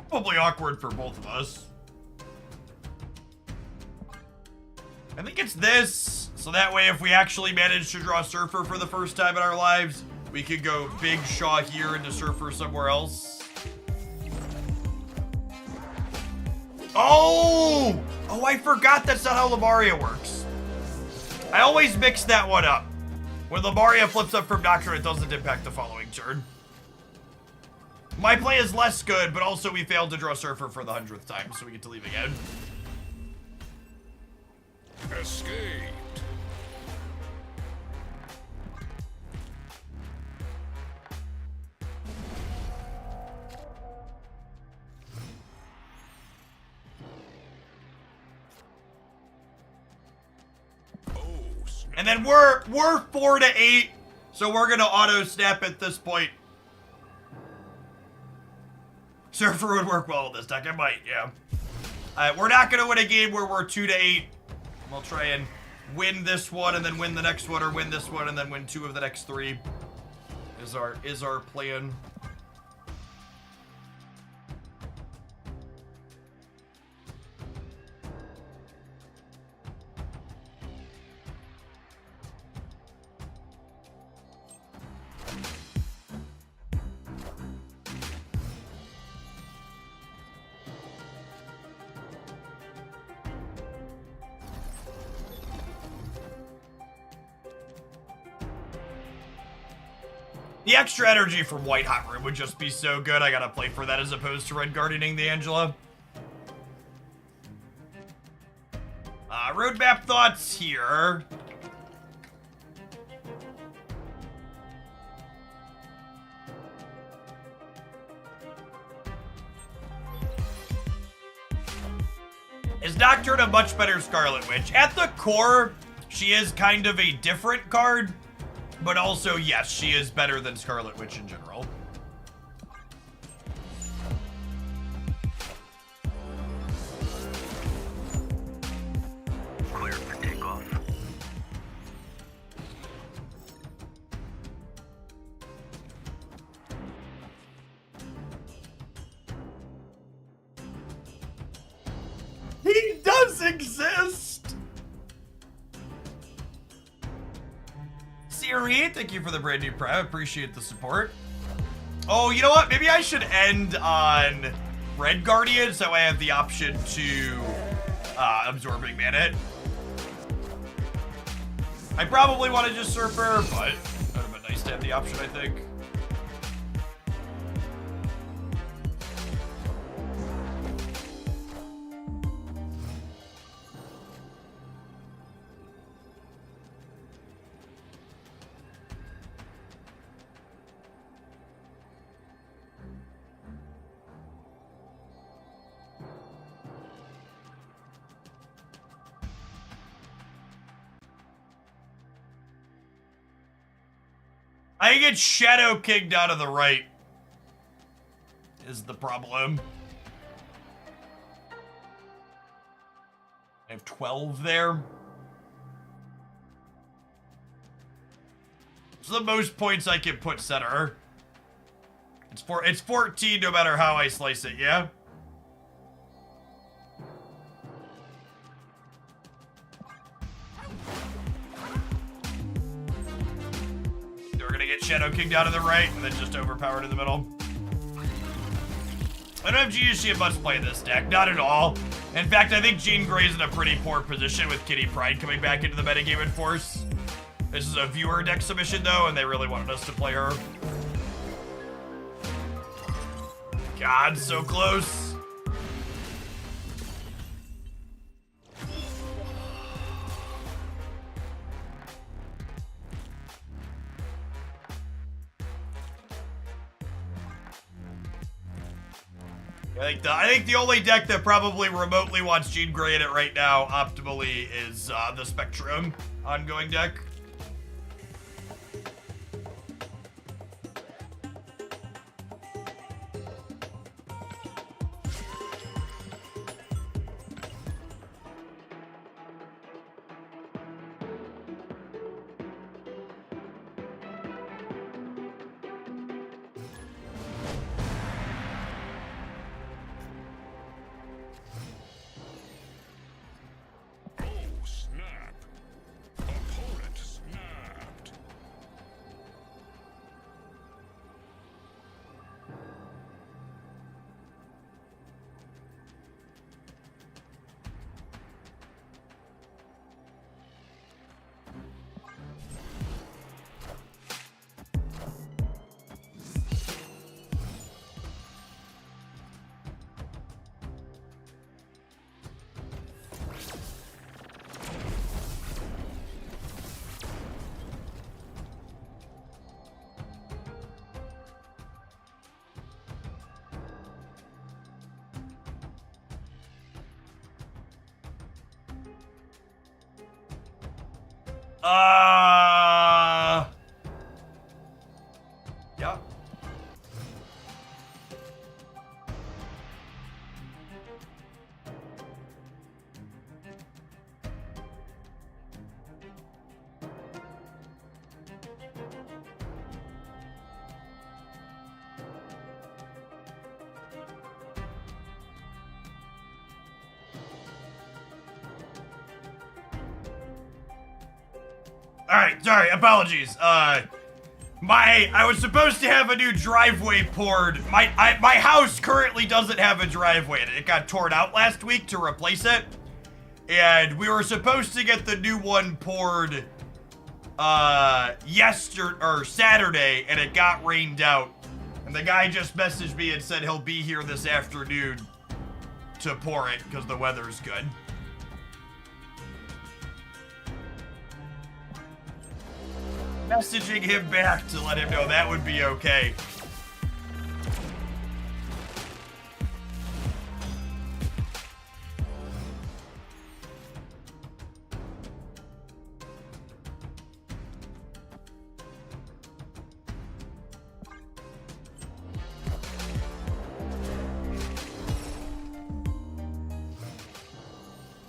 Probably awkward for both of us. I think it's this. So that way, if we actually manage to draw Surfer for the first time in our lives, we could go Big Shaw here into Surfer somewhere else. Oh! Oh, I forgot that's not how Lamaria works. I always mix that one up. When Lamaria flips up from Doctrine, it doesn't impact the following turn. My play is less good, but also we failed to draw Surfer for the 100th time, so we get to leave again. Escaped. And then we're 4 to 8, so we're gonna auto snap at this point. Surfer would work well with this deck. It might, yeah. We're not gonna win a game where we're 2 to 8. We'll try and win this one and then win the next one, or win this one and then win 2 of the next 3. Is our plan. The extra energy from White Hot Room would just be so good. I gotta play for that as opposed to Red Guardianing the Angela. Roadmap thoughts here. Is Nocturne a much better Scarlet Witch? At the core, she is kind of a different card. But also, yes, she is better than Scarlet Witch in general. Clear for takeoff. He does exist! Siri, thank you for the brand new prep. Appreciate the support. Oh, you know what? Maybe I should end on Red Guardian so I have the option to Absorbing Mana. I probably want to just Surfer, but it would have been nice to have the option, I think. I get Shadow Kicked out of the right is the problem. I have 12 there. It's the most points I can put center. It's 14 no matter how I slice it, yeah? We're gonna get Shadow Kicked out of the right and then just overpowered in the middle. I don't have GSG in much play in this deck, not at all. In fact, I think Jean Grey's in a pretty poor position with Kitty Pryde coming back into the metagame in force. This is a viewer deck submission though, and they really wanted us to play her. God, so close. I think the only deck that probably remotely wants Jean Grey in it right now, optimally, is the Spectrum ongoing deck. Yeah. Alright, sorry, apologies. I was supposed to have a new driveway poured. My house currently doesn't have a driveway. It got torn out last week to replace it. And we were supposed to get the new one poured Saturday, and it got rained out. And the guy just messaged me and said he'll be here this afternoon to pour it because the weather's good. Messaging him back to let him know that would be okay.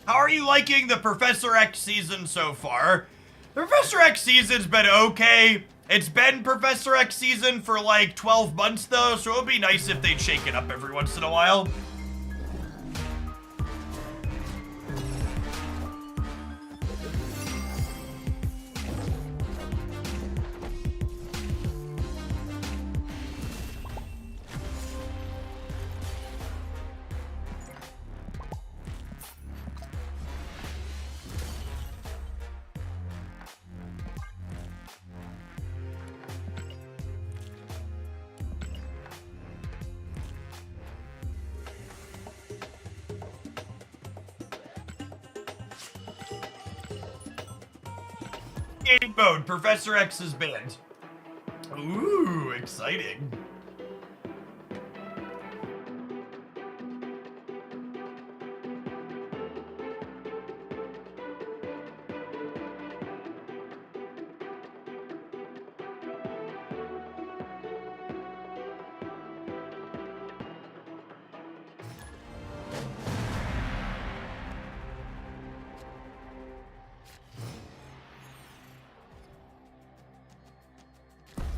How are you liking the Professor X season so far? The Professor X season's been okay. It's been Professor X season for like 12 months though, so it would be nice if they'd shake it up every once in a while. Game mode, Professor X is banned. Ooh, exciting.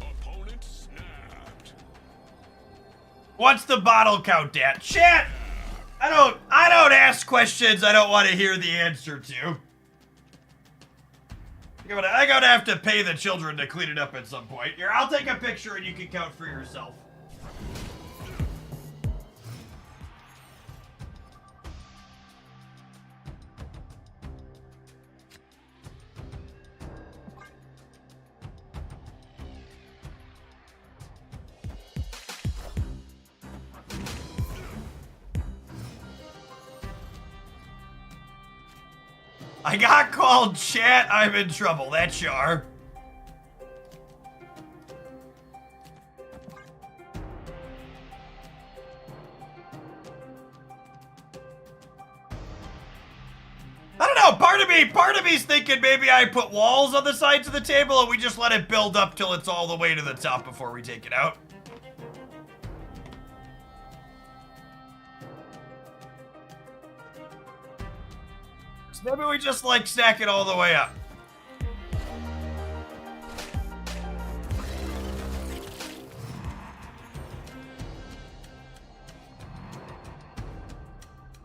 Opponent snapped. What's the bottle count at? Chat! I don't ask questions I don't want to hear the answer to. I'm gonna have to pay the children to clean it up at some point. Here, I'll take a picture and you can count for yourself. I got called chat, I'm in trouble. That's Yar. I don't know, part of me's thinking maybe I put walls on the sides of the table and we just let it build up till it's all the way to the top before we take it out. So maybe we just like stack it all the way up.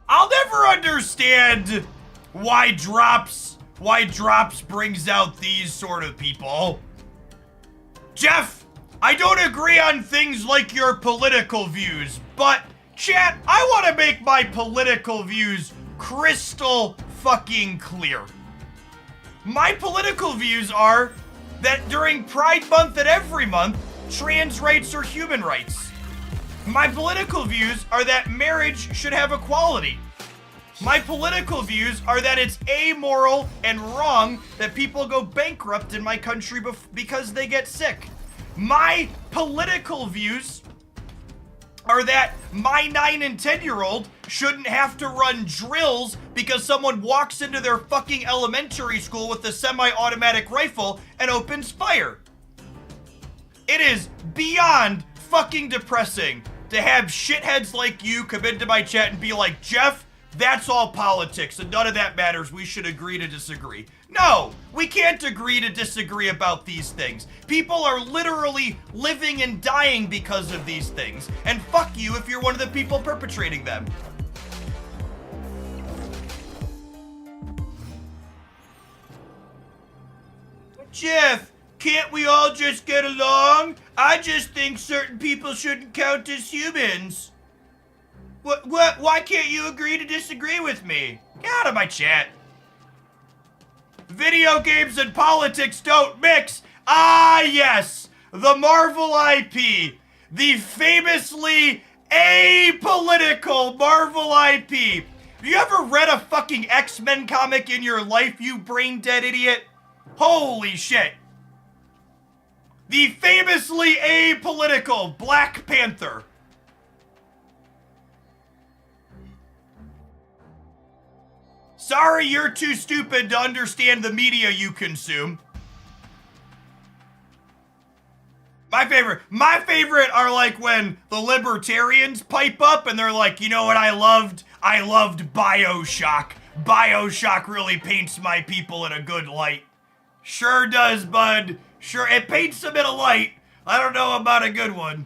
I'll never understand why drops brings out these sort of people. Jeff, I don't agree on things like your political views, but chat, I want to make my political views crystal fucking clear. My political views are that during Pride Month and every month, trans rights are human rights. My political views are that marriage should have equality. My political views are that it's amoral and wrong that people go bankrupt in my country because they get sick. My political views are that my 9 and 10-year-old shouldn't have to run drills because someone walks into their fucking elementary school with a semi-automatic rifle and opens fire. It is beyond fucking depressing to have shitheads like you come into my chat and be like, Jeff, that's all politics and none of that matters. We should agree to disagree. No, we can't agree to disagree about these things. People are literally living and dying because of these things. And fuck you if you're one of the people perpetrating them. Jeff, can't we all just get along? I just think certain people shouldn't count as humans. What? Why can't you agree to disagree with me? Get out of my chat. Video games and politics don't mix. Ah, yes. The Marvel IP. The famously apolitical Marvel IP. Have you ever read a fucking X-Men comic in your life, you brain-dead idiot? Holy shit. The famously apolitical Black Panther. Sorry you're too stupid to understand the media you consume. My favorite are like when the libertarians pipe up and they're like, you know what I loved? I loved BioShock. BioShock really paints my people in a good light. Sure does, bud. Sure, it paints them in a light. I don't know about a good one.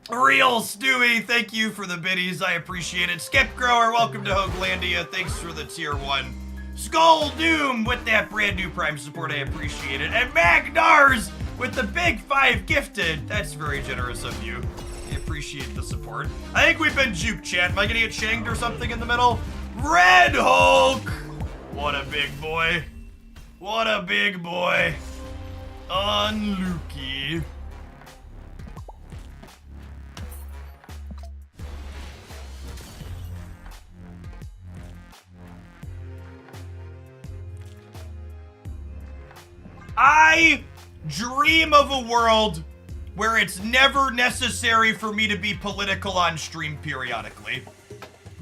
Real Stewie, thank you for the biddies. I appreciate it. Skip Grower, welcome to Hoaglandia. Thanks for the tier 1. Skull Doom with that brand new Prime support. I appreciate it. And Magnars with the big 5 gifted. That's very generous of you. I appreciate the support. I think we've been juke chat. Am I gonna get shanked or something in the middle? Red Hulk! What a big boy. What a big boy. Unlucky. I dream of a world where it's never necessary for me to be political on stream periodically.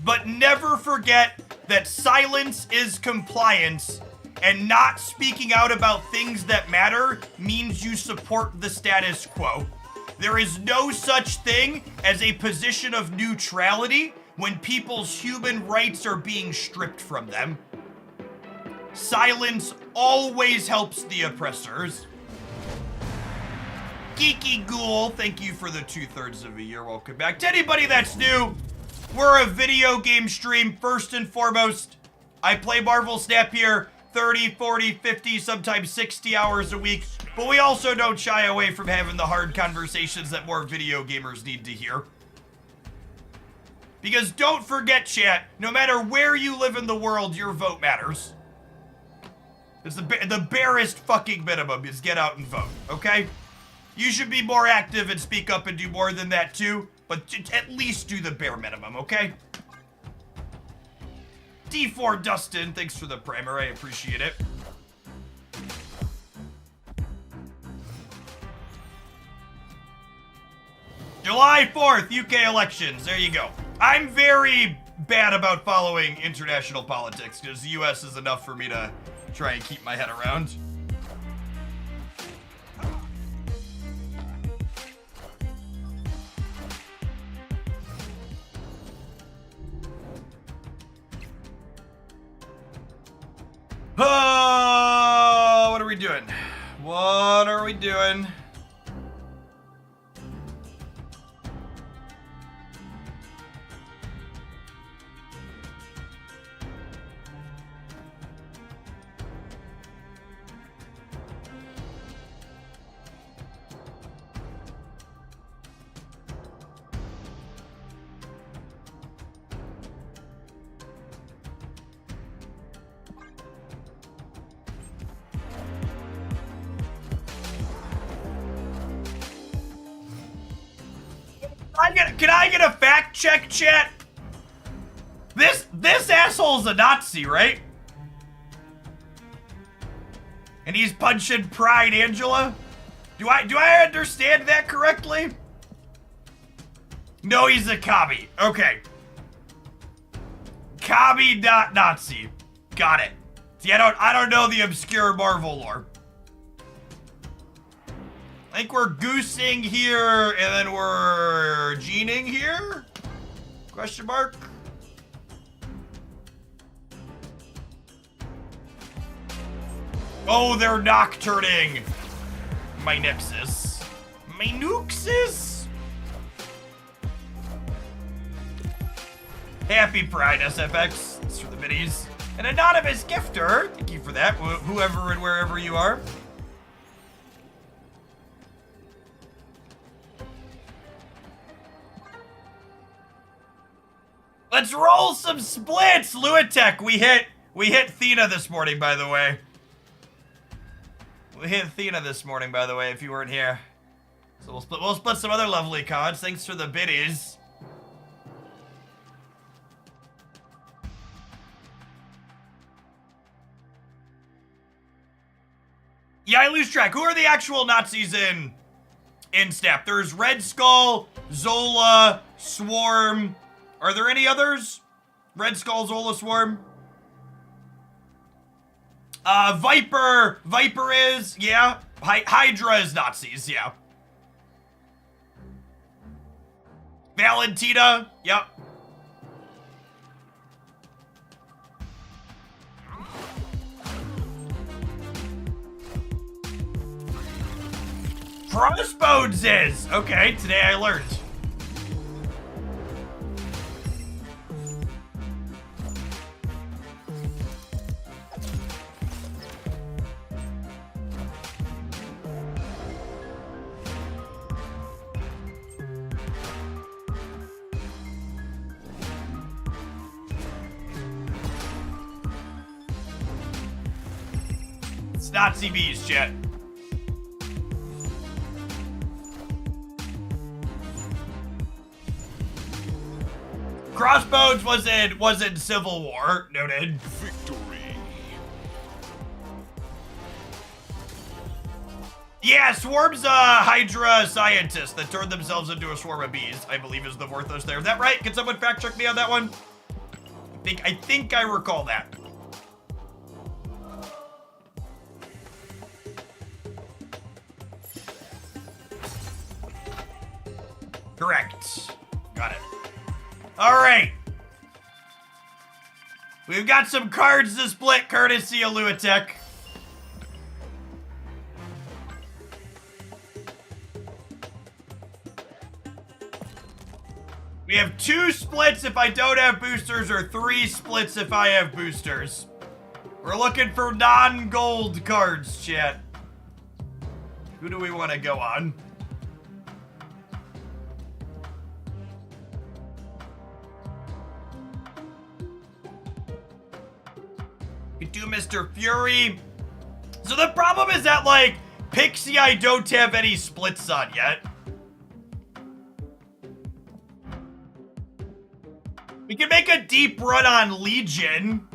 But never forget that silence is compliance, and not speaking out about things that matter means you support the status quo. There is no such thing as a position of neutrality when people's human rights are being stripped from them. Silence always helps the oppressors. Geeky Ghoul, thank you for the 2/3 of a year. Welcome back. To anybody that's new, we're a video game stream first and foremost. I play Marvel Snap here 30, 40, 50, sometimes 60 hours a week, but we also don't shy away from having the hard conversations that more video gamers need to hear. Because don't forget, chat, no matter where you live in the world, your vote matters. It's the barest fucking minimum is get out and vote, okay? You should be more active and speak up and do more than that too, but at least do the bare minimum, okay? D4 Dustin, thanks for the primer, I appreciate it. July 4th, UK elections, there you go. I'm very bad about following international politics because the US is enough for me to try and keep my head around. Oh, what are we doing? What are we doing? Can I get a fact check, chat? This asshole's a Nazi, right? And he's punching Pride Angela? Do I understand that correctly? No, he's a Kabi. Okay. Kabi.Nazi. Got it. See, I don't know the obscure Marvel lore. I think we're goosing here, and then we're gening here? Question mark? Oh, they're nocturning. My Nixus. My Nuxus? Happy Pride, SFX. It's for the biddies. An anonymous gifter. Thank you for that, whoever and wherever you are. Let's roll some splits, Luatek. We hit Thena this morning, by the way. We hit Thena this morning, by the way, if you weren't here. So we'll split some other lovely cards. Thanks for the biddies. Yeah, I lose track. Who are the actual Nazis in Snap? There's Red Skull, Zola, Swarm. Are there any others? Red Skull, Zola, Swarm. Viper is, yeah. Hydra is Nazis, yeah. Valentina, yep. Crossbones is! Okay, today I learned. It's Nazi bees, chat. Crossbones was in Civil War, noted. Victory. Yeah, Swarm's a Hydra scientist that turned themselves into a swarm of bees, I believe is the Vorthos there. Is that right? Can someone fact check me on that one? I think I recall that. Correct. Got it. All right. We've got some cards to split courtesy of Luatek. We have 2 splits if I don't have boosters, or 3 splits if I have boosters. We're looking for non-gold cards, chat. Who do we want to go on? You do Mr. Fury. So the problem is that, like, Pixie I don't have any splits on yet. We can make a deep run on Legion.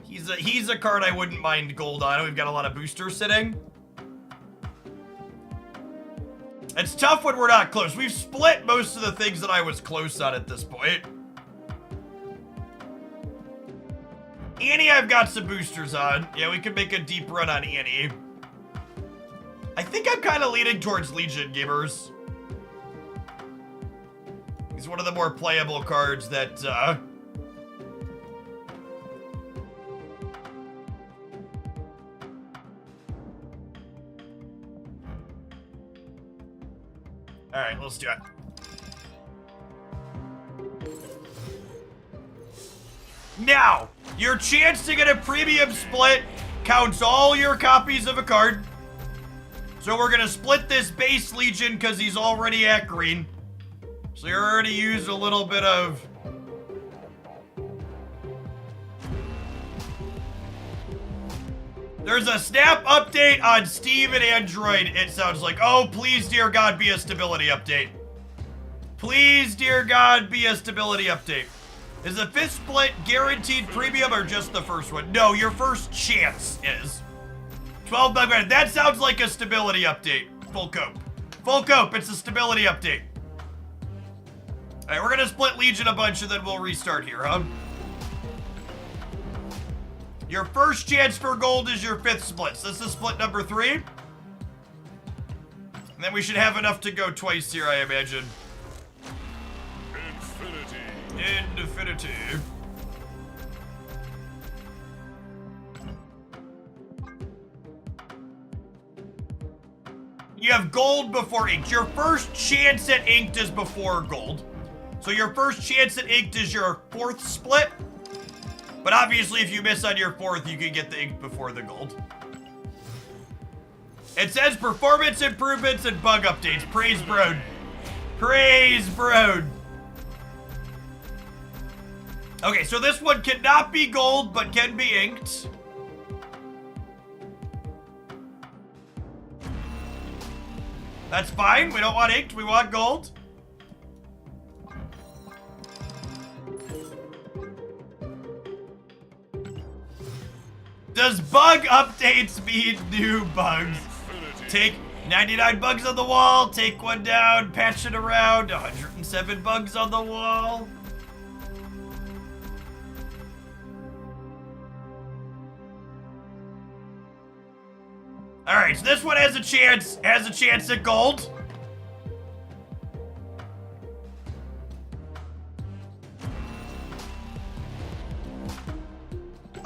He's a card I wouldn't mind gold on. We've got a lot of boosters sitting. It's tough when we're not close. We've split most of the things that I was close on at this point. Annie, I've got some boosters on. Yeah, we can make a deep run on Annie. I think I'm kind of leaning towards Legion, gamers. He's one of the more playable cards that, Alright, let's do it. Now, your chance to get a premium split counts all your copies of a card. So we're gonna split this base Legion because he's already at green. So you already used a little bit of... There's a snap update on Steam and Android, it sounds like. Oh, please, dear God, be a stability update. Please, dear God, be a stability update. Is the 5th split guaranteed premium or just the first one? No, your first chance is. 12 bug. That sounds like a stability update. Full cope. Full cope, it's a stability update. Alright, we're gonna split Legion a bunch and then we'll restart here, huh? Your first chance for gold is your 5th split. So this is split number 3. And then we should have enough to go twice here, I imagine. Infinity. You have gold before inked. Your first chance at inked is before gold. So your first chance at inked is your 4th split. But obviously, if you miss on your 4th, you can get the ink before the gold. It says performance improvements and bug updates. Praise Broad. Praise Broad. Okay, so this one cannot be gold, but can be inked. That's fine. We don't want inked. We want gold. Does bug updates mean new bugs? Take 99 bugs on the wall, take one down, patch it around, 107 bugs on the wall. Alright, so this one has a chance at gold.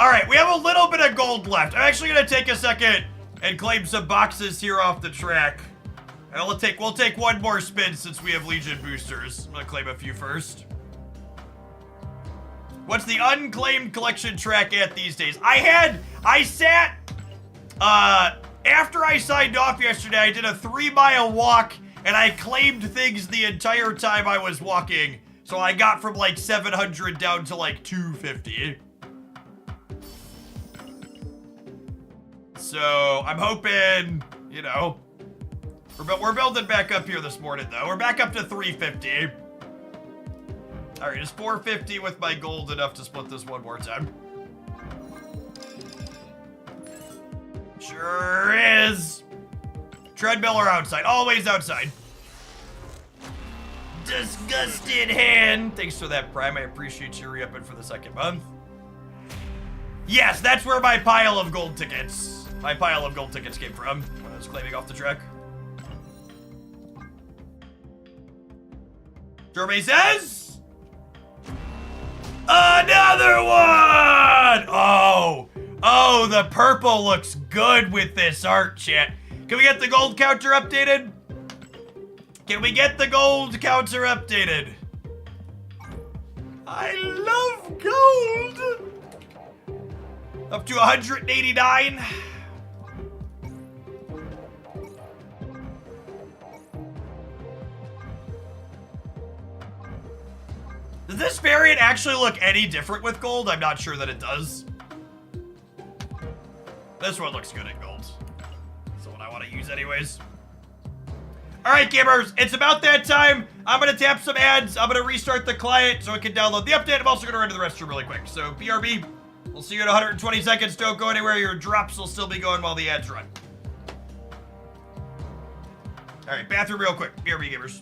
Alright, we have a little bit of gold left. I'm actually gonna take a second and claim some boxes here off the track. And we'll take one more spin since we have Legion boosters. I'm gonna claim a few first. What's the unclaimed collection track at these days? After I signed off yesterday, I did a 3-mile walk and I claimed things the entire time I was walking. So I got from like 700 down to like 250. So I'm hoping, you know, we're building back up here this morning though. We're back up to 350. All right, is 450 with my gold enough to split this one more time? Sure is. Treadmill or outside? Always outside. Disgusted hand. Thanks for that, Prime. I appreciate you re-upping for the 2nd month. Yes, that's where my pile of gold tickets came from when I was claiming off the track. Jeremy says, another one! Oh, the purple looks good with this art, chat. Can we get the gold counter updated? Can we get the gold counter updated? I love gold! Up to 189. Does this variant actually look any different with gold? I'm not sure that it does. This one looks good in gold. That's the one I want to use anyways. Alright, gamers, it's about that time. I'm going to tap some ads. I'm going to restart the client so it can download the update. I'm also going to run to the restroom really quick. So, BRB, we'll see you in 120 seconds. Don't go anywhere. Your drops will still be going while the ads run. Alright, bathroom real quick. BRB, gamers.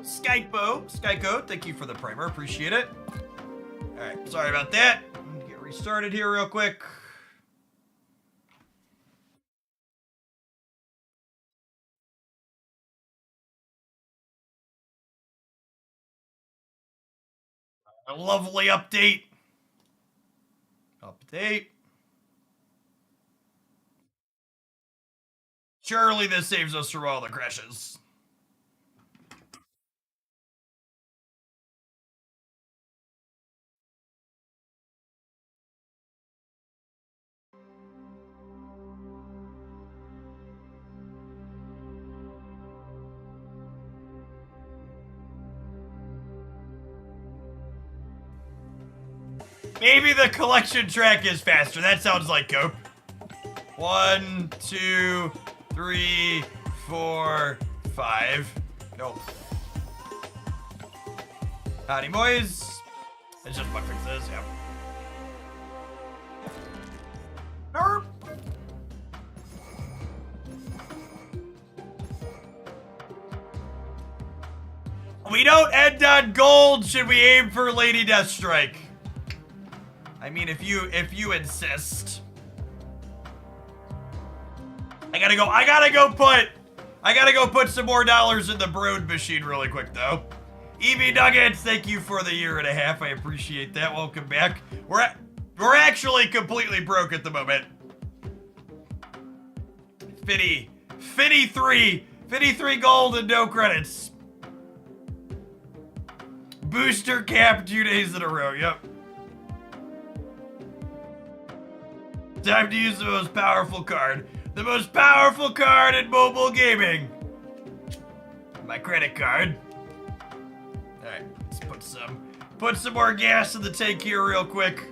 Skyco, thank you for the primer. Appreciate it. All right, sorry about that. Let me get restarted here real quick. A lovely update. Surely this saves us from all the crashes. Maybe the collection track is faster. That sounds like Cope. 1, 2, 3, 4, 5. Nope. Howdy, boys. It's just bug fixes, yeah. Nerp. We don't end on gold. Should we aim for Lady Deathstrike? I mean, if you insist. I gotta go put some more dollars in the brood machine really quick though. EB Nuggets, thank you for the year and a half. I appreciate that. Welcome back. We're actually completely broke at the moment. 53 gold and no credits. Booster cap 2 days in a row. Yep. Time to use the most powerful card. The most powerful card in mobile gaming. My credit card. Alright, let's put some more gas in the tank here real quick.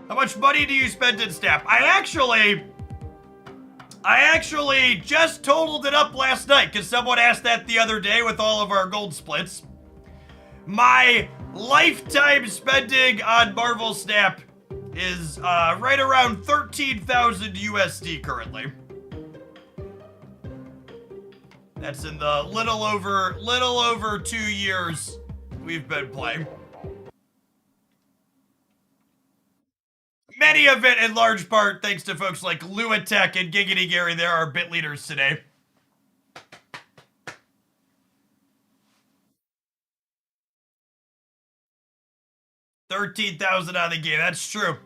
How much money do you spend in Snap? I actually just totaled it up last night because someone asked that the other day with all of our gold splits. My lifetime spending on Marvel Snap is right around 13,000 USD currently. That's in the little over 2 years we've been playing. Many of it in large part thanks to folks like Luatech and Giggity Gary. They're our bit leaders today. $13,000 on the game, that's true.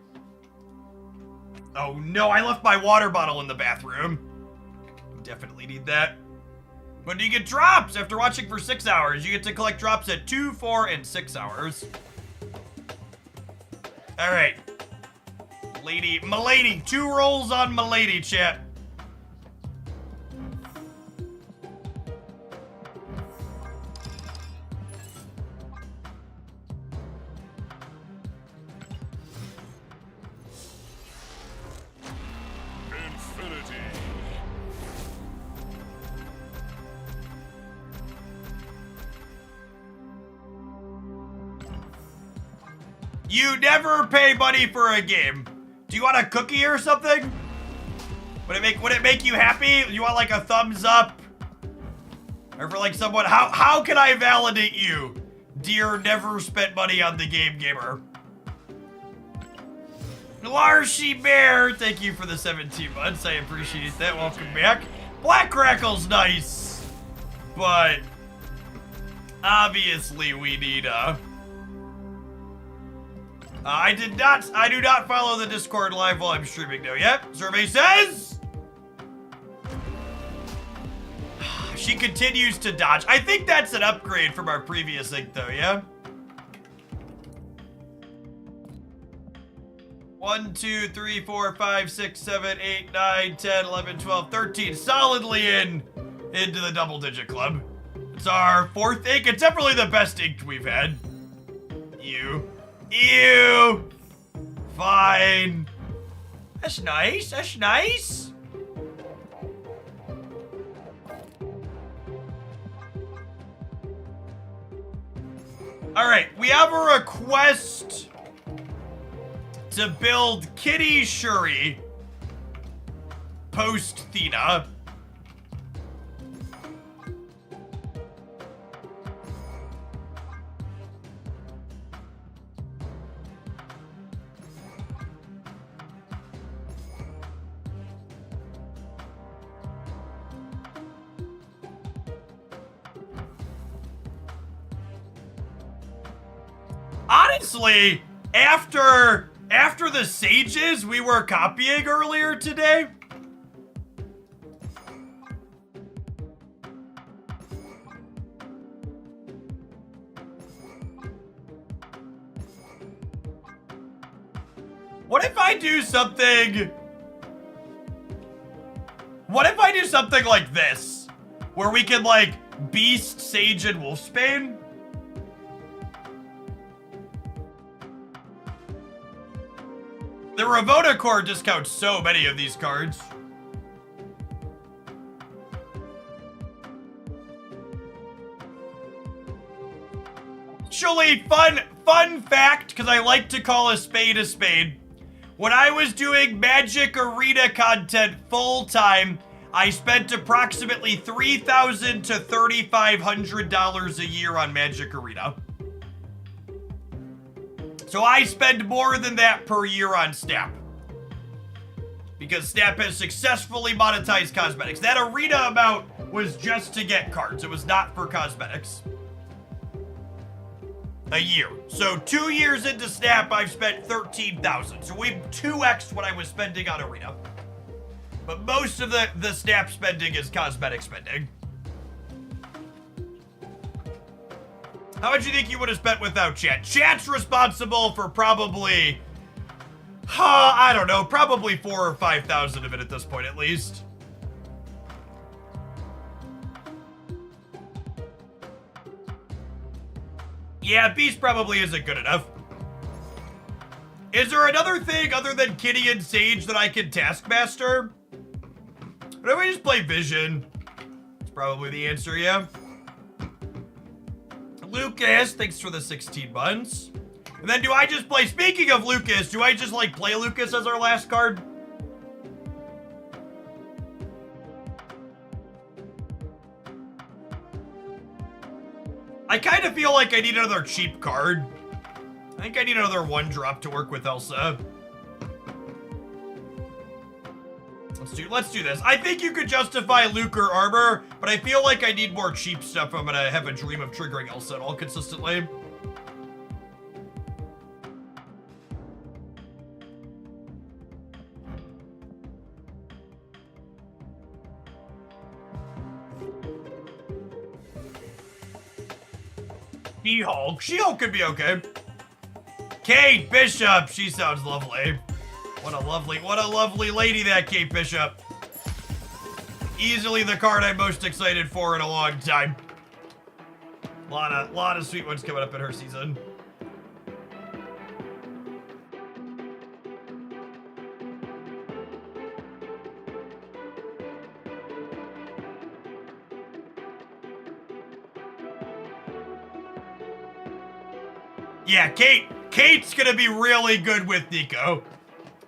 Oh no, I left my water bottle in the bathroom. Definitely need that. When do you get drops? After watching for 6 hours, you get to collect drops at 2, 4, and 6 hours. All right. Milady, 2 rolls on Milady, chat. Infinity. You never pay money for a game. Do you want a cookie or something? Would it make you happy? You want like a thumbs up? Or for like someone, how can I validate you? Dear never spent money on the game gamer. Larshy Bear, thank you for the 17 months. I appreciate that. Welcome back. Black Crackle's nice. But obviously we need I do not follow the Discord live while I'm streaming though. Yep, survey says she continues to dodge. I think that's an upgrade from our previous ink though, yeah? 1, 2, 3, 4, 5, 6, 7, 8, 9, 10, 11, 12, 13. Solidly into the double digit club. It's our 4th ink. It's definitely the best ink we've had. Ew. Fine. That's nice. That's nice. All right, we have a request to build Kitty Shuri post Thena. Honestly, after the sages we were copying earlier today, what if I do something like this, where we can like beast, sage, and wolfsbane? The Ravona core discounts so many of these cards. Actually, fun fact, because I like to call a spade a spade. When I was doing Magic Arena content full time, I spent approximately $3,000 to $3,500 a year on Magic Arena. So I spend more than that per year on Snap. Because Snap has successfully monetized cosmetics. That arena amount was just to get cards. It was not for cosmetics. A year. So 2 years into Snap, I've spent $13,000. So we've 2x'd what I was spending on arena. But most of the Snap spending is cosmetic spending. How much do you think you would have spent without chat? Chat's responsible for probably, I don't know, probably 4,000 or 5,000 of it at this point, at least. Yeah, Beast probably isn't good enough. Is there another thing other than Kitty and Sage that I can Taskmaster? What if I just play Vision? That's probably the answer, yeah. Lucas, thanks for the 16 months. And then do I just play, speaking of Lucas, do I just like play Lucas as our last card? I kind of feel like I need another cheap card. I think I need another 1-drop to work with Elsa. Let's do this. I think you could justify Luke or Armor, but I feel like I need more cheap stuff if I'm gonna have a dream of triggering Elsa at all consistently. She-Hulk. She-Hulk could be okay. Kate Bishop. She sounds lovely. What a lovely lady that Kate Bishop. Easily the card I'm most excited for in a long time. Lot of sweet ones coming up in her season. Yeah, Kate's gonna be really good with Nico.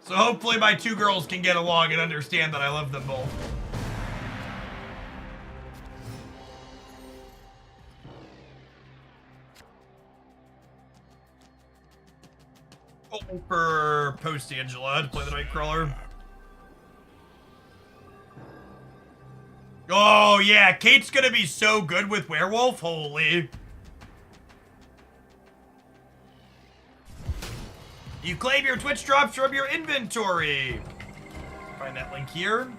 So hopefully my 2 girls can get along and understand that I love them both. Oh, for post Angela to play the Nightcrawler. Oh yeah, Kate's gonna be so good with Werewolf, holy. You claim your Twitch drops from your inventory. Find that link here.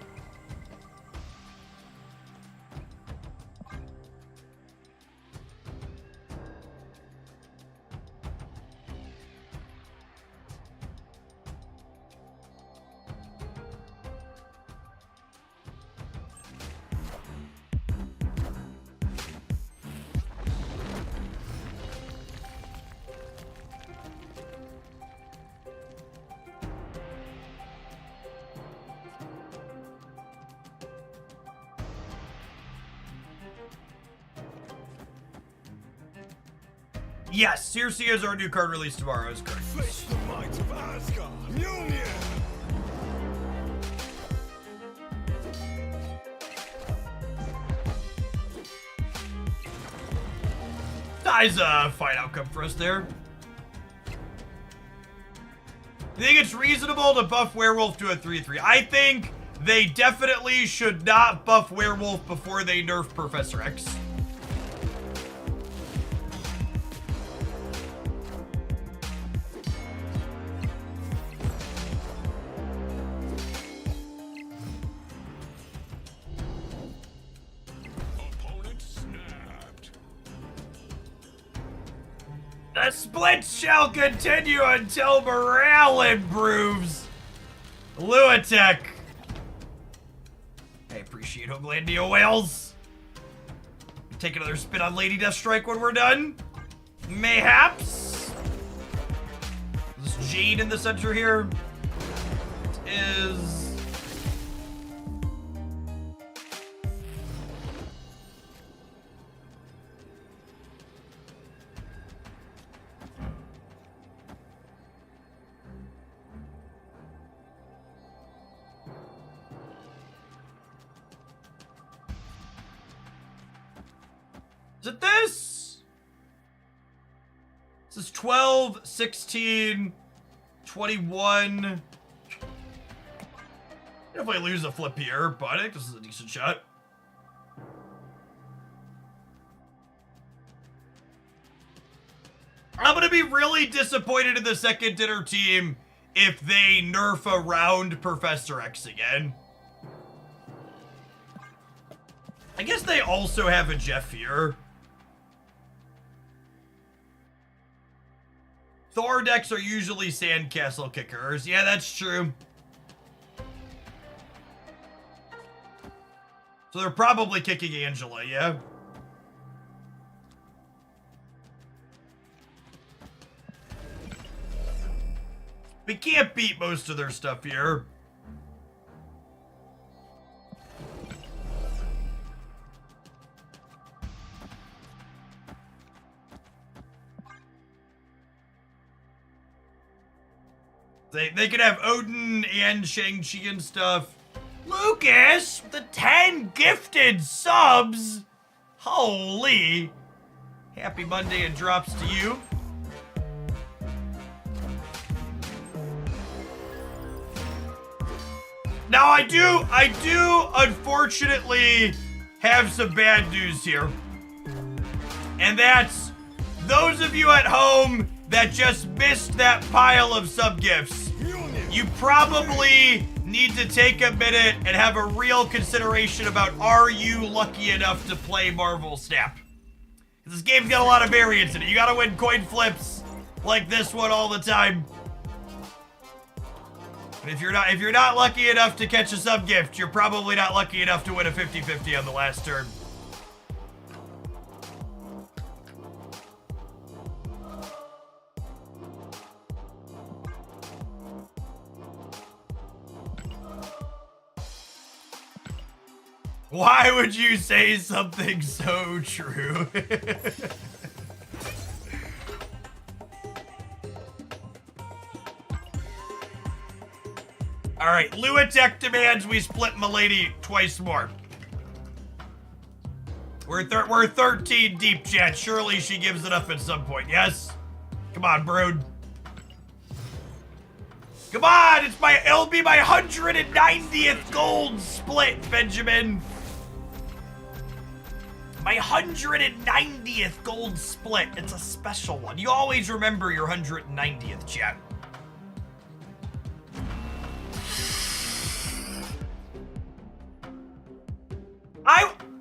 Yes, Circe is our new card release tomorrow, is correct. Face the might of Asgard. Union. Nice, fine outcome for us there. I think it's reasonable to buff Werewolf to a 3-3. I think they definitely should not buff Werewolf before they nerf Professor X. Opponent snapped. The split shall continue until morale improves. Luatek. I appreciate Hoaglandia Whales. Take another spin on Lady Deathstrike when we're done. Mayhaps. Is this Jade in the center here? It is. Is it this? This is 12, 16, 21. If I lose a flip here, but I think this is a decent shot. I'm gonna be really disappointed in the second dinner team if they nerf around Professor X again. I guess they also have a Jeff here. Thor decks are usually sandcastle kickers. Yeah, that's true. So they're probably kicking Angela, yeah? We can't beat most of their stuff here. They could have Odin and Shang-Chi and stuff. Lucas, the 10 gifted subs. Holy. Happy Monday and drops to you. Now I do unfortunately have some bad news here. And that's those of you at home that just missed that pile of sub gifts. You probably need to take a minute and have a real consideration about, are you lucky enough to play Marvel Snap? This game's got a lot of variance in it. You gotta win coin flips like this one all the time. But if you're not lucky enough to catch a sub gift, you're probably not lucky enough to win a 50-50 on the last turn. Why would you say something so true? All right, Luatek demands we split Milady twice more. We're 13 deep, chat. Surely she gives it up at some point. Yes? Come on, Brood. Come on, it'll be my 190th gold split, Benjamin. My 190th gold split. It's a special one. You always remember your 190th, chat.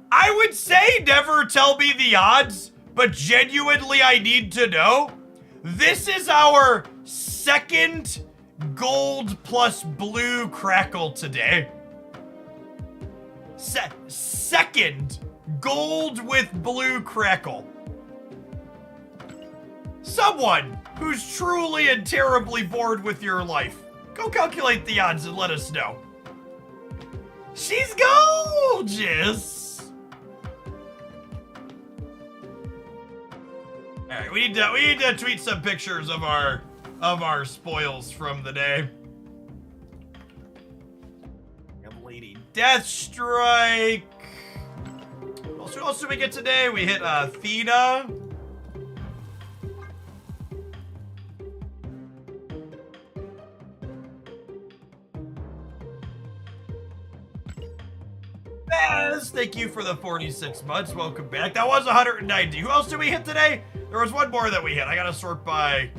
I would say never tell me the odds, but genuinely I need to know. This is our second gold plus blue crackle today. Second gold with blue crackle. Someone who's truly and terribly bored with your life, go calculate the odds and let us know. She's gorgeous. All right, we need to tweet some pictures of our spoils from the day. We have Lady Deathstrike. What else did we get today? We hit Athena. thank you for the 46 months. Welcome back. That was 190. Who else did we hit today? There was one more that we hit. I gotta sort by...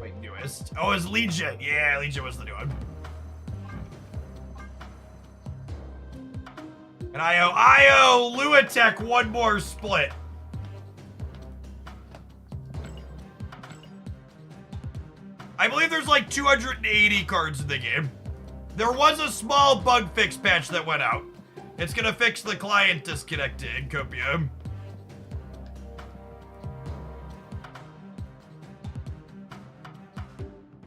Wait, newest. Oh, it's Legion. Yeah, Legion was the new one. And I owe Luatech one more split. I believe there's like 280 cards in the game. There was a small bug fix patch that went out. It's gonna fix the client disconnect in Copium.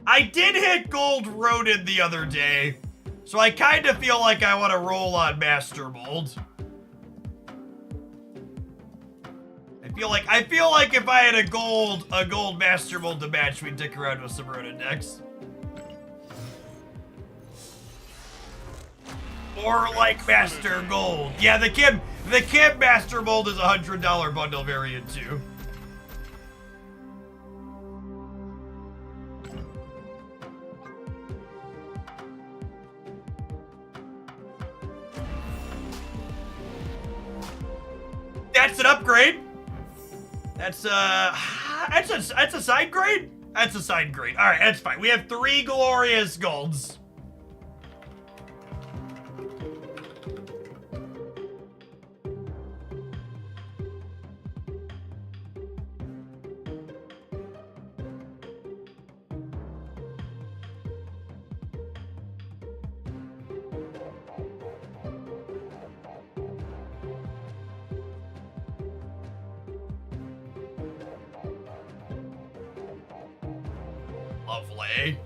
I did hit Gold Rodin the other day, so I kind of feel like I want to roll on Master Mold. I feel like if I had a gold Master Mold to match, we'd dick around with some Rodin decks. Or like Master Gold. Yeah, the Kim Master Mold is a $100 bundle variant too. That's an upgrade. That's a side grade? That's a side grade. Alright, that's fine. We have 3 glorious golds. Lovely.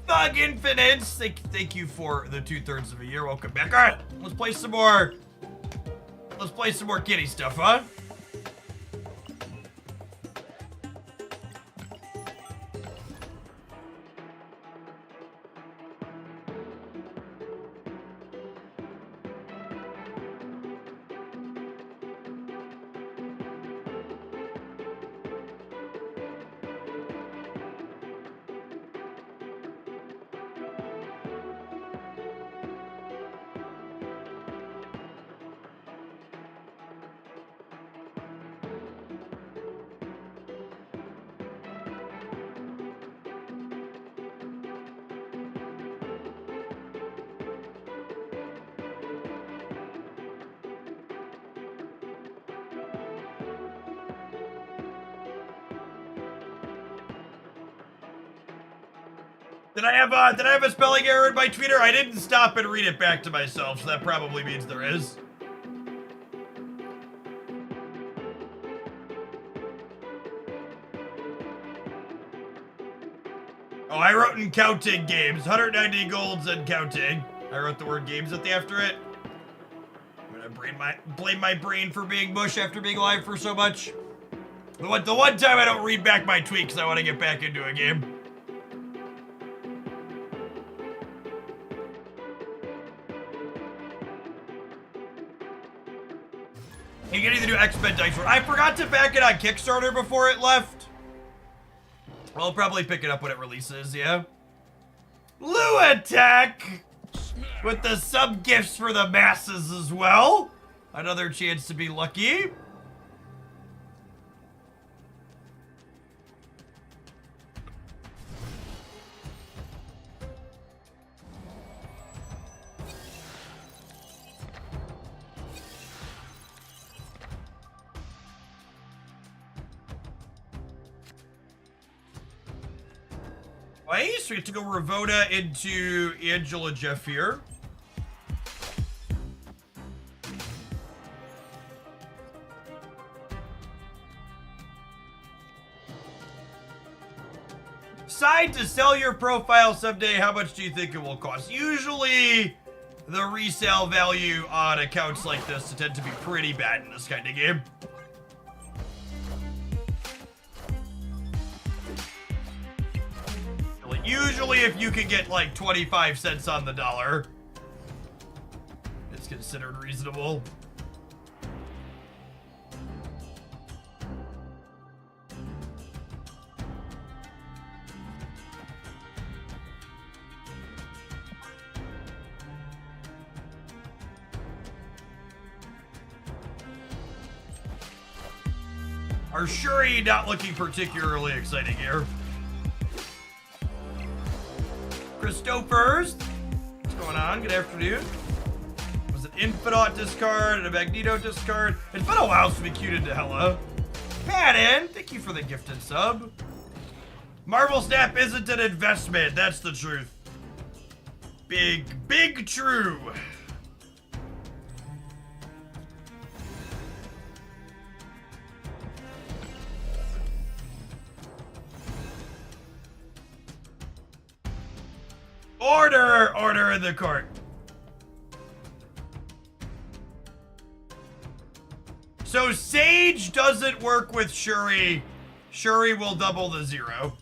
Thug Infinites, thank you for the 2/3 of a year. Welcome back. All right, let's play some more. Let's play some more kitty stuff, huh? Did I have a spelling error in my tweeter? I didn't stop and read it back to myself, so that probably means there is. Oh, I wrote in counting games. 190 golds and counting. I wrote the word games at the after it. I'm gonna blame my brain for being mush after being live for so much. The one time I don't read back my tweet because I want to get back into a game. You getting the new X-Men dice roll. I forgot to back it on Kickstarter before it left. I'll probably pick it up when it releases, yeah. Luatech! With the sub gifts for the masses as well. Another chance to be lucky. Nice, we get to go Ravoda into Angela Jeff here. Decide to sell your profile someday. How much do you think it will cost? Usually, the resale value on accounts like this tend to be pretty bad in this kind of game. Usually, if you can get like 25 cents on the dollar, it's considered reasonable. Our Shuri not looking particularly exciting here. Christophers, what's going on? Good afternoon. Was an Infinite discard and a Magneto discard. It's been a while since we queued into Hella. Patton, thank you for the gifted sub. Marvel Snap isn't an investment, that's the truth. Big true. Order in the court. So Sage doesn't work with Shuri. Shuri will double the 0.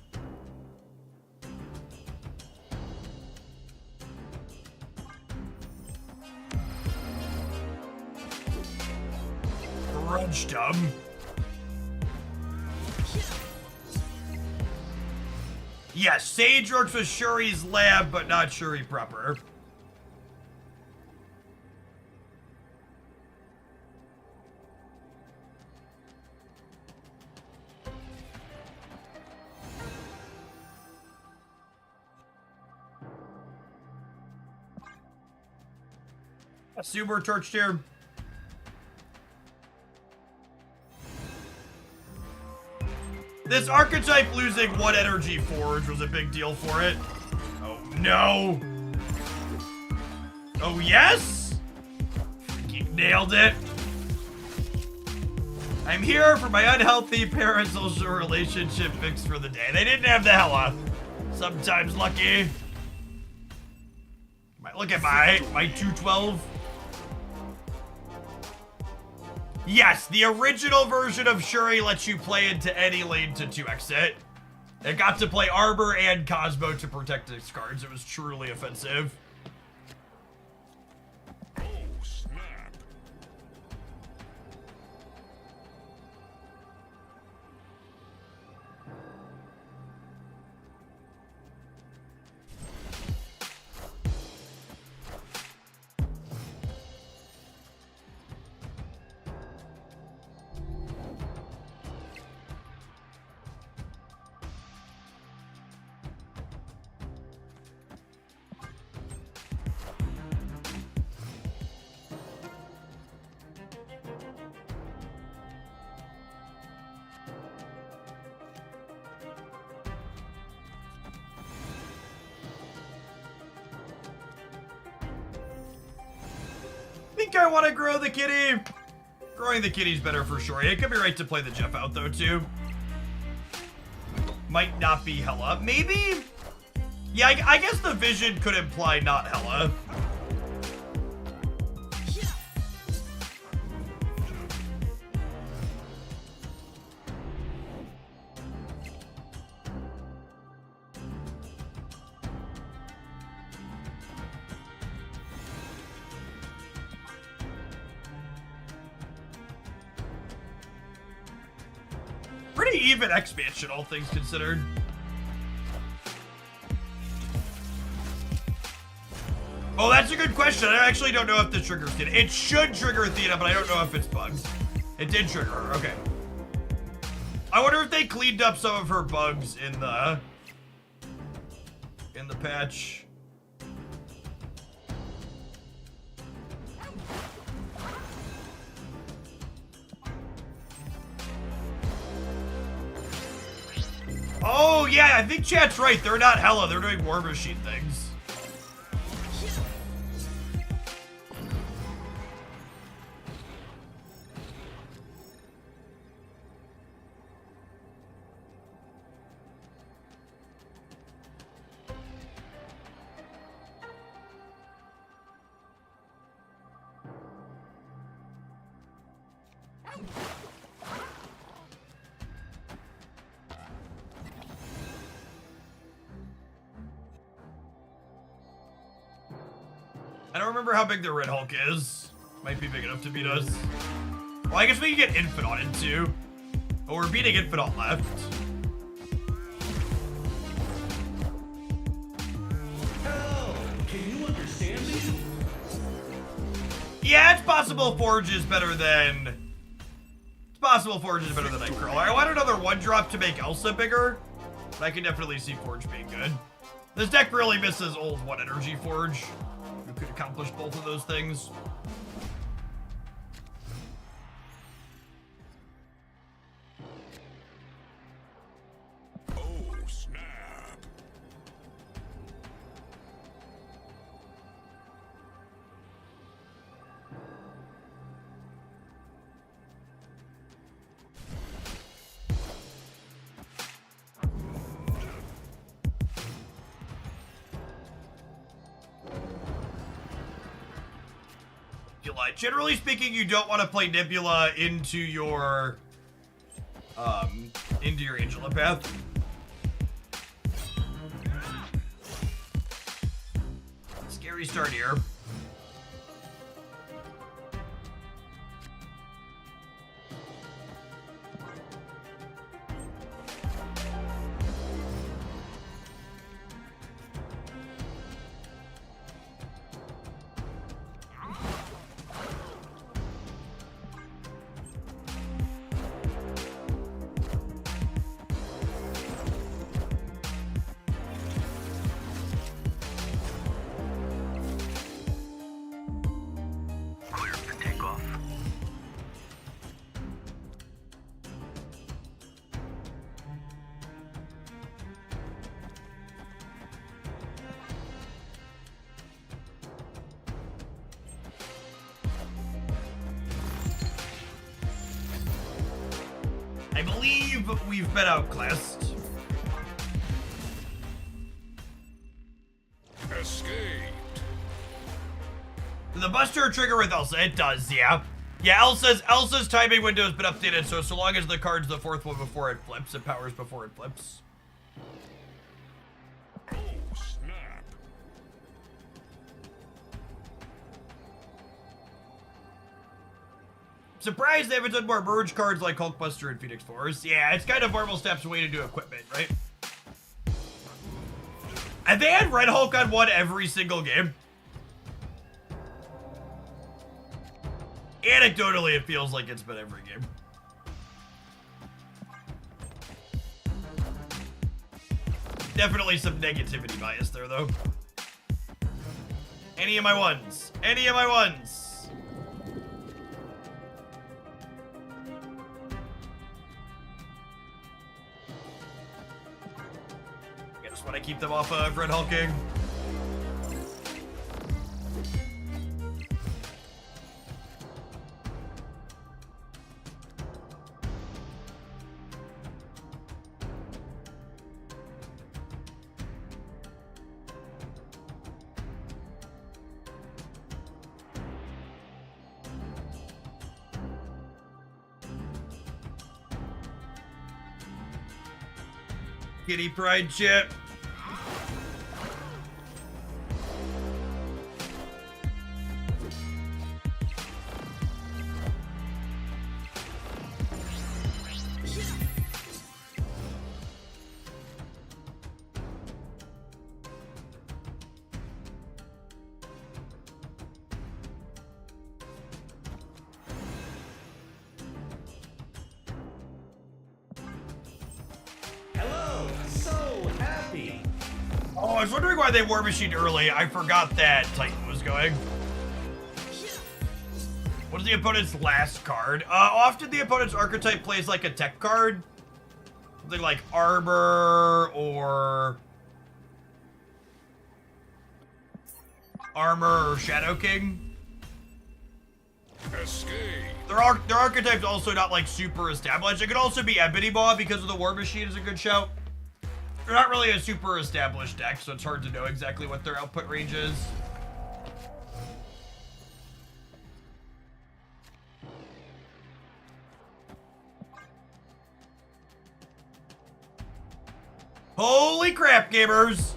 Grudge dumb. Yes, Sage works with Shuri's lab, but not Shuri proper. A super torched here. This archetype losing 1 energy forge was a big deal for it. Oh no. Oh yes? Freaking nailed it. I'm here for my unhealthy parasocial relationship fix for the day. They didn't have the Hella. Sometimes lucky. Look at my 212. Yes, the original version of Shuri lets you play into any lane to 2x it. It got to play Arbor and Cosmo to protect its cards. It was truly offensive. Oh, snap. Think I want to grow the kitty. Growing the kitty's better for sure. It could be right to play the Jeff out though too. Might not be Hella. Maybe? Yeah, I guess the vision could imply not Hella. Pretty even expansion, all things considered. Oh, that's a good question. I actually don't know if this triggers Athena. It should trigger Athena, but I don't know if it's bugs. It did trigger her. Okay. I wonder if they cleaned up some of her bugs in the patch. Oh, yeah, I think chat's right. They're not Hella. They're doing War Machine things. I don't remember how big the Red Hulk is. Might be big enough to beat us. Well, I guess we can get Infinite in too. Oh, we're beating Infinite left. Hell, can you understand me? Yeah, it's possible Forge is better than It's possible Forge is better than Nightcrawler. I want another 1-drop to make Elsa bigger. But I can definitely see Forge being good. This deck really misses old 1 energy Forge, who could accomplish both of those things. Oh, snap. Nebula. Generally speaking, you don't want to play Nebula into your Angela path. Scary start here. I believe we've been outclassed. Escaped. Did the Buster trigger with Elsa? It does, yeah. Yeah, Elsa's timing window has been updated, so long as the card's the 4th one before it flips, it powers before it flips. Oh, snap. Surprised they haven't done more merge cards like Hulkbuster and Phoenix Force. Yeah, it's kind of Marvel Snap's way to do equipment, right? Have they had Red Hulk on one every single game? Anecdotally, it feels like it's been every game. Definitely some negativity bias there, though. Any of my ones. Any of my ones. I just want to keep them off of Red Hulking. Kitty Pride chip. Hello, so happy. Oh, I was wondering why they War Machined early. I forgot that Titan was going. What is the opponent's last card? Often the opponent's archetype plays like a tech card. Something like Armor or Shadow King. Escape. Their archetype's also not like super established. It could also be Ebony Maw because of the War Machine is a good shout. They're not really a super established deck, so it's hard to know exactly what their output range is. Holy crap, gamers!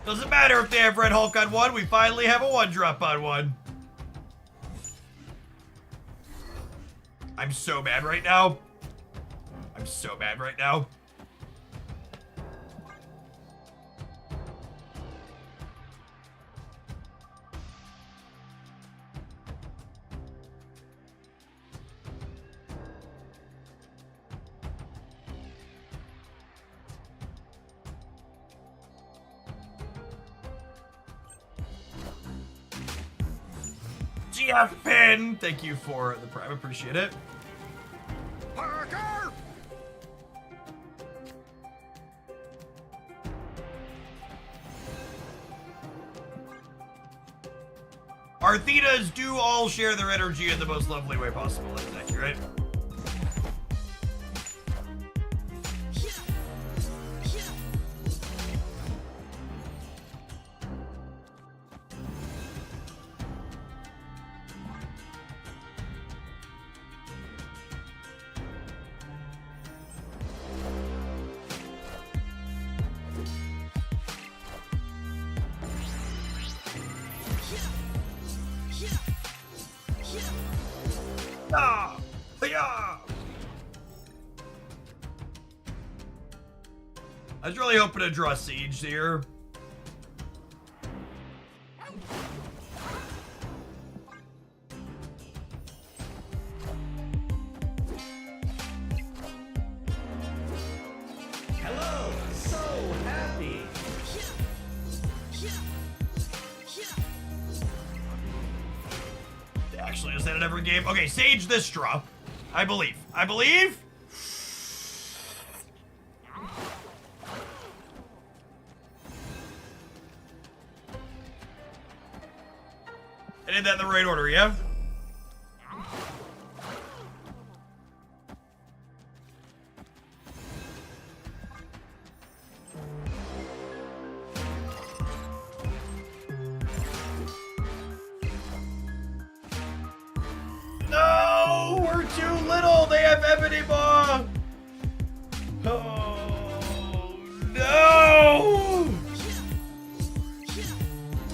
Doesn't matter if they have Red Hulk on one, we finally have a 1-drop on one. I'm so mad right now. I'm so mad right now. GF Pin, thank you for the prime. Appreciate it. Parker! Our Thetas do all share their energy in the most lovely way possible. That's accurate. Ah! Hiya! I was really hoping to draw Siege here. Hello, so happy. Actually, is that in every game? Okay, Sage this drop. I believe. I believe? I did that in the right order, yeah? No! We're too little! They have Ebony Maw! Oh, no!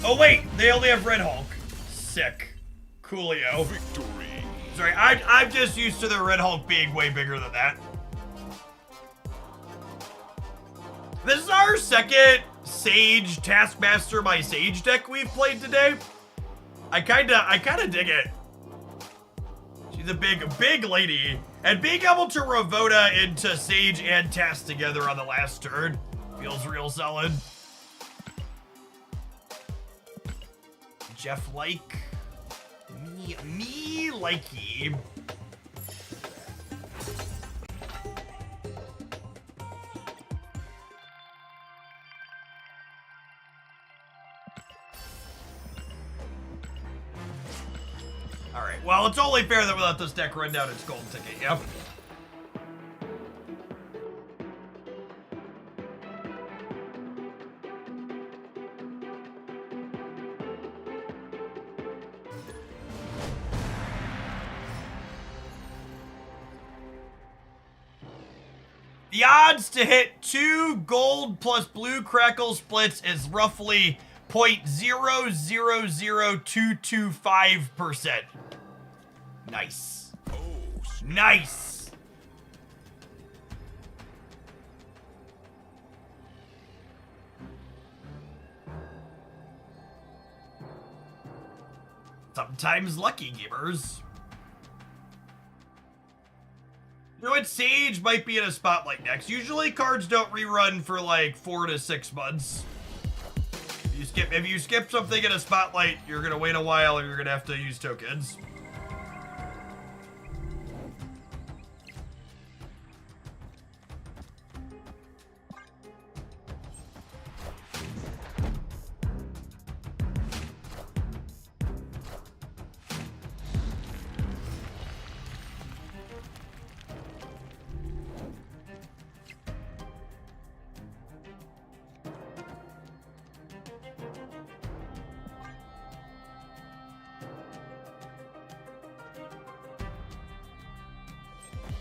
Oh, wait! They only have Red Hulk. Sick. Coolio. Victory! Sorry, I'm just used to the Red Hulk being way bigger than that. This is our second Sage Taskmaster by Sage deck we've played today. I kinda dig it. She's a big lady. And being able to Ravota into Sage and Task together on the last turn feels real solid. Jeff like. Me likey. Alright, well, it's only fair that we let this deck run down its gold ticket, yep. The odds to hit 2 gold plus blue crackle splits is roughly 0.000225%. Nice. Oh, Nice. Sometimes lucky, gamers. You know what? Sage might be in a spotlight next. Usually cards don't rerun for like 4 to 6 months. If you skip something in a spotlight, you're gonna wait a while and you're gonna have to use tokens.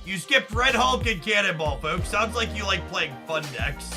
You skipped Red Hulk and Cannonball, folks. Sounds like you like playing fun decks.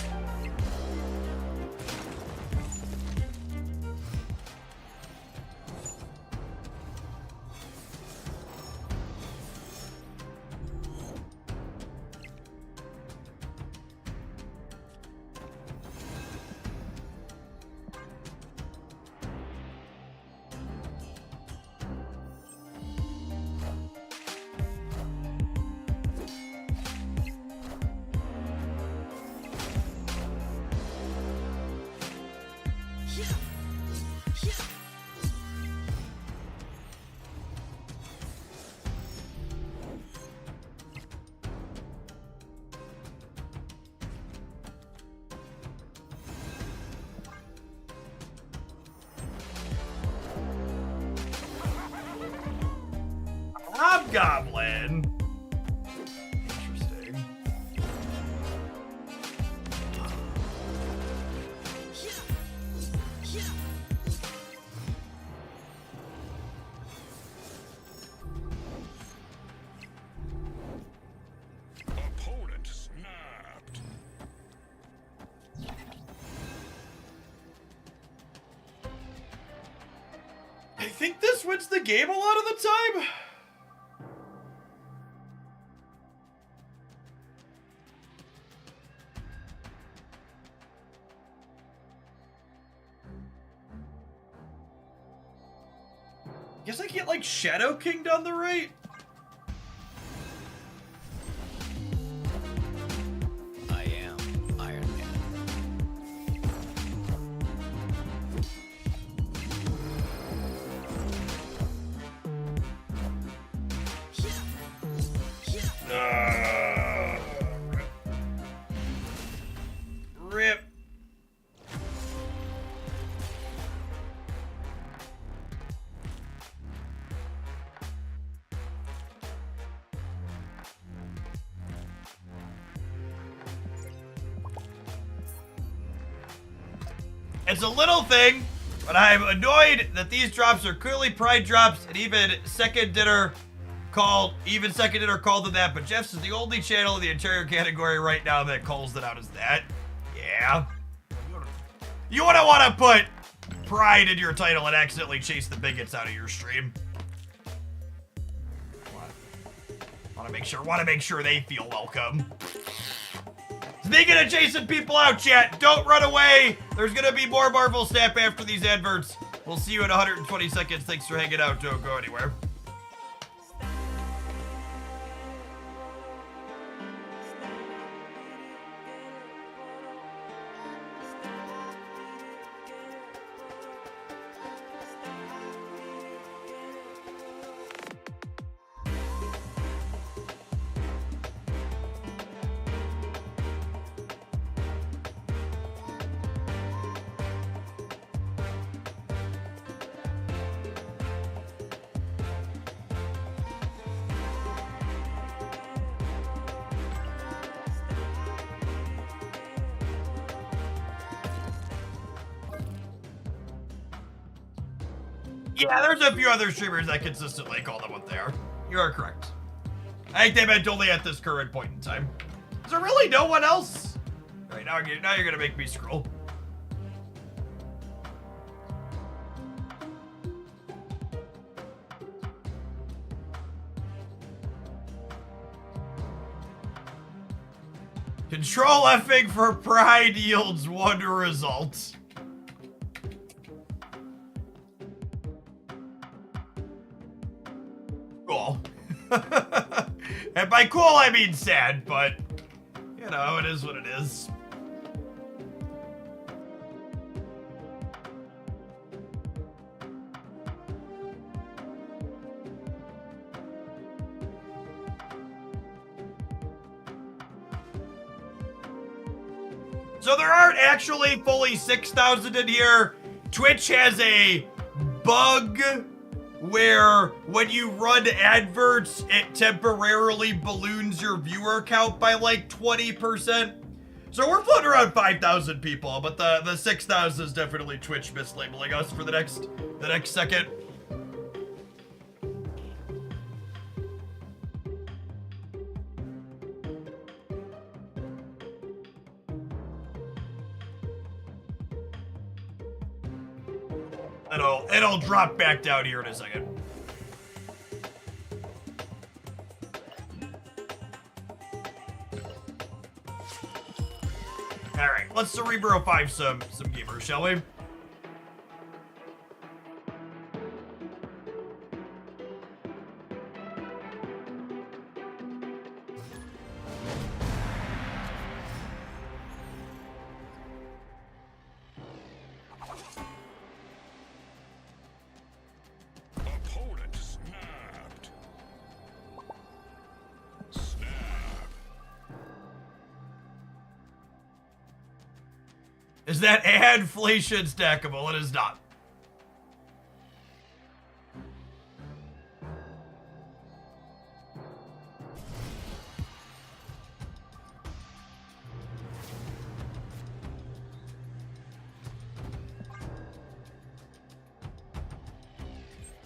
Goblin. Interesting. Opponent snapped. I think this wins the game a lot of the time. Guess I can't like Shadow King on the right. I am Iron Man. Rip. It's a little thing, but I'm annoyed that these drops are clearly pride drops, and even second dinner called them that. But Jeff's is the only channel in the entire category right now that calls it out as that. Yeah. You wouldn't want to put pride in your title and accidentally chase the bigots out of your stream. Want to make sure they feel welcome. Speaking of chasing people out, chat, don't run away. There's gonna be more Marvel Snap after these adverts. We'll see you in 120 seconds. Thanks for hanging out. Don't go anywhere. Yeah, there's a few other streamers that consistently call them what they are. You are correct. I think they meant only at this current point in time. Is there really no one else? All right, now you're gonna make me scroll. Control Fing for pride yields one result. Cool. And by cool, I mean sad, but, you know, it is what it is. So there aren't actually fully 6,000 in here. Twitch has a bug where when you run adverts, it temporarily balloons your viewer count by like 20%. So we're floating around 5,000 people, but the 6,000 is definitely Twitch mislabeling us for the next second. It'll drop back down here in a second. All right, let's Cerebro 5 some gamers, shall we? Opponent snapped. Snap. Is that adflation stackable? It is not.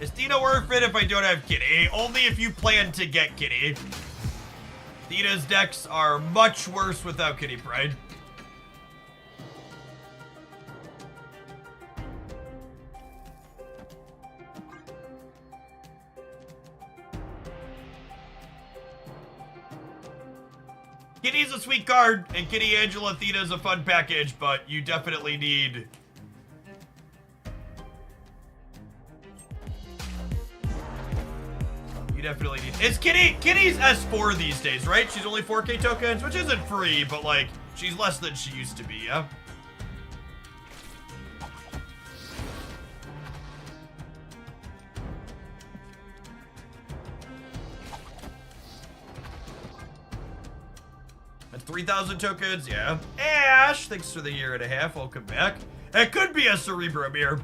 Is Theta worth it if I don't have Kitty? Only if you plan to get Kitty. Theta's decks are much worse without Kitty Pride. Kitty's a sweet card, and Kitty Angela Theta is a fun package, but you definitely need... Is Kitty's S4 these days, right? She's only 4K tokens, which isn't free, but like, she's less than she used to be, yeah? That's 3,000 tokens, yeah. Ash, thanks for the year and a half, welcome back. It could be a Cerebro mirror.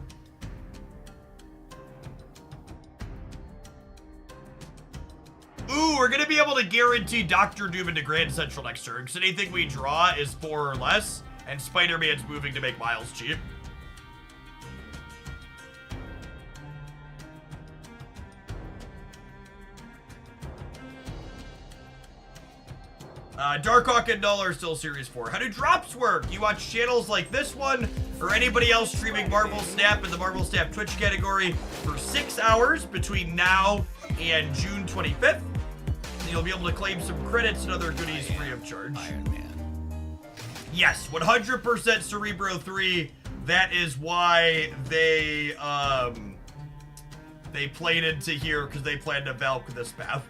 Ooh, we're gonna be able to guarantee Dr. Doom into Grand Central next turn, because anything we draw is 4 or less, and Spider-Man's moving to make Miles cheap. Darkhawk and Null are still Series 4. How do drops work? You watch channels like this one, or anybody else streaming Marvel Snap in the Marvel Snap Twitch category for 6 hours between now and June 25th. You'll be able to claim some credits and other goodies free of charge. Iron Man. Yes, 100% Cerebro 3. That is why they played into here, because they plan to Valk this path.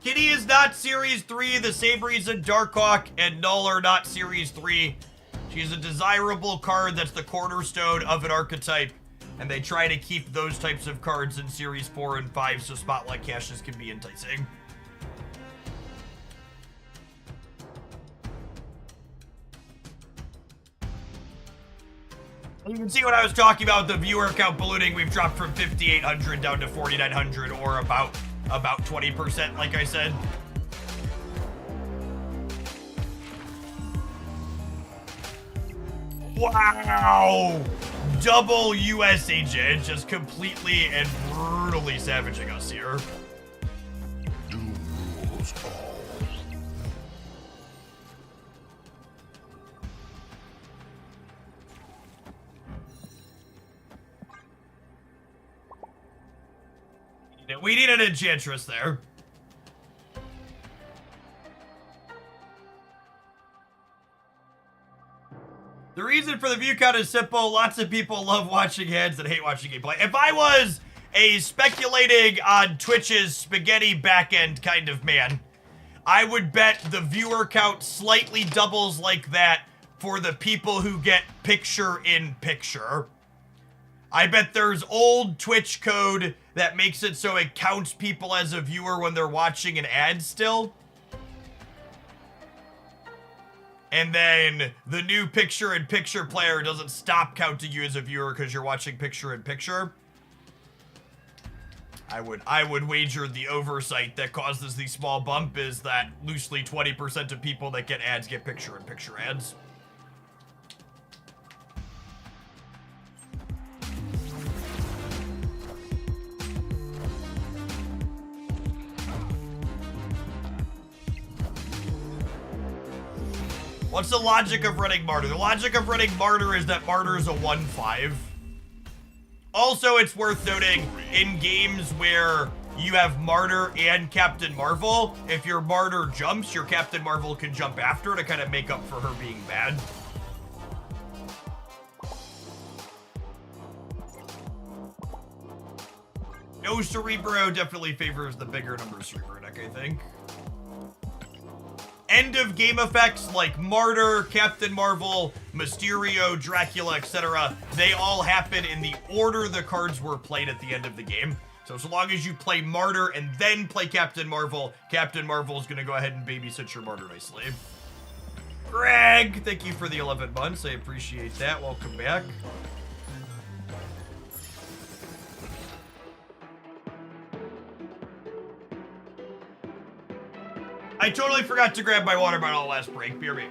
Kitty is not Series 3, the same reason Darkhawk and Null are not Series 3. She's a desirable card that's the cornerstone of an archetype, and they try to keep those types of cards in Series 4 and 5 so Spotlight caches can be enticing. You can see what I was talking about, the viewer count ballooning. We've dropped from 5,800 down to 4,900, or about 20%, like I said. Wow! Double US agent, just completely and brutally savaging us here. Doom rules all. We need an Enchantress there. The reason for the view count is simple. Lots of people love watching heads and hate watching gameplay. If I was a speculating on Twitch's spaghetti backend kind of man, I would bet the viewer count slightly doubles like that for the people who get picture-in-picture. I bet there's old Twitch code that makes it so it counts people as a viewer when they're watching an ad still. And then the new picture-in-picture player doesn't stop counting you as a viewer because you're watching picture-in-picture. I would wager the oversight that causes the small bump is that loosely 20% of people that get ads get picture-in-picture ads. What's the logic of running Martyr? The logic of running Martyr is that Martyr is a 1/5. Also, it's worth noting, in games where you have Martyr and Captain Marvel, if your Martyr jumps, your Captain Marvel can jump after to kind of make up for her being bad. No Cerebro definitely favors the bigger number Cerebro deck, I think. End of game effects like Martyr, Captain Marvel, Mysterio, Dracula, etc. They all happen in the order the cards were played at the end of the game. So long as you play Martyr and then play Captain Marvel is going to go ahead and babysit your Martyr nicely. Greg, thank you for the 11 months. I appreciate that. Welcome back. I totally forgot to grab my water bottle last break. BRB.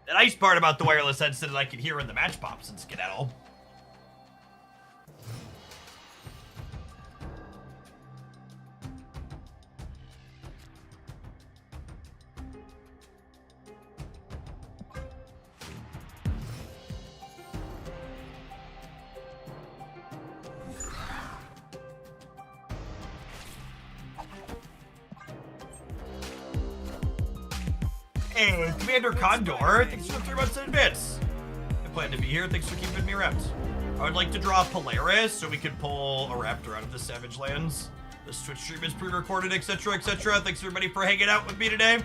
The nice part about the wireless headset is I can hear in the match pops and skedaddle. Hey, Commander Condor, thanks for the 3 months in advance. I plan to be here, thanks for keeping me around. I would like to draw Polaris so we can pull a raptor out of the Savage Lands. This Twitch stream is pre-recorded, etc., etc. Thanks everybody for hanging out with me today.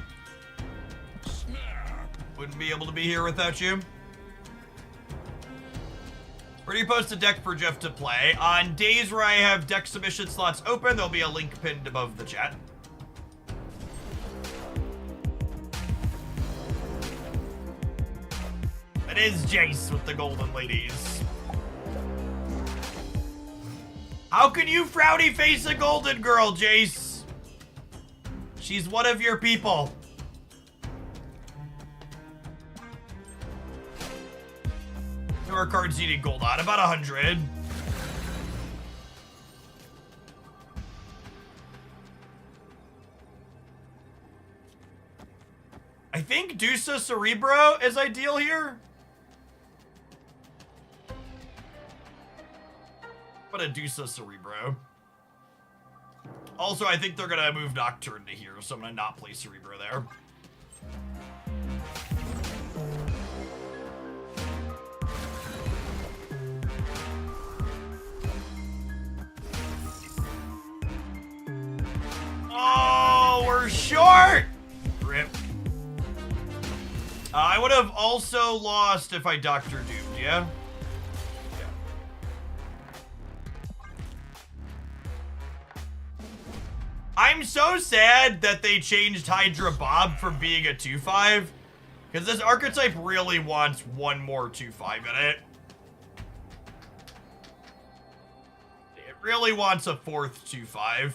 Wouldn't be able to be here without you. Where do you post a deck for Jeff to play? On days where I have deck submission slots open, there'll be a link pinned above the chat. It is Jace with the golden ladies. How can you frowny face a golden girl, Jace? She's one of your people. There are cards you need gold on, about 100. I think Dusa Cerebro is ideal here. But a Dusa Cerebro. Also, I think they're gonna move Nocturne to here, so I'm gonna not play Cerebro there. Oh, we're short! Rip. I would have also lost if I Doctor Doomed, yeah? I'm so sad that they changed Hydra Bob from being a 2/5, because this archetype really wants one more 2/5 in it. It really wants a 4th 2/5.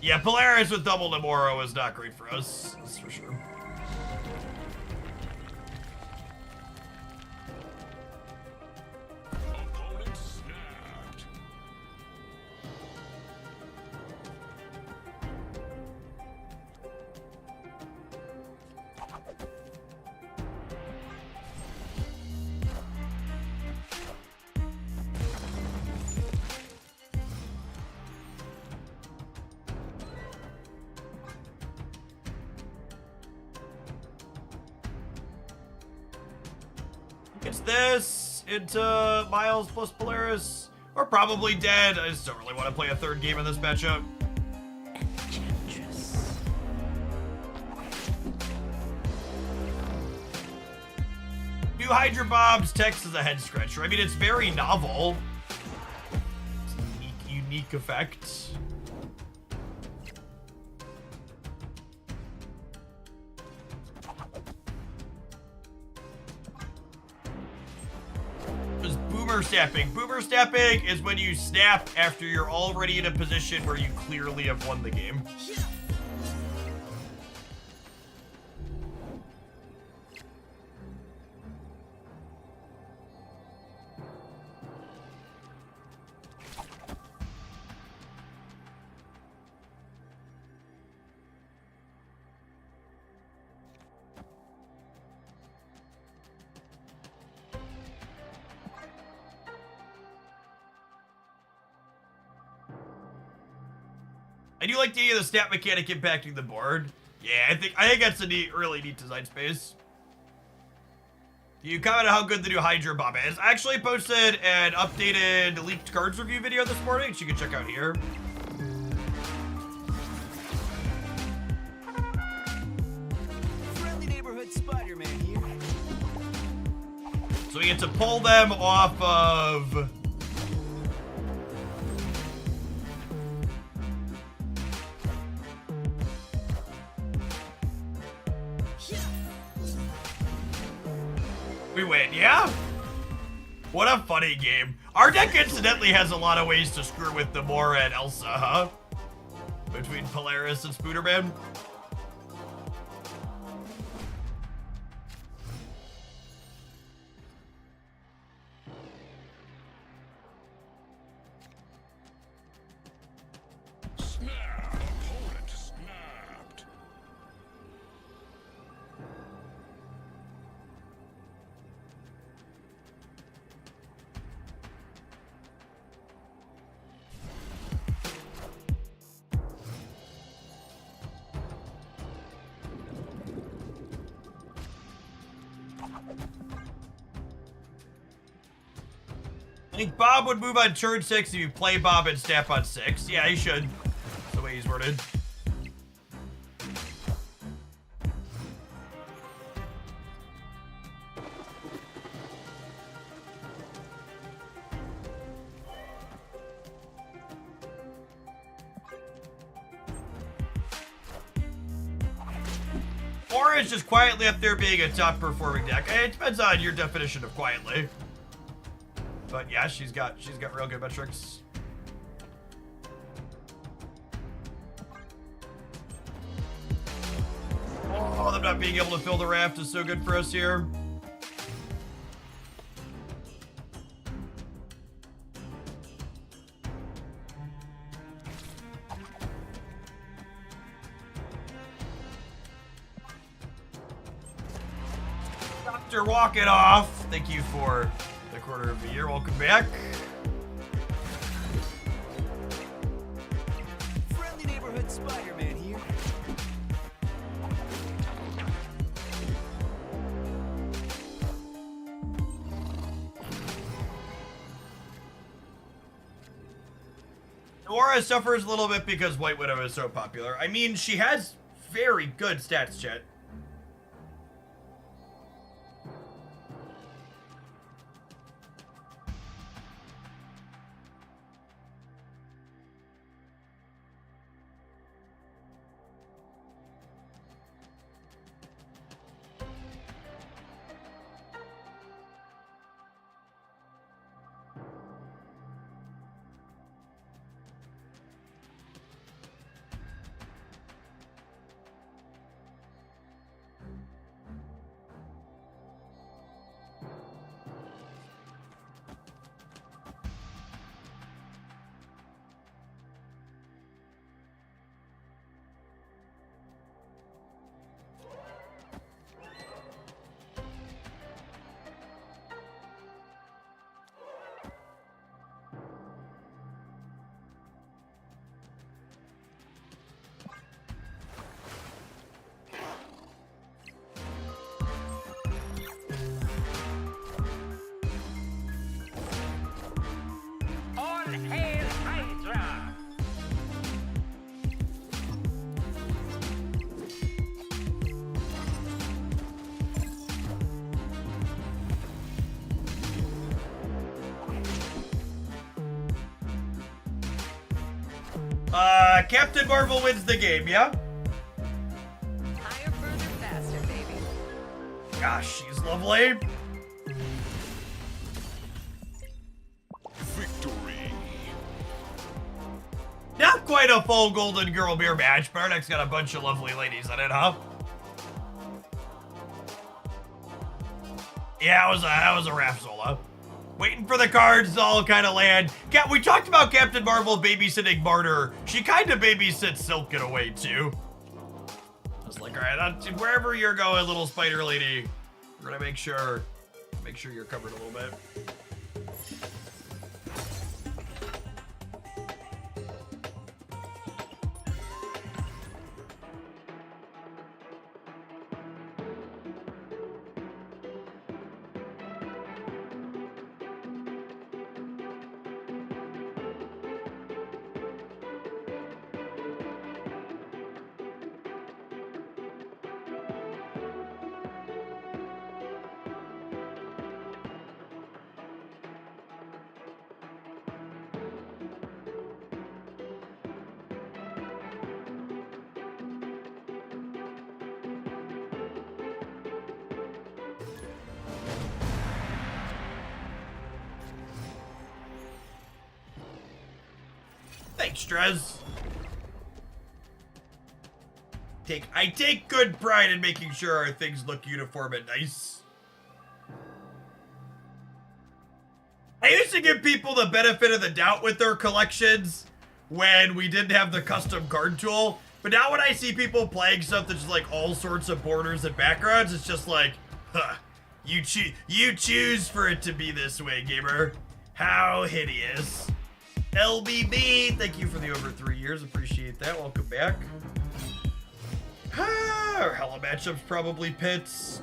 Yeah, Polaris with double Namoro is not great for us, that's for sure. Opponent snapped. It's this into Miles plus Polaris. Or probably dead. I just don't really want to play a 3rd game in this matchup. New Hydra Bob's text is a head scratcher. I mean, it's very novel. It's a unique effect. Boomer snapping. Boomer snapping is when you snap after you're already in a position where you clearly have won the game. I do like the idea of the stat mechanic impacting the board. Yeah, I think that's a really neat design space. You commented how good the new Hydra Bomb is. I actually posted an updated leaked cards review video this morning, which you can check out here. Friendly neighborhood Spider-Man here. So we get to pull them off of... We win, yeah? What a funny game. Our deck incidentally has a lot of ways to screw with Namora and Elsa, huh? Between Polaris and Spooderman. Snap. Opponent snapped. I think Bob would move on turn 6 if you play Bob and snap on 6. Yeah, he should. That's the way he's worded. Or it's just quietly up there being a top performing deck. It depends on your definition of quietly. But yeah, she's got real good metrics. Oh, them not being able to fill the raft is so good for us here. Dr. Walk It Off. Thank you for the quarter of the year. Welcome back. Friendly neighborhood Spider-Man here. Nora suffers a little bit because White Widow is so popular. I mean, she has very good stats, chat. All hail Hydra! Captain Marvel wins the game, yeah? Higher, further, faster, baby. Gosh, she's lovely. Victory. Not quite a full Golden Girl beer match, but our deck's got a bunch of lovely ladies in it, huh? Yeah, that was a Rafzola. Waiting for the cards to all kind of land. We talked about Captain Marvel babysitting Martyr. She kind of babysits Silk in a way, too. I was like, all right, wherever you're going, little spider lady, we're gonna make sure you're covered a little bit. Thanks, Strez. I take good pride in making sure our things look uniform and nice. I used to give people the benefit of the doubt with their collections when we didn't have the custom card tool. But now when I see people playing stuff that's just like all sorts of borders and backgrounds, it's just like, huh, you choose for it to be this way, gamer. How hideous. LBB, thank you for the over 3 years. Appreciate that. Welcome back. Our hella matchups probably pits.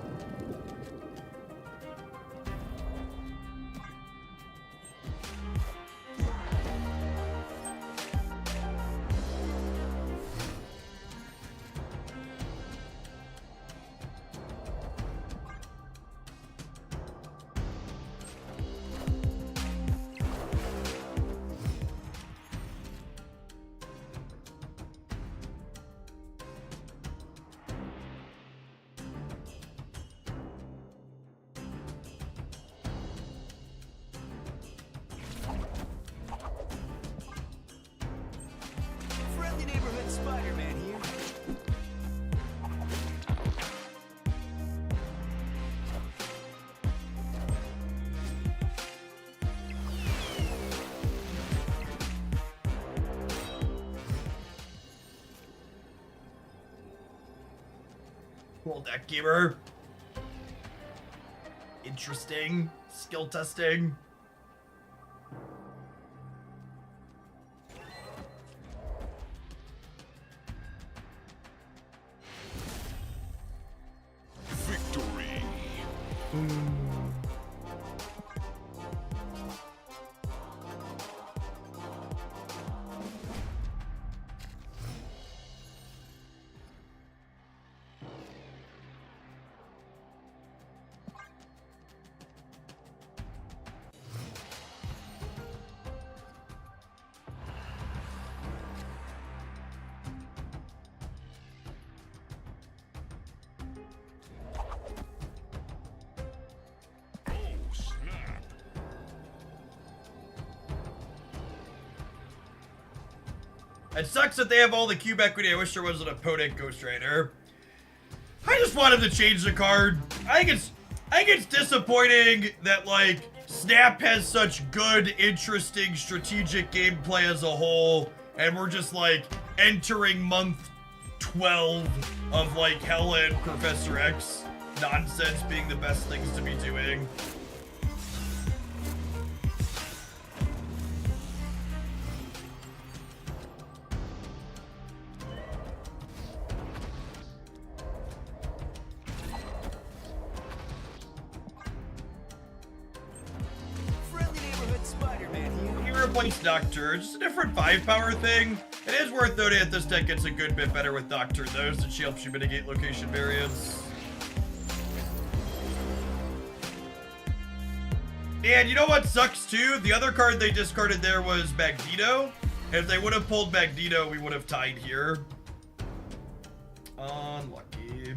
Friendly neighborhood Spider-Man here. Cool deck, gamer. Interesting. Skill testing. Victory. Oh, snap. It sucks that they have all the cube equity. I wish there was an opponent Ghost Rider. I just want him to change the card. I think it's disappointing that like Snap has such good, interesting, strategic gameplay as a whole, and we're just like entering month 12 of like Hella and Professor X nonsense being the best things to be doing. Friendly neighborhood Spider-Man here. We replaced Doctor, just a different 5-power thing. It is worth noting that this deck gets a good bit better with Doctor, though, so she helps you mitigate location variance. And you know what sucks too? The other card they discarded there was Magneto. And if they would have pulled Magneto, we would have tied here. Unlucky.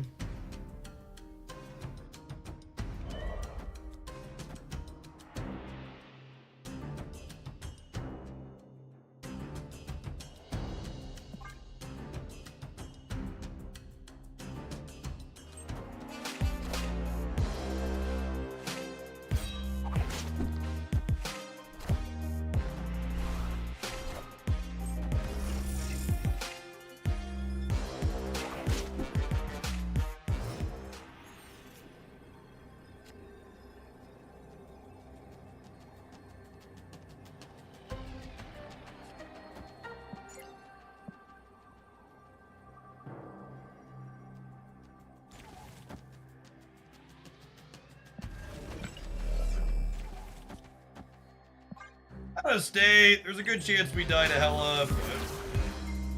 I'm gonna stay. There's a good chance we die to Hella, but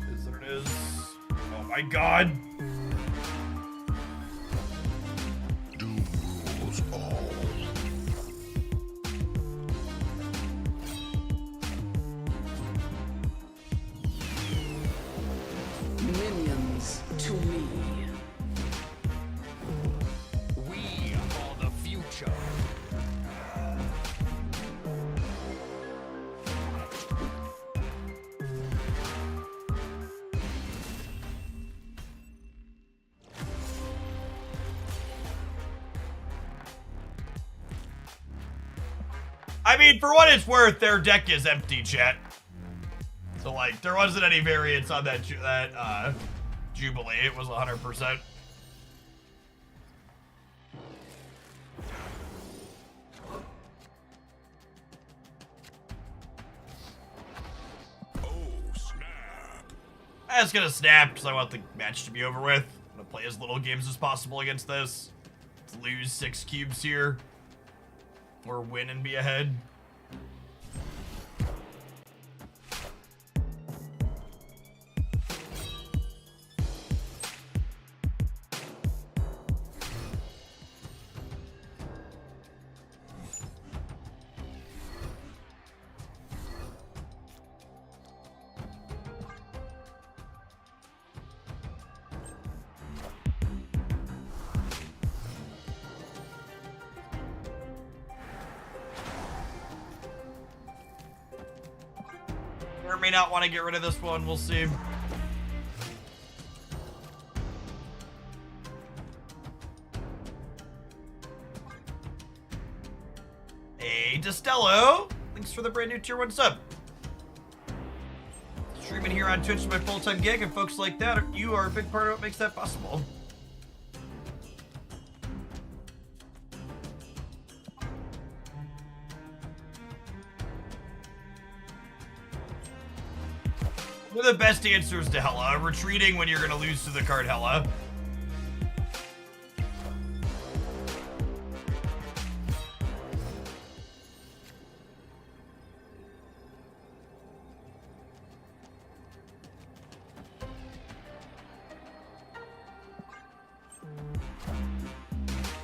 it is what it is. Oh my god. Doom rules all. Minions to me. We are the future. I mean, for what it's worth, their deck is empty, chat. So, like, there wasn't any variance on that Jubilee. It was 100%. Oh, snap. I'm just gonna snap because I want the match to be over with. I'm gonna play as little games as possible against this. Let's lose 6 cubes here. Or win and be ahead. Or may not want to get rid of this one. We'll see. Hey, Destello. Thanks for the brand new tier 1 sub. Streaming here on Twitch is my full-time gig, and folks like that, you are a big part of what makes that possible. One of the best answers to Hela, retreating when you're gonna lose to the card Hela.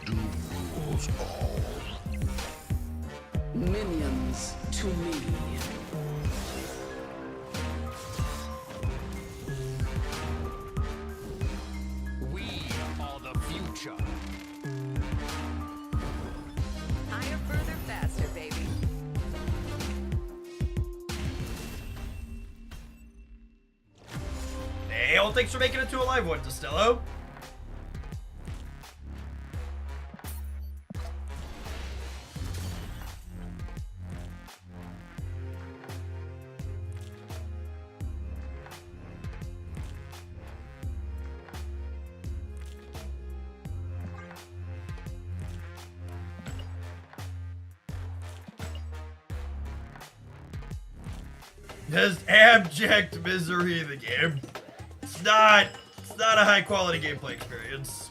Doom rules all. Minions to me. We are the future. Higher, further, faster, baby. Hey, well, thanks for making it to a live one, Destello. Just abject misery in the game. It's not a high quality gameplay experience.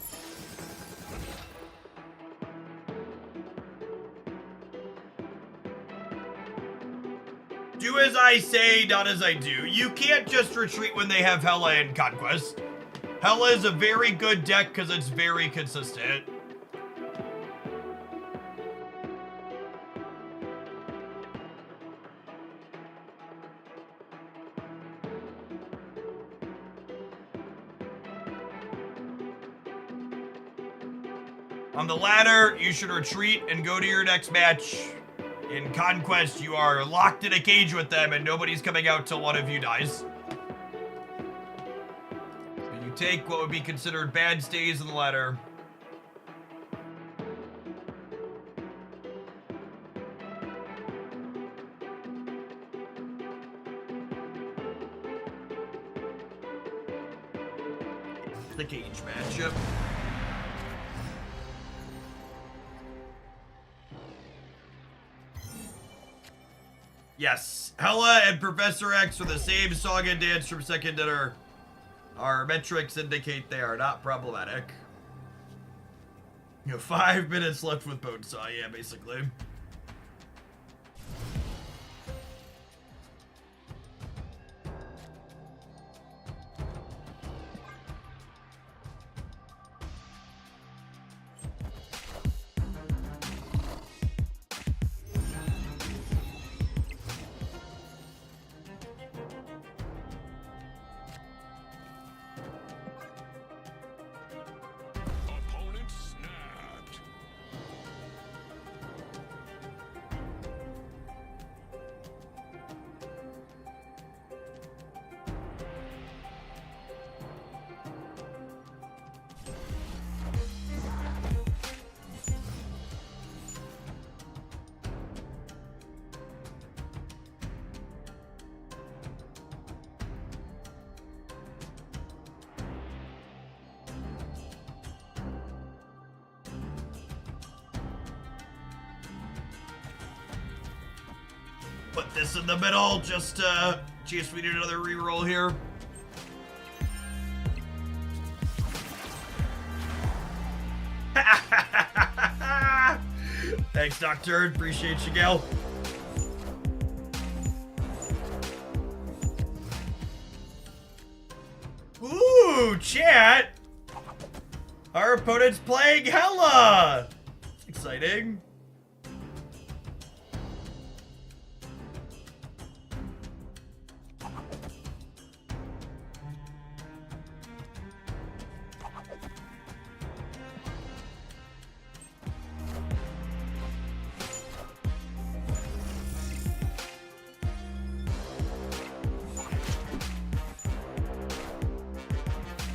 Do as I say, not as I do. You can't just retreat when they have Hela and Conquest. Hela is a very good deck because it's very consistent. On the ladder, you should retreat and go to your next match. In Conquest, you are locked in a cage with them and nobody's coming out till one of you dies. So you take what would be considered bad stays in the ladder. The cage matchup. Yes, Hela and Professor X are the same song and dance from Second Dinner. Our metrics indicate they are not problematic. You have 5 minutes left with Bonesaw, yeah, basically. Opponent snapped. put this in the middle just in case we need another reroll here. Thanks, Doctor. Appreciate you, Gail. Ooh, chat. Our opponent's playing Hella. Exciting.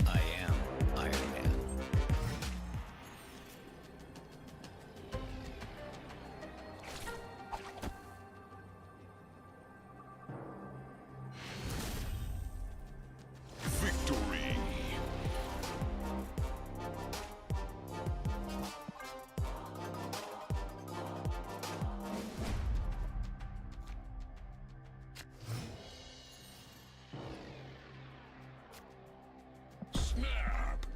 I am Iron Man. Victory. Snap.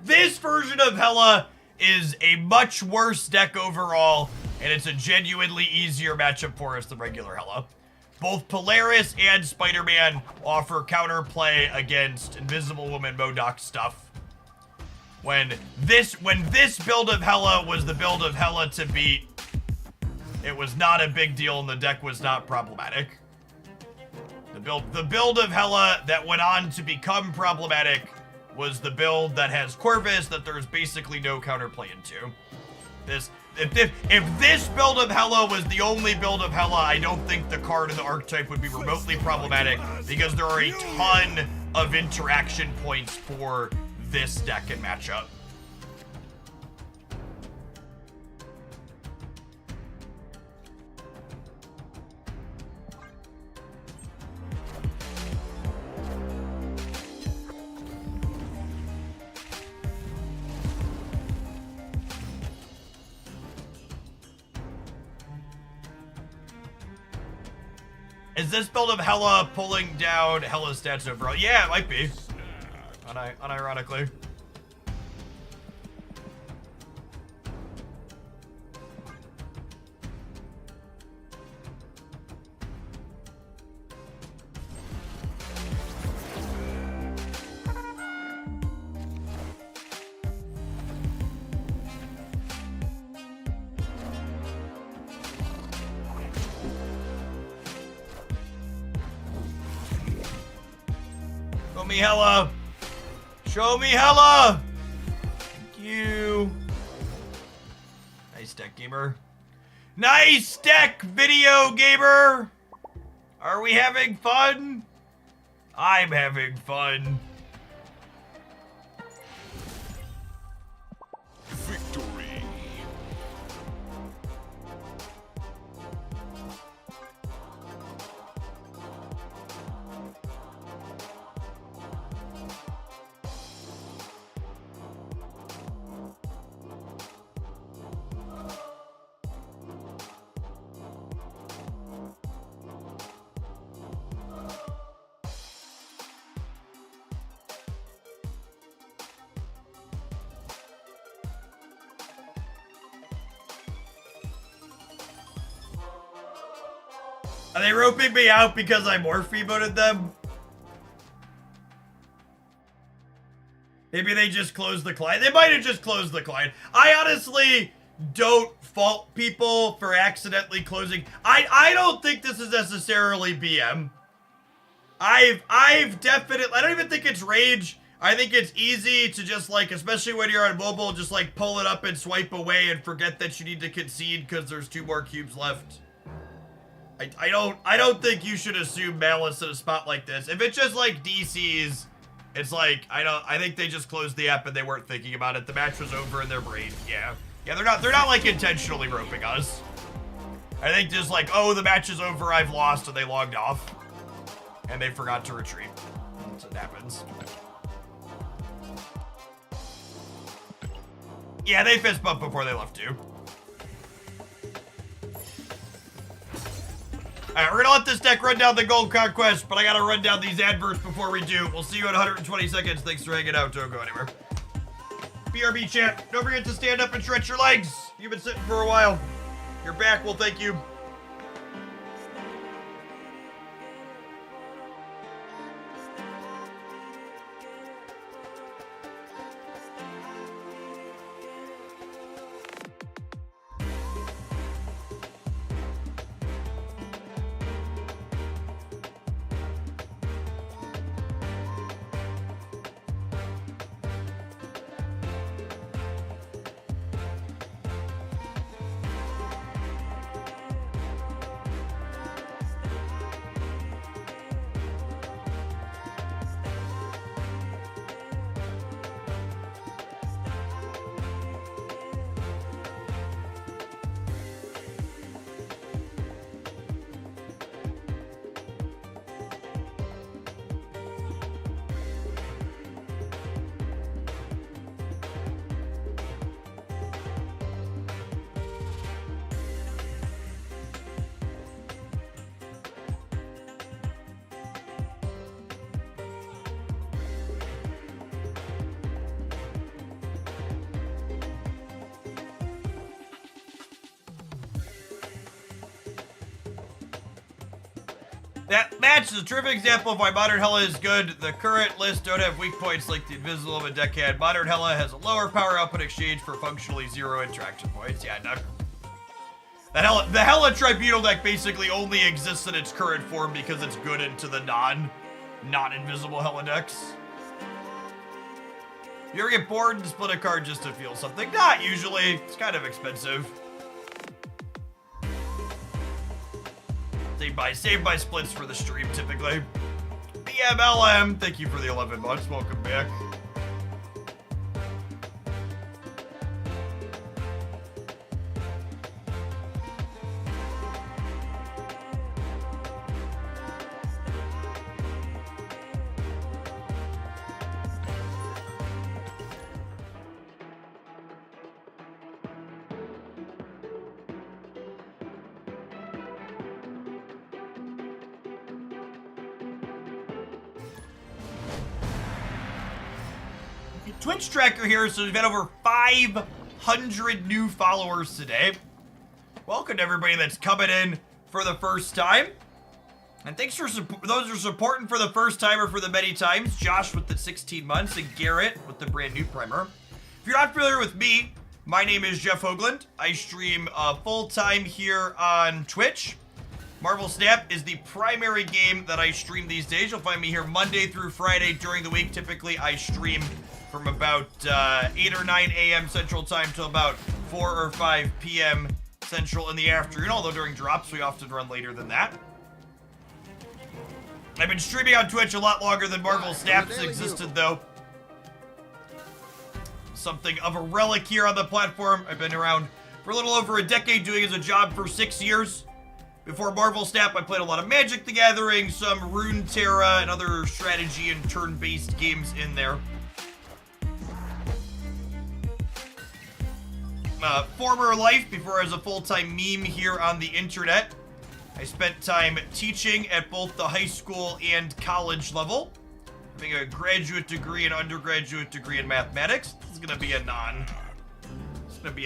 This version of Hella is a much worse deck overall, and it's a genuinely easier matchup for us than regular Hella. Both Polaris and Spider-Man offer counterplay against Invisible Woman MODOK stuff. When this build of Hella was the build of Hella to beat, it was not a big deal and the deck was not problematic. The build of Hella that went on to become problematic was the build that has Corvus that there's basically no counterplay into. If this build of Hella was the only build of Hella, I don't think the card and the archetype would be remotely problematic because there are a ton of interaction points for this deck and matchup. Is this build of Hella pulling down Hella's stats overall? Yeah, it might be. Unironically. Show me Hella. Show me Hella. Thank you. Nice deck, gamer. Nice deck, video gamer. Are we having fun? I'm having fun. Victory. Are they roping me out because I morph emoted them? Maybe they just closed the client. They might have just closed the client. I honestly don't fault people for accidentally closing. I don't think this is necessarily BM. I've definitely, I don't even think it's rage. I think it's easy to just like, especially when you're on mobile, just like pull it up and swipe away and forget that you need to concede because there's 2 more cubes left. I don't think you should assume malice in a spot like this. If it's just like DCs, it's like, I think they just closed the app and they weren't thinking about it. The match was over in their brain. Yeah, they're not like intentionally roping us. I think just like, oh, the match is over, I've lost, and they logged off. And they forgot to retreat. That's what happens. Yeah, they fist bump before they left too. Alright, we're gonna let this deck run down the Gold Conquest, but I gotta run down these adverts before we do. We'll see you in 120 seconds. Thanks for hanging out. Don't go anywhere. BRB chat, don't forget to stand up and stretch your legs. You've been sitting for a while. You're back, well, thank you. That match is a terrific example of why Modern Hella is good. The current list don't have weak points like the Invisible of a deck had. Modern Hella has a lower power output exchange for functionally 0 interaction points. Yeah, no. The Hella Tribunal deck basically only exists in its current form because it's good into the non-invisible Hella decks. You ever get bored and split a card just to feel something? Not usually. It's kind of expensive. Save by splits for the stream, typically. BMLM, thank you for the 11 months. Welcome back. Twitch tracker here, so we've had over 500 new followers today. Welcome to everybody that's coming in for the first time. And thanks for those who are supporting for the first time or for the many times. Josh with the 16 months and Garrett with the brand new primer. If you're not familiar with me, my name is Jeff Hoagland. I stream full-time here on Twitch. Marvel Snap is the primary game that I stream these days. You'll find me here Monday through Friday during the week. Typically, I stream from about 8 or 9 a.m. Central Time till about 4 or 5 p.m. Central in the afternoon, although during drops, we often run later than that. I've been streaming on Twitch a lot longer than Marvel Snaps existed, though. Something of a relic here on the platform. I've been around for a little over a decade, doing it as a job for 6 years. Before Marvel Snap, I played a lot of Magic the Gathering, some Runeterra, and other strategy and turn-based games in there. Former life, before I was a full-time meme here on the internet, I spent time teaching at both the high school and college level, having a graduate degree and undergraduate degree in mathematics. This is gonna be a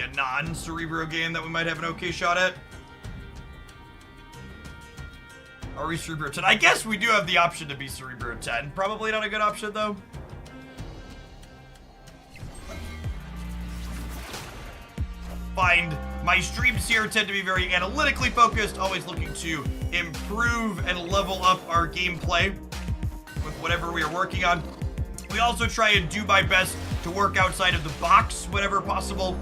non-Cerebro game that we might have an okay shot at. Are we Cerebro 10? I guess we do have the option to be Cerebro 10. Probably not a good option, though. Find my streams here tend to be very analytically focused, always looking to improve and level up our gameplay with whatever we are working on. We also try and do my best to work outside of the box whenever possible.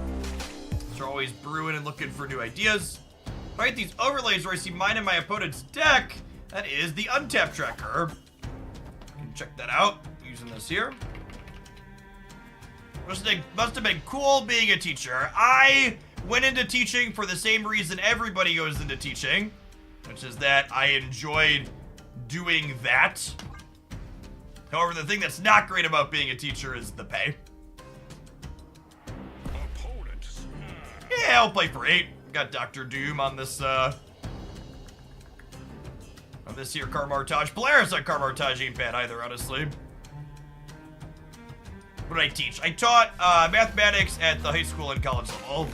So we're always brewing and looking for new ideas. All right, these overlays where I see mine and my opponent's deck, that is the untap tracker. You can check that out using this here. Must have been cool being a teacher. I went into teaching for the same reason everybody goes into teaching, which is that I enjoyed doing that. However, the thing that's not great about being a teacher is the pay. I'll play for 8. Got Dr. Doom on this here Carmartage. Polaris on Carmartage ain't bad either, honestly. What did I teach? I taught mathematics at the high school and college level.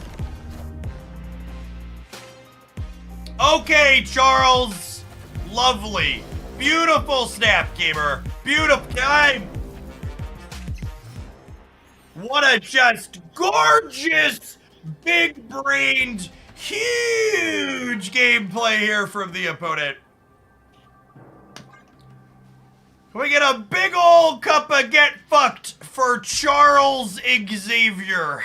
Okay, Charles. Lovely. Beautiful snap, gamer. Beautiful time. What a just gorgeous, big-brained, huge gameplay here from the opponent. We get a big old cup of get fucked for Charles Xavier.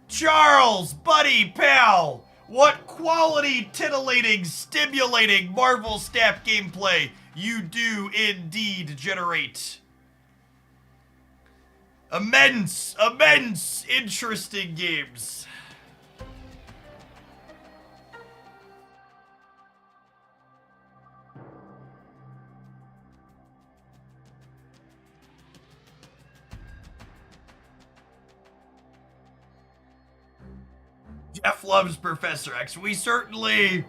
Charles, buddy, pal. What quality, titillating, stimulating Marvel Snap gameplay you do indeed generate. Immense, interesting games. Jeff loves Professor X. We certainly...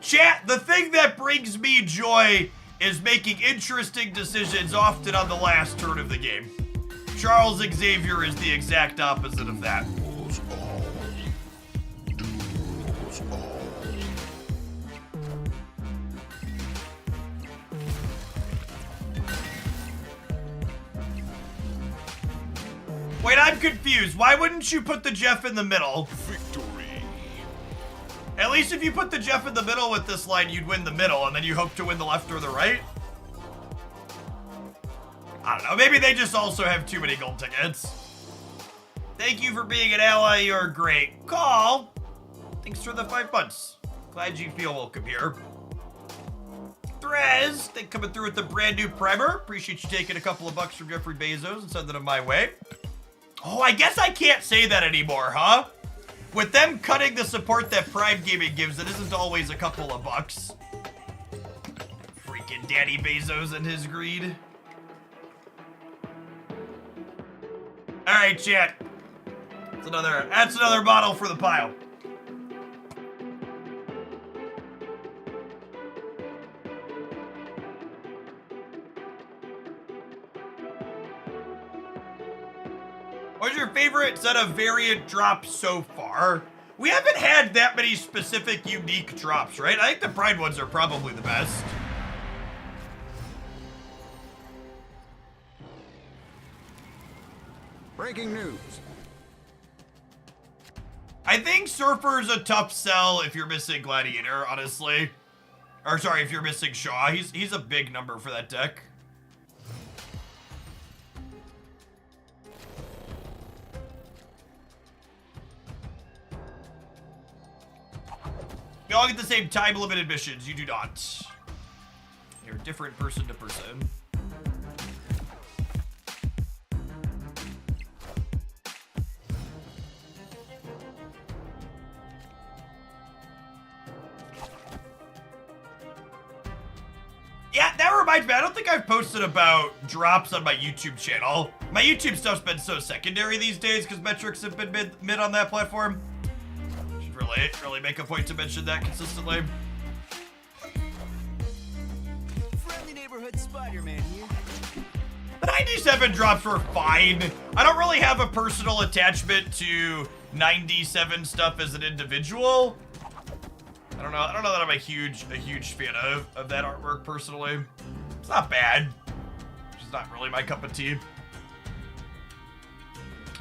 Chat, the thing that brings me joy is making interesting decisions often on the last turn of the game. Charles Xavier is the exact opposite of that. Wait, I'm confused. Why wouldn't you put the Jeff in the middle? Victory. At least if you put the Jeff in the middle with this line, you'd win the middle, and then you hope to win the left or the right? I don't know. Maybe they just also have too many gold tickets. Thank you for being an ally. You're great. Call. Thanks for the 5 months. Glad you feel welcome here. Threz, they coming through with the brand new primer. Appreciate you taking a couple of bucks from Jeffrey Bezos and sending them my way. Oh, I guess I can't say that anymore, huh? With them cutting the support that Prime Gaming gives, it isn't always a couple of bucks. Freaking Daddy Bezos and his greed. All right, chat. That's another bottle for the pile. What's your favorite set of variant drops so far? We haven't had that many specific unique drops, right? I think the Pride ones are probably the best. Breaking news. I think Surfer's a tough sell if you're missing Gladiator, honestly. Or sorry, if you're missing Shaw. He's a big number for that deck. We all get the same time limit admissions. You do not. You're different person to person. Yeah, that reminds me. I don't think I've posted about drops on my YouTube channel. My YouTube stuff's been so secondary these days because metrics have been mid on that platform. Really make a point to mention that consistently. Friendly neighborhood Spider-Man here. The 97 drops were fine. I don't really have a personal attachment to 97 stuff as an individual. I don't know that I'm a huge fan of that artwork personally. It's not bad. It's just not really my cup of tea.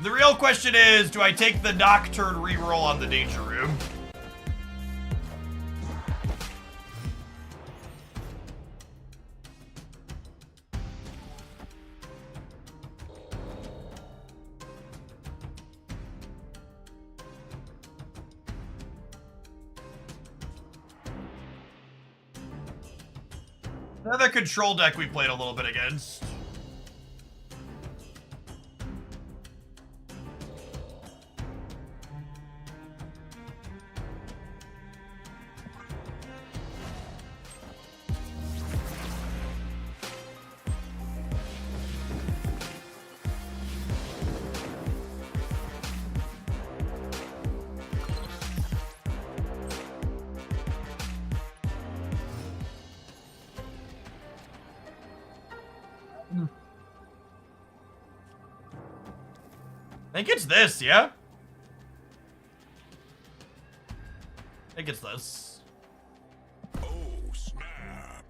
The real question is, do I take the Nocturne reroll on the Danger Room? Another control deck we played a little bit against. think it's this, yeah? I think it's this. Oh, snap.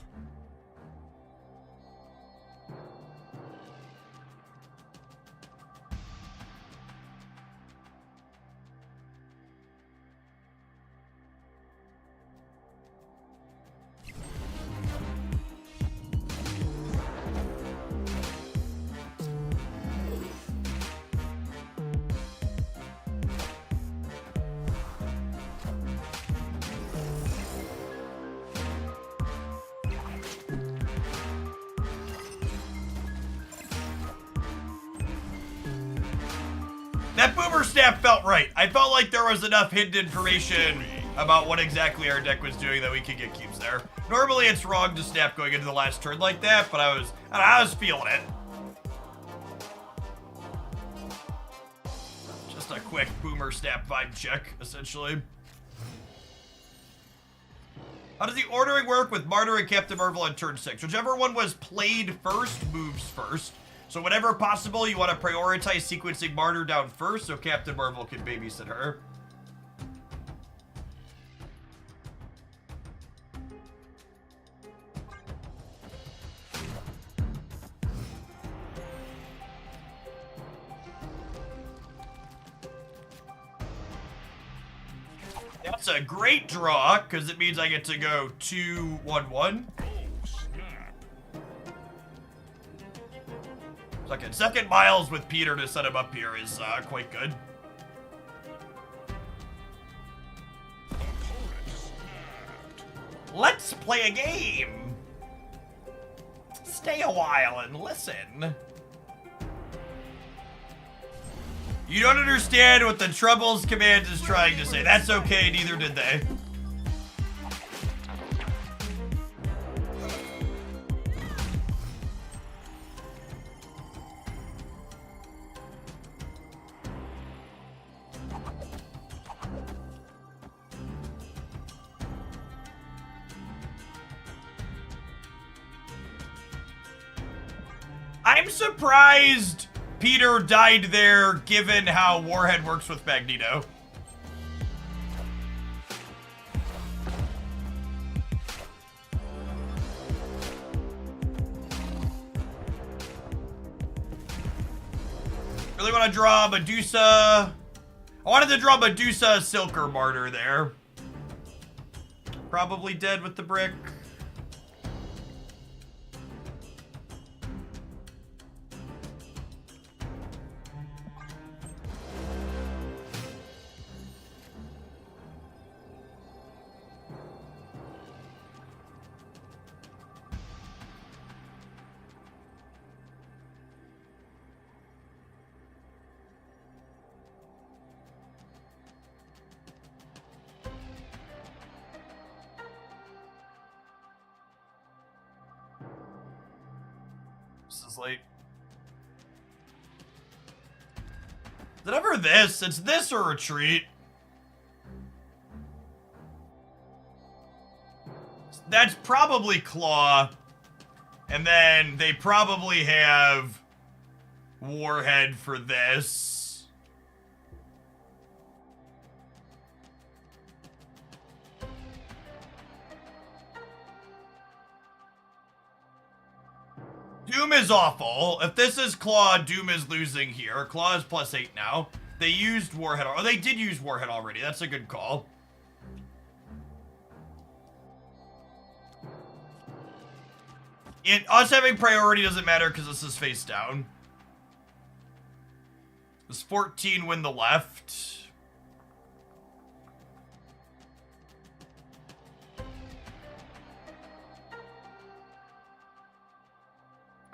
That boomer snap felt right. I felt like there was enough hidden information about what exactly our deck was doing that we could get keeps there. Normally it's wrong to snap going into the last turn like that, but I was feeling it. Just a quick boomer snap vibe check, essentially. How does the ordering work with Martyr and Captain Marvel on turn 6? Whichever one was played first moves first. So whenever possible, you want to prioritize sequencing Martyr down first so Captain Marvel can babysit her. That's a great draw, because it means I get to go 2-1-1. Second Miles with Peter to set him up here is quite good. Let's play a game. Stay a while and listen. You don't understand what the Troubles command is trying to say. That's okay, neither did they. I'm surprised Peter died there, given how Warhead works with Magneto. Really want to draw Medusa. I wanted to draw Medusa Silker Martyr there. Probably dead with the brick. This is late. Is it ever this? It's this or retreat. That's probably Claw. And then they probably have Warhead for this. Doom is awful. If this is Claw, Doom is losing here. Claw is +8 now. They used Warhead. Oh, they did use Warhead already. That's a good call. Us having priority doesn't matter because this is face down. Does 14 win the left?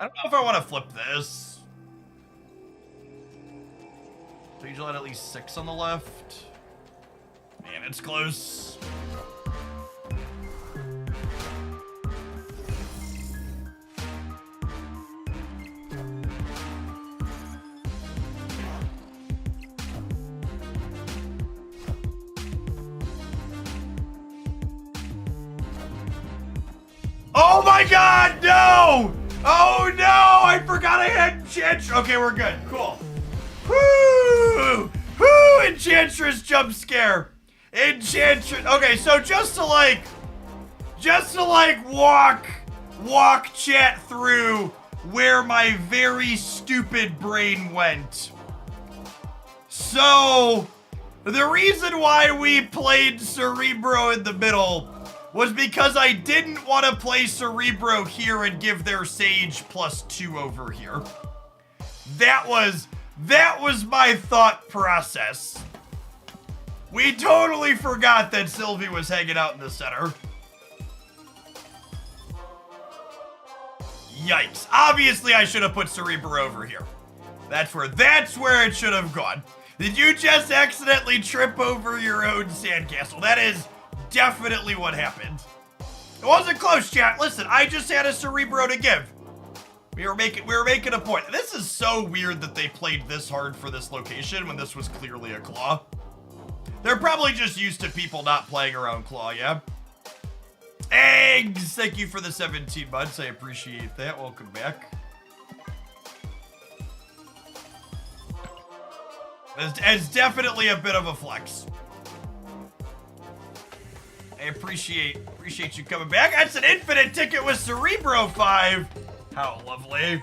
I don't know if I want to flip this. So usually at least 6 on the left. Man, it's close. Oh my god, no! Oh no, I forgot I had Chitch. Okay, we're good. Cool. Woo! Enchantress jump scare. Enchantress. Okay, so just to like walk chat through where my very stupid brain went. So, the reason why we played Cerebro in the middle was because I didn't want to play Cerebro here and give their Sage +2 over here. That was my thought process. We totally forgot that Sylvie was hanging out in the center. Yikes. Obviously, I should have put Cerebro over here. That's where it should have gone. Did you just accidentally trip over your own sandcastle? That is definitely what happened. It wasn't close, chat. Listen, I just had a Cerebro to give. We were making a point. This is so weird that they played this hard for this location when this was clearly a claw. They're probably just used to people not playing around claw, yeah? Eggs! Thank you for the 17 months. I appreciate that. Welcome back. It's definitely a bit of a flex. I appreciate you coming back. That's an infinite ticket with Cerebro 5. How lovely.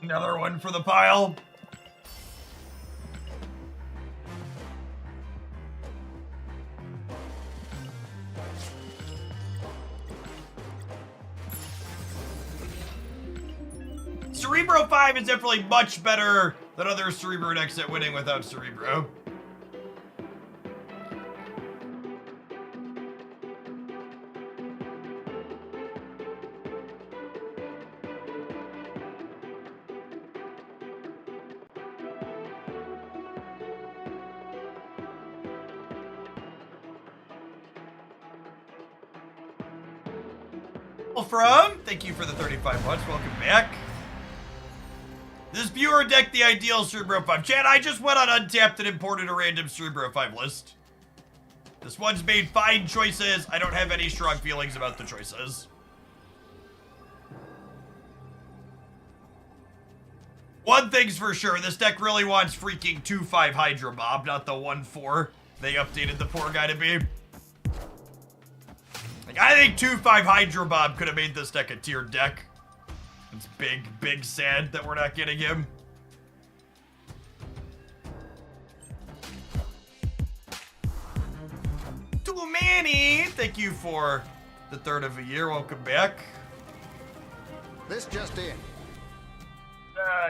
Another one for the pile. Cerebro 5 is definitely much better than other Cerebro decks at winning without Cerebro. From, thank you for the 35 months. Welcome back. This viewer deck the ideal Cerebro 5. Chat, I just went on Untapped and imported a random Cerebro 5 list. This one's made fine choices. I don't have any strong feelings about the choices. One thing's for sure, this deck really wants freaking 2/5 Hydra Mob, not the 1/4 they updated the poor guy to be. Like, I think 2/5 Hydra Mob could have made this deck a tiered deck. It's big sad that we're not getting him. Too many! Thank you for the third of a year. Welcome back. This just in.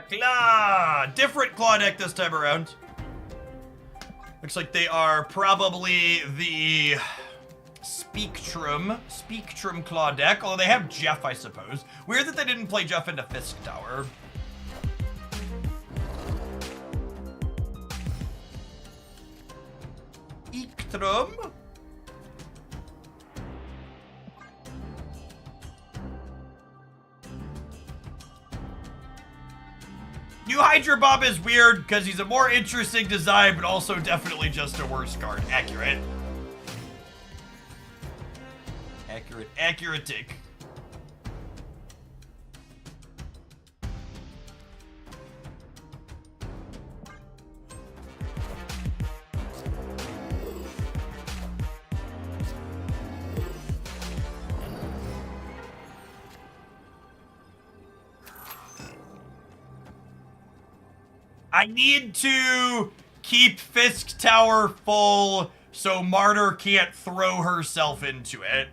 Claw! Different claw deck this time around. Looks like they are probably the Speaktrum claw deck, although they have Jeff, I suppose. Weird that they didn't play Jeff into Fisk Tower. Speaktrum? New Hydra Bob is weird because he's a more interesting design, but also definitely just a worse card. Accurate. Accurate tick. I need to keep Fisk Tower full so Martyr can't throw herself into it.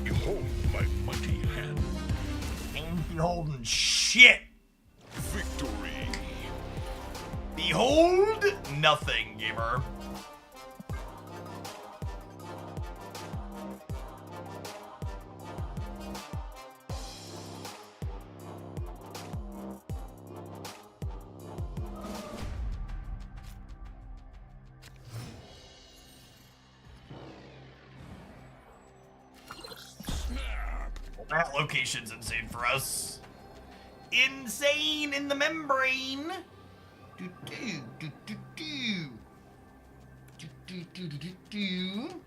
Behold my mighty hand. Ain't beholding shit. Victory. Behold nothing, gamer. That location's insane for us. insane in the membrane. Do, do, do, do, do. Do, do, do, do, do, do.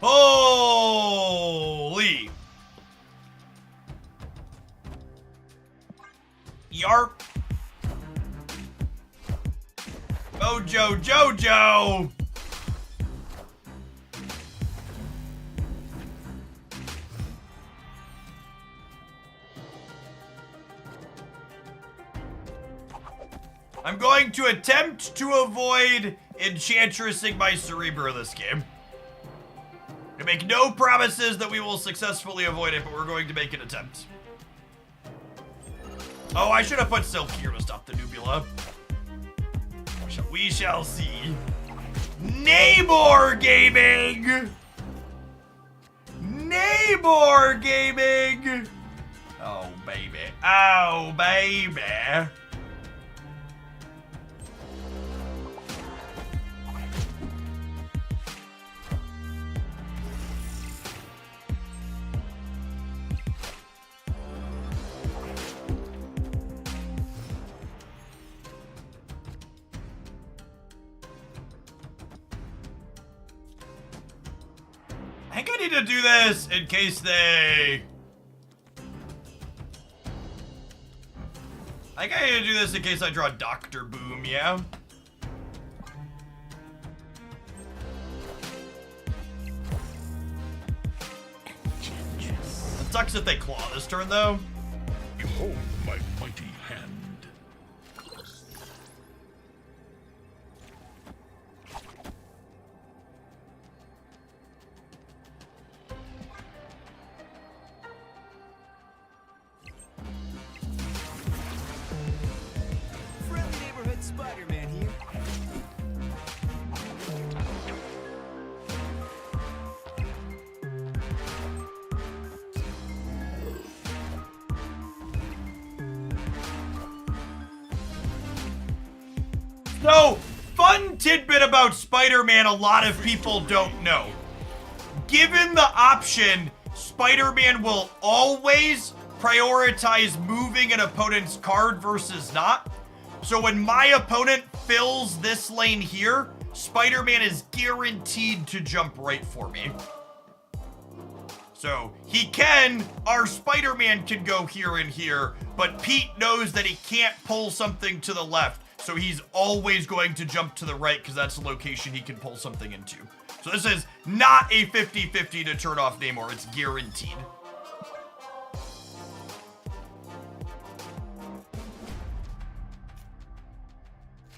Holy! Yarp! Jojo! I'm going to attempt to avoid enchantressing my Cerebro this game. I make no promises that we will successfully avoid it, but we're going to make an attempt. Oh, I should have put Silk here to stop the Nubula. We shall see. Namor Gaming! Namor Gaming! Oh, baby. Oh, baby. I think I need to do this in case they... I think I need to do this in case I draw Dr. Boom, yeah? It sucks if they claw this turn, though. Behold my mighty hand. Friendly neighborhood Spider-Man here. So, fun tidbit about Spider-Man a lot of people don't know. Given the option, Spider-Man will always prioritize moving an opponent's card versus not. So when my opponent fills this lane here, Spider-Man is guaranteed to jump right for me. So he can, our Spider-Man can go here and here, but Pete knows that he can't pull something to the left. So he's always going to jump to the right because that's the location he can pull something into. So this is not a 50-50 to turn off Namor. It's guaranteed.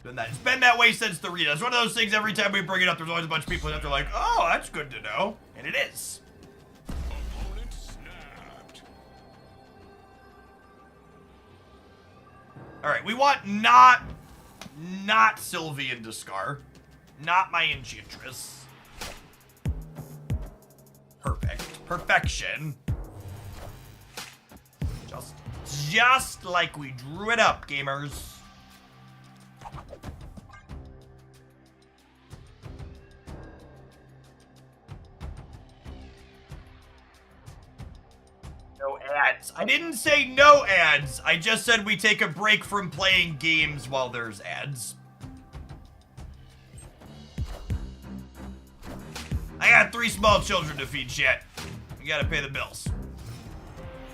It's been that way since the read. It's one of those things every time we bring it up, there's always a bunch of people that are like, oh, that's good to know. And it is. Opponent snapped. All right, we want not Sylvian Discar. Not my Enchantress. Perfect. Perfection. Just like we drew it up, gamers. No ads. I didn't say no ads. I just said we take a break from playing games while there's ads. I got 3 small children to feed, shit. We gotta pay the bills.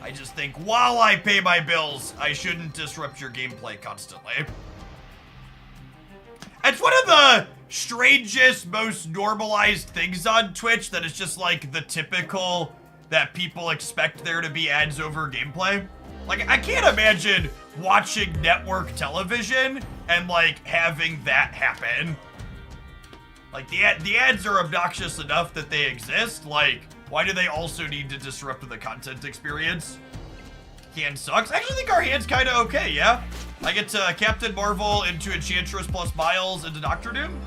I just think while I pay my bills, I shouldn't disrupt your gameplay constantly. It's one of the strangest, most normalized things on Twitch that is just like the typical that people expect there to be ads over gameplay. Like, I can't imagine watching network television and like having that happen. Like, the ads are obnoxious enough that they exist. Like, why do they also need to disrupt the content experience? Hand sucks. I actually think our hand's kind of okay, yeah? I get Captain Marvel into Enchantress plus Miles into Doctor Doom.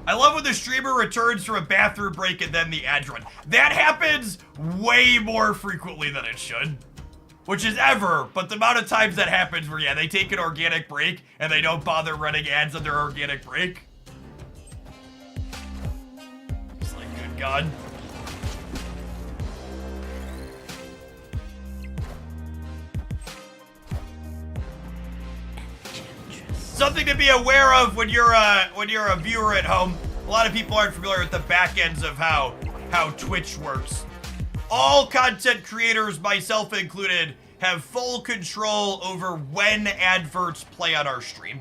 I love when the streamer returns from a bathroom break and then the ads run. That happens way more frequently than it should. Which is ever, but the amount of times that happens where, yeah, they take an organic break and they don't bother running ads on their organic break. God. Something to be aware of when you're a viewer at home. A lot of people aren't familiar with the back ends of how Twitch works. All content creators, myself included, have full control over when adverts play on our stream.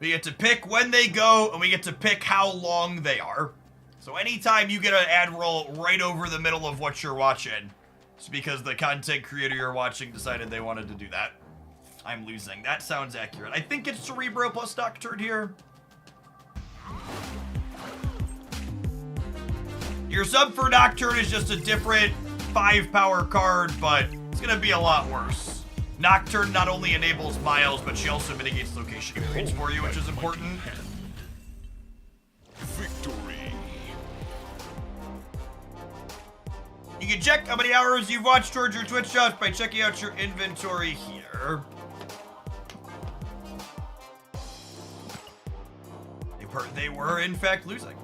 We get to pick when they go, and we get to pick how long they are. So anytime you get an ad roll right over the middle of what you're watching, it's because the content creator you're watching decided they wanted to do that. I'm losing. That sounds accurate. I think it's Cerebro plus Nocturne here. Your sub for Nocturne is just a different 5-power card, but it's gonna be a lot worse. Nocturne not only enables miles, but she also mitigates location constraints for you, which is important. Victory. You can check how many hours you've watched towards your Twitch shots by checking out your inventory here. They were in fact losing.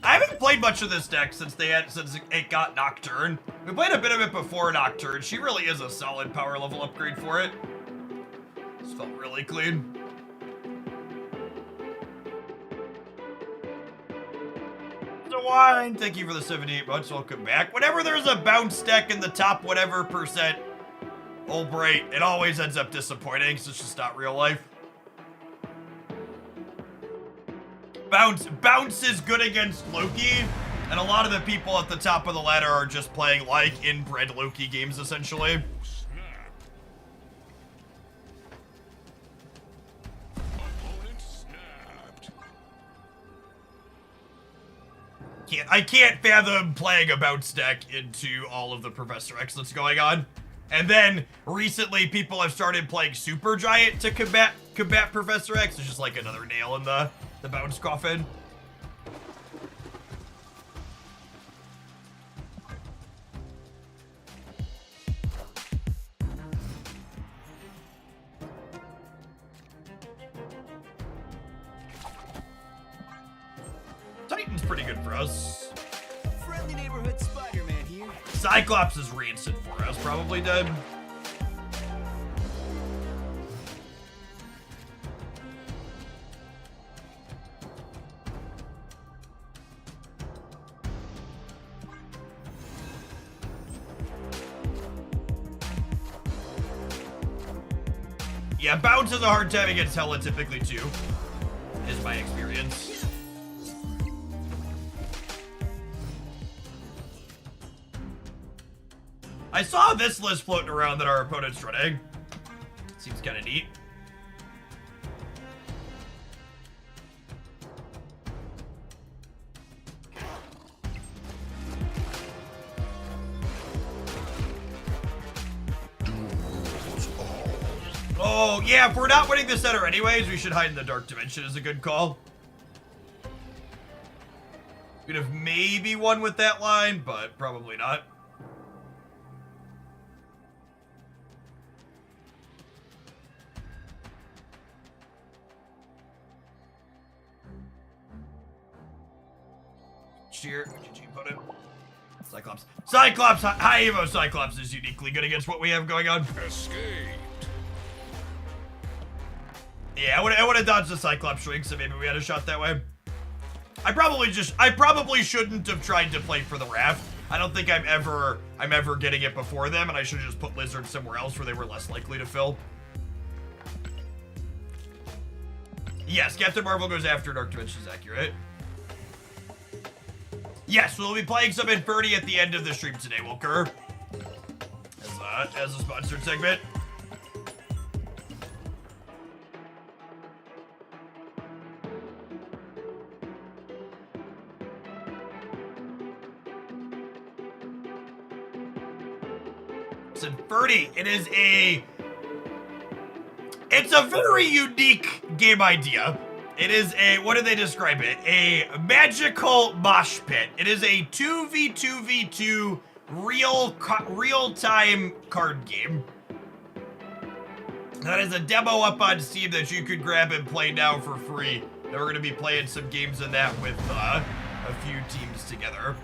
I haven't played much of this deck since it got Nocturne. We played a bit of it before Nocturne. She really is a solid power level upgrade for it. This felt really clean. So Wine, thank you for the 78 months. Welcome back. Whenever there's a bounce deck in the top whatever percent Albright, it always ends up disappointing, so it's just not real life. Bounce is good against Loki, and a lot of the people at the top of the ladder are just playing like inbred Loki games, essentially. Opponent snapped. I can't fathom playing a bounce deck into all of the Professor X that's going on. And then recently people have started playing Super Giant to combat Professor X. It's just like another nail in the bounce coffin. Titan's pretty good for us. Friendly neighborhood Spider-Man here. Cyclops is rancid for us, probably dead. Yeah, bounce is a hard time against Hela typically too, is my experience. I saw this list floating around that our opponent's running. Seems kind of neat. Oh, yeah, if we're not winning the center anyways, we should hide in the Dark Dimension is a good call. We'd have maybe won with that line, but probably not. Cheer, GG opponent. Cyclops. Cyclops! High Evo Cyclops is uniquely good against what we have going on. Escaped. Yeah, I would have dodged the Cyclops shrink, so maybe we had a shot that way. I probably shouldn't have tried to play for the Raft. I don't think I'm ever getting it before them, and I should just put Lizard somewhere else where they were less likely to fill. Yes, Captain Marvel goes after Dark Dimension is accurate. Yes, we'll be playing some Inferni at the end of the stream today, Wilker. As a sponsored segment. It's Inferni. It's a very unique game idea. It is a, what do they describe it? A magical mosh pit. It is a 2v2v2 real-time card game. That is a demo up on Steam that you could grab and play now for free. And we're gonna be playing some games of that with a few teams together.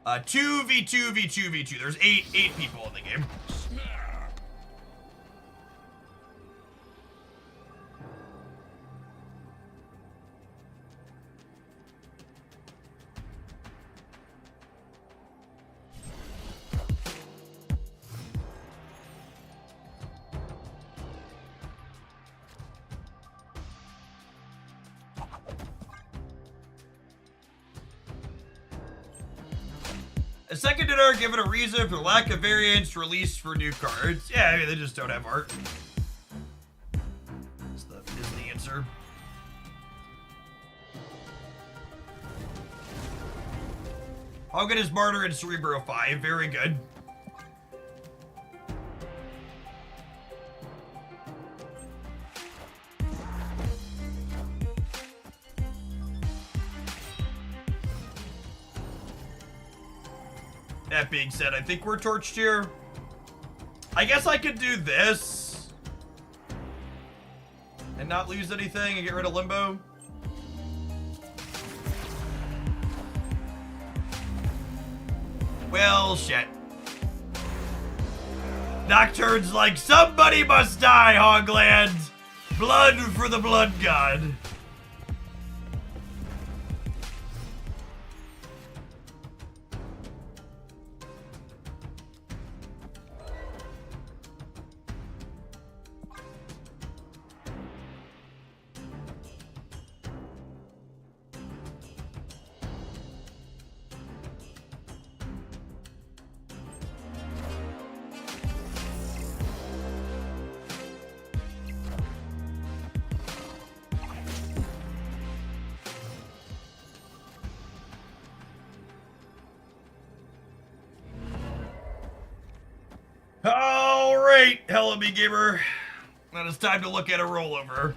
2v2v2v2. There's eight people in the game. A second did art given a reason for lack of variants released for new cards. Yeah, I mean, they just don't have art. Is the answer. How good is Martyr and Cerebro 5? Very good. That being said, I think we're torched here. I guess I could do this and not lose anything and get rid of Limbo. Well, shit. Nocturne's like, somebody must die, Hogland. Blood for the Blood God. Alright, Hello Me Gamer. Now it's time to look at a rollover.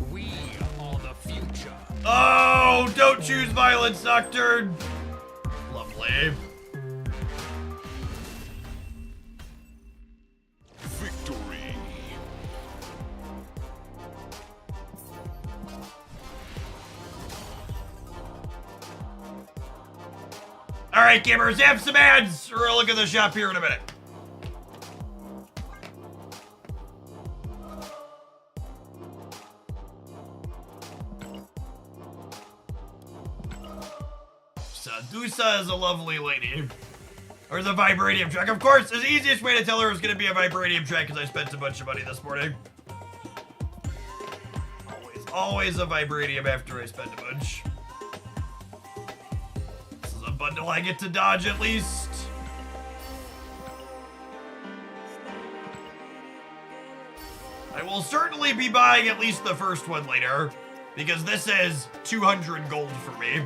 We are the future. Oh, don't choose violence, Nocturne. Lovely. Victory. All right, gamers, have some ads. We're gonna look at the shop here in a minute. Sadusa is a lovely lady. Or the vibranium track. Of course, the easiest way to tell her is gonna be a vibranium track because I spent a bunch of money this morning. Always a vibranium after I spend a bunch. Bundle I get to dodge at least. I will certainly be buying at least the first one later, because this is 200 gold for me.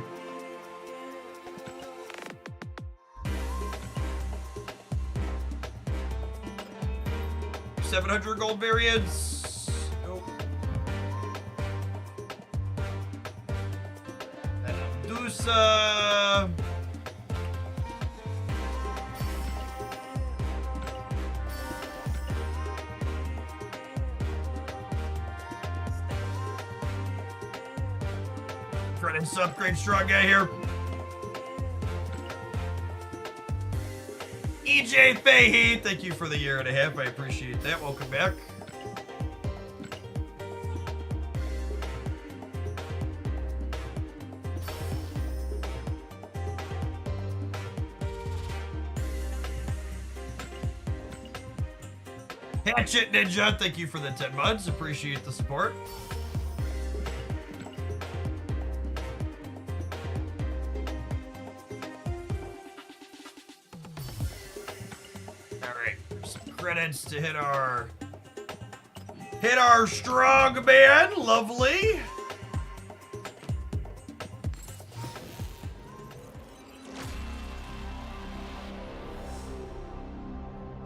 $700 gold variants. Nope. And Dusa. Credits upgrade strong guy here. EJ Fahey, thank you for the 1.5 years. I appreciate that. Welcome back. Hatchet Ninja, thank you for the 10 months. Appreciate the support. Credits to hit our strong man. Lovely.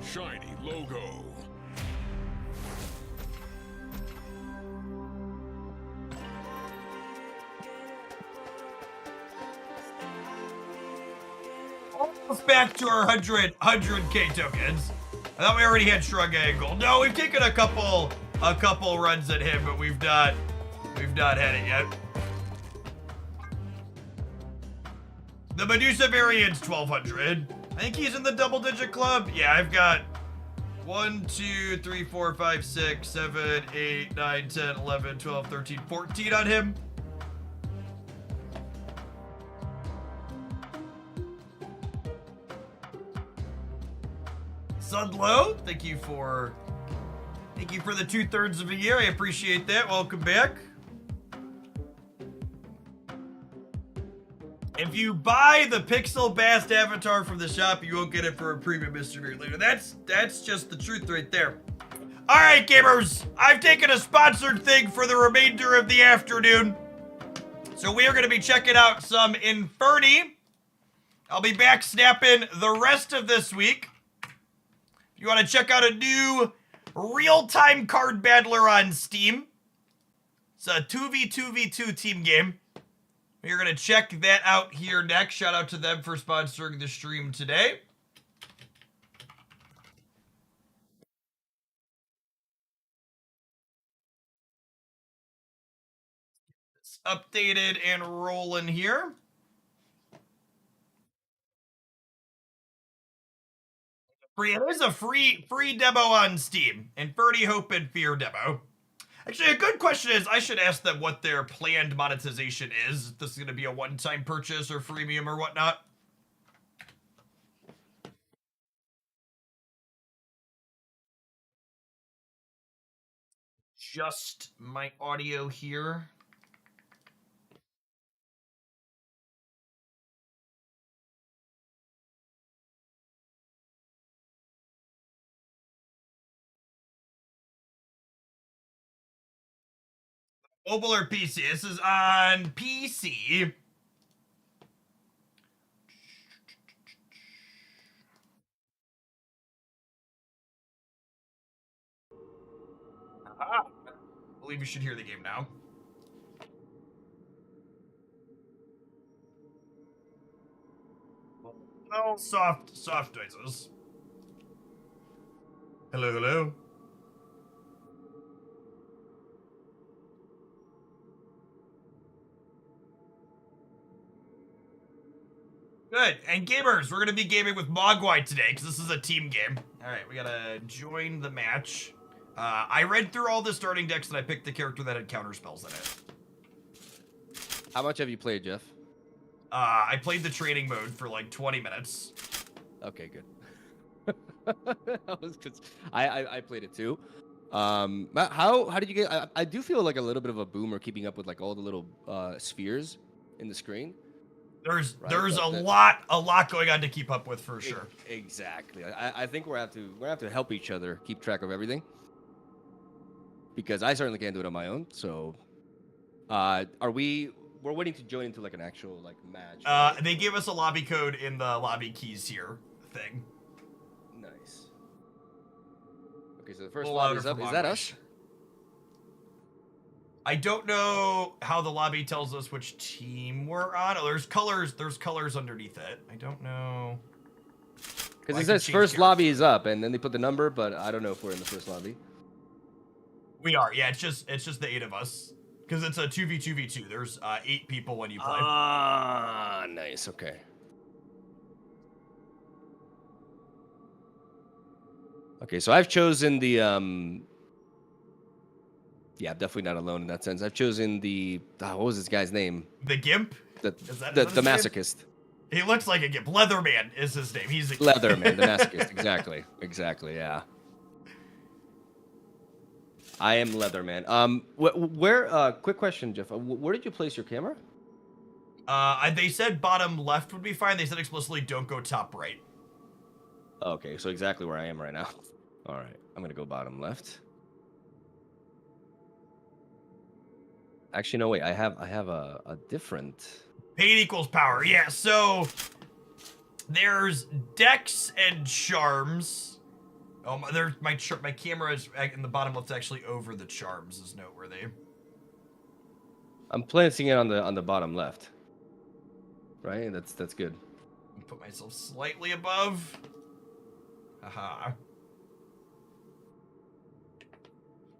Shiny logo. almost back to our 100K tokens. I thought we already had Shrug Angle. No, we've taken a couple runs at him, but we've not had it yet. The Medusa variant's 1200. I think he's in the double-digit club. Yeah, I've got 1, 2, 3, 4, 5, 6, 7, 8, 9, 10, 11, 12, 13, 14 on him. Sudlow, thank you for the 2/3 of a year. I appreciate that. Welcome back. If you buy the Pixel Bast avatar from the shop, you won't get it for a premium mystery later. That's just the truth right there. All right, gamers, I've taken a sponsored thing for the remainder of the afternoon. So we are going to be checking out some Inferni. I'll be back snapping the rest of this week. If you want to check out a new real-time card battler on Steam, it's a 2v2v2 team game. We're going to check that out here next. Shout out to them for sponsoring the stream today. It's updated and rolling here. It is a free demo on Steam. Inferni Hope and Fear demo. Actually, a good question is, I should ask them what their planned monetization is. If this is going to be a one-time purchase or freemium or whatnot. Just my audio here. Mobile or PC? This is on PC. I believe you should hear the game now. No soft noises. Hello, hello. Good. And gamers, we're going to be gaming with Mogwai today because this is a team game. All right, we got to join the match. I read through all the starting decks and I picked the character that had counter spells in it. How much have you played, Jeff? I played the training mode for like 20 minutes. Okay, good. I played it too. How did you get? I do feel like a little bit of a boomer keeping up with like all the little spheres in the screen. There's Right, a lot going on to keep up with for sure. Exactly. I think we're gonna have to help each other keep track of everything. Because I certainly can't do it on my own. So, we're waiting to join into like an actual like match. Right? They gave us a lobby code in the lobby keys here thing. Nice. Okay, so the first lobby is up. Is that us? I don't know how the lobby tells us which team we're on. Oh, there's colors underneath it. I don't know. Because it says first lobby is up, and then they put the number, but I don't know if we're in the first lobby. We are, yeah. It's just the 8 of us. Because it's a 2v2v2. There's 8 people when you play. Ah, nice. Okay. Okay, so I've chosen the yeah, I'm definitely not alone in that sense. I've chosen the what was this guy's name? The Gimp? The his name? masochist. He looks like a Gimp. Leatherman is his name. He's a Leatherman, the masochist. Exactly. Yeah. I am Leatherman. Where? Quick question, Jeff. Where did you place your camera? They said bottom left would be fine. They said explicitly don't go top right. Okay, so exactly where I am right now. All right, I'm gonna go bottom left. Actually, no, wait. I have a different. Pain equals power. Yeah. So there's Dex and Charms. Oh, there's my camera is in the bottom left, actually over the Charms. Is noteworthy. I'm placing it on the bottom left. Right. That's good. put myself slightly above. Haha.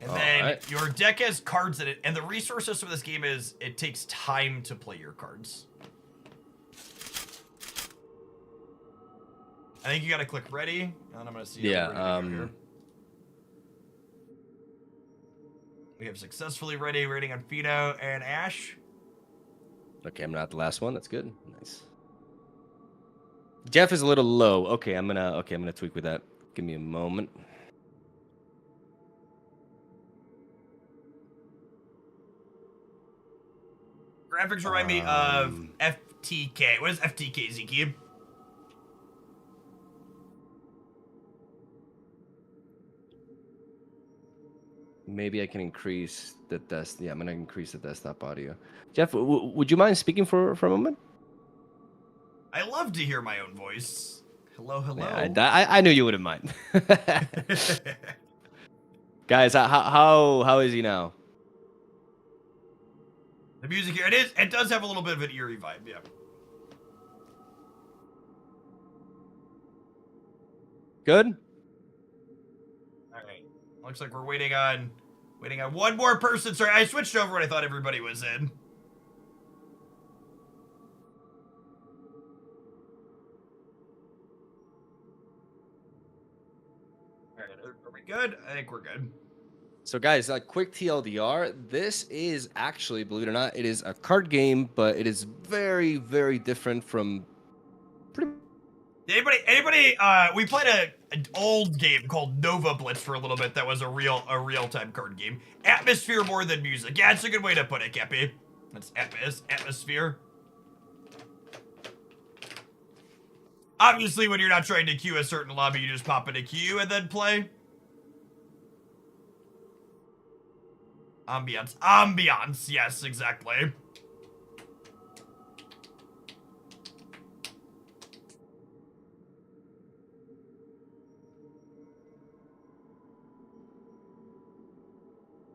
And then your deck has cards in it, and the resource system of this game is it takes time to play your cards. I think you gotta click ready, and I'm gonna see. Here. We have successfully ready rating on Fido and Ash. Okay, I'm not the last one. That's good. Nice. Jeff is a little low. Okay, I'm gonna tweak with that. Give me a moment. Graphics remind me of FTK. What is FTK, Zeke? Maybe I can increase the desk. Yeah, I'm gonna increase the desktop audio. Jeff, would you mind speaking for a moment? I love to hear my own voice. Hello, hello. Yeah, I knew you wouldn't mind. Guys, how is he now? The music here, it does have a little bit of an eerie vibe, yeah. Good? Alright. Looks like we're waiting on one more person. Sorry, I switched over when I thought everybody was in. Alright, are we good? I think we're good. So guys, a quick TLDR. This is actually, believe it or not, it is a card game, but it is very, very different from pretty. Anybody we played an old game called Nova Blitz for a little bit that was a real-time card game. Atmosphere more than music. Yeah, it's a good way to put it, Kepi. That's atmosphere. Obviously, when you're not trying to queue a certain lobby, you just pop in a queue and then play. Ambiance, yes, exactly.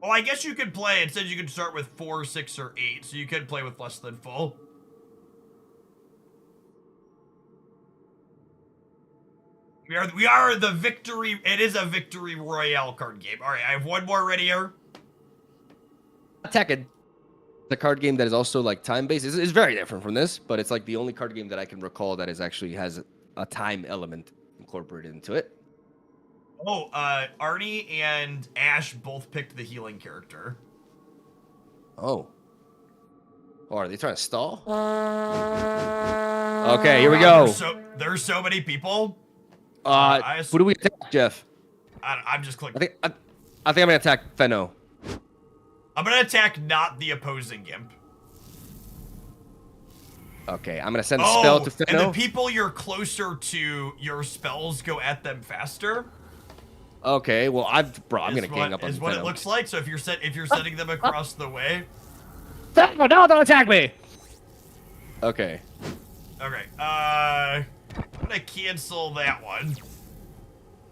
Well, I guess you could play, it says you could start with 4, 6, or 8, so you could play with less than full. We are the victory, it is a victory royale card game. All right, I have one more ready here. Tekken, the card game that is also like time-based, is very different from this, but it's like the only card game that I can recall that is actually has a time element incorporated into it. Oh, Arnie and Ash both picked the healing character. Oh, are they trying to stall? Okay, here we go. There's so many people. Who do we attack, Jeff? I'm just clicking. I think I'm gonna attack Fenno. I'm gonna attack not the opposing imp. Okay, I'm gonna send a spell to Fenno. And the people you're closer to, your spells go at them faster. Okay, well I'm gonna gang up on is what Fenno. It looks like. So if you're sending them across the way. Fenno, no, don't attack me. Okay. Okay. I'm gonna cancel that one.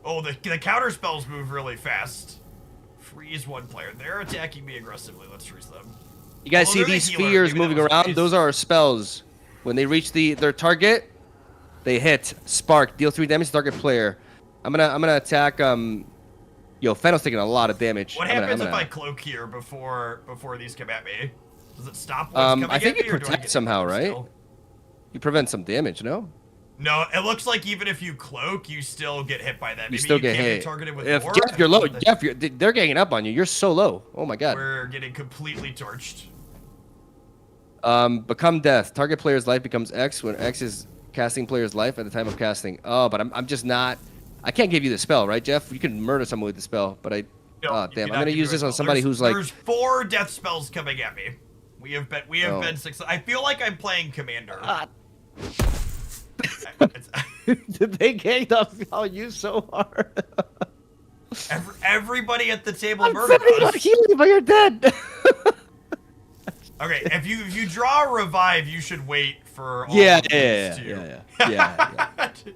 Oh, the counter spells move really fast. Freeze one player. They're attacking me aggressively. Let's freeze them. You guys see these spheres moving around? Those are spells. When they reach their target, they hit. Spark. Deal 3 damage to target player. I'm gonna attack. Yo, Fenno's taking a lot of damage. What happens if I cloak here before these come at me? Does it stop what's coming I think at me, you protect somehow, right? Still? You prevent some damage, no? No, it looks like even if you cloak, you still get hit by that. Maybe You still get can't hit. Be targeted with If more? Jeff, you're low. Jeff, they're ganging up on you. You're so low. Oh my god. We're getting completely torched. Become death. Target player's life becomes X when X is casting player's life at the time of casting. Oh, but I'm just not. I can't give you the spell, right, Jeff? You can murder someone with the spell, but I. No, Oh damn! I'm gonna use this on somebody who's like. There's 4 death spells coming at me. We have been successful. I feel like I'm playing Commander. They ganged up on you so hard. Everybody at the table I'm murdered sending us. you healing, but you're dead. Okay, if you draw a revive, you should wait for all Yeah. of these too.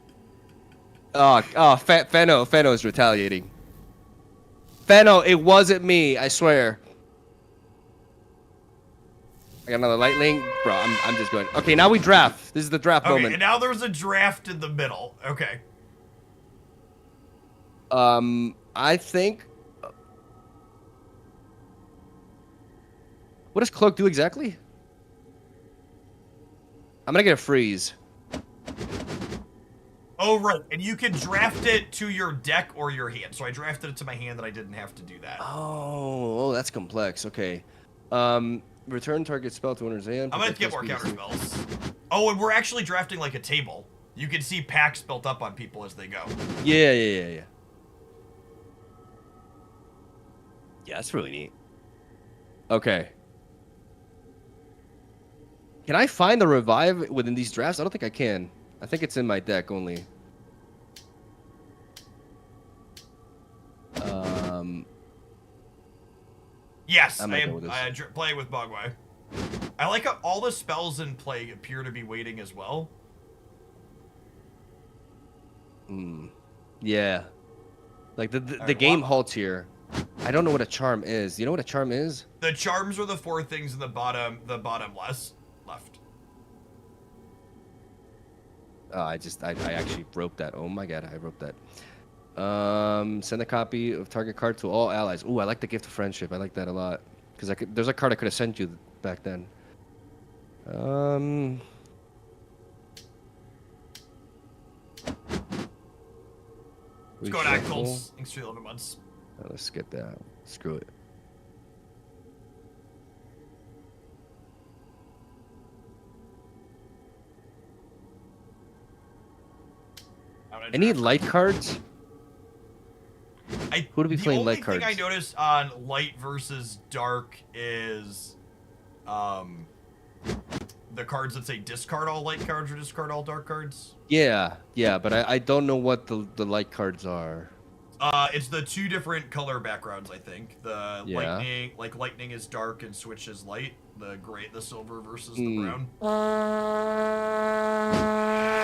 Fenno is retaliating. Fenno, it wasn't me, I swear. I got another lightning. Bro, I'm just going. Okay, now we draft. This is the draft Okay, moment. and now there's a draft in the middle. Okay. I think. What does cloak do exactly? I'm gonna get a freeze. Oh, right. And you can draft it to your deck or your hand. So I drafted it to my hand, and I didn't have to do that. Oh, that's complex. Okay. Return target spell to owner's hand. I'm gonna get more counter spells. Oh, and we're actually drafting like a table. You can see packs built up on people as they go. Yeah. Yeah, that's really neat. Okay. Can I find the revive within these drafts? I don't think I can. I think it's in my deck only. Yes, I'm I gonna go with am this. playing with Mogwai. I like how all the spells in play appear to be waiting as well. Yeah. Like the Alright, game well, halts here. I don't know what a charm is. Do you know what a charm is? the charms are the 4 things in the bottom left. I actually wrote that. Oh my god, I wrote that. Send a copy of target card to all allies. Ooh, I like the gift of friendship. I like that a lot. Because there's a card I could have sent you back then. Let's go to Colts. Thanks for the 11 months. Let's get that. Screw it. Any light cards? Who do we play in light cards? The only thing I noticed on light versus dark is, the cards that say discard all light cards or discard all dark cards. Yeah, but I don't know what the light cards are. It's the 2 different color backgrounds, I think. The lightning is dark and switch is light. The silver versus the brown.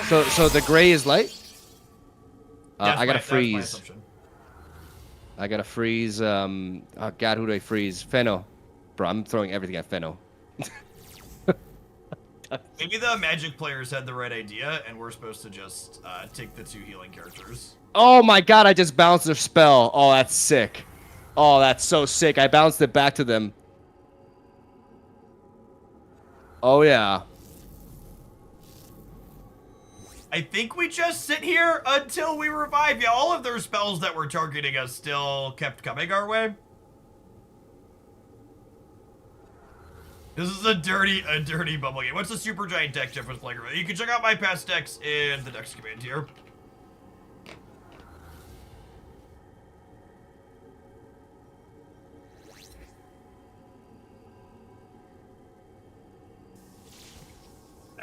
So the gray is light? I got to that's my freeze. assumption. I got to freeze. Oh god, who do I freeze? Fenno. Bro, I'm throwing everything at Fenno. Maybe the Magic players had the right idea, and we're supposed to just take the 2 healing characters. Oh my god, I just bounced their spell. Oh, that's sick. Oh, that's so sick. I bounced it back to them. Oh, yeah. I think we just sit here until we revive. Yeah, all of their spells that were targeting us still kept coming our way. This is a dirty bubble game. What's the super giant deck difference playing around? You can check out my past decks in the decks command here.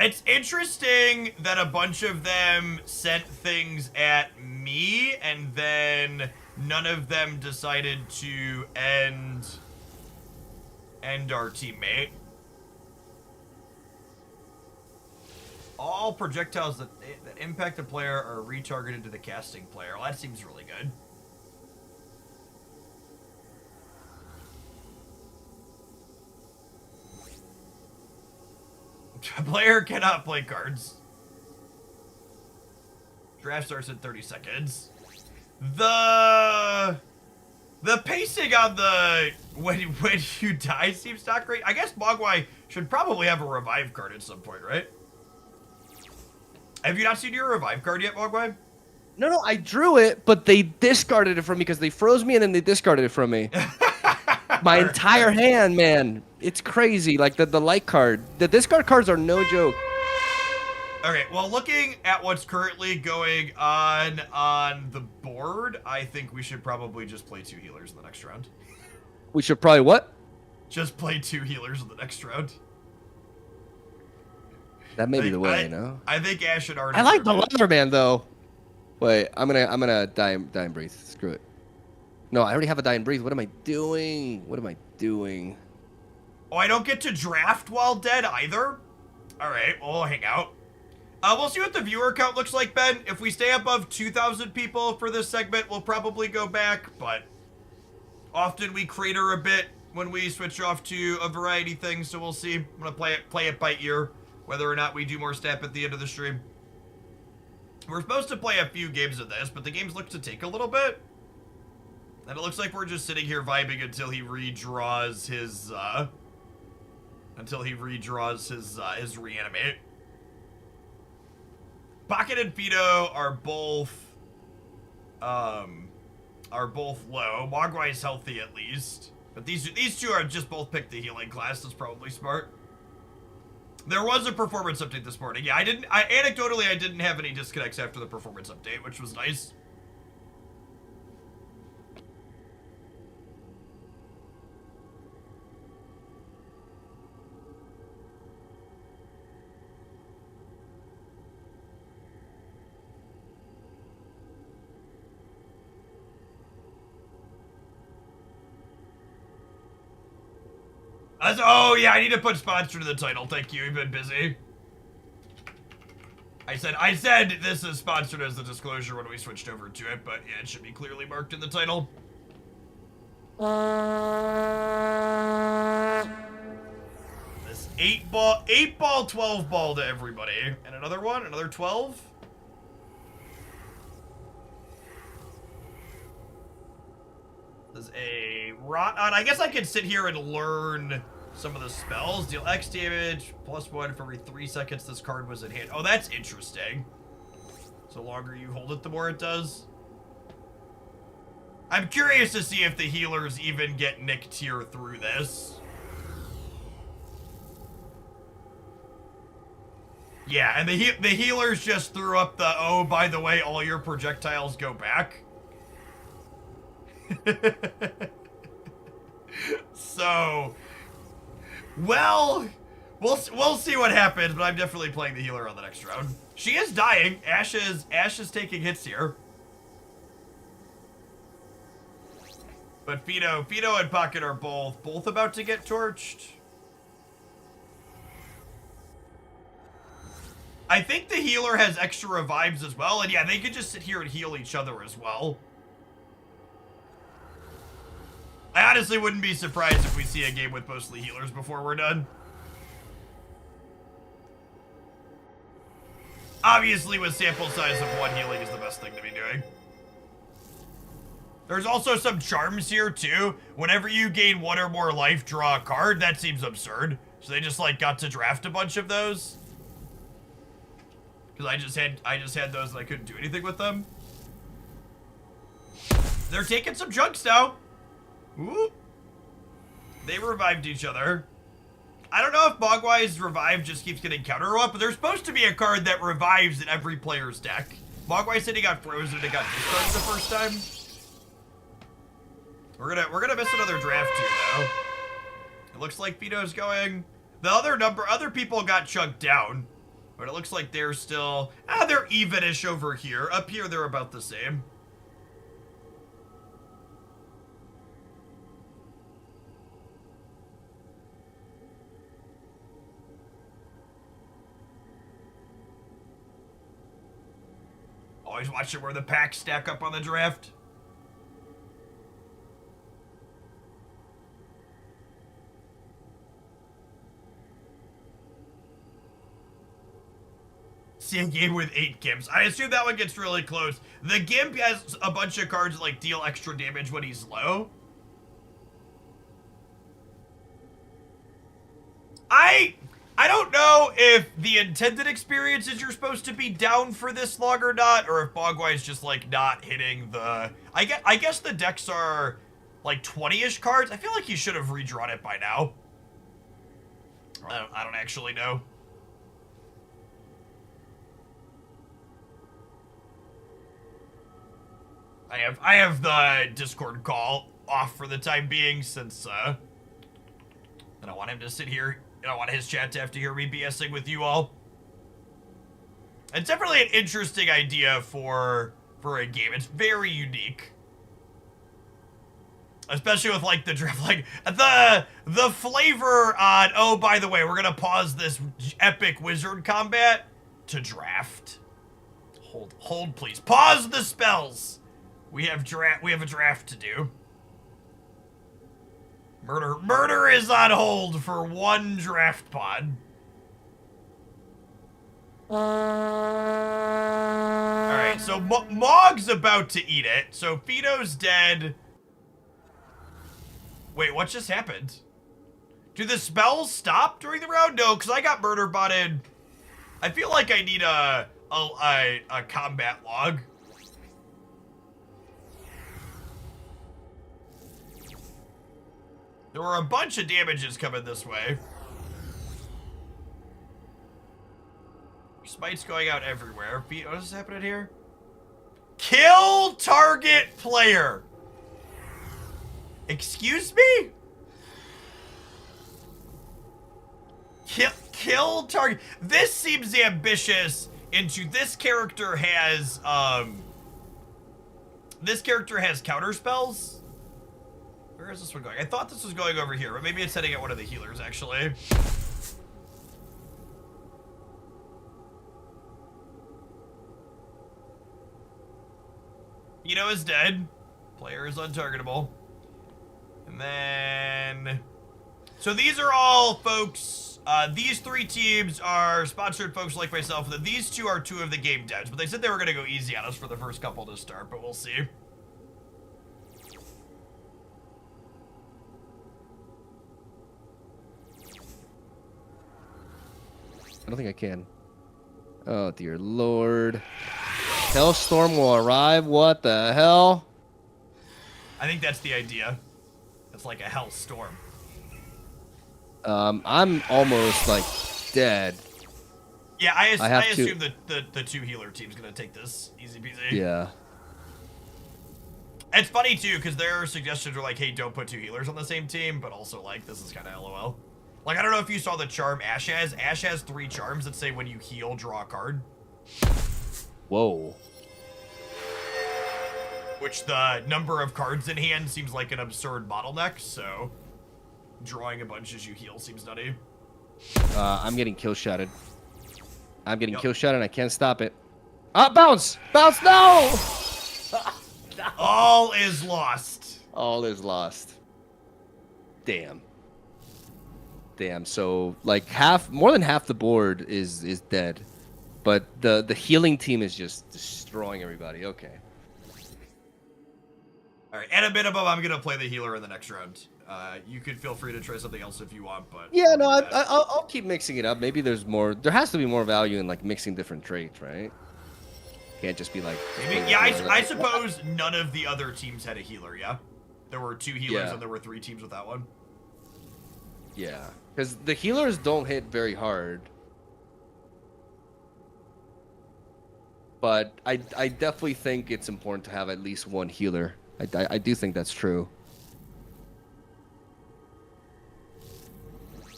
It's interesting that a bunch of them sent things at me, and then none of them decided to end our teammate. All projectiles that impact a player are retargeted to the casting player. Well, that seems really good. A player cannot play cards. Draft starts in 30 seconds. The pacing on the when you die seems not great. I guess Mogwai should probably have a revive card at some point, right? Have you not seen your revive card yet, Mogwai? No, I drew it, but they discarded it from me because they froze me and then they discarded it from me. My entire hand, man. It's crazy. Like the light card. The discard cards are no joke. Okay, well, looking at what's currently going on the board, I think we should probably just play 2 healers in the next round. We should probably what? Just play 2 healers in the next round. That may be the way, no? I think Ash should already. I like the Leatherman though. Wait, I'm gonna die and breathe. Screw it. No, I already have a die and breathe. What am I doing? Oh, I don't get to draft while dead either? Alright, we'll hang out. We'll see what the viewer count looks like, Ben. If we stay above 2,000 people for this segment, we'll probably go back, but often we crater a bit when we switch off to a variety thing, so we'll see. I'm gonna play it by ear, whether or not we do more step at the end of the stream. We're supposed to play a few games of this, but the games look to take a little bit. And it looks like we're just sitting here vibing until he redraws his, his reanimate. Pocket and Fido are both low. Mogwai is healthy at least. But these two are just both picked the healing class. That's probably smart. There was a performance update this morning. Yeah, anecdotally, I didn't have any disconnects after the performance update, which was nice. Oh yeah, I need to put sponsor to the title. Thank you. You've been busy. I said this is sponsored as a disclosure when we switched over to it, but yeah, it should be clearly marked in the title. This 8-ball, 12-ball to everybody. And another one, another 12. There's a rot on. I guess I could sit here and learn some of the spells. Deal X damage, +1 for every 3 seconds this card was in hand. Oh, that's interesting. So the longer you hold it, the more it does. I'm curious to see if the healers even get nicked here through this. Yeah, and the healers just threw up the, oh, by the way, all your projectiles go back. So, well, we'll see what happens, but I'm definitely playing the healer on the next round. She is dying. Ash is taking hits here. But Fido and Pocket are both about to get torched. I think the healer has extra revives as well, and yeah, they could just sit here and heal each other as well. I honestly wouldn't be surprised if we see a game with mostly healers before we're done. Obviously, with sample size of 1, healing is the best thing to be doing. There's also some charms here, too. Whenever you gain 1 or more life, draw a card. That seems absurd. So they just, like, got to draft a bunch of those. Because I just had those and I couldn't do anything with them. They're taking some chunks now. Ooh. They revived each other. I don't know if Mogwai's revive just keeps getting counter or what, but there's supposed to be a card that revives in every player's deck. Mogwai said he got frozen and it got discarded the first time. We're gonna miss another draft here though. It looks like Fido's going. The other people got chunked down, but it looks like they're still they're even-ish over here. Up here they're about the same. Always watching where the packs stack up on the draft. See a game with 8 Gimps. I assume that one gets really close. The Gimp has a bunch of cards that, like, deal extra damage when he's low. I don't know if the intended experience is you're supposed to be down for this long or not, or if Mogwai's just, like, not hitting the... I guess the decks are, like, 20-ish cards. I feel like he should have redrawn it by now. I don't actually know. I have the Discord call off for the time being since, I don't want him to sit here. I don't want his chat to have to hear me BSing with you all. It's definitely an interesting idea for a game. It's very unique. Especially with, like, the draft, like, the flavor on, oh, by the way, we're gonna pause this epic wizard combat to draft. Hold, please. Pause the spells. We have a draft to do. Murder is on hold for one draft pod. Alright, so Mog's about to eat it. So Fido's dead. Wait, what just happened? Do the spells stop during the round? No, because I got murder botted. I feel like I need a combat log. There were a bunch of damages coming this way. Smite's going out everywhere. What is happening here? Kill target player. Excuse me? Kill target. This seems ambitious. This character has counter spells. Where is this one going? I thought this was going over here, but maybe it's heading at one of the healers, actually. Pino is dead. Player is untargetable. And then... So these are all folks... these 3 teams are sponsored folks like myself, and then these 2 are 2 of the game devs. But they said they were going to go easy on us for the first couple to start, but we'll see. I don't think I can. Oh, dear Lord. Hellstorm will arrive? What the hell? I think that's the idea. It's like a hellstorm. I'm almost, like, dead. Yeah, I assume to... the 2 healer team's gonna take this easy peasy. Yeah. It's funny, too, because their suggestions are like, hey, don't put 2 healers on the same team, but also, like, this is kind of LOL. Like, I don't know if you saw the charm Ash has. Ash has 3 charms that say when you heal, draw a card. Whoa. Which the number of cards in hand seems like an absurd bottleneck, so drawing a bunch as you heal seems nutty. I'm getting kill shotted. I'm getting kill shotted and I can't stop it. Ah, bounce! Bounce, no! No! All is lost. All is lost. Damn. Damn, so like more than half the board is dead. But the healing team is just destroying everybody. Okay. Alright, at a minimum, I'm gonna play the healer in the next round. You could feel free to try something else if you want, but... Yeah, no, I'll keep mixing it up. Maybe there's more... There has to be more value in, like, mixing different traits, right? Can't just be, like... Maybe, yeah, I suppose none of the other teams had a healer, yeah? There were 2 healers and there were 3 teams with that one. Yeah, because the healers don't hit very hard. But I definitely think it's important to have at least one healer. I do think that's true.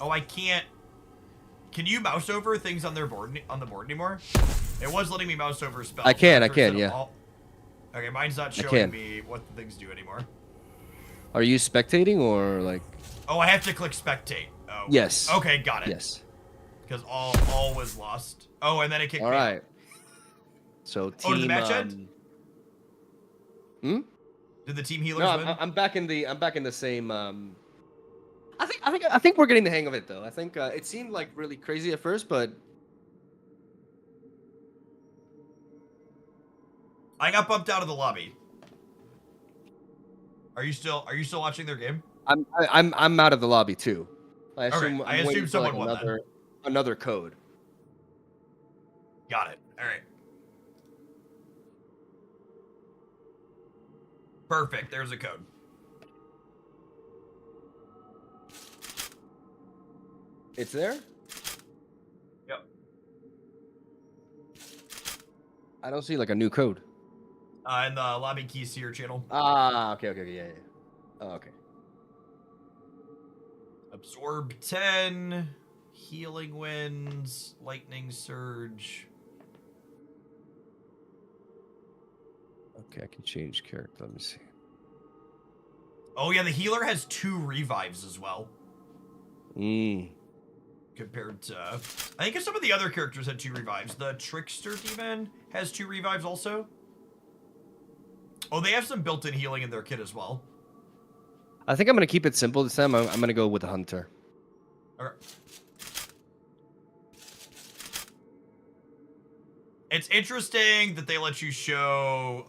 Oh, I can't... Can you mouse over things on their board on the board anymore? It was letting me mouse over spells. I can, yeah. Okay, mine's not showing me what the things do anymore. Are you spectating or like... Oh, I have to click spectate. Oh. Yes. Okay, got it. Yes. Because all was lost. Oh, and then it kicked me. All right. So team... did the match end? Did the team healers win? I'm back in the same... I think we're getting the hang of it though. I think it seemed like really crazy at first, but I got bumped out of the lobby. Are you still watching their game? I'm out of the lobby too. I assume I assume someone won another code. Got it. All right. Perfect. There's a code. It's there? Yep. I don't see like a new code. In the lobby keys to your channel. Ah, okay, yeah. Oh, okay. Absorb 10, healing winds, lightning surge. Okay, I can change character. Let me see. Oh yeah, the healer has 2 revives as well. Compared to, I think some of the other characters had 2 revives. The Trickster Demon has 2 revives also. Oh, they have some built-in healing in their kit as well. I think I'm gonna keep it simple this time. I'm gonna go with the hunter. Okay. It's interesting that they let you show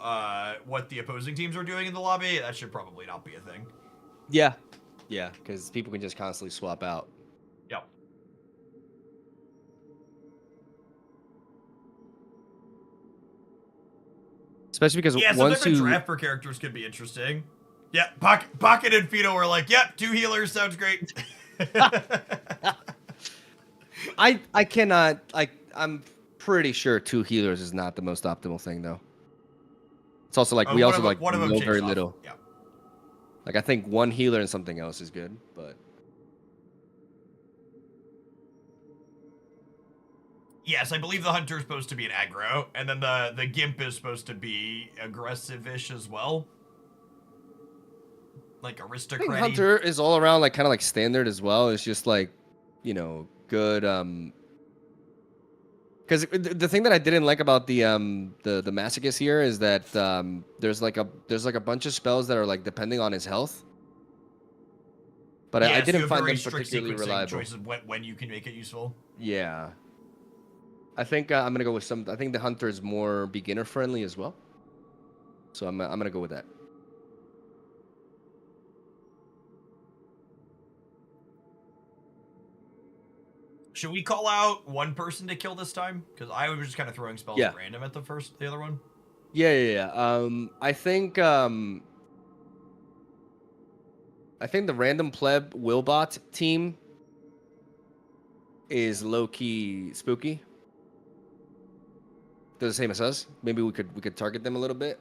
what the opposing teams are doing in the lobby. That should probably not be a thing. Yeah. Yeah, because people can just constantly swap out. Yep. Especially because Yeah, once sometimes you a draft for characters could be interesting. Yeah, Pocket and Fido were like, yep, 2 healers sounds great. I cannot I'm pretty sure 2 healers is not the most optimal thing though. It's also like we One also of them- like one of them know changed very off. little. Yeah. Like I think 1 healer and something else is good, but Yes, I believe the hunter is supposed to be an aggro, and then the gimp is supposed to be aggressive-ish as well. Like I think aristocrat. hunter is all around like kind of like standard as well. It's just like, you know, good because the thing that I didn't like about the masochist here is that there's like a bunch of spells that are like depending on his health. But Yeah, I so you didn't have find very them strict particularly sequencing reliable. choices when you can make it useful. Yeah. I think I'm gonna go with some. I think the hunter is more beginner friendly as well. So I'm gonna go with that. Should we call out one person to kill this time? Because I was just kind of throwing spells at random at the other one. Yeah. I think the random pleb Willbot team is low key spooky. They're the same as us. Maybe we could target them a little bit.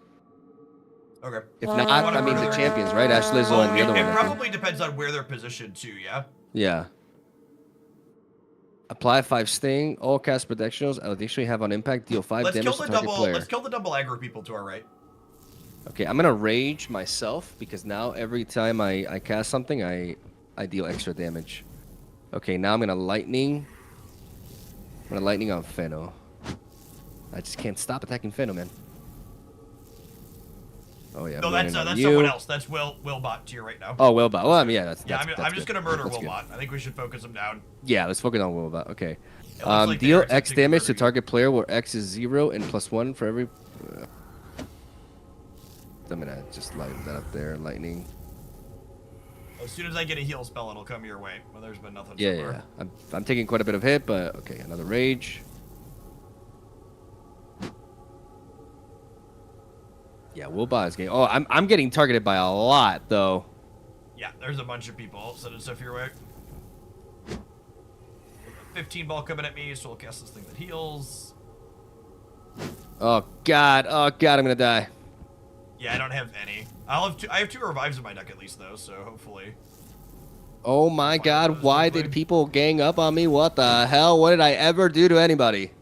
Okay. If not, I mean the champions, right? Ash Lizzo and the other it one. probably depends on where they're positioned too, yeah? Yeah. Apply 5 sting. All cast protectionals additionally have on impact. Deal 5 Let's damage kill to the target player. let's kill the double aggro people to our right. Okay, I'm gonna rage myself because now every time I cast something, I deal extra damage. Okay, now I'm gonna lightning. I'm gonna lightning on Feno. I just can't stop attacking Feno, man. Oh yeah. No, I'm that's landing on someone you. else. That's Willbot to your right now. Oh, Willbot. Well, I mean, yeah, that's I'm that's just good. gonna murder That's good. Willbot. I think we should focus him down. Yeah, let's focus on Willbot. Okay. It looks like they Deal are X attempting to damage to murder you. target player where X is 0 and +1 for every. I'm gonna just light that up there, lightning. As soon as I get a heal spell, it'll come your way. Well, there's been nothing Yeah, so far. yeah. I'm taking quite a bit of hit, but okay, another rage. Yeah, Willbot is getting. Oh, I'm getting targeted by a lot though. Yeah, there's a bunch of people sending stuff your way. 15 ball coming at me, so I'll cast this thing that heals. Oh god, I'm gonna die. Yeah, I don't have any. I have 2 revives in my deck at least though, so hopefully. Oh my Fire god, those why quickly. did people gang up on me? What the hell? What did I ever do to anybody?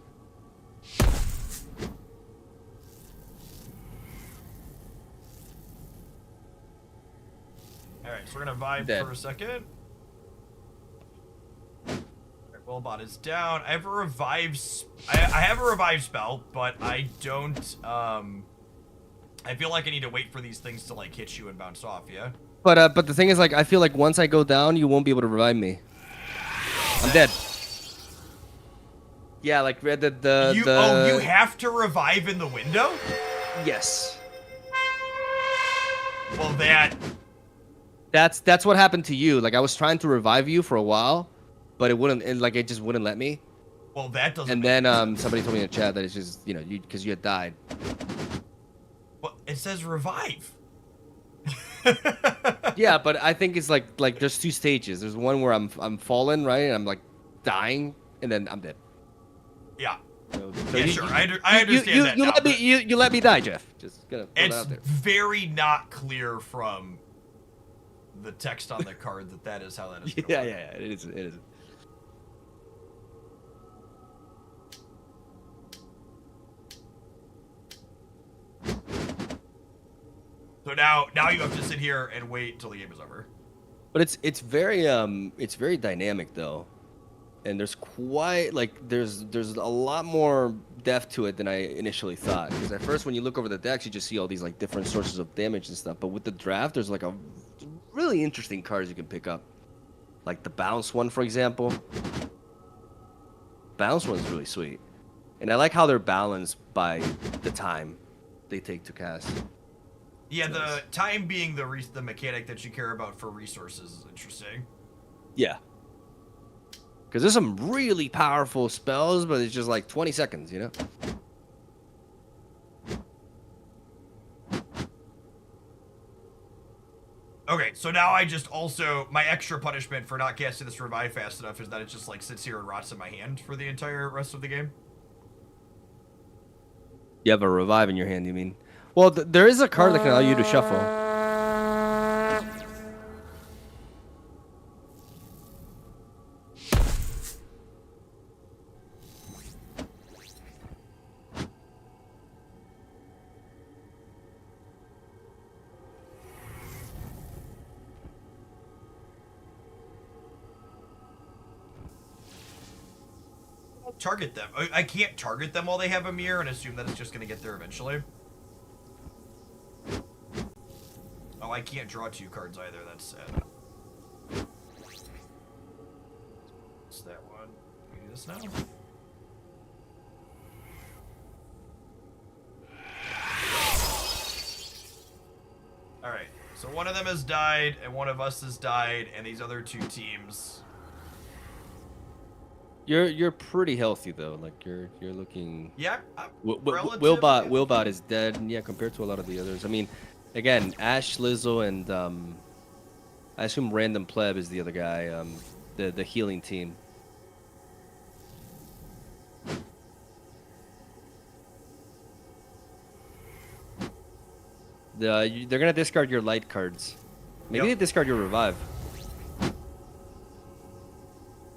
Alright, so we're gonna vibe Dead. for a second. Alright, Willbot is down. I have a revive I have a revive spell, but I don't I feel like I need to wait for these things to like hit you and bounce off, yeah? But the thing is, like, I feel like once I go down, you won't be able to revive me. I'm dead. Yeah, like you have to revive in the window? Yes. Well, That's what happened to you. Like I was trying to revive you for a while, but it just wouldn't let me. well, that doesn't. And make then somebody told me in the chat that it's just because you had died. Well, it says revive. Yeah, but I think it's like there's 2 stages. There's one where I'm fallen, right, and I'm like dying, and then I'm dead. Yeah. So Yeah, you- sure. you- I understand that You now, let me but you let me die, Jeff. Just gonna throw that it's out there. very not clear from the text on the card that is how that is. Yeah, it is. It is. So now you have to sit here and wait till the game is over. But it's very dynamic though, and there's there's a lot more depth to it than I initially thought. Because at first when you look over the decks, you just see all these like different sources of damage and stuff. But with the draft, there's like a really interesting cards you can pick up. Like the bounce one, for example. Bounce one's really sweet. And I like how they're balanced by the time they take to cast. Yeah, the time being the mechanic that you care about for resources is interesting. Yeah. Because there's some really powerful spells, but it's just like 20 seconds, you know? Okay, so now I just also, my extra punishment for not casting this revive fast enough is that it just like sits here and rots in my hand for the entire rest of the game. You have a revive in your hand, you mean? Well, there is a card that can allow you to shuffle. Target them. I can't target them while they have a mirror and assume that it's just going to get there eventually. Oh, I can't draw 2 cards either. That's sad. What's that one? Can we do this now? Alright, so one of them has died, and one of us has died, and these other 2 teams... You're pretty healthy though. Like you're looking. Yeah. Wilbot is dead. And yeah, compared to a lot of the others. I mean, again, Ash, Lizzo, and I assume Random Pleb is the other guy. The healing team. They're gonna discard your light cards. Maybe they discard your revive.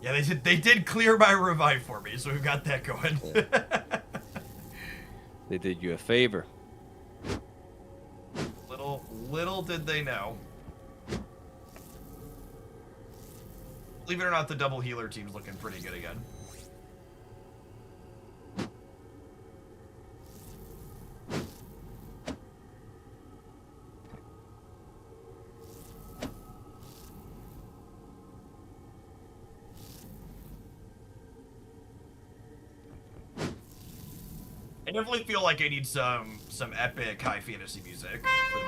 Yeah, they did clear my revive for me, so we've got that going. Yeah. They did you a favor. Little did they know. Believe it or not, the double healer team's looking pretty good again. I definitely feel like I need some epic high fantasy music for the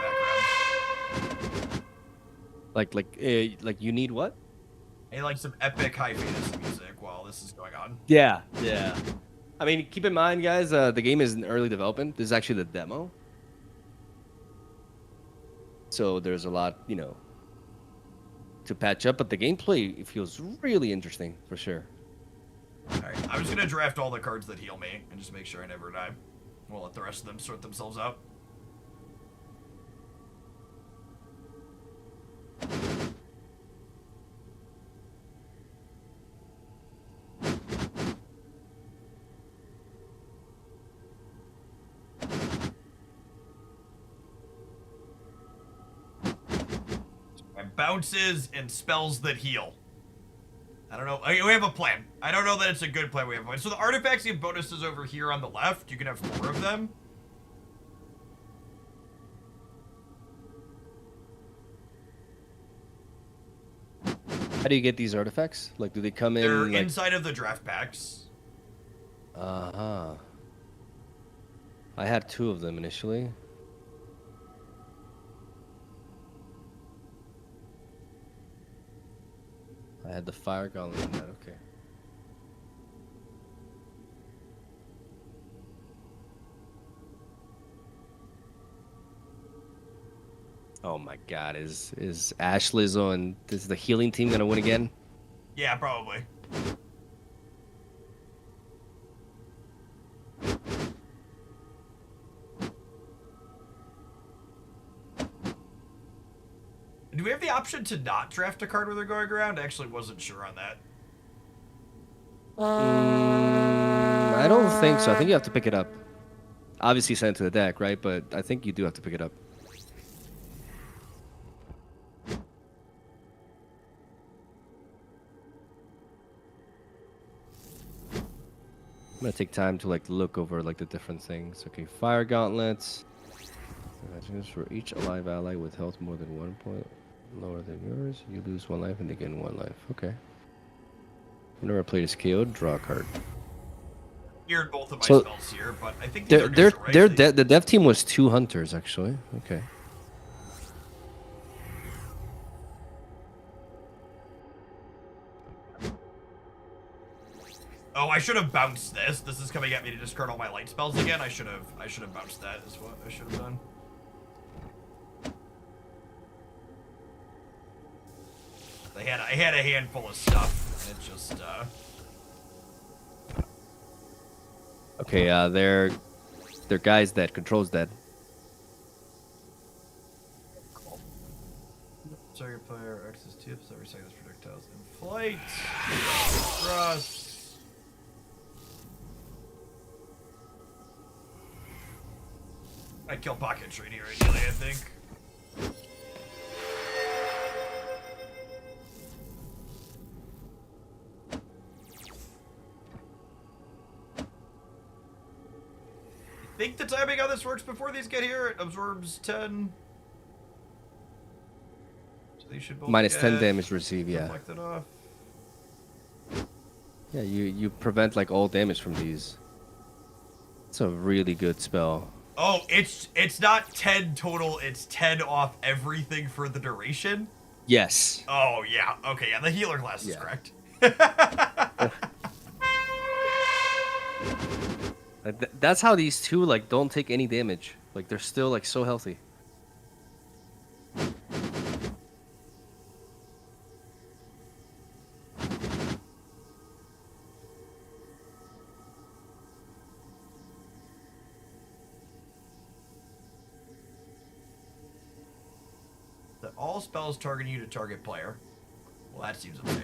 background. Like you need what? I need like some epic high fantasy music while this is going on. Yeah. I mean, keep in mind, guys, the game is in early development. This is actually the demo. So there's a lot, you know, to patch up, but the gameplay, it feels really interesting for sure. Alright, I'm just gonna draft all the cards that heal me and just make sure I never die. We'll let the rest of them sort themselves out. And bounces and spells that heal. I don't know. We have a plan. I don't know that it's a good plan. We have a plan. So the artifacts give bonuses over here on the left. You can have 4 of them. How do you get these artifacts? Like, do they come in? They're like... inside of the draft packs. Uh-huh. I had 2 of them initially. I had the fire gauntlet in that, okay. Oh my god, is Ash, Lizzo, and is the healing team gonna win again? Yeah, probably. Do we have the option to not draft a card when they're going around? I actually wasn't sure on that. I don't think so. I think you have to pick it up. Obviously send it to the deck, right? But I think you do have to pick it up. I'm gonna take time to like look over like the different things. Okay, fire gauntlets. For each alive ally with health more than 1 point. Lower the mirrors. You lose 1 life and they gain 1 life. Okay. Whenever a player is KO'd, draw a card. Heard both of my So, spells here, but I think these are They're, neutral, right? the dev team was 2 hunters, actually. Okay. Oh, I should have bounced this. This is coming at me to discard all my light spells again. I should have bounced that is what I should have done. I had a handful of stuff, and it just Okay, they're guys that controls that. Target player access tips every second as projectiles in flight. Trust. I'd kill pocket trade here ideally, I think. I think the timing on this works before these get here. It absorbs 10. So they should both Minus get 10 damage received, yeah. deflected off. Yeah, you prevent like all damage from these. It's a really good spell. Oh, it's not 10 total, it's 10 off everything for the duration? Yes. Oh, yeah. Okay, yeah, the healer class is Yeah. correct. That's how these two like don't take any damage. Like they're still like so healthy. That all spells targeting you to target player. Well, that seems insane.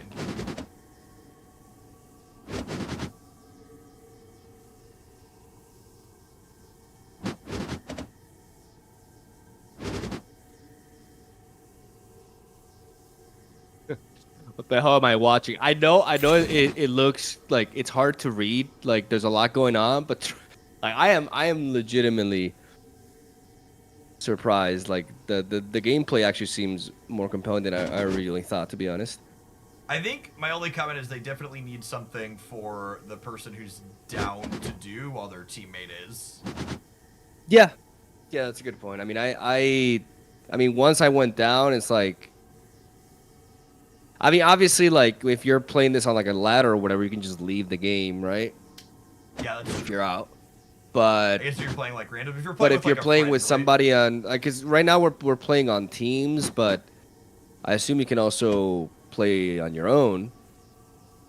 What the hell am I watching? I know it looks like it's hard to read, like there's a lot going on, but like I am legitimately surprised. Like the gameplay actually seems more compelling than I originally thought, to be honest. I think my only comment is they definitely need something for the person who's down to do while their teammate is. Yeah. Yeah, that's a good point. I mean, I mean, once I went down, it's like, I mean, obviously, like, if you're playing this on, like, a ladder or whatever, you can just leave the game, right? Yeah, that's If true. you're out. I But guess if you're playing like random. If you're but playing if you're like, a playing friend, with right? somebody on, like, because right now we're playing on teams, but I assume you can also play on your own.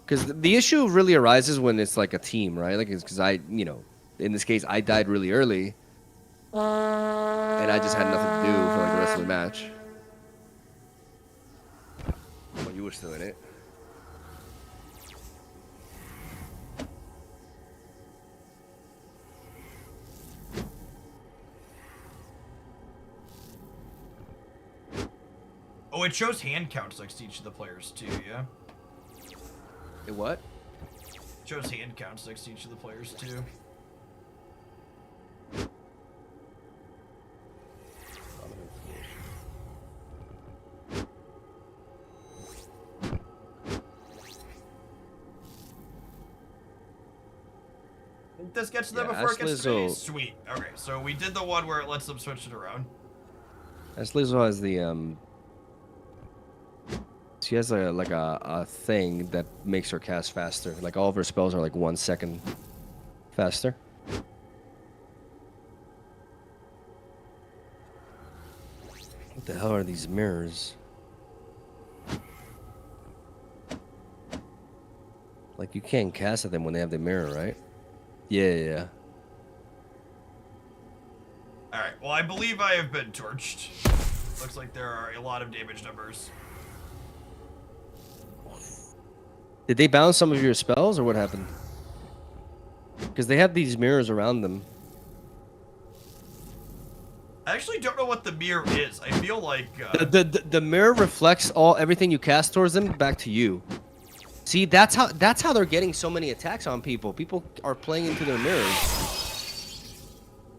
Because the issue really arises when it's, like, a team, right? Like, it's because in this case, I died really early. And I just had nothing to do for, like, the rest of the match. Well, you were still in it. Oh, it shows hand counts next to each of the players too, yeah? It what? It shows hand counts next to each of the players too. This gets to them Yeah, before it gets to me? Ashley's Sweet. Okay, so we did the one where it lets them switch it around. Lizzo has the she has a thing that makes her cast faster. Like all of her spells are like 1 second faster. What the hell are these mirrors? Like you can't cast at them when they have the mirror, right? Yeah. Alright, well I believe I have been torched. Looks like there are a lot of damage numbers. Did they bounce some of your spells or what happened? Because they have these mirrors around them. I actually don't know what the mirror is. I feel like The mirror reflects everything you cast towards them back to you. See, that's how they're getting so many attacks on people. People are playing into their mirrors.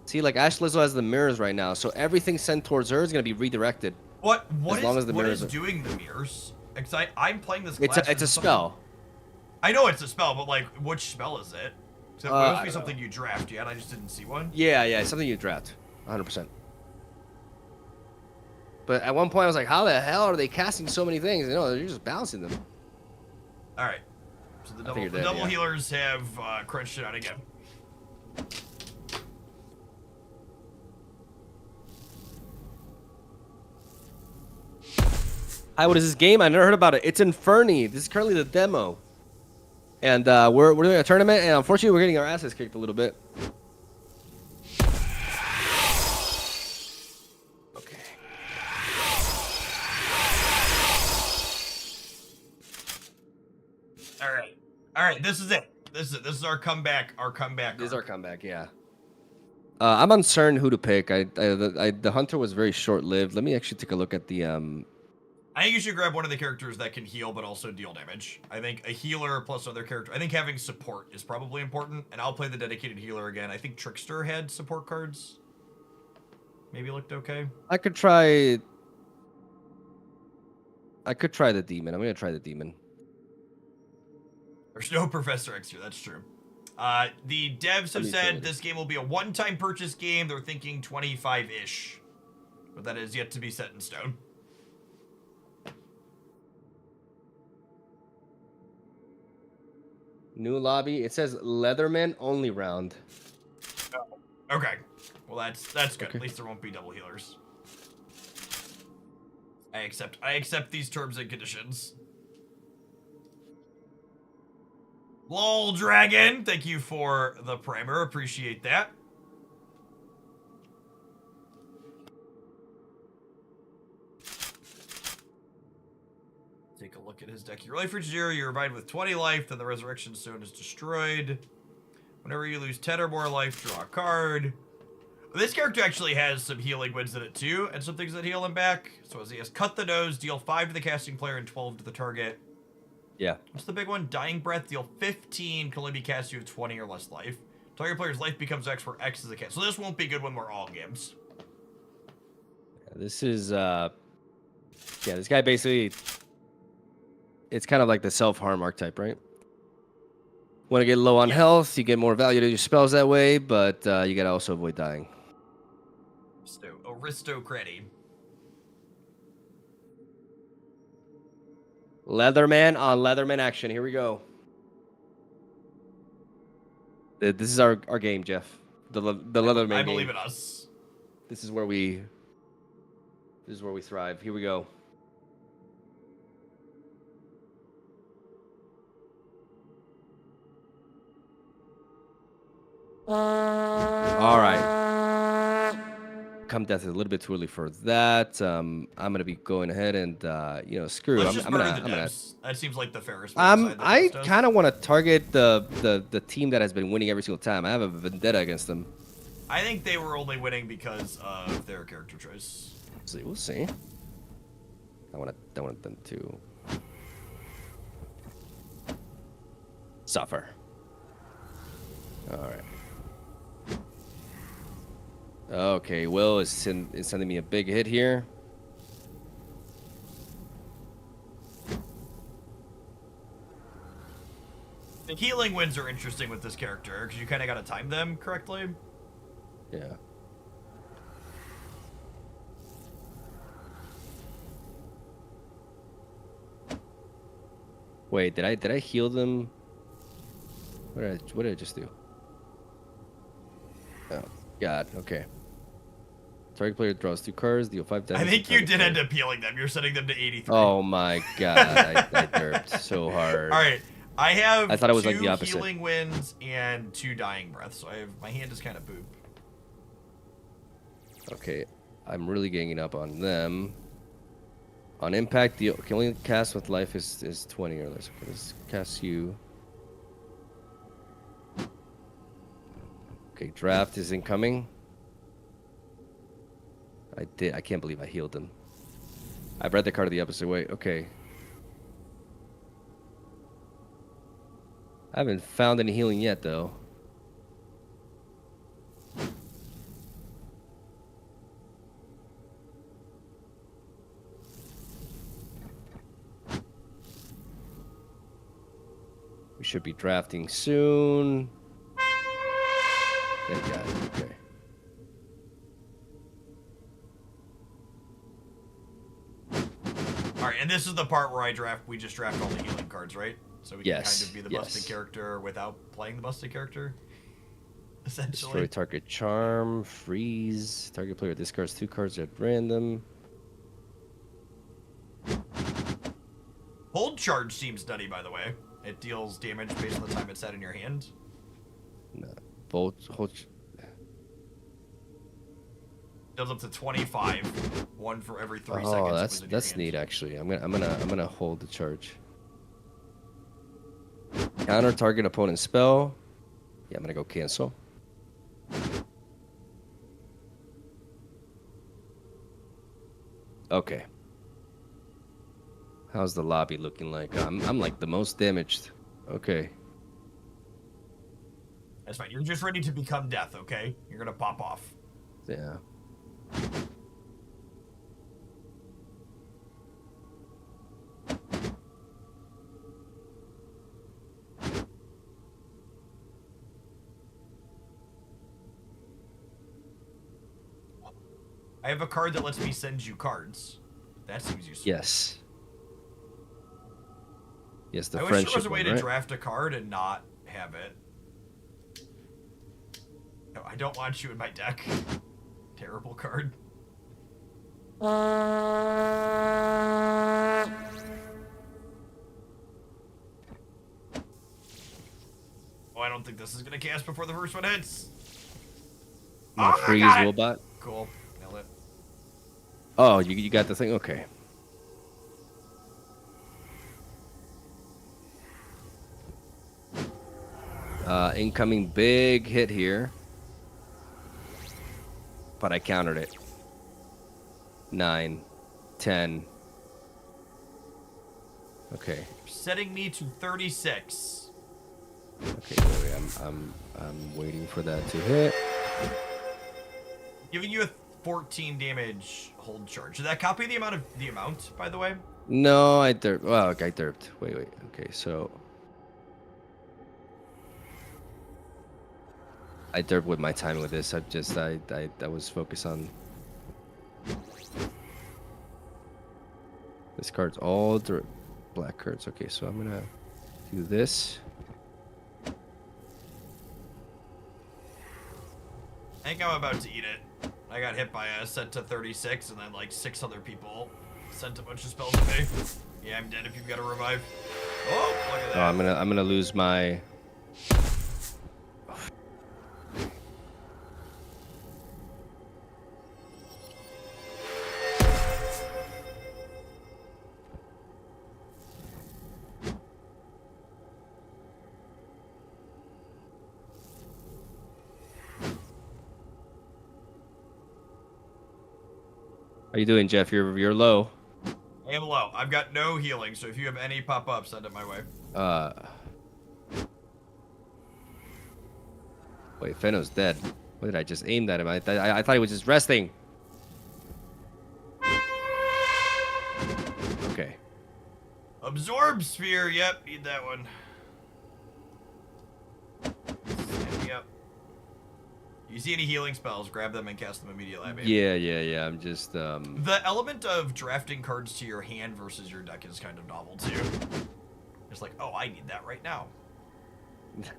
See, like Ash Lizzo has the mirrors right now, so everything sent towards her is gonna be redirected. What As long as the what mirrors is are- doing the mirrors? Because I'm playing this It's class. a as something- spell. I know it's a spell, but like, which spell is it? So it I must be don't something you draft yet. I just didn't see one. Yeah, it's something you draft, 100%. But at one point I was like, how the hell are they casting so many things? You know, they're just balancing them. All right. So the figured the that, double yeah. healers have crunched it out again. Hi, what is this game? I never heard about it. It's Inferni. This is currently the demo. And we're doing a tournament, and unfortunately we're getting our asses kicked a little bit. Okay. All right. This is it. This is our comeback. This is our comeback, yeah. I'm uncertain who to pick. The hunter was very short-lived. Let me actually take a look at the I think you should grab one of the characters that can heal but also deal damage. I think a healer plus other character. I think having support is probably important, and I'll play the dedicated healer again. I think Trickster had support cards. Maybe looked okay. I could try the demon. I'm gonna try the demon. There's no Professor X here. That's true. The devs have said this game will be a one-time purchase game. They're thinking 25-ish, but that is yet to be set in stone. New lobby. It says Leatherman only round. Okay. Well, that's good. Okay. At least there won't be double healers. I accept these terms and conditions. Lol Dragon, thank you for the primer. Appreciate that. Take a look at his deck. Your life reaches 0, you're revived with 20 life, then the resurrection stone is destroyed. Whenever you lose 10 or more life, draw a card. This character actually has some healing wins in it too, and some things that heal him back. So as he has cut the nose, deal 5 to the casting player and 12 to the target. Yeah. What's the big one? Dying Breath, deal 15, can only be cast if you have 20 or less life. Target player's life becomes X where X is a cast. So this won't be good when we're all games. This is this guy basically, it's kind of like the self-harm archetype, right? Want to get low on health, you get more value to your spells that way, but you gotta also avoid dying. So, aristocraty. Leatherman on Leatherman action. Here we go. This is our game, Jeff. The Leatherman I believe game. in us. This is where we thrive. Here we go. All right. Come death is a little bit too early for that. I'm gonna be going ahead and screw. Let's I'm just gonna. murder the devs. That seems like the fairest way to decide that I this does. kind of want to target the team that has been winning every single time. I have a vendetta against them. I think they were only winning because of their character choice. We'll see. I want them to suffer. All right. Okay, Will is sending me a big hit here. The healing wins are interesting with this character because you kind of got to time them correctly. Yeah. Wait, did I heal them? What did I just do? Oh, God. Okay. Target player draws 2 cards, deal 5 damage. I think to you target did player. end up healing them. You're setting them to 83. Oh my God, I derped so hard. All right, I have I thought it was 2 like the opposite. healing winds and 2 dying breaths. So my hand is kind of poop. Okay, I'm really ganging up on them. On impact, deal can only cast with life is 20 or less. Okay, let's cast you. Okay, draft is incoming. I can't believe I healed them. I've read the card the opposite way. Okay. I haven't found any healing yet, though. should be drafting soon. Thank God. Okay. All right, and this is the part where we just draft all the healing cards, right? So we can kind of be the busted character without playing the busted character. Essentially. Destroy target charm, freeze. Target player discards 2 cards at random. Hold charge seems nutty, by the way. It deals damage based on the time it's set in your hand. No. Does up to 25. 1 for every 3 seconds. Oh, it was in your that's hand. neat actually. I'm gonna hold the charge. Counter target opponent spell. Yeah, I'm gonna go cancel. Okay. How's the lobby looking like? I'm like the most damaged. Okay. That's fine. You're just ready to become death, okay? You're gonna pop off. Yeah. I have a card that lets me send you cards. That seems useful. Yes. Yes, the I wish friendship there was a way one, to right? draft a card and not have it. No, I don't want you in my deck. Terrible card. Oh, I don't think this is gonna cast before the first one hits. My I freeze got it! robot. Cool. Nailed it. Oh, you got the thing? Okay. Incoming big hit here. But I countered it. 9, 10. Okay. Setting me to 36. Okay, wait, I'm waiting for that to hit. Giving you a 14 damage hold charge. Did that copy the amount, by the way? No, I derped. Well, okay, I derped. Wait. Okay, so I derped with my timing with this. I was focused on this card's all black cards. Okay, so I'm gonna do this. I think I'm about to eat it. I got hit by a set to 36, and then like 6 other people sent a bunch of spells at me. Yeah, I'm dead if you've got a revive. Oh, look at that. Oh, I'm gonna lose my. How you doing, Jeff? You're low. I am low. I've got no healing, so if you have any pop up, send it my way. Wait, Fenno's dead. What did I just aim at him? I thought he was just resting. Okay. Absorb sphere. Yep, need that one. Stand me up. You see any healing spells, grab them and cast them immediately. Yeah. I'm just The element of drafting cards to your hand versus your deck is kind of novel too. It's like, oh, I need that right now. Do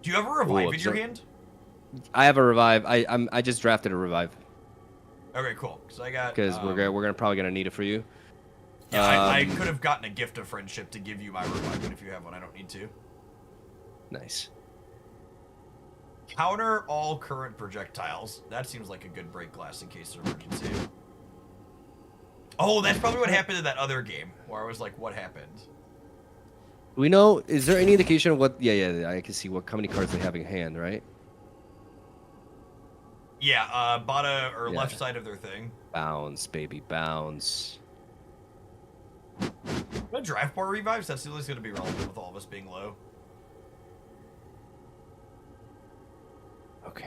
you have a revive in your hand? I have a revive. I just drafted a revive Okay, cool. Because I got. because we're probably gonna need it for you. Yeah, I could have gotten a gift of friendship to give you my revive, but if you have one, I don't need to. Nice. Counter all current projectiles. That seems like a good break glass in case of emergency. Oh, that's probably what happened in that other game where I was like, what happened? We know. Is there any indication of what? Yeah. I can see how many cards they have in hand, right? Yeah, bottom or Yeah. left side of their thing. Bounce, baby, bounce. No draft board revives. That's going to be relevant with all of us being low. Okay.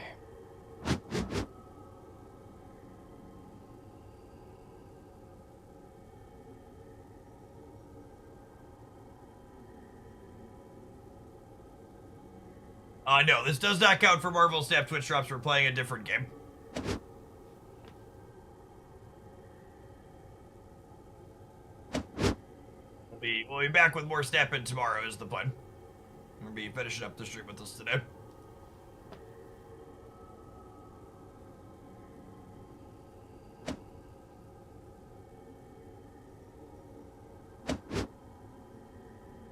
No, this does not count for Marvel Snap Twitch drops. We're playing a different game. We'll be back with more Snap In tomorrow is the plan. We'll be finishing up the stream with us today.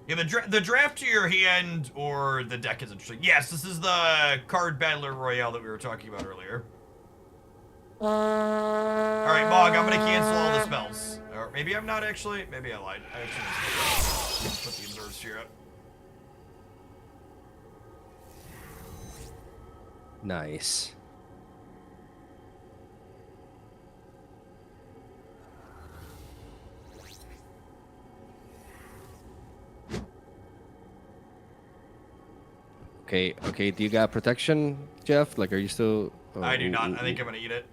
Yeah, the draft to your hand or the deck is interesting. Yes, this is the card battler royale that we were talking about earlier. Alright, Mog, I'm gonna cancel all the spells. Or maybe I'm not actually. Maybe I lied. I actually just put the Observe Sphere out. Nice. Okay, do you got protection, Jeff? Like, are you still... Oh, I do not. I think I'm gonna eat it.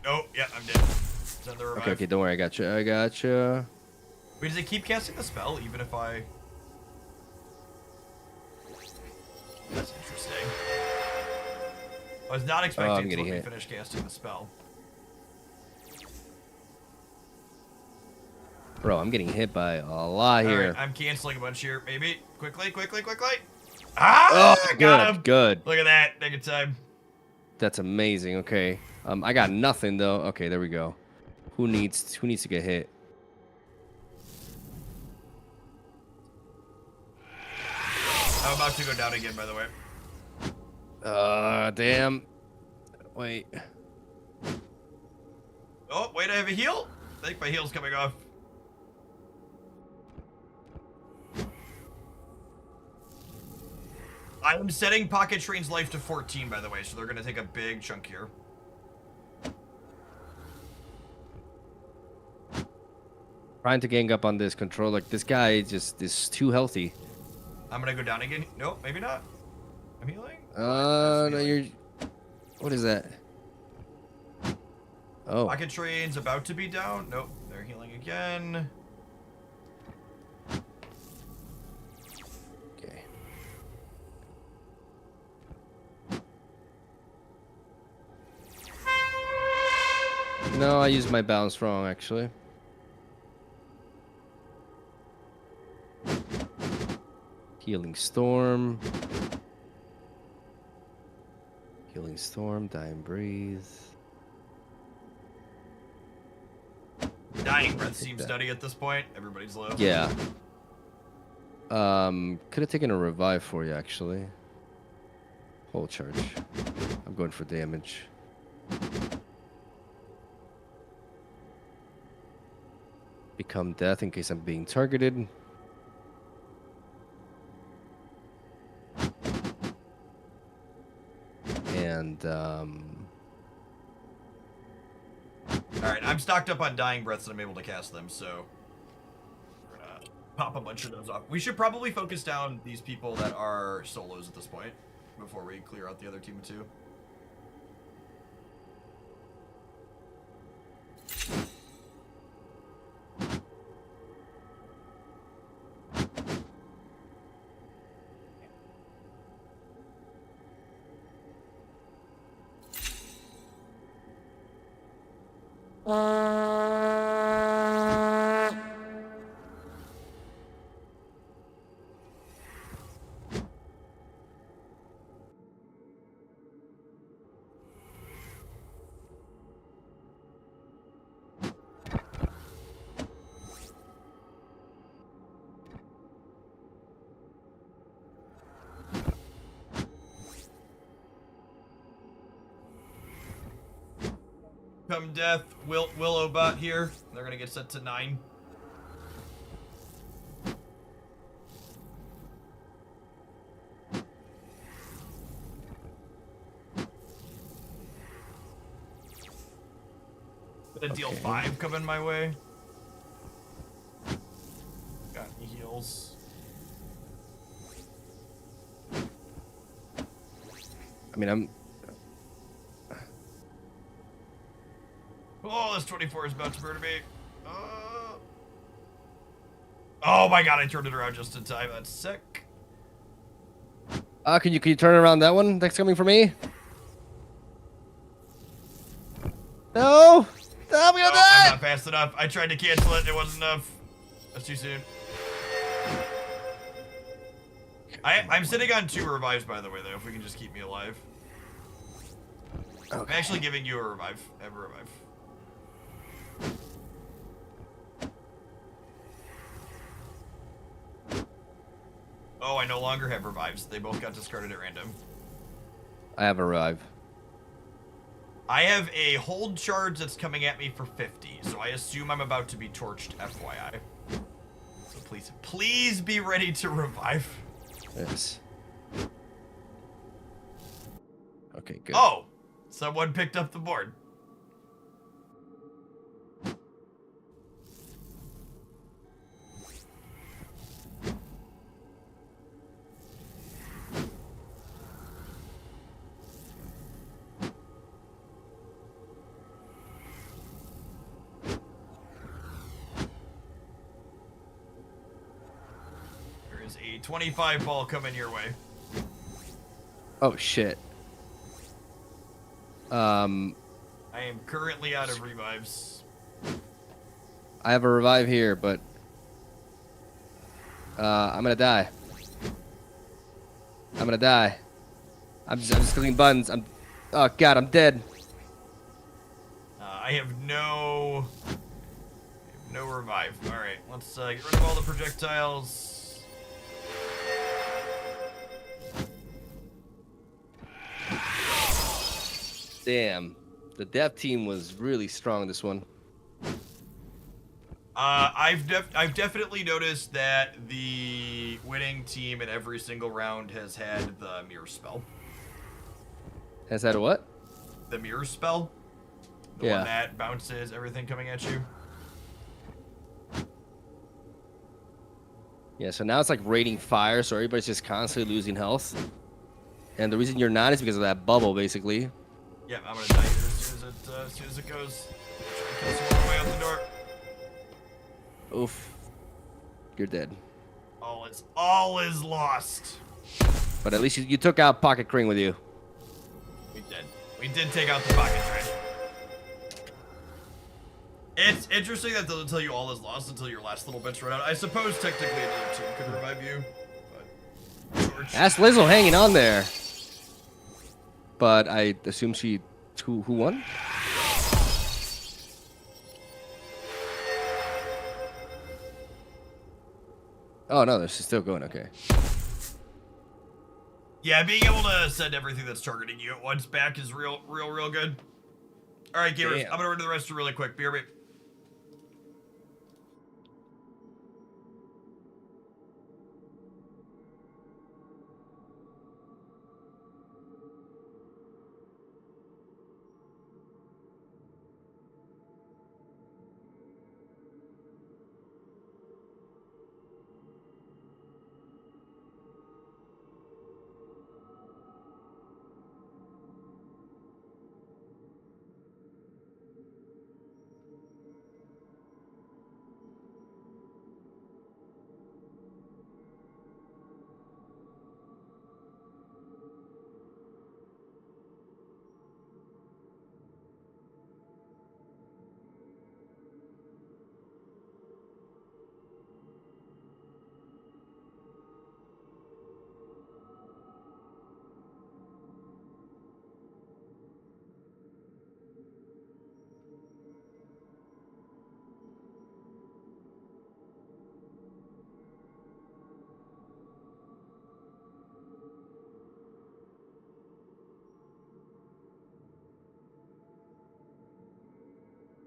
Oh, yeah, I'm dead. Send the revive. Okay, don't worry, I gotcha. Wait, does it keep casting the spell even if I... That's interesting. I was not expecting to let me finish casting the spell. Bro, I'm getting hit by a lot here. Alright, I'm canceling a bunch here. Maybe. Quickly. Ah! Oh, got him. Good. Look at that. Take your time. That's amazing. Okay. I got nothing though. Okay, there we go. Who needs to get hit? I'm about to go down again, by the way. Damn. Wait. Oh, wait, I have a heal? I think my heal's coming off. I'm setting Pocket Train's life to 14, by the way, so they're going to take a big chunk here. Trying to gang up on this control. Like, this guy just is too healthy. I'm going to go down again. Nope, maybe not. I'm healing? No, you're... What is that? Oh. Pocket Train's about to be down. Nope, they're healing again. Okay. No, I used my balance wrong, actually. Healing Storm. Healing Storm, Dying Breathe. Dying Breath seems nutty at this point. Everybody's low. Yeah. Could have taken a revive for you, actually. Whole charge. I'm going for damage. Become death in case I'm being targeted. And, Alright, I'm stocked up on Dying Breaths and I'm able to cast them, so... We're gonna pop a bunch of those off. We should probably focus down these people that are solos at this point, before we clear out the other team of two. Come Death, Willowbot here. They're gonna get set to 9. Gonna deal 5 coming my way. Got any heals? I mean, I'm... Oh, this 24 is about to murder me. Oh my god, I turned it around just in time. That's sick. Can you turn around that one that's coming for me? No! Stop me on I'm that! not fast enough. I tried to cancel it. It wasn't enough. That's too soon. I'm sitting on 2 revives, by the way, though, if we can just keep me alive. Okay. I'm actually giving you a revive. Have a revive. Oh, I no longer have revives. They both got discarded at random. I have a revive. I have a hold charge that's coming at me for 50, so I assume I'm about to be torched, FYI. So please be ready to revive. Yes. Okay, good. Oh! Someone picked up the board. There is a 25 ball coming your way. Oh shit. I am currently out of revives. I have a revive here, but I'm gonna die. I'm gonna die. I'm just clicking buttons. Oh god, I'm dead. I have no revive. All right, let's get rid of all the projectiles. Damn. The dev team was really strong this one. I've definitely noticed that the winning team in every single round has had the mirror spell. Has that a what? The mirror spell. The Yeah. one that bounces everything coming at you. Yeah, so now it's like raining fire, so everybody's just constantly losing health. And the reason you're not is because of that bubble, basically. Yeah, I'm gonna die here as soon as it goes. Try to kill someone way out the door. Oof. You're dead. All is lost. But at least you took out Pocket Kring with you. We did take out the pocket train. It's interesting that they'll tell you all is lost until your last little bits run out. I suppose technically another team could revive you, but George. That's Lizzle hanging on there. But I assume who won? Oh no, she's still going. Okay. Yeah, being able to send everything that's targeting you at once back is real good. All right, gamers, Damn. I'm gonna run to the restroom really quick. Be right back.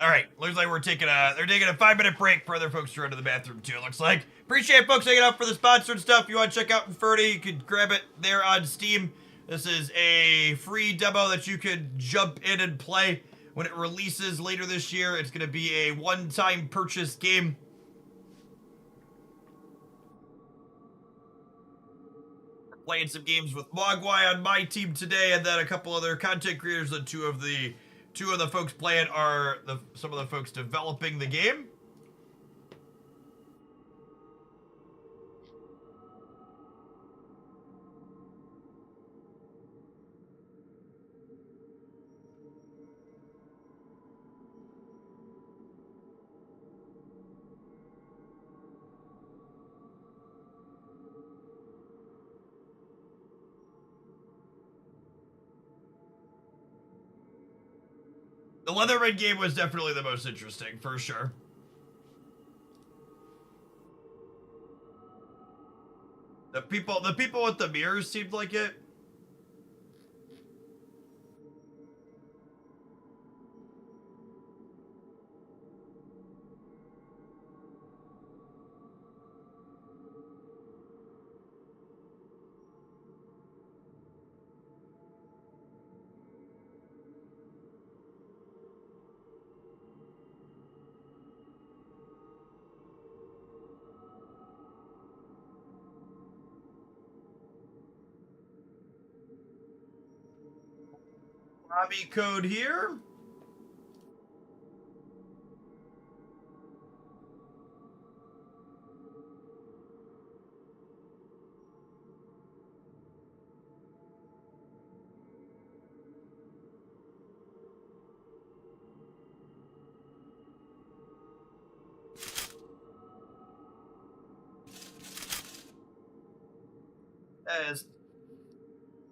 All right, looks like they're taking a 5-minute break for other folks to run to the bathroom too. It looks like. Appreciate folks hanging out for the sponsored stuff. You want to check out Inferni, you can grab it there on Steam. This is a free demo that you could jump in and play when it releases later this year. It's going to be a one-time purchase game. We're playing some games with Mogwai on my team today, and then a couple other content creators. And two of the folks playing are some of the folks developing the game. The Leatherman game was definitely the most interesting, for sure. The people with the mirrors seemed like it. Lobby code here.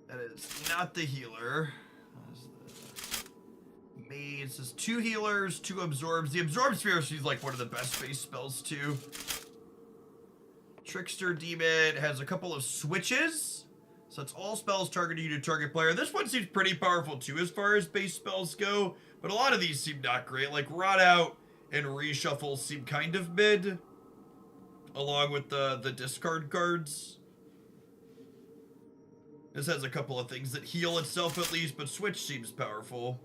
That is not the healer. It says 2 healers, 2 absorbs. The absorb sphere is like one of the best base spells too. Trickster Demon has a couple of switches. So it's all spells targeting you to target player. This one seems pretty powerful too as far as base spells go. But a lot of these seem not great. Like Rot Out and Reshuffle seem kind of mid. Along with the discard cards. This has a couple of things that heal itself at least, but Switch seems powerful.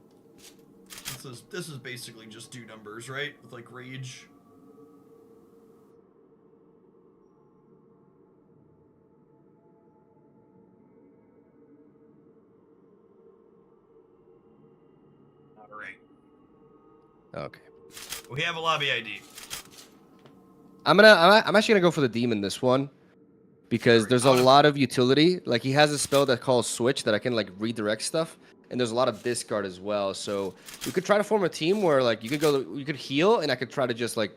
This is basically just 2 numbers, right? With like Rage. Alright. Okay. We have a lobby ID. I'm actually gonna go for the demon this one. Because there's a lot of utility. Like he has a spell that calls switch that I can like redirect stuff. And there's a lot of discard as well. So we could try to form a team where like you could heal and I could try to just like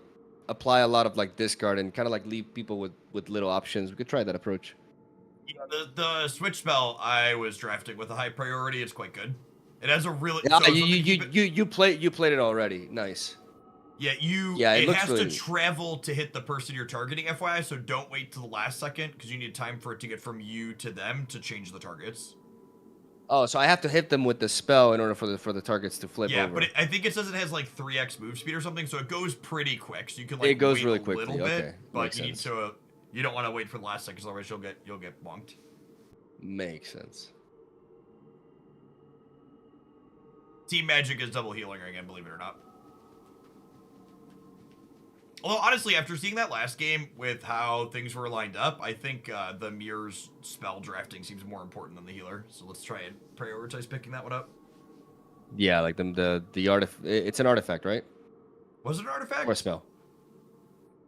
apply a lot of like discard and kind of like leave people with little options. We could try that approach. Yeah, the switch spell I was drafting with a high priority. It's quite good. It has a really you played it already. Nice. Yeah, it has to travel to hit the person you're targeting, FYI, so don't wait till the last second, because you need time for it to get from you to them to change the targets. Oh, so I have to hit them with the spell in order for the targets to flip over. Yeah, but I think it says it has like 3x move speed or something, so it goes pretty quick. So you can like it goes wait really a quickly. little bit, Okay, but you don't want to wait for the last second, otherwise you'll get bonked. Makes sense. Team Magic is double healing again, believe it or not. Although, honestly, after seeing that last game with how things were lined up, I think the Mirror's spell drafting seems more important than the healer. So let's try and prioritize picking that one up. Yeah, like the artifact. It's an artifact, right? Was it an artifact? Or a spell?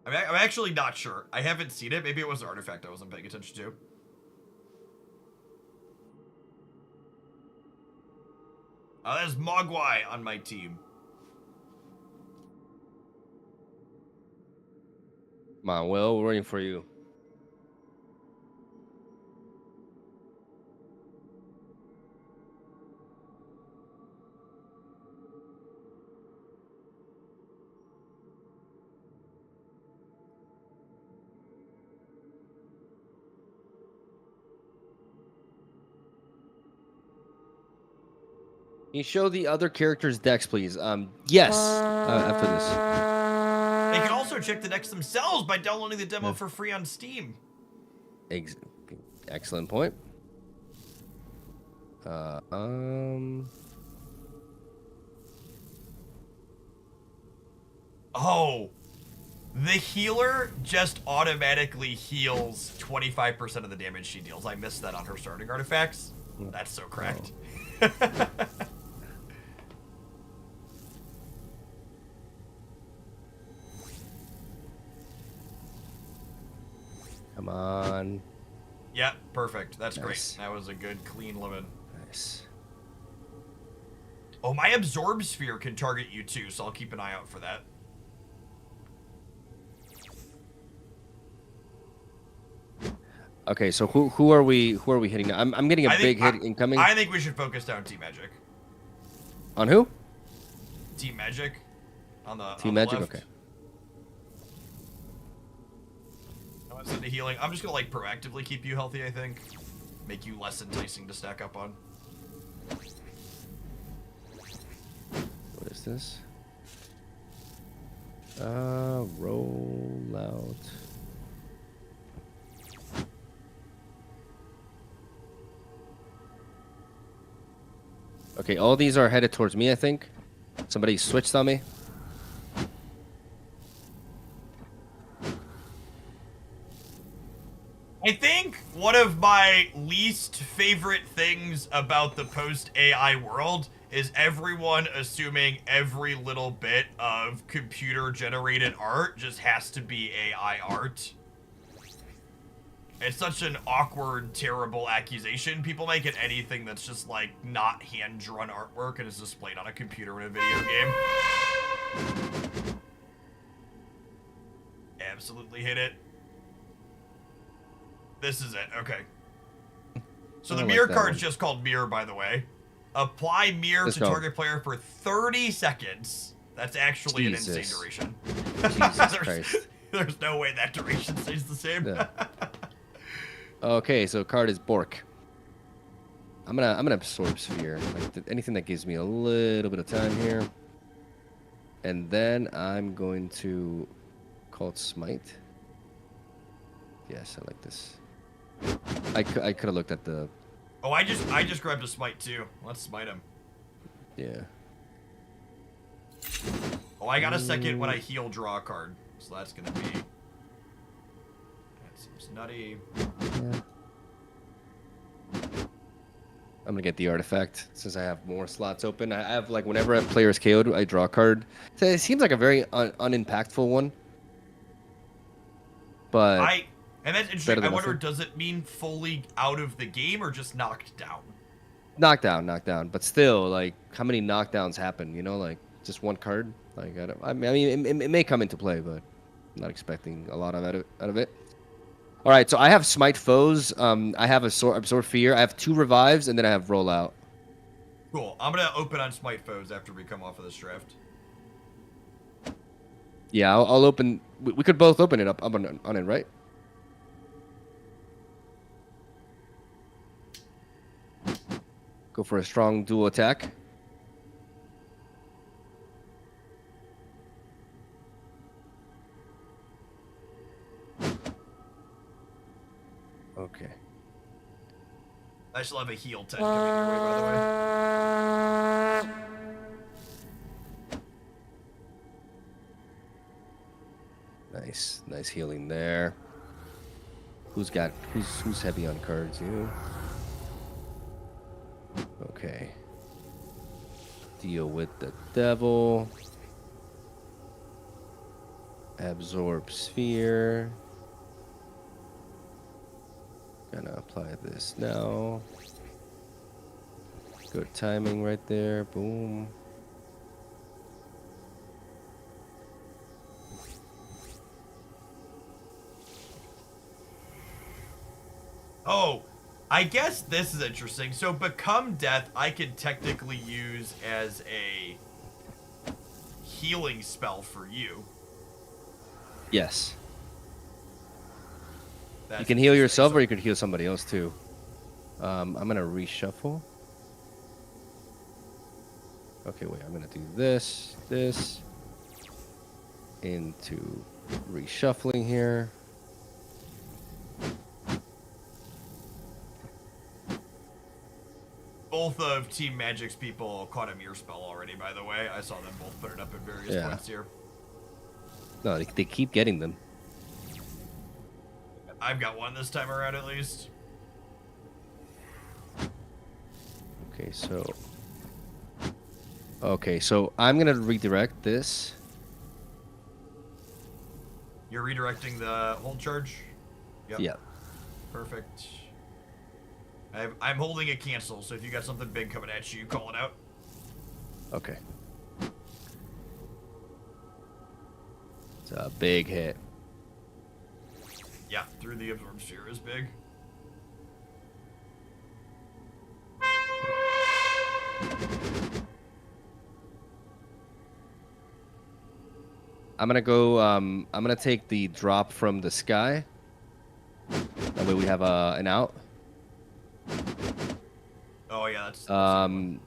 I'm actually not sure. I haven't seen it. Maybe it was an artifact I wasn't paying attention to. There's Mogwai on my team. Come on, Will, we're waiting for you. Can you show the other characters' decks, please? Yes. After this. They can also check the decks themselves by downloading the demo for free on Steam. Excellent point. Oh, the healer just automatically heals 25% of the damage she deals. I missed that on her starting artifacts. That's so cracked. Oh. Come on. Yeah, perfect. That's nice. Great. That was a good, clean limit. Nice. Oh, my Absorb Sphere can target you too, so I'll keep an eye out for that. Okay, so who are we hitting now? I'm getting a big hit incoming. I think we should focus down Team Magic. On who? Team Magic on the Team on the Magic, left. okay. I want to send a healing. I'm just gonna like proactively keep you healthy. I think make you less enticing to stack up on. What is this? Roll out. Okay, all these are headed towards me, I think. Somebody switched on me. I think one of my least favorite things about the post-AI world is everyone assuming every little bit of computer-generated art just has to be AI art. It's such an awkward, terrible accusation. People make it anything that's just, like, not hand-drawn artwork and is displayed on a computer in a video game. Absolutely hit it. This is it. Okay. So the mirror card's just called mirror, by the way. Apply mirror to target player for 30 seconds. That's actually an insane duration. Jesus Christ. There's no way that duration stays the same. Yeah. Okay, so card is Bork. I'm gonna absorb sphere. Like anything that gives me a little bit of time here. And then I'm going to call it Smite. Yes, I like this. I could have looked at the. Oh, I just grabbed a smite too. Let's smite him. Yeah. Oh, I got a second when I heal draw a card, so that's gonna be. That seems nutty. Yeah. I'm gonna get the artifact since I have more slots open. I have like whenever a player is KO'd, I draw a card. So it seems like a very unimpactful one. But and that's interesting. I wonder, does it mean fully out of the game or just knocked down? Knocked down. But still, like, how many knockdowns happen? You know, like just one card. Like I mean, it may come into play, but I'm not expecting a lot out of it. All right, so I have Smite Foes. I have Absorb Fear. I have 2 revives, and then I have Rollout. Cool. I'm gonna open on Smite Foes after we come off of this draft. Yeah, I'll open. We could both open it up on it, right? Go for a strong dual attack. Okay. I still have a heal 10 coming your way, by the way. Nice healing there. Who's heavy on cards? You. Okay. Deal with the devil. Absorb sphere. Gonna apply this now. Good timing right there. Boom. Oh, I guess this is interesting. So Become Death, I can technically use as a healing spell for you. Yes. You can heal yourself, or you could heal somebody else too. I'm gonna reshuffle. Okay, wait. I'm gonna do this into reshuffling here. Both of Team Magic's people caught a mirror spell already, by the way. I saw them both put it up at various points here. No, they keep getting them. I've got one this time around, at least. Okay, so I'm gonna redirect this. You're redirecting the hold charge? Yep. Yeah. Perfect. I'm holding a cancel, so if you got something big coming at you, you call it out. Okay. It's a big hit. Yeah, through the absorb sphere is big. I'm gonna go. I'm gonna take the drop from the sky. That way we have an out. Oh yeah, that's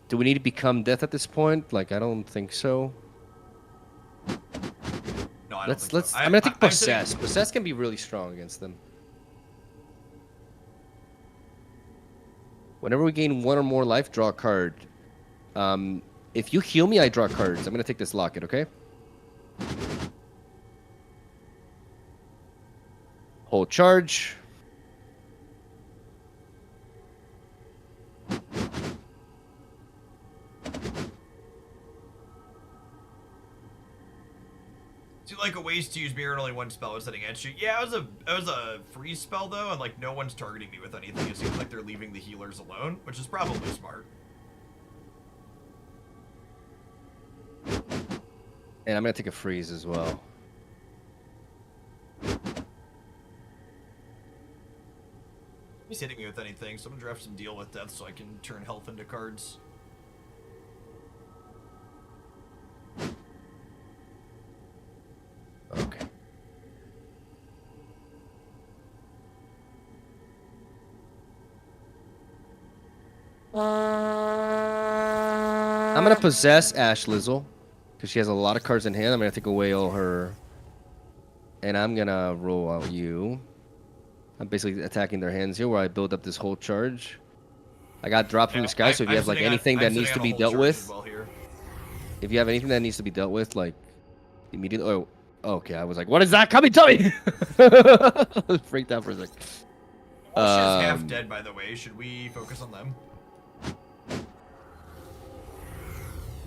Do we need to become death at this point? Like, I don't think so. no, I don't Let's think let's. so. I'm gonna take I'm sitting- possess. Possess can be really strong against them. Whenever we gain 1 or more life, draw a card. If you heal me, I draw cards. I'm gonna take this locket, okay? Hold charge. Do like a waste to use mirror and only one spell was hitting at you? Yeah, it was a free spell though, and like no one's targeting me with anything. It seems like they're leaving the healers alone, which is probably smart. And I'm gonna take a freeze as well. He's hitting me with anything, so I'm gonna draft some deal with death so I can turn health into cards. Okay. I'm gonna possess Ash Lizzle because she has a lot of cards in hand. I'm gonna take away all her, and I'm gonna roll out you. I'm basically attacking their hands here, where I build up this whole charge. I got dropped from the sky, so if you have like anything that needs to be dealt with, if you have anything that needs to be dealt with, like immediately. Oh, okay. I was like, what is that coming? Tell me. Freaked out for a sec. Well, she's half dead, by the way. Should we focus on them?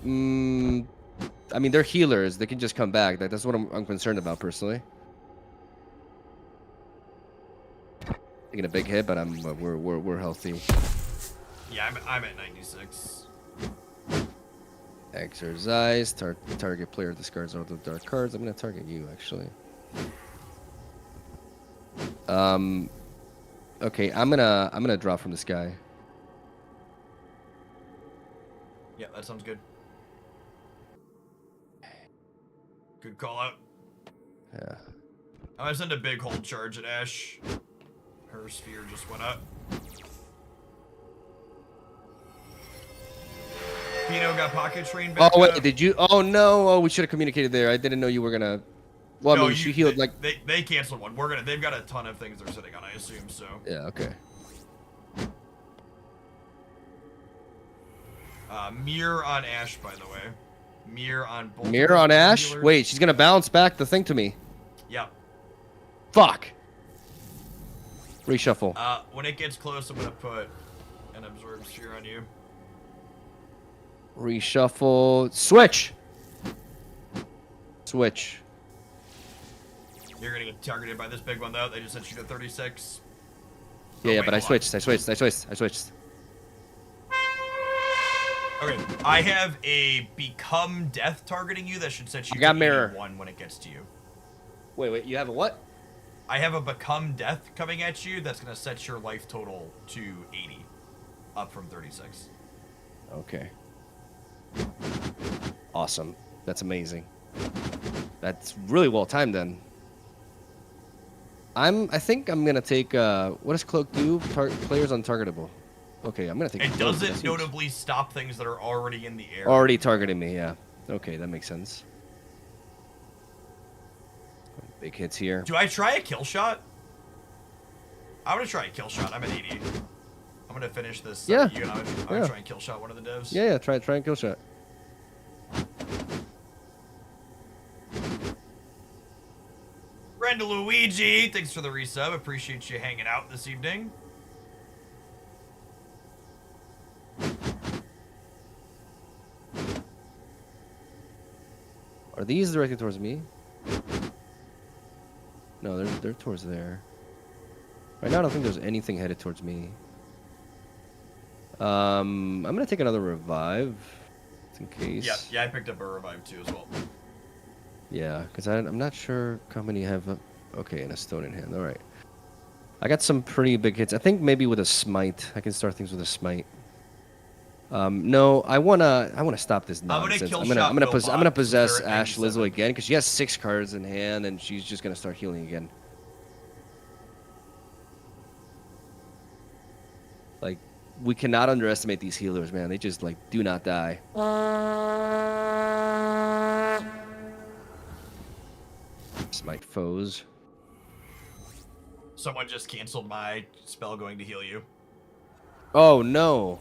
I mean, they're healers. They can just come back. That's what I'm concerned about personally. Taking a big hit, but we're healthy. Yeah, I'm at 96. Exercise. Target player discards all the dark cards. I'm gonna target you actually. Okay, I'm gonna drop from the sky. Yeah, that sounds good. Good call out. Yeah. I'm gonna send a big hold charge at Ash. Her sphere just went up. Pino got pocket train back. Oh wait, up. did you? Oh no! Oh, we should have communicated there. I didn't know you were gonna. Well, I mean, she healed like. They canceled one. They've got a ton of things they're sitting on, I assume. So. Yeah. Okay. Mirror on Ash, by the way. Mirror on both. Mirror on Ash. healers. Wait, she's gonna bounce back the thing to me. Yep. Fuck. Reshuffle. When it gets close, I'm gonna put an absorb sphere on you. Reshuffle. Switch. Switch. You're gonna get targeted by this big one though. They just sent you to 36. Yeah, Oh, yeah, wait, but I hold on. switched. Okay, I have a become death targeting you that should set you I got to mirror. 81 when it gets to you. Wait, you have a what? I have a become death coming at you that's gonna set your life total to 80, up from 36. Okay. Awesome. That's amazing. That's really well timed then. I think I'm gonna take what does cloak do? Players untargetable. Okay, I'm gonna take. It Cloak. doesn't That seems- notably stop things that are already in the air. Already targeting me, yeah. Okay, that makes sense. Big hits here. Do I try a kill shot? I'm gonna try a kill shot. I'm at 80. I'm gonna finish this. Yeah. I'm gonna try and kill shot one of the devs. Yeah, try and kill shot. Brenda Luigi, thanks for the resub. Appreciate you hanging out this evening. Are these directed towards me? No, they're towards there. Right now, I don't think there's anything headed towards me. I'm gonna take another revive, just in case. Yeah, I picked up a revive too as well. Yeah, because I'm not sure how many have. Okay, and a stone in hand. All right. I got some pretty big hits. I think maybe with a smite. I can start things with a smite. No, I wanna stop this gonna nonsense. kill I'm gonna Shop possess Philbot, Ash 97. Lizzle again because she has 6 cards in hand and she's just gonna start healing again. Like, we cannot underestimate these healers, man. They just like do not die. Smite foes. Someone just canceled my spell going to heal you. Oh no.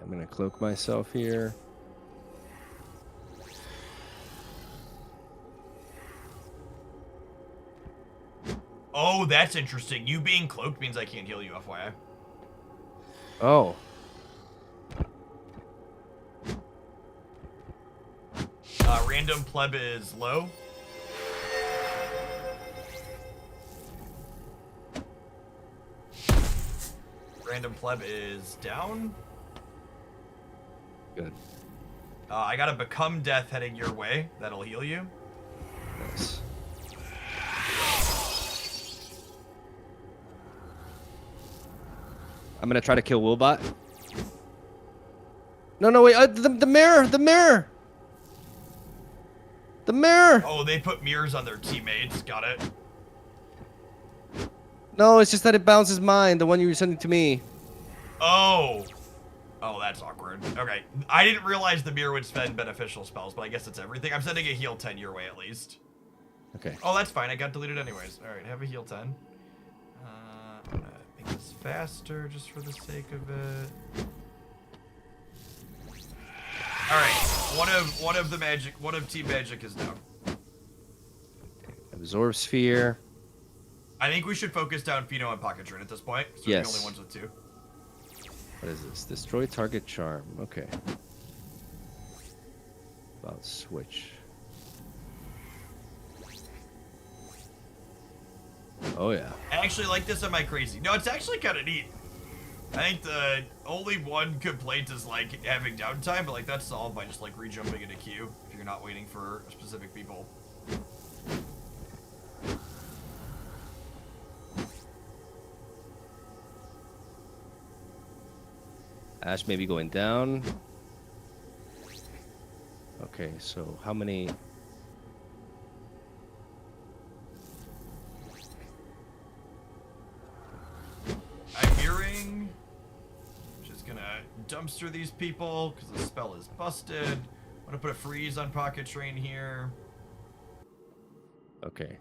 I'm gonna cloak myself here. Oh, that's interesting. You being cloaked means I can't heal you, FYI. Oh. Random pleb is low. Random pleb is down. Good. I got a become death heading your way. That'll heal you. Nice. I'm gonna try to kill Wilbot. No, wait. The mirror. The mirror. Oh, they put mirrors on their teammates. Got it. No, it's just that it bounces mine. The one you were sending to me. Oh. Oh, that's awkward. Okay. I didn't realize the mirror would spend beneficial spells, but I guess it's everything. I'm sending a heal 10 your way at least. Okay. Oh, that's fine. I got deleted anyways. All right, have a heal 10. I'm gonna make this faster just for the sake of it. All right, one of team magic is down. Absorb sphere. I think we should focus down Pheno and Pocket Train at this point. So Yes. we're the only ones with 2. What is this? Destroy target charm. Okay. About switch. Oh yeah. I actually like this. Am I crazy? No, it's actually kind of neat. I think the only one complaint is like having downtime, but like that's solved by just like re-jumping in a queue if you're not waiting for specific people. Ash may be going down. Okay, so how many? I'm mirroring, which is gonna dumpster these people because the spell is busted. I'm gonna put a freeze on Pocket Train here. Okay.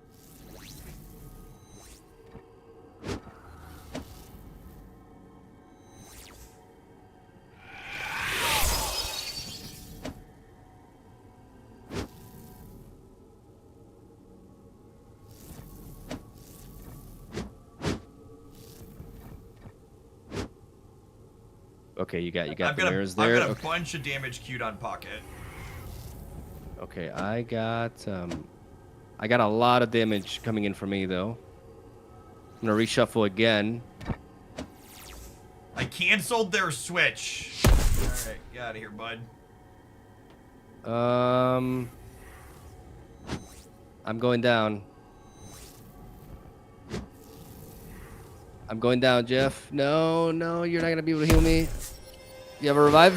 Okay, you got the mirrors there. I've got a Okay. bunch of damage queued on Pocket. Okay, I got a lot of damage coming in for me though. I'm gonna reshuffle again. I canceled their switch. Alright, get out of here, bud. I'm going down. I'm going down, Jeff. No, you're not gonna be able to heal me. You have a revive?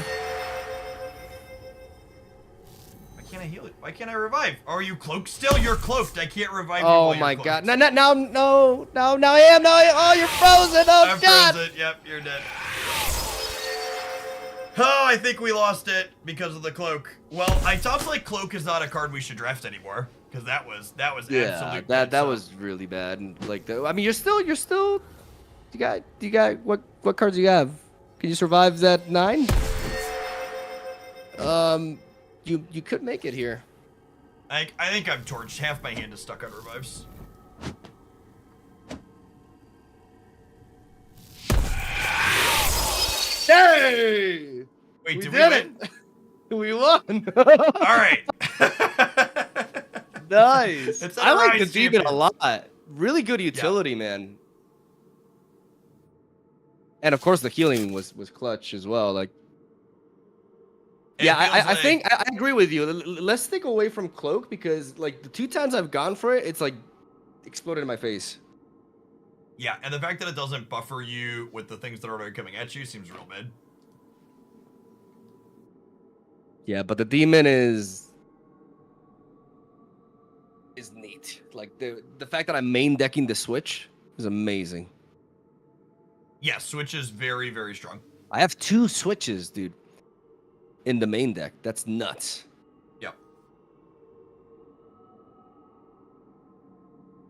Why can't I heal it? Why can't I revive? Are you cloaked still? You're cloaked. I can't revive you Oh while you're my cloaked. god. No, I am. Oh, you're frozen. Oh, I'm God. frozen. Yep, you're dead. Oh, I think we lost it because of the cloak. Well, I thought like cloak is not a card we should draft anymore because that was Yeah, absolute. that was really bad. And like, I mean, you're still. You got what cards do you have? Can you survive that 9? You could make it here. I think I'm torched. Half my hand is stuck on revives. Hey! Wait, did we did win? it! We won! All right. Nice. It's an I like the Arise demon champion. a lot. Really good utility, man. And of course, the healing was clutch as well. Like, Yeah, feels I like- think I agree with you. Let's stick away from cloak because like the 2 times I've gone for it, it's like exploded in my face. Yeah, and the fact that it doesn't buffer you with the things that are already coming at you seems real mid. Yeah, but the demon is neat. Like the fact that I'm main decking the switch is amazing. Yeah, switch is very, very strong. I have 2 switches, dude, in the main deck. That's nuts. Yep.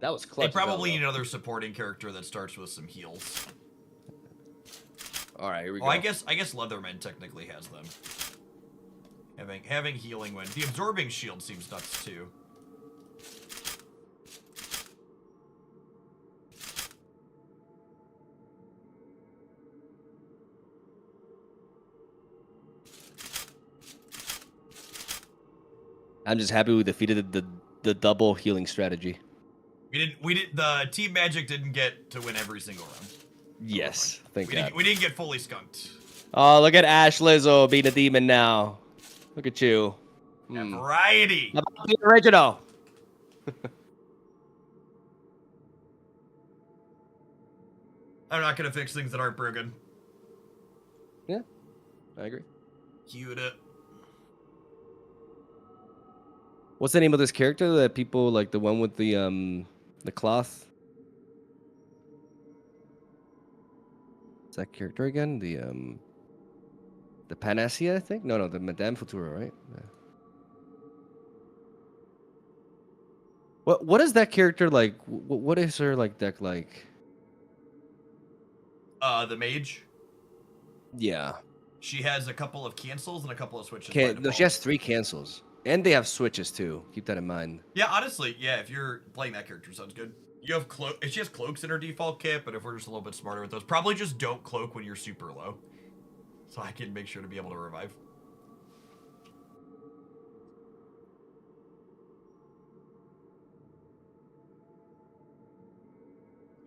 That was clutch. They as hell, probably though. need another supporting character that starts with some heals. All right, here we go. Well, I guess Leatherman technically has them. Having healing when the absorbing shield seems nuts too. I'm just happy we defeated the double healing strategy. The Team Magic didn't get to win every single round. Yes, thank God. We didn't get fully skunked. Oh, look at Ash Lizzo being a demon now. Look at you. Yeah, variety. How about the original? I'm not gonna fix things that aren't broken. Yeah, I agree. Cute it. What's the name of this character that people like? The one with the cloth. What's that character again? The Panacea, I think. No, the Madame Futura, right? Yeah. What is that character like? What is her like deck like? The mage. Yeah. She has a couple of cancels and a couple of switches. by No, she default. has 3 cancels, and they have switches too. Keep that in mind. Yeah, honestly, yeah. If you're playing that character, sounds good. You have she has cloaks in her default kit, but if we're just a little bit smarter with those, probably just don't cloak when you're super low, so I can make sure to be able to revive.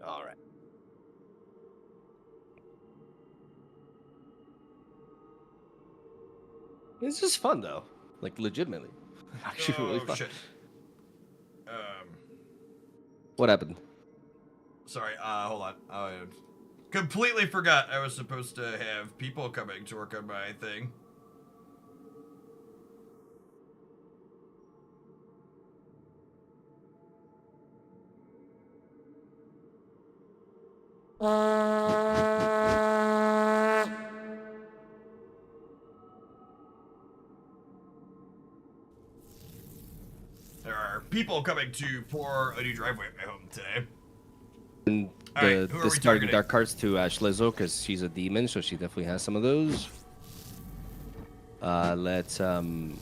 All right. This is fun though, like legitimately, actually really fun. Shit. What happened? Sorry. Hold on. I completely forgot I was supposed to have people coming to work on my thing. There are people coming to pour a new driveway at my home today. And All right, who are we starting targeting? dark cards to Ash Lizzo because she's a demon, so she definitely has some of those. Let's who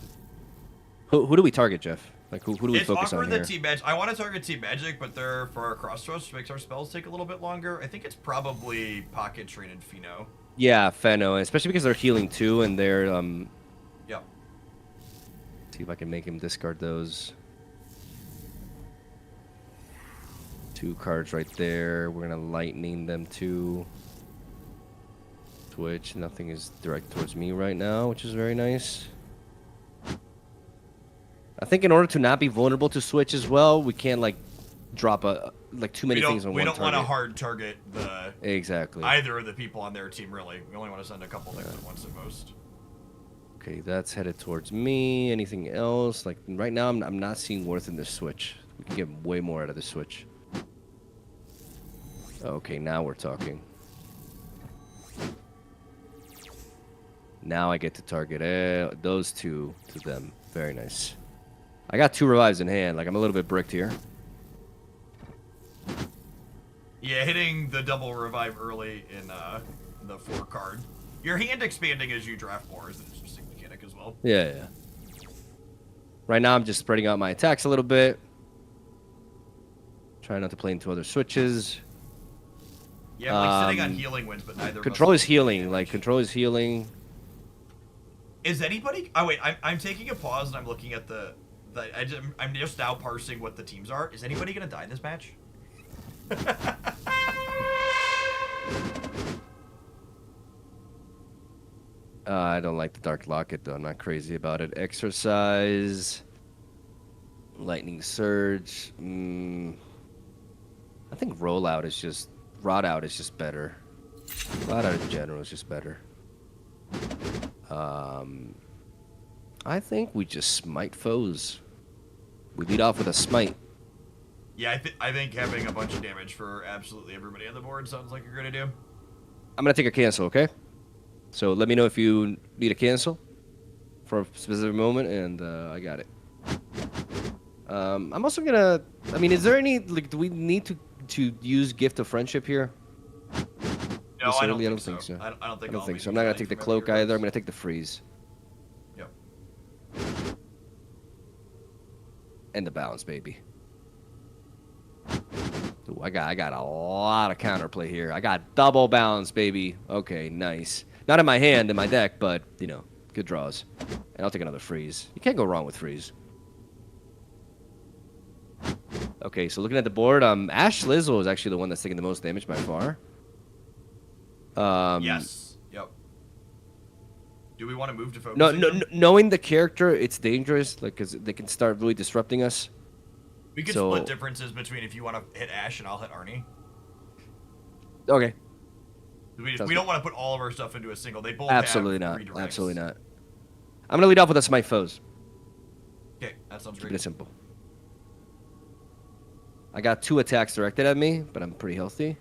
do we target, Jeff? Like who do we It's focus awkward on that here? Team Magic. I want to target Team Magic, but they're for our crossroads, which makes our spells take a little bit longer. I think it's probably Pocket Train and Pheno. Yeah, Feno, especially because they're healing too, and they're Yep. see if I can make him discard those. 2 cards right there. We're gonna lightning them too. Twitch. Nothing is direct towards me right now, which is very nice. I think in order to not be vulnerable to switch as well, we can't like drop too many things on one target. We don't want to hard target Exactly. either of the people on their team. Really, we only want to send a couple things at once at most. Okay, that's headed towards me. Anything else? Like right now, I'm not seeing worth in this switch. We can get way more out of this switch. Okay, now we're talking. Now I get to target those 2 to them. Very nice. I got 2 revives in hand. Like I'm a little bit bricked here. Yeah, hitting the double revive early in the 4 card. Your hand expanding as you draft more is an interesting mechanic as well. Yeah. Right now I'm just spreading out my attacks a little bit. Trying not to play into other switches. Yeah, I'm like sitting on healing wins, but neither. Control is healing. Like control is healing. Is anybody? Oh wait, I'm taking a pause and I'm looking at I'm just now parsing what the teams are. Is anybody gonna die in this match? I don't like the Dark Locket, though. I'm not crazy about it. Exercise. Lightning Surge. I think Rollout is just... Rot Out is just better. Rot Out in general is just better. I think we just smite foes. We lead off with a smite. Yeah, I think having a bunch of damage for absolutely everybody on the board sounds like a great idea. I'm going to take a cancel, okay? So let me know if you need a cancel for a specific moment, and I got it. I'm also going to... I mean, is there any... Like, do we need to use Gift of Friendship here? No, I don't think so. I don't think I don't think so. I'm not going to take the Cloak either. I'm going to take the Freeze. Yep. And the Balance, baby. Ooh, I got a lot of counterplay here. I got double balance, baby. Okay, nice. Not in my hand, in my deck, but, you know, good draws. And I'll take another freeze. You can't go wrong with freeze. Okay, so looking at the board, Ash Lizzle is actually the one that's taking the most damage by far. Yes. Yep. Do we want to move to focus? No, knowing the character, it's dangerous, like, because they can start really disrupting us. We could split differences between if you want to hit Ash and I'll hit Arnie. Okay. We don't want to put all of our stuff into a single. They both Absolutely have not. redirects. Absolutely not. I'm going to lead off with a Smite Foes. Okay, that sounds Keep great. it simple. I got 2 attacks directed at me, but I'm pretty healthy.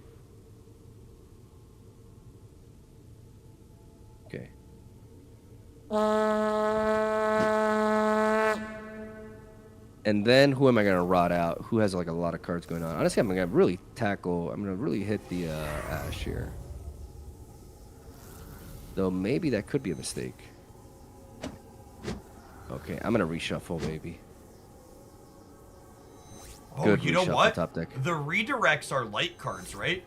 Okay. And then who am I going to rot out? Who has like a lot of cards going on? Honestly, I'm going to really tackle... I'm going to really hit the Ash here. Though maybe that could be a mistake. Okay, I'm going to reshuffle, baby. Oh, Good you know reshuffle, what? top deck. The redirects are light cards, right?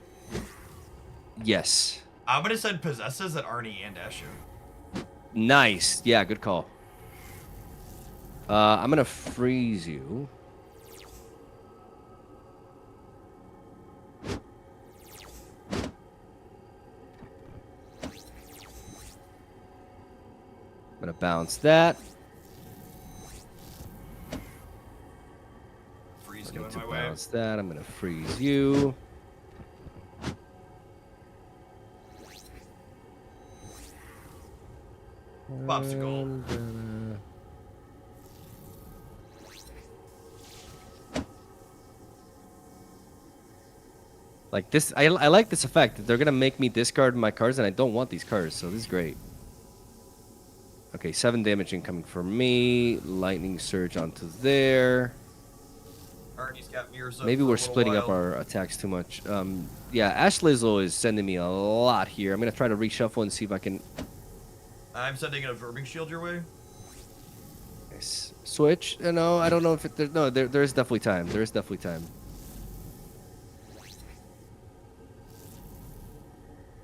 Yes. I'm going to send Possesses at Arnie and Ashu. Nice. Yeah, good call. I'm going to freeze you. I'm going to bounce that. Freeze I going need to my way. bounce that. I'm going to freeze you. Popsicle. And, like this, I like this effect. They're gonna make me discard my cards, and I don't want these cards, so this is great. Okay, 7 damage incoming for me. Lightning Surge onto there. Arnie's got mirrors up Maybe for a we're little splitting up while. our attacks too much. Yeah, Ash Lizzle is sending me a lot here. I'm gonna try to reshuffle and see if I can I'm sending an Absorbing Shield your way. switch. No, I don't know if it. No, there is definitely time. There is definitely time.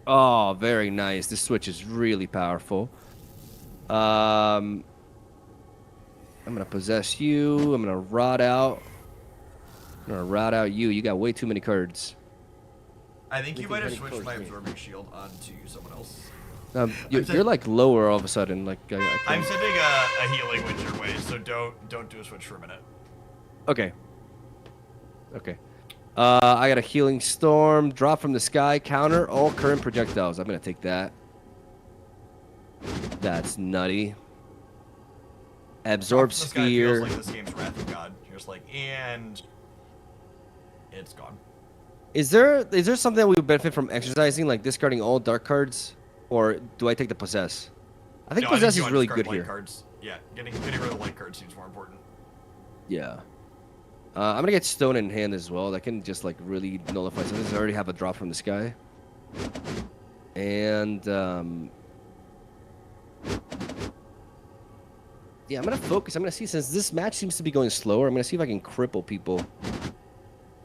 Oh, very nice. This switch is really powerful. I'm gonna possess you. I'm gonna rot out. I'm gonna rot out you. You got way too many cards. I think you might have switched my Absorbing Shield onto someone else. You're like lower all of a sudden. Like I'm sending a Healing Wind your way, so don't do a switch for a minute. Okay. Okay. I got a Healing Storm. Drop from the sky. Counter all current projectiles. I'm gonna take that. That's nutty. Absorb This guy feels Sphere. like this game's Wrath of God. You're just like, and it's gone. Is there something that we would benefit from exercising, like discarding all dark cards, or do I take the possess? I think No, possess you is wanna really discard good light here. Cards. Yeah, getting rid of the light cards seems more important. Yeah. I'm gonna get Stone in hand as well. That can just like really nullify something. I already have a drop from the sky. And yeah, I'm gonna focus. I'm gonna see, since this match seems to be going slower, I'm gonna see if I can cripple people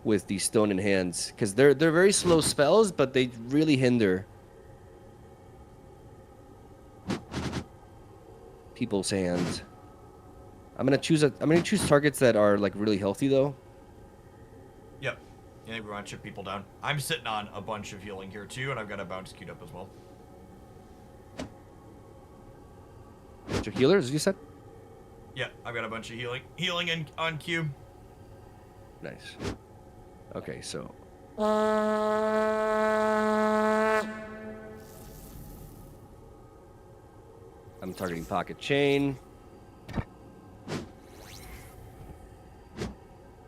with these Stone in hands, because they're very slow spells, but they really hinder people's hands. I'm gonna choose targets that are like really healthy though. Yep. I think we want to chip people down. I'm sitting on a bunch of healing here too, and I've got a bounce queued up as well. bunch of healers, you said? Yeah, I've got a bunch of healing on cue. Nice. Okay, so I'm targeting Pocket Chain.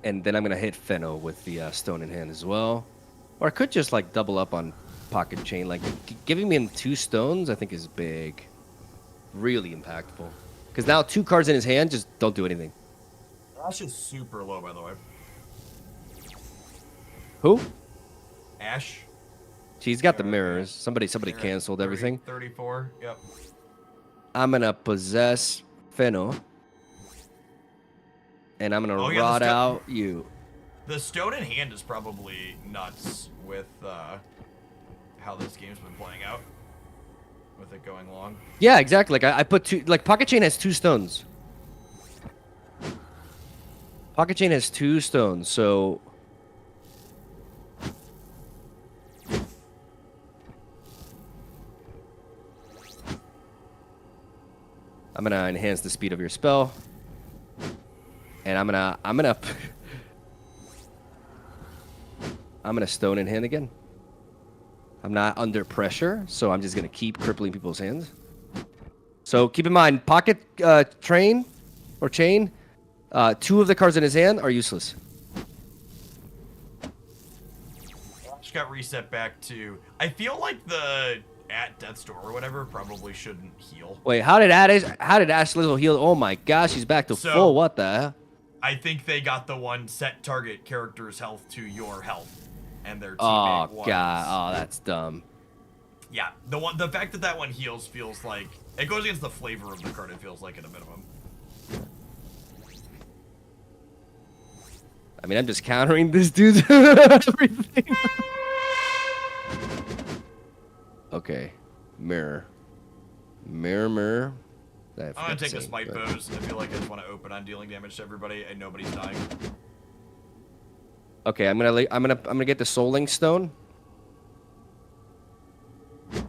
And then I'm going to hit Fenno with the stone in hand as well. Or I could just like double up on Pocket Chain. Like giving me 2 stones I think is big. Really impactful. Because now 2 cards in his hand just don't do anything. Ash is super low, by the way. Who? Ash. She's got the mirrors. Somebody canceled everything. 34, yep. I'm going to possess Fenno. And I'm going to rot out you. The stone in hand is probably nuts with how this game's been playing out. With it going long. Yeah, exactly. Like I put 2. Like Pocket Chain has 2 stones. Pocket Chain has 2 stones, so I'm gonna enhance the speed of your spell, and I'm gonna I'm gonna stone in hand again. I'm not under pressure, so I'm just gonna keep crippling people's hands. So keep in mind, Pocket Train or Chain, 2 of the cards in his hand are useless. Just got reset back to. I feel like the at death's door or whatever probably shouldn't heal. Wait, how did Ash Little heal? Oh my gosh, he's back to full. What the hell? I think they got the one set target character's health to your health, and their Oh teammate was. god, oh that's dumb. Yeah, the fact that that one heals feels like it goes against the flavor of the card. It feels like at a minimum. I mean, I'm just countering this dude's everything. Okay, mirror. Mirror. I'm gonna take the smite bows. I feel like I just want to open on dealing damage to everybody, and nobody's dying. Okay, I'm gonna get the Soul Link Stone.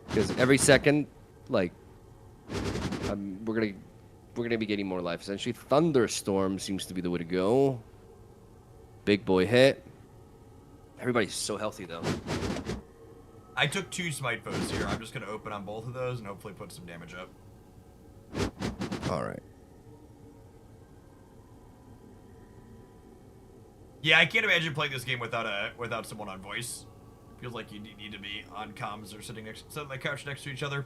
Because every second, like, we're gonna be getting more life. Essentially, Thunderstorm seems to be the way to go. Big boy hit. Everybody's so healthy though. I took 2 smite bows here. I'm just gonna open on both of those and hopefully put some damage up. All right. Yeah, I can't imagine playing this game without someone on voice. Feels like you need to be on comms or sitting on the couch next to each other.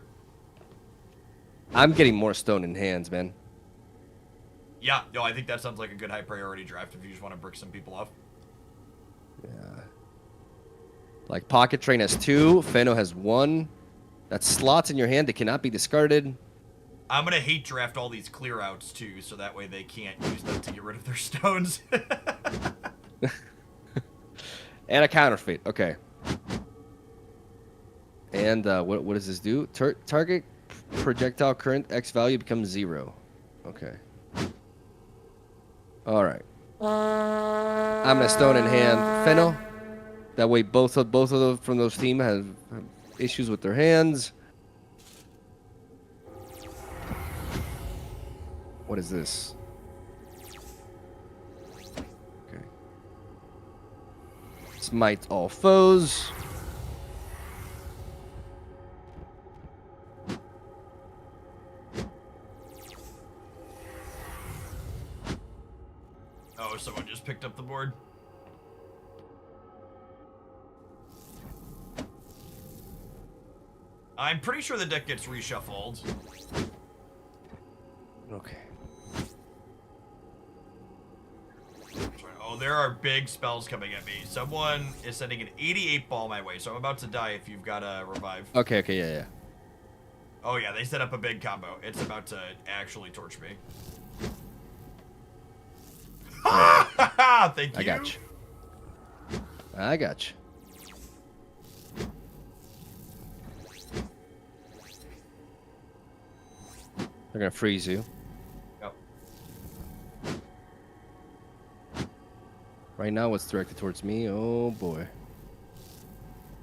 I'm getting more stone in hands, man. Yeah, no, I think that sounds like a good high priority draft if you just want to brick some people off. Yeah. Like Pocket Train has 2, Fenno has 1. That's slots in your hand that cannot be discarded. I'm gonna hate draft all these clear outs too, so that way they can't use them to get rid of their stones. And a counterfeit. Okay. And what does this do? Target projectile current X value becomes 0. Okay. All right. I'm gonna stone in hand Fenno. That way, both of them from those team have issues with their hands. What is this? Okay. Smite all foes. Oh, someone just picked up the board. I'm pretty sure the deck gets reshuffled. Okay. Oh, there are big spells coming at me. Someone is sending an 88 ball my way, so I'm about to die if you've got a revive. Okay, yeah. Oh yeah, they set up a big combo. It's about to actually torch me. Thank you. I got you. They're gonna freeze you. Yep. Right now, it's directed towards me. Oh boy.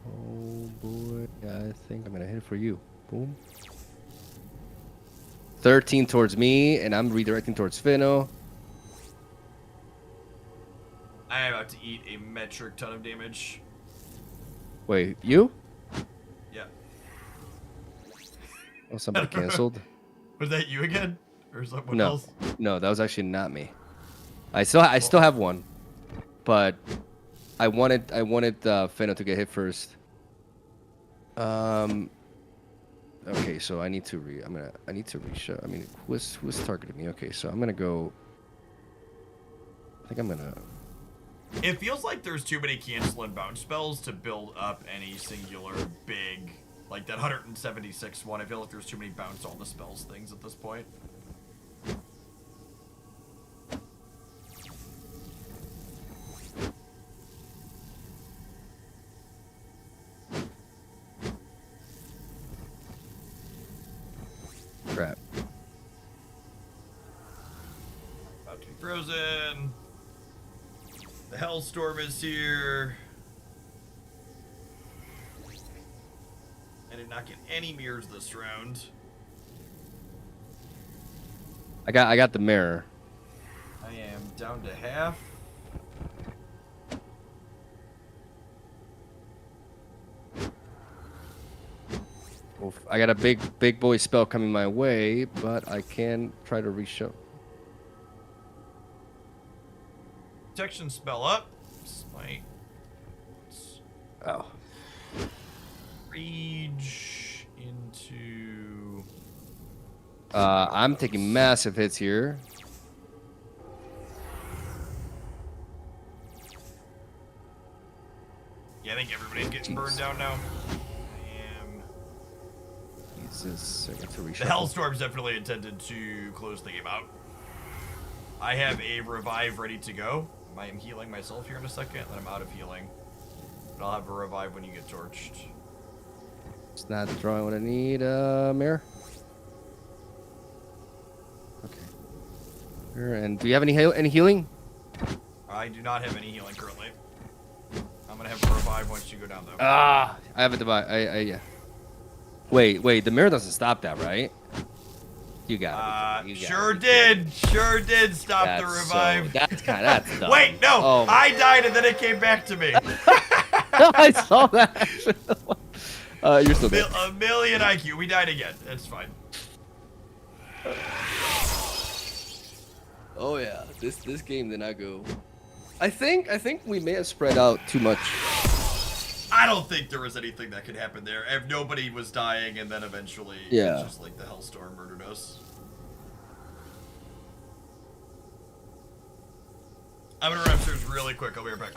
Oh boy. I think I'm gonna hit it for you. Boom. 13 towards me, and I'm redirecting towards Finno. I am about to eat a metric ton of damage. Wait, you? Yeah. Oh, somebody canceled. Was that you again? Or someone No, else? no, that was actually not me. I still have one, but I wanted Finno to get hit first. Okay, so I need to reshow. I mean, who's targeting me? Okay, so I'm gonna go. I think I'm gonna. It feels like there's too many cancel and bounce spells to build up any singular big, like that 176 one. I feel like there's too many bounce all the spells things at this point. Crap. About to be frozen. The Hellstorm is here. I did not get any mirrors this round. I got the mirror. I am down to half. Oof, I got a big boy spell coming my way, but I can try to reshow. Protection spell up. Smite. Oh. Rage into. I'm taking massive hits here. Yeah, I think everybody's getting burned down now. I am. Jesus, I got to reshuffle. The Hellstorm's definitely intended to close the game out. I have a revive ready to go. I am healing myself here in a second, then I'm out of healing. But I'll have a revive when you get torched. It's not drawing what I need, mirror. Okay. Here, and do you have any healing? I do not have any healing currently. I'm gonna have a revive once you go down though. Ah, I have a device. Yeah. Wait, the mirror doesn't stop that, right? You got it. Sure did stop the revive. That's dumb. Wait, no, Oh. I died and then it came back to me. I saw that. You're still dead. A million IQ. We died again. It's fine. Oh yeah, this game did not go. I think we may have spread out too much. I don't think there was anything that could happen there. If nobody was dying, and then eventually, Yeah. it's just like the Hellstorm murdered us. I'm gonna run upstairs really quick. I'll be right back.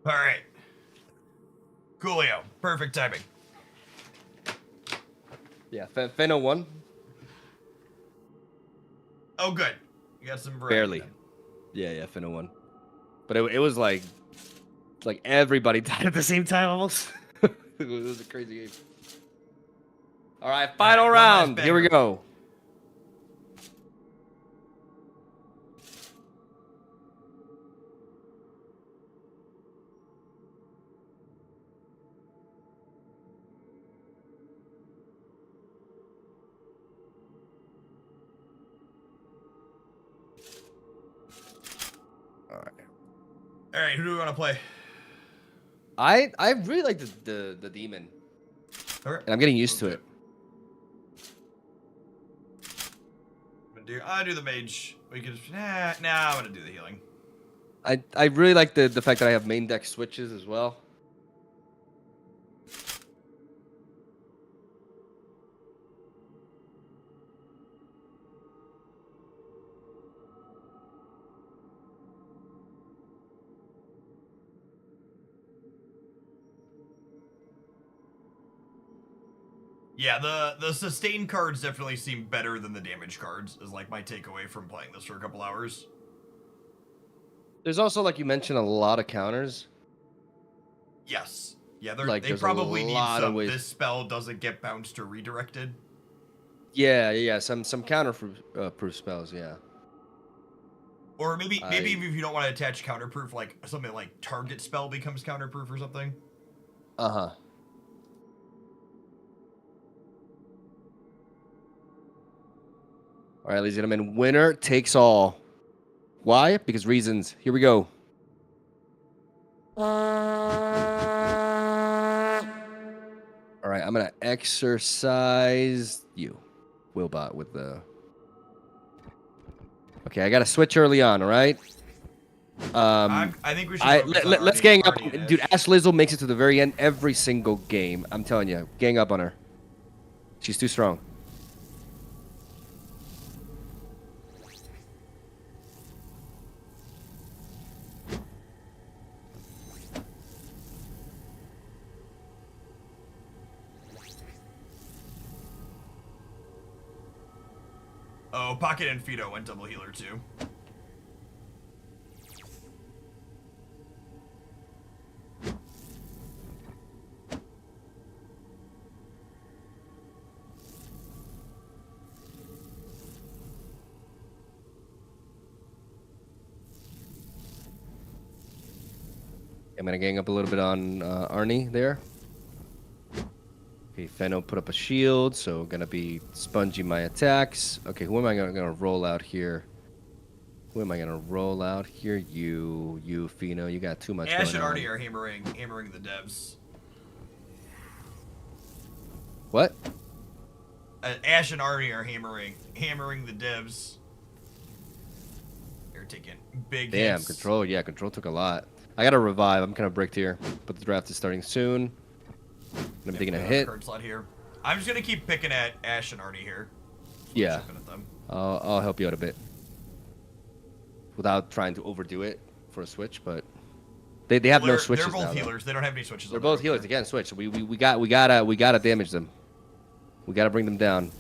All right. Coolio. Perfect timing. Yeah, Feno won. Oh, good. You got some bread. Barely. Yeah, Feno won. But it was like everybody died at the same time almost. It was a crazy game. All right, final one last round. Here we banger. go. All right, who do we want to play? I really like the demon, Okay. and I'm getting used to it. I'll do the mage. We could. Nah, I'm gonna do the healing. I really like the fact that I have main deck switches as well. Yeah, the sustain cards definitely seem better than the damage cards, is like my takeaway from playing this for a couple hours. There's also, like you mentioned, a lot of counters. Yes. Yeah, Like, they there's a probably need lot of some. ways. This spell doesn't get bounced or redirected. Yeah, some counter proof spells. Yeah. Or maybe I- if you don't want to attach counterproof, like something like target spell becomes counterproof or something. Uh-huh. All right, ladies and gentlemen, winner takes all. Why? Because reasons. Here we go. All right, I'm gonna exercise you, Willbot, with the. Okay, I got to switch early on. All right. I think we should. Focus on Let's Arnie- gang up, Arnie and dude. Ash. Ash Lizzle makes it to the very end every single game. I'm telling you, gang up on her. She's too strong. Oh, Pocket and Fido went double healer too. I'm gonna gang up a little bit on Arnie there. Okay, Fenno put up a shield, so gonna be sponging my attacks. Okay, who am I gonna roll out here? Who am I gonna roll out here? You, Fino. You got too much Ash going and on. Arnie are hammering the devs. What? Ash and Arnie are hammering the devs. They're taking big Damn, hits. control. Yeah, control took a lot. I got to revive. I'm kind of bricked here, but the draft is starting soon. I'm taking a hit. Card slot here. I'm just gonna keep picking at Ash and Arnie here. Yeah, Chipping at them. I'll help you out a bit without trying to overdo it for a switch, but they have no switches They're both now, though. healers. They don't have any switches. They're on both their healers. roster. They can't switch. So we gotta damage them. We gotta bring them down.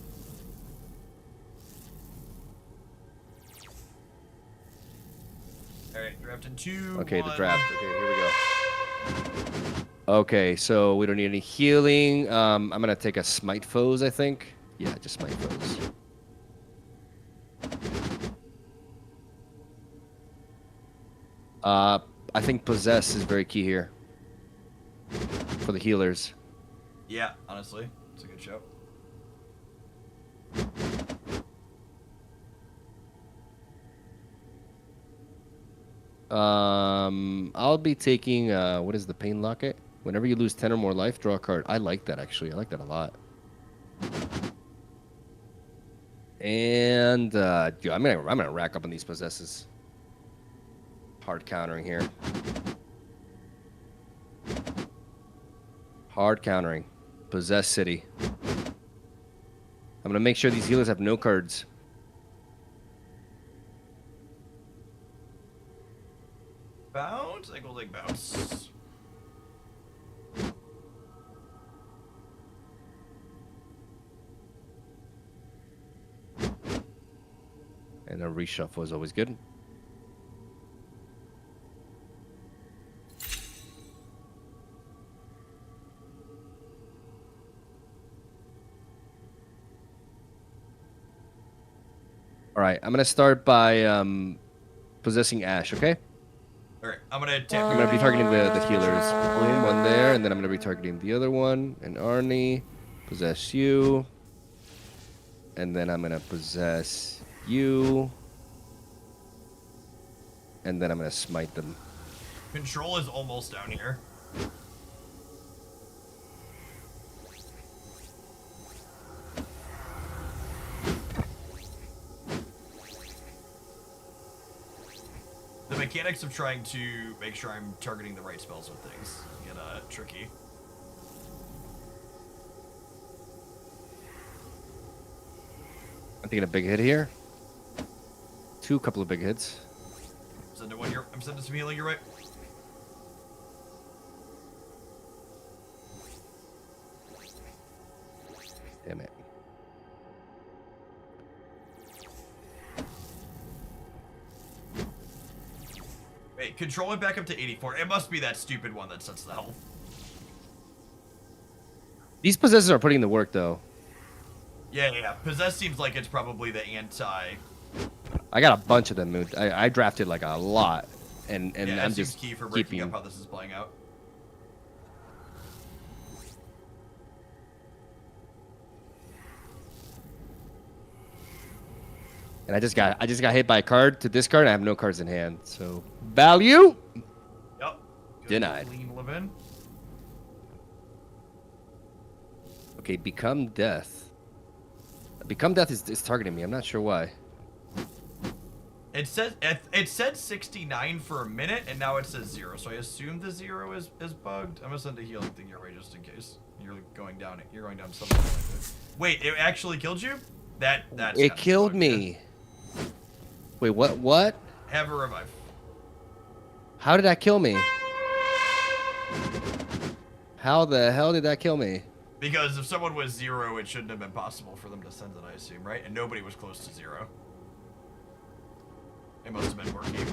All right, drafting 2. Okay, 1. the draft. Okay, here we go. Okay, so we don't need any healing. I'm gonna take a smite foes, I think. Yeah, just smite foes. I think possess is very key here for the healers. Yeah, honestly, it's a good show. I'll be taking what is the pain locket? Whenever you lose 10 or more life, draw a card. I like that actually. I like that a lot. And dude, I'm gonna rack up on these possesses. Hard countering here. Hard countering. Possess city. I'm gonna make sure these healers have no cards. Bounce? I go like bounce. And a reshuffle is always good. All right, I'm gonna start by possessing Ash. Okay, All right, I'm gonna attack. I'm gonna be targeting the healers. Boom, one there, and then I'm gonna be targeting the other one. And Arnie, possess you. And then I'm gonna possess you. And then I'm gonna smite them. Control is almost down here. The mechanics of trying to make sure I'm targeting the right spells with things get tricky. I'm taking a big hit here. Couple of big hits. I'm sending some healing. You're right. Damn it. Wait, control it back up to 84. It must be that stupid one that sets the health. These possessors are putting in the work, though. Yeah. Possess seems like it's probably the anti. I got a bunch of them, Moon. I drafted like a lot, and Yeah, I'm that seems just key for breaking keeping. up how this is playing out. And I just got hit by a card to discard. And I have no cards in hand, so value Yep. Good denied. Lean Levin. Okay, become death. Become death is targeting me. I'm not sure why. It said 69 for a minute, and now it says 0. So I assume the 0 is bugged. I'm gonna send a healing thing your way just in case you're going down. You're going down something like that. Wait, it actually killed you? That's It kinda killed bugged, me. Wait, what? What? yeah. Have a revive. How did that kill me? How the hell did that kill me? Because if someone was 0, it shouldn't have been possible for them to send it, I assume, right? And nobody was close to 0. It must have been working.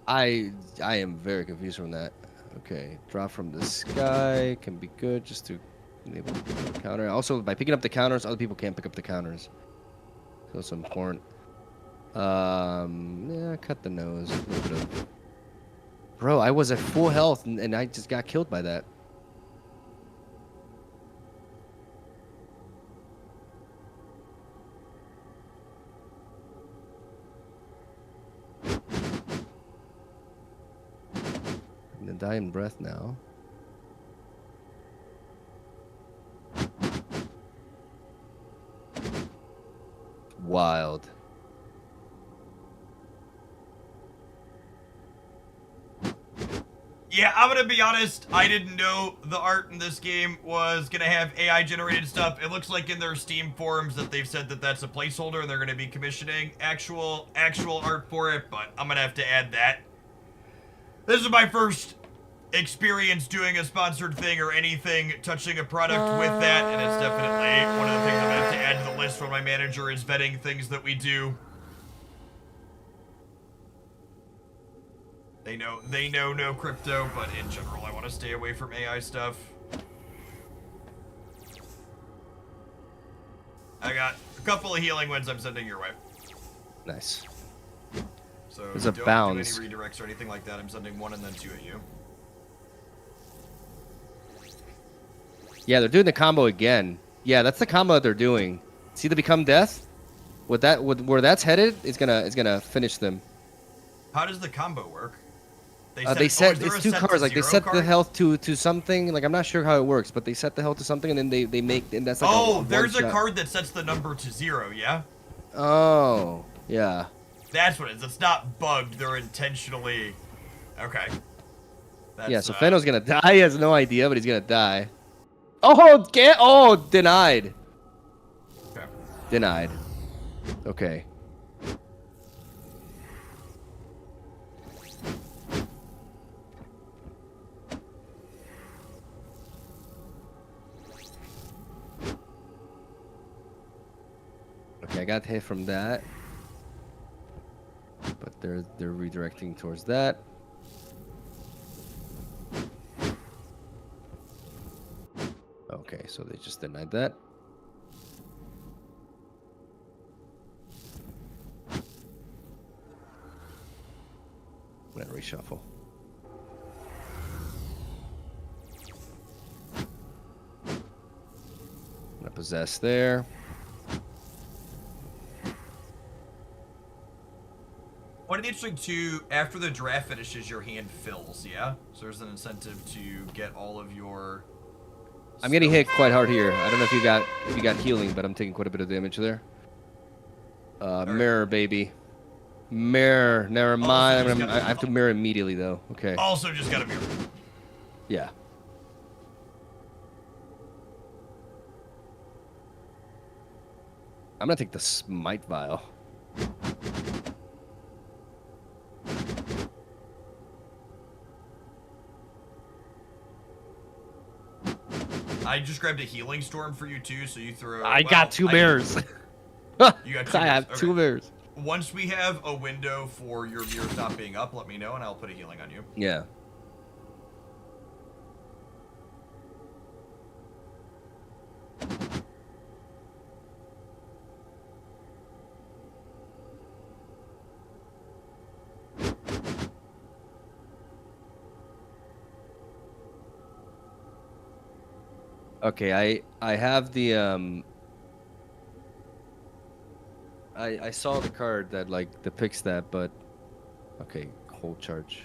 I am very confused from that. Okay, drop from the sky can be good just to enable the counter. Also, by picking up the counters, other people can't pick up the counters. So it's important. Yeah, cut the nose. A little bit of... Bro, I was at full health and I just got killed by that. I'm gonna die in breath now. Wild. Yeah, I'm gonna be honest, I didn't know the art in this game was gonna have AI generated stuff. It looks like in their Steam forums that they've said that that's a placeholder and they're gonna be commissioning actual art for it, but I'm gonna have to add that. This is my first experience doing a sponsored thing or anything touching a product with that, and it's definitely one of the things I'm gonna have to add to the list when my manager is vetting things that we do. They know no crypto, but in general, I want to stay away from AI stuff. I got a couple of healing winds I'm sending your way. Nice. So There's a don't bounce. do any redirects or anything like that. I'm sending 1 and then 2 at you. Yeah, they're doing the combo again. Yeah, that's the combo that they're doing. See the become death? Where that's headed, it's gonna finish them. How does the combo work? They set is there it's a 2 set cards. to Like they 0 set card? the health to something. Like I'm not sure how it works, but they set the health to something, and then they make and that's like Oh, there's a one-shot. card that sets the number to 0, yeah? Oh, yeah. That's what it is. It's not bugged. They're intentionally... Okay. That's, Yeah, so Fenno's gonna die. He has no idea, but he's gonna die. Oh, denied. Okay. Denied. Okay. Okay, I got hit from that. But they're redirecting towards that. Okay, so they just denied that. I'm gonna reshuffle. I'm gonna possess there. One of the interesting too, after the draft finishes, your hand fills, yeah? So there's an incentive to get all of your... I'm getting hit quite hard here. I don't know if you got healing, but I'm taking quite a bit of damage there. Mirror, baby. Mirror. Never mind. I have to mirror immediately, though. Okay. Also just got a mirror. Yeah. I'm gonna take the smite vial. I just grabbed a healing storm for you too, so you throw. I got 2 mirrors. You got 2 I have mirrors. 2 Okay. mirrors. Once we have a window for your mirrors not being up, let me know and I'll put a healing on you. Yeah. Okay, I have the I saw the card that like depicts that, but okay, hold charge.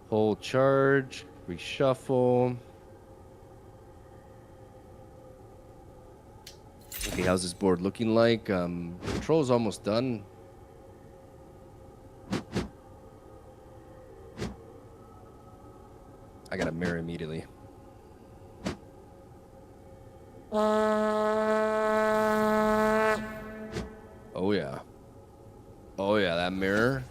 Hold charge, reshuffle. Okay, how's this board looking like? Control's almost done. I got a mirror immediately. Oh yeah. Oh yeah, that mirror.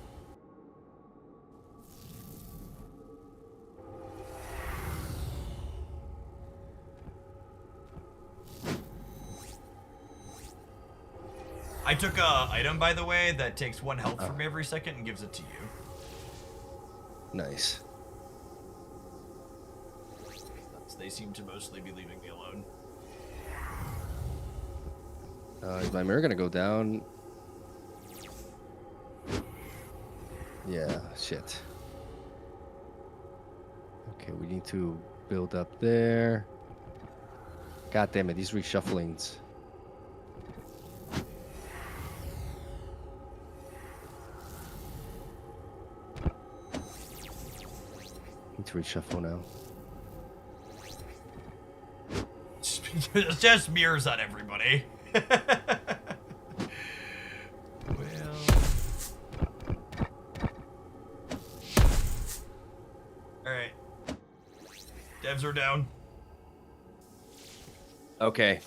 I took a item, by the way, that takes 1 health from every second and gives it to you. Nice. They seem to mostly be leaving me alone. Is my mirror gonna go down? Yeah, shit. Okay, we need to build up there. God damn it, these reshufflings. Need to reshuffle now. Just mirrors on everybody. Well. Alright. Devs are down. Okay.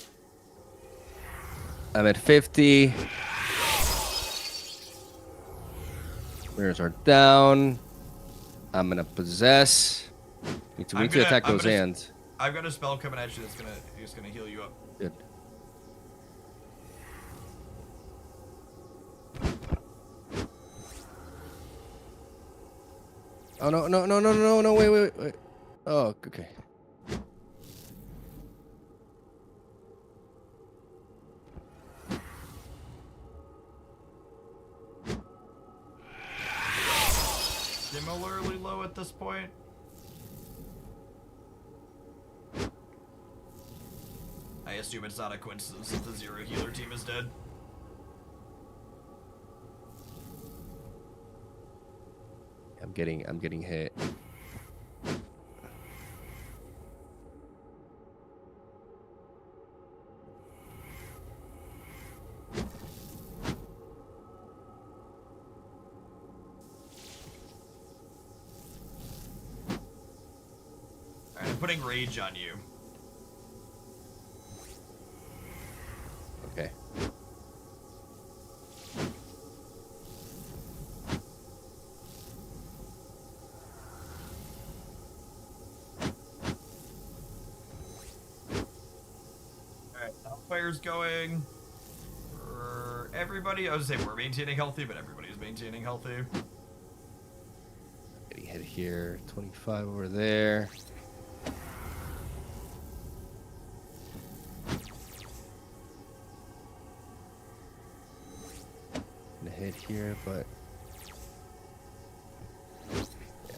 I'm at 50. Mirrors are down. I'm gonna possess. We need to attack those hands. I've got a spell coming at you that's gonna heal you up. Good. Oh no, wait. Oh, okay. Similarly low at this point. I assume it's not a coincidence that the 0 healer team is dead. I'm getting hit. Alright, I'm putting rage on you. Okay. Alright, fire's going. For everybody, I was gonna say we're maintaining healthy, but everybody's maintaining healthy. Getting hit here. 25 over there. Hit here, but yeah.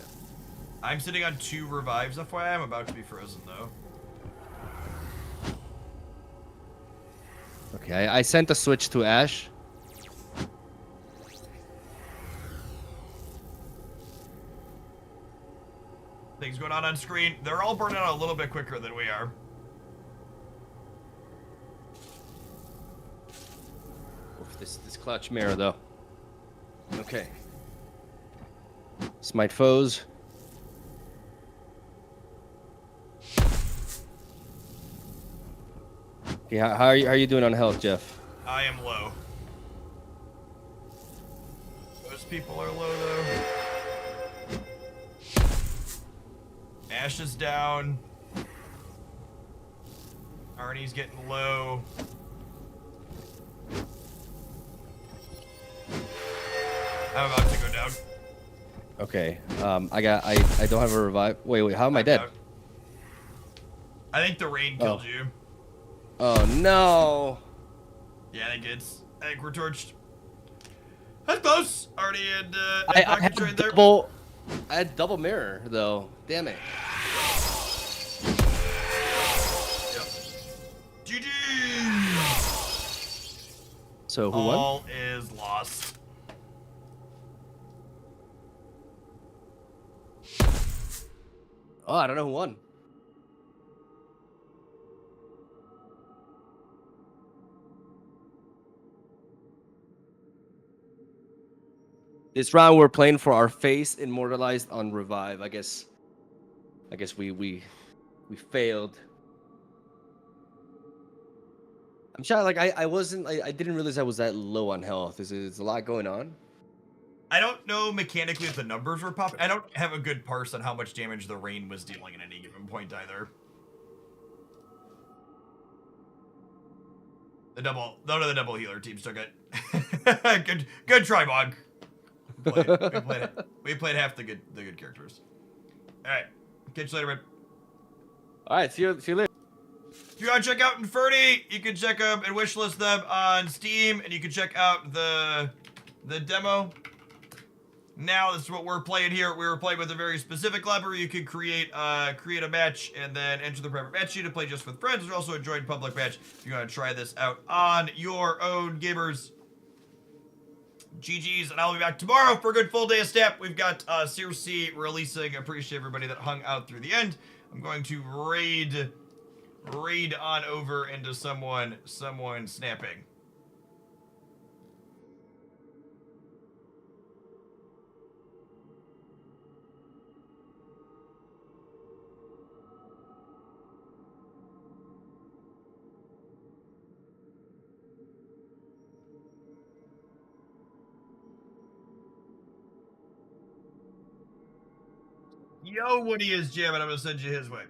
I'm sitting on 2 revives, FYI. I'm about to be frozen though. Okay, I sent a switch to Ash. Things going on screen. They're all burning out a little bit quicker than we are. Oof, this clutch mirror though. Okay. Smite foes. Okay, how are you doing on health, Jeff? I am low. Most people are low though. Ash is down. Arnie's getting low. I'm about to go down. Okay. I don't have a revive. Wait. How am I dead? Out. I think the rain killed you. Oh no. Yeah, I think we're torched. That's close. Arnie and I Pocket right there. I had double mirror though. Damn it. Yep. GG. So who won? All is lost. Oh, I don't know who won. This round we're playing for our face immortalized on revive. I guess we failed. I'm shy. Like I didn't realize I was that low on health. Is a lot going on? I don't know mechanically if the numbers were popping. I don't have a good parse on how much damage the rain was dealing at any given point either. None of the double healer teams took it. good try, Bog. We played half the good characters. All right, catch you later, man. All right, see you later. If you want to check out Inferni, you can check them and wishlist them on Steam, and you can check out the demo. Now, this is what we're playing here. We were playing with a very specific lever. You can create a match and then enter the private match sheet to play just with friends. There's also a join public match if you want to try this out on your own, gamers. GG's, and I'll be back tomorrow for a good full day of Step. We've got Circe releasing. I appreciate everybody that hung out through the end. I'm going to raid on over into someone snapping. Yo, Woody is jamming. I'm gonna send you his way.